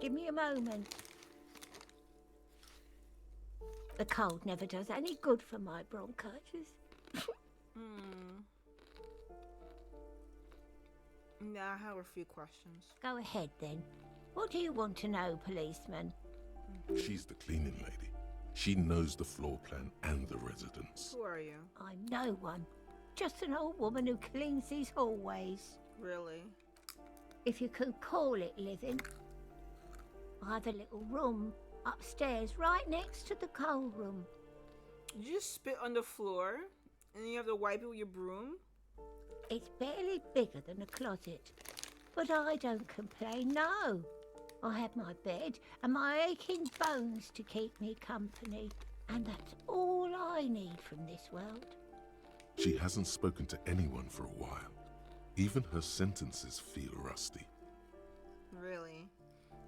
Give me a moment. The cold never does any good for my bronchitis. Nah, I have a few questions. Go ahead then. What do you want to know, policeman? She's the cleaning lady. She knows the floor plan and the residence. Who are you? I'm no one. Just an old woman who cleans these hallways. Really? If you can call it living. I have a little room upstairs right next to the coal room. You just spit on the floor and you have to wipe it with your broom? It's barely bigger than a closet. But I don't complain, no. I have my bed and my aching bones to keep me company. And that's all I need from this world. She hasn't spoken to anyone for a while. Even her sentences feel rusty. Really?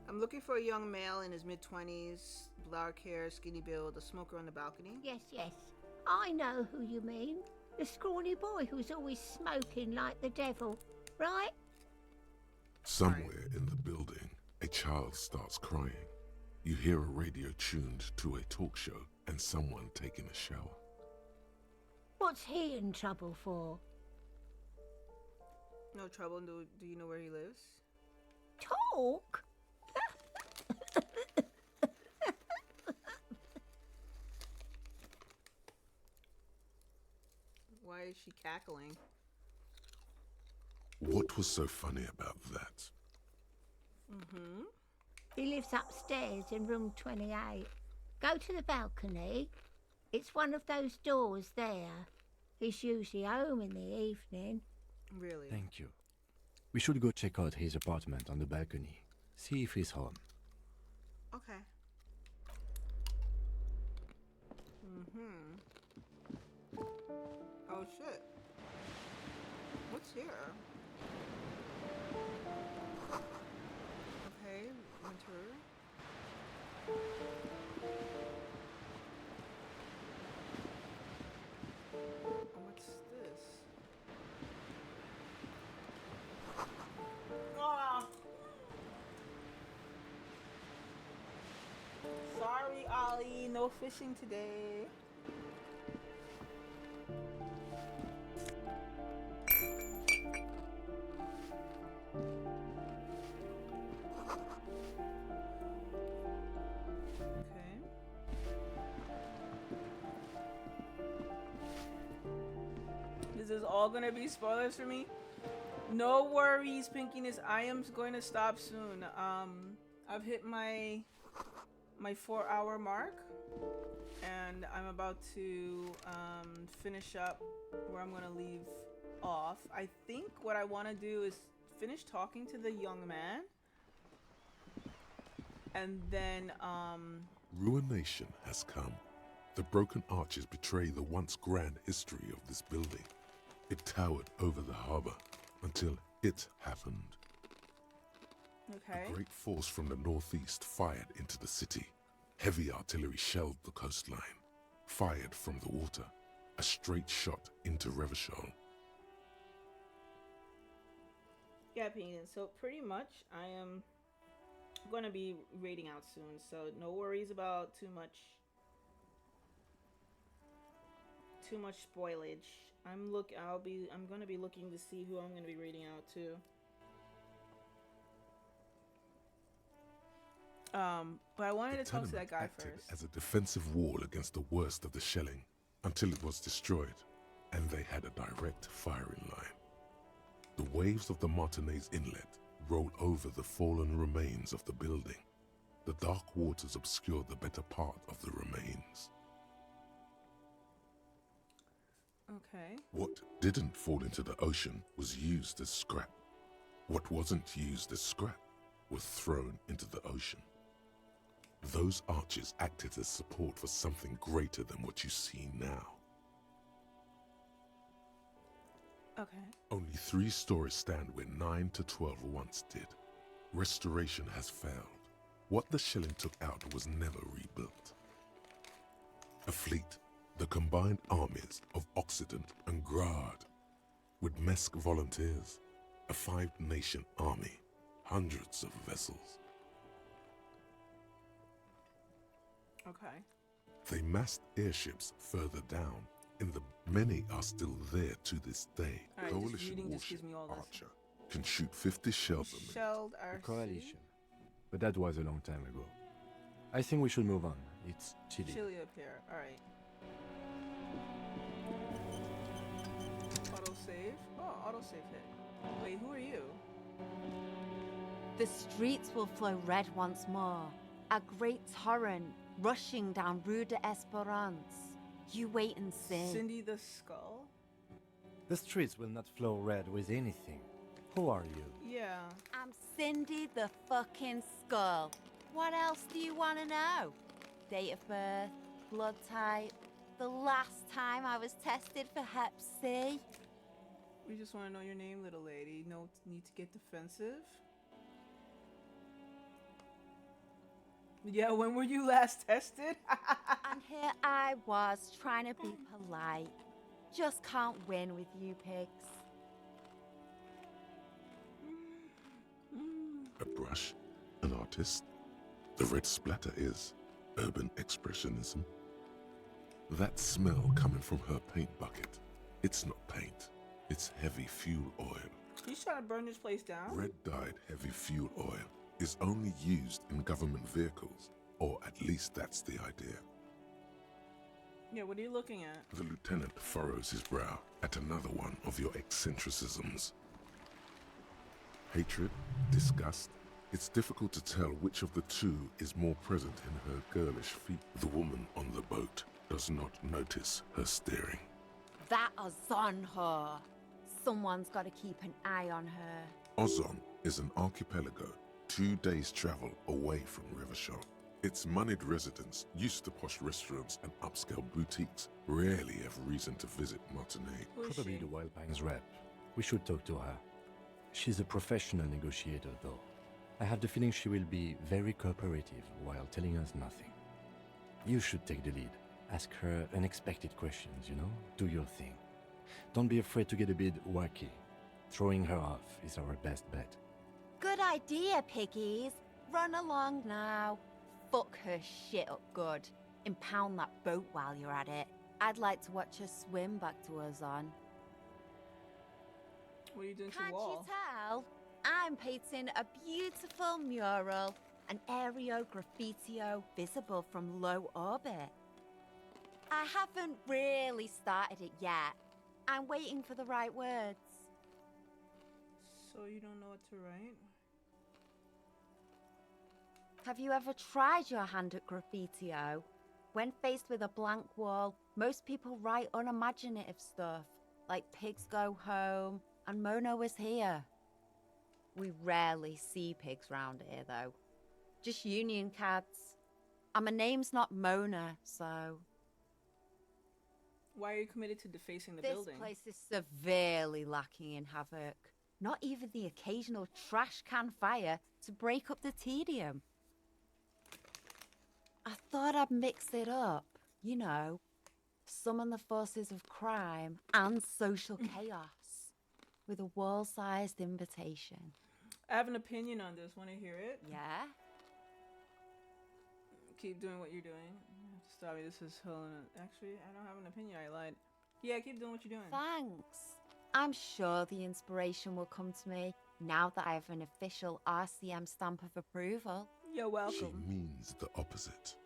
I'm looking for a young male in his mid-20s, dark hair, skinny build, a smoker on the balcony. Yes. I know who you mean. The scrawny boy who's always smoking like the devil, right? Somewhere in the building, a child starts crying. You hear a radio tuned to a talk show and someone taking a shower. What's he in trouble for? No trouble. Do you know where he lives? Talk? Why is she cackling? What was so funny about that? Mm-hmm. He lives upstairs in room 28. Go to the balcony. It's one of those doors there. He's usually home in the evening. Really? Thank you. We should go check out his apartment on the balcony. See if he's home. Okay. Oh shit. What's here? Okay, winter. What's this? Ah! Sorry, Ollie. No fishing today. This is all gonna be spoilers for me. No worries, Pinkiness. I am going to stop soon. I've hit my 4-hour mark, and I'm about to finish up where I'm gonna leave off. I think what I want to do is finish talking to the young man, and then Ruination has come. The broken arches betray the once grand history of this building. It towered over the harbor until it happened. Okay. A great force from the northeast fired into the city. Heavy artillery shelled the coastline. Fired from the water. A straight shot into Revachol. yeah, Pinkiness. So pretty much, I am going to be raiding out soon. So no worries about too much spoilage. I'm gonna be looking to see who I'm gonna be reading out to. But I wanted to talk to that guy acted first. as a defensive wall against the worst of the shelling until it was destroyed, and they had a direct firing line. The waves of the Martinez Inlet roll over the fallen remains of the building. The dark waters obscure the better part of the remains. Okay. What didn't fall into the ocean was used as scrap. What wasn't used as scrap was thrown into the ocean. Those arches acted as support for something greater than what you see now. Okay. Only 3 stories stand where 9 to 12 once did. Restoration has failed. What the shelling took out was never rebuilt. A fleet, the combined armies of Occident and Grad, with Mesk volunteers, a 5-nation army, hundreds of vessels. Okay. They massed airships further down, and the many are still there to this day. All right, Coalition just reading just warship gives me all this. Archer can shoot 50 shells a minute. Shelled The RC. coalition. But that was a long time ago. I think we should move on. It's chilly. Chilly up here. All right. Autosave. Oh, autosave hit. Wait, who are you? The streets will flow red once more. A great torrent rushing down Rue de Esperance. You wait and see. Cindy the Skull? The streets will not flow red with anything. Who are you? Yeah. I'm Cindy the fucking Skull. What else do you want to know? Date of birth, blood type, the last time I was tested for Hep C. We just want to know your name, little lady. No need to get defensive. Yeah, when were you last tested? And here I was trying to be polite. Just can't win with you pigs. A brush, an artist. The red splatter is urban expressionism. That smell coming from her paint bucket, it's not paint, it's heavy fuel oil. He's trying to burn this place down? Red-dyed heavy fuel oil is only used in government vehicles, or at least that's the idea. Yeah, what are you looking at? The lieutenant furrows his brow at another one of your eccentricisms. Hatred? Disgust? It's difficult to tell which of the two is more present in her girlish feet. The woman on the boat does not notice her steering. That Ozon her. Someone's got to keep an eye on her. Ozon is an archipelago 2 days' travel away from Rivershaw. Its moneyed residents, used to posh restaurants and upscale boutiques, rarely have reason to visit Martinique. Probably the Wild Pines rep. We should talk to her. She's a professional negotiator, though. I have the feeling she will be very cooperative while telling us nothing. You should take the lead. Ask her unexpected questions, you know? Do your thing. Don't be afraid to get a bit wacky. Throwing her off is our best bet. Good idea, piggies. Run along now. Fuck her shit up good. Impound that boat while you're at it. I'd like to watch her swim back to Ozon. What are you doing to Can't the wall? you tell? I'm painting a beautiful mural, an aereo graffitio visible from low orbit. I haven't really started it yet. I'm waiting for the right words. So you don't know what to write? Have you ever tried your hand at graffitio? When faced with a blank wall, most people write unimaginative stuff, like pigs go home and Mona was here. We rarely see pigs round here, though. Just union cats. And my name's not Mona, so... Why are you committed to defacing the This building? place is severely lacking in havoc. Not even the occasional trash can fire to break up the tedium. I thought I'd mix it up, you know, summon the forces of crime and social chaos with a wall-sized invitation. I have an opinion on this. Want to hear it? Yeah? Keep doing what you're doing. You have to stop me. This is Helena. Actually, I don't have an opinion. I lied. Yeah, keep doing what you're doing. Thanks. I'm sure the inspiration will come to me now that I have an official RCM stamp of approval. You're welcome. She means the opposite.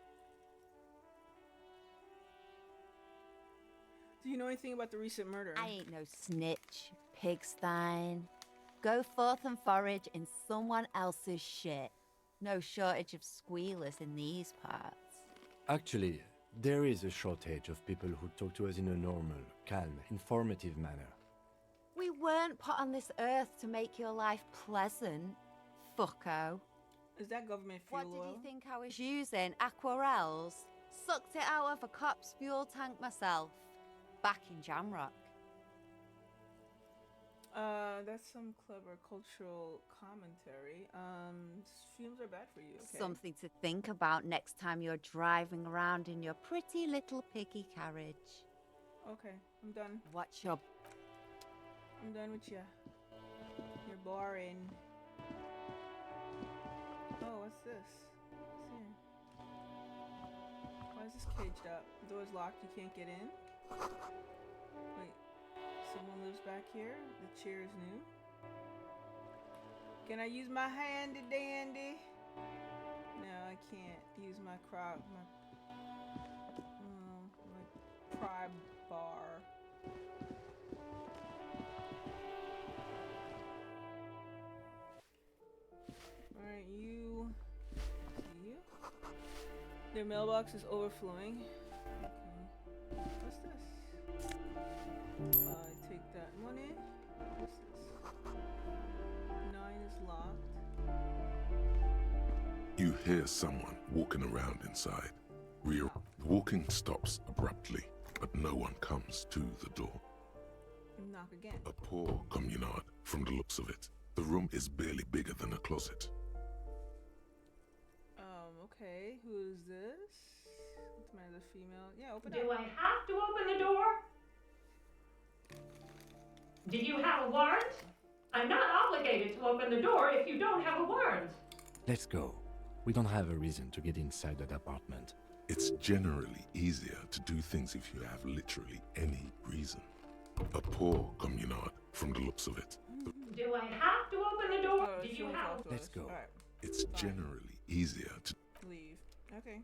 Do you know anything about the recent murder? I ain't no snitch, pigstein. Go forth and forage in someone else's shit. No shortage of squealers in these parts. Actually, there is a shortage of people who talk to us in a normal, calm, informative manner. We weren't put on this earth to make your life pleasant, fucko. Is that government fuel What did oil? you think I was using? Aquarels? Sucked it out of a cop's fuel tank myself. Back in Jamrock. That's some clever cultural commentary. Fumes are bad for you, okay? Something to think about next time you're driving around in your pretty little piggy carriage. Okay, I'm done. Watch your... I'm done with you. You're boring. Oh, what's this? What's here? Why is this caged up? The door's locked, you can't get in? Wait, someone lives back here? The chair is new? Can I use my handy dandy? No, I can't use my my pry bar. Alright, you. See you? Their mailbox is overflowing. Okay. What's this? I take that money. What's this? 9 is locked. You hear someone walking around inside. The walking stops abruptly, but no one comes to the door. Knock again. A poor communard, from the looks of it. The room is barely bigger than a closet. Okay. Who is this? This man is a female. Yeah, open Do up. I have to open the door? Do you have a warrant? I'm not obligated to open the door if you don't have a warrant. Let's go. We don't have a reason to get inside that apartment. It's generally easier to do things if you have literally any reason. A poor communard, from the looks of it. Do I have to open the door? Do you have? Let's go. It's generally easier to Leave. Okay.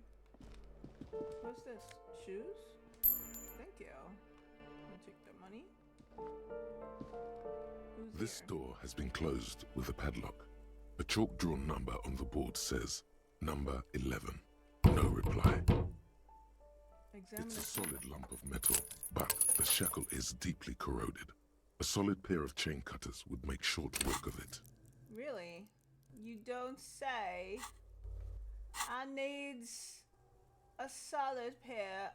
What's this? Shoes? Thank you. I'll take the money. Who's This door has been closed with a padlock. A chalk-drawn number on the board says, number 11. No reply. It's a solid lump of metal, but the shackle is deeply corroded. A solid pair of chain cutters would make short work of it. Really? You don't say. I needs a solid pair.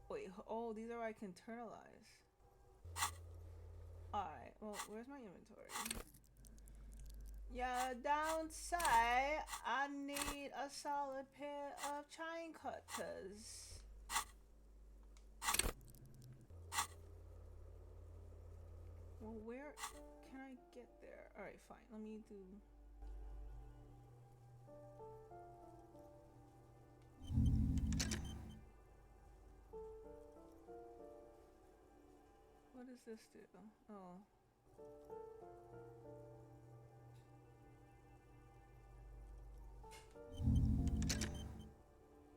Wait, oh, these are I can internalize. Alright, well, where's my inventory? Yeah, don't say I need a solid pair of chain cutters. Well, where can I get there? Alright, fine. Let me do... What does this do? Oh.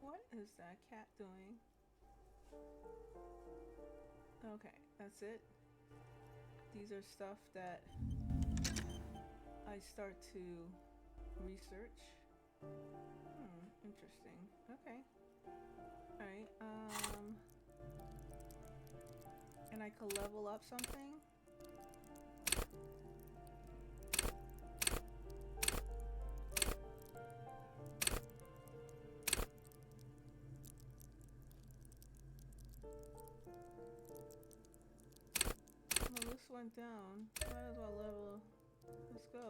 What is that cat doing? Okay, that's it. These are stuff that I start to research. Interesting. Okay. Alright, and I could level up something? Well, this went down. Might as well level. Let's go.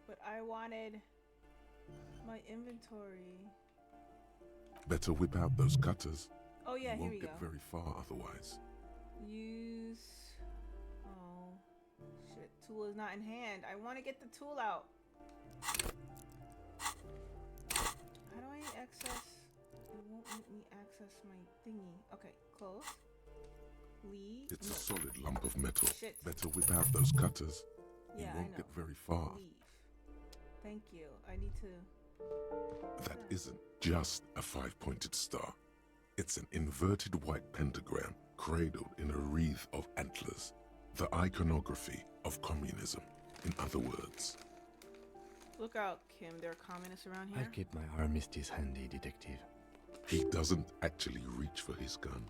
But I wanted my inventory. Better whip out those cutters. Oh yeah, you here we won't go. get very far otherwise. Use... Oh, shit. Tool is not in hand. I want to get the tool out. How do I access... It won't let me access my thingy. Okay, close. Leave. It's No. a solid lump of metal. Shit. Better whip out those cutters. Yeah, you I won't know. get very far. Leave. Thank you. I need to... That isn't just a five-pointed star. It's an inverted white pentagram cradled in a wreath of antlers. The iconography of communism, in other words. Look out, Kim. There are communists around here. I'll keep my armistice handy, detective. He doesn't actually reach for his gun.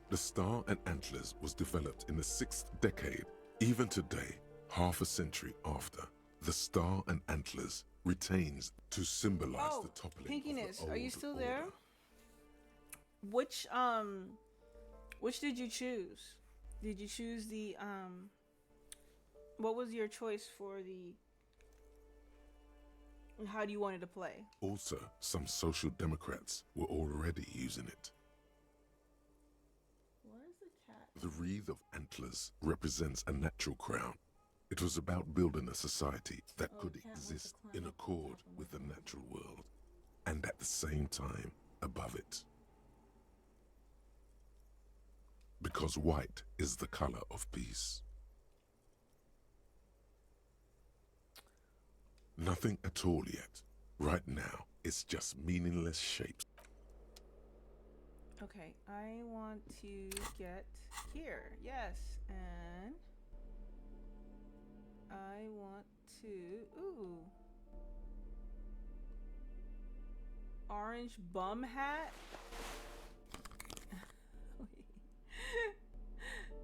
The star and antlers was developed in the 6th decade. Even today, half a century after, the star and antlers retains to symbolize the toppling Pinkiness, of the are you old still order. there? Which did you choose? Did you choose the what was your choice for the how do you want it to play? Also, some social democrats were already using it. What is the cat? The wreath of antlers represents a natural crown. It was about building a society that could exist in accord with the natural world, and at the same time above it. Because white is the color of peace. Nothing at all yet. Right now, it's just meaningless shapes. Okay, I want to get here. Yes, and I want to orange bum hat.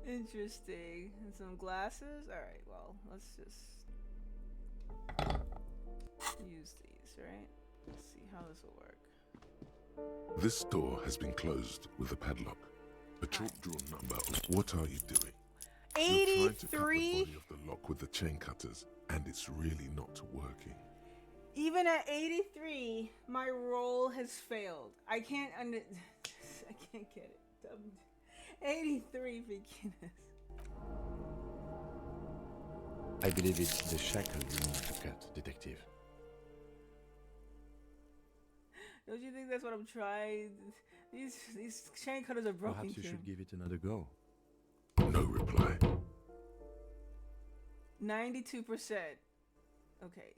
Interesting. And some glasses. All right, well, let's just use these, right? Let's see how this will work. This door has been closed with a padlock. A chalk-drawn number of what are you doing? You're trying to cut the 83? body of the lock with the chain cutters, and it's really not working. Even at 83, my roll has failed. I can't I can't get it. 83 beginners. I believe it's the shackle you need to cut, detective. Don't you think that's what I'm trying? These chain cutters are broken. Perhaps you Kim. should give it another go. No reply. 92%. Okay.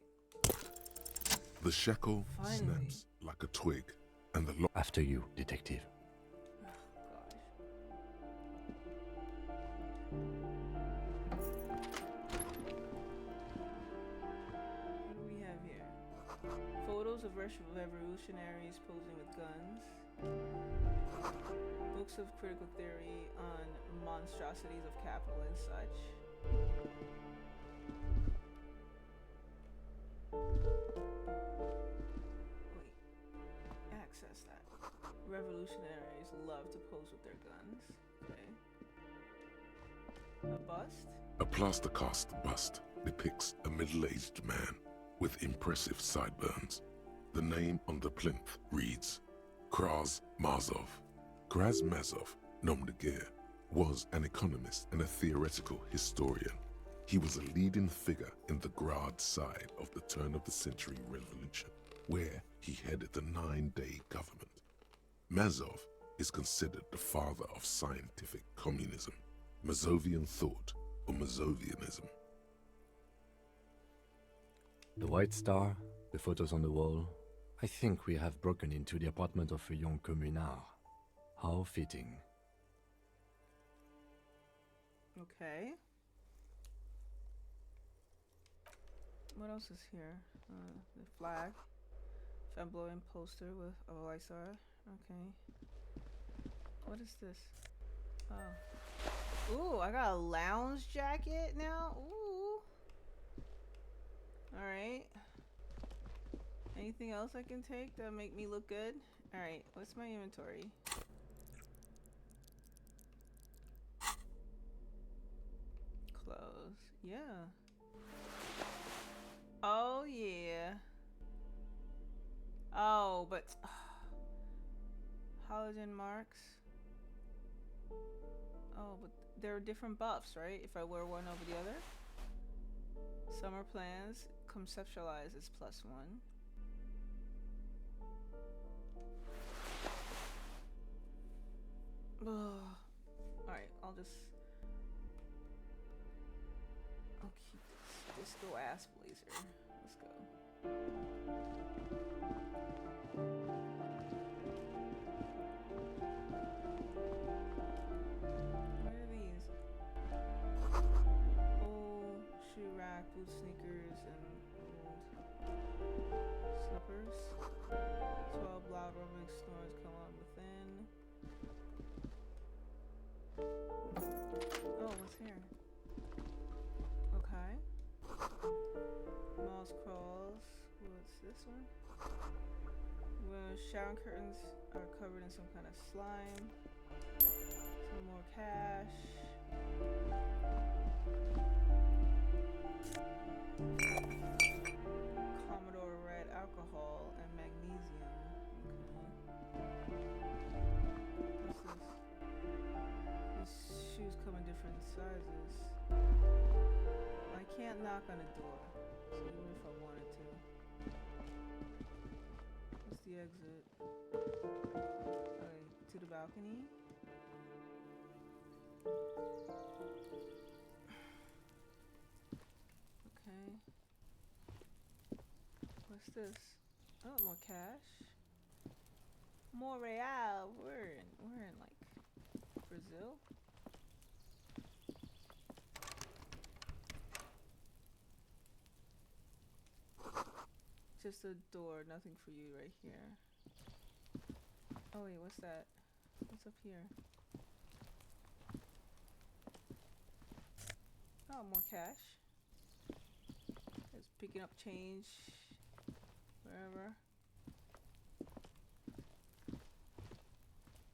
The shackle Finally. snaps like a twig. and the After you, detective. What do we have here? Photos of revolutionaries posing with guns. Books of critical theory on monstrosities of capital and such. Wait. Access that. Revolutionaries love to pose with their guns. Okay. A bust? A plaster cast bust depicts a middle-aged man with impressive sideburns. The name on the plinth reads Kraz Mazov. Kraz Mazov, nom de guerre, was an economist and a theoretical historian. He was a leading figure in the Grad side of the turn-of-the-century revolution, where he headed the 9-day government. Mazov is considered the father of scientific communism, Mazovian thought, or Mazovianism. The White Star, the photos on the wall. I think we have broken into the apartment of a young communard. How fitting. Okay. What else is here? The flag. Flamboyant poster with a White Star. Okay. What is this? Oh. Ooh, I got a lounge jacket now? Ooh. Alright. Anything else I can take that'll make me look good? Alright, what's my inventory? Clothes. Yeah. Oh, yeah. Oh, but... halogen marks? Oh, but there are different buffs, right? If I wear one over the other? Summer plans. Conceptualize is +1. Alright, I'll keep this disco ass blazer. Let's go. What are these? Old shoe rack, boot sneakers, and old slippers. 12 loud rumbling snores come on within. Oh, what's here? Okay. Moss crawls. What's this one? Where shower curtains are covered in some kind of slime. Some more cash. Commodore red alcohol and magnesium. Okay. What's this? These shoes come in different sizes. I can't knock on a door, so even if I wanted to. What's the exit? Okay, to the balcony. Okay. What's this? Oh, more cash. More real. We're in like Brazil. Just a door, nothing for you right here. Oh wait, what's that? What's up here? Oh, more cash. Just picking up change wherever.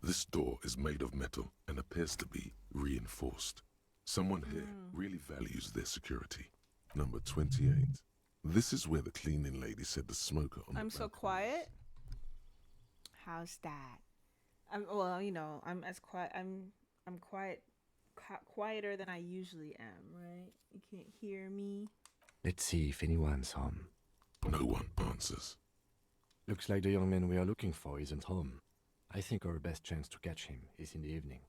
This door is made of metal and appears to be reinforced. Someone here really values their security. Number 28. This is where the cleaning lady said the smoker on I'm the so quiet. How's that? Well, you know, I'm as quiet. I'm quieter than I usually am, right? You can't hear me. Let's see if anyone's home. No one answers. Looks like the young man we are looking for isn't home. I think our best chance to catch him is in the evening.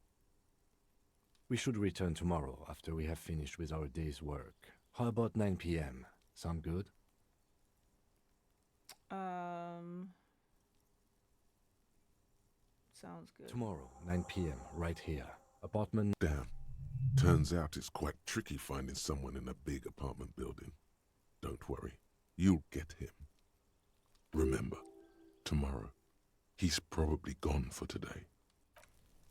We should return tomorrow after we have finished with our day's work. How about 9 p.m.? Sound good? Sounds good. Tomorrow, 9 p.m., right here. Apartment. Damn. Turns out it's quite tricky finding someone in a big apartment building. Don't worry. You'll get him. Remember, tomorrow. He's probably gone for today.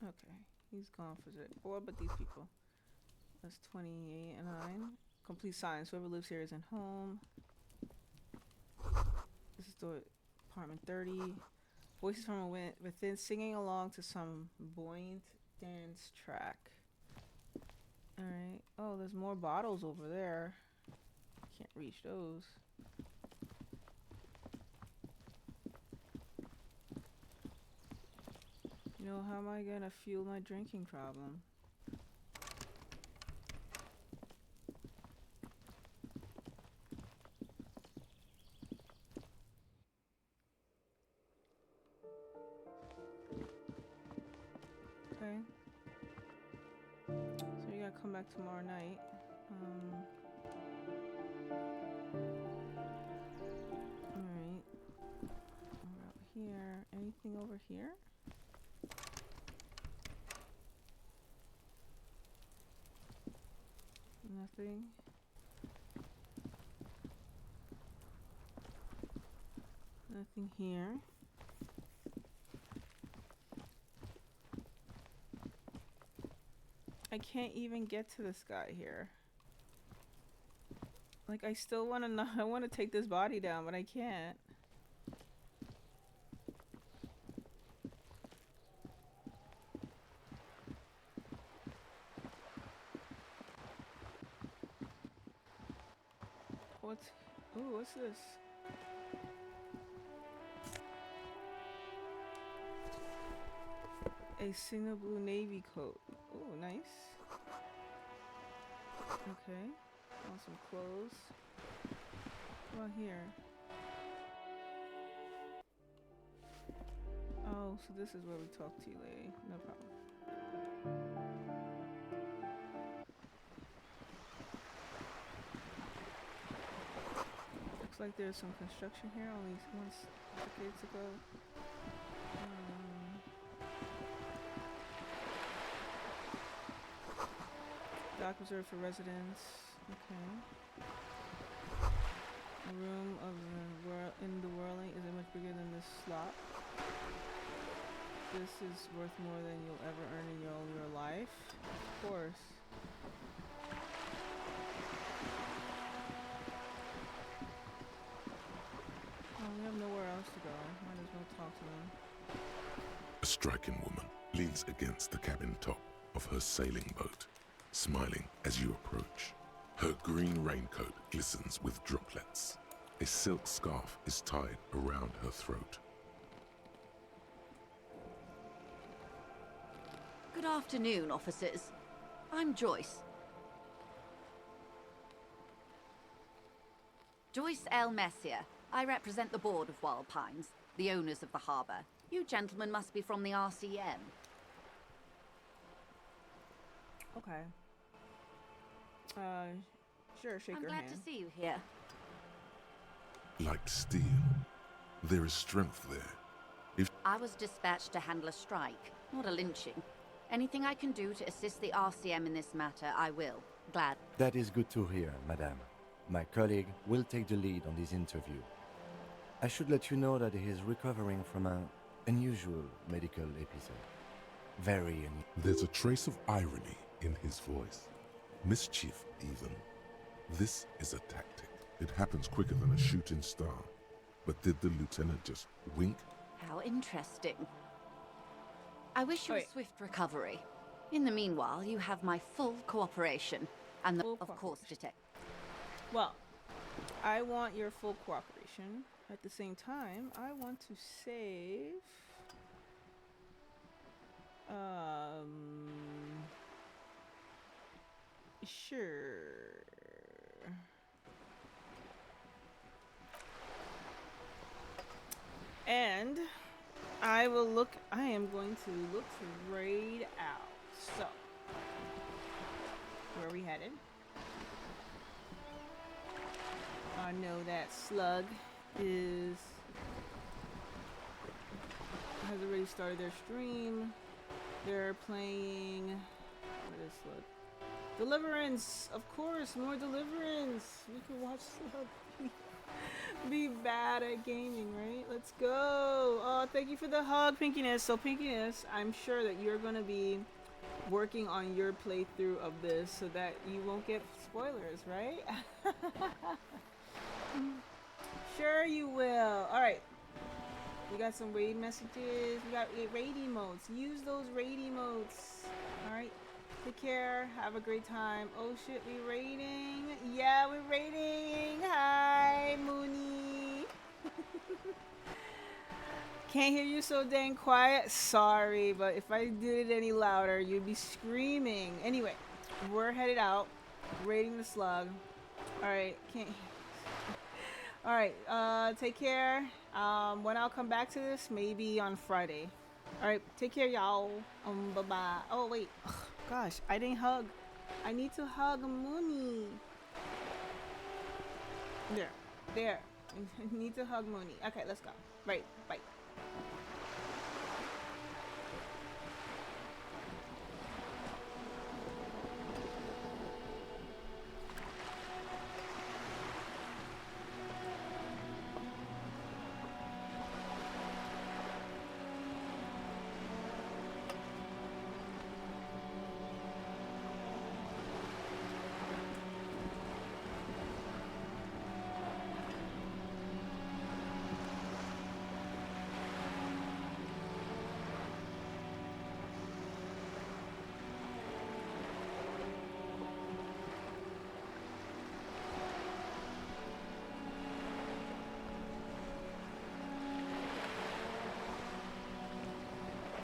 Okay, he's gone for today. What about these people? That's 28 and 9. Complete silence. Whoever lives here isn't home. This is the apartment 30. Voices from within singing along to some buoyant dance track. Alright. Oh, there's more bottles over there. Can't reach those. You know, how am I gonna fuel my drinking problem? Okay. So you gotta come back tomorrow night. Alright. We're out here. Anything over here? Nothing. Nothing here. I can't even get to this guy here. Like, I still want to know. I want to take this body down, but I can't. What's this? A single blue navy coat. Oh, nice. Okay. Want some clothes. What about here? Oh, so this is where we talk to you, lady. No problem. Looks like there's some construction here. Only one decades ago. Dock reserved for residents. Okay. The room of in the whirling isn't much bigger than this slot. This is worth more than you'll ever earn in your life. Of course. Oh, we have nowhere else to go. Might as well talk to them. A striking woman leans against the cabin top of her sailing boat, smiling as you approach. Her green raincoat glistens with droplets. A silk scarf is tied around her throat. Good afternoon, officers. I'm Joyce. Joyce L. Messier. I represent the board of Wild Pines, the owners of the harbour. You gentlemen must be from the RCM. Okay. Sure, shake I'm her glad hand. to see you here. Like steel, there is strength there. If I was dispatched to handle a strike, not a lynching. Anything I can do to assist the RCM in this matter, I will. Glad. That is good to hear, madame. My colleague will take the lead on this interview. I should let you know that he is recovering from an unusual medical episode. Very unusual. there's a trace of irony in his voice, mischief even. This is a tactic. It happens quicker than a shooting star. But did the lieutenant just wink? How interesting. I wish you a swift recovery. In the meanwhile, you have my full cooperation. And of course, detect. Well, I want your full cooperation. At the same time, I want to save... Sure. And I am going to look to raid out. So, where are we headed? I know that Slug is has already started their stream. They're playing. What is it? Deliverance, of course, more Deliverance. We can watch Slug be bad at gaming, right? Let's go. Oh, thank you for the hug, Pinkiness. So Pinkiness, I'm sure that you're gonna be working on your playthrough of this so that you won't get spoilers, right? Sure you will. All right. We got some raid messages. We got raid emotes. Use those raid emotes. All right. Take care. Have a great time. Oh shit, we raiding. Yeah, we're raiding. Hi, Mooney. Can't hear you so dang quiet. Sorry, but if I did it any louder, you'd be screaming. Anyway, we're headed out. Raiding the slug. All right. Can't. All right. Take care. When I'll come back to this, maybe on Friday. All right. Take care, y'all. Bye bye. Oh wait. Ugh, gosh, I didn't hug. I need to hug Mooney. There. I need to hug Mooney. Okay, let's go. Right. Bye.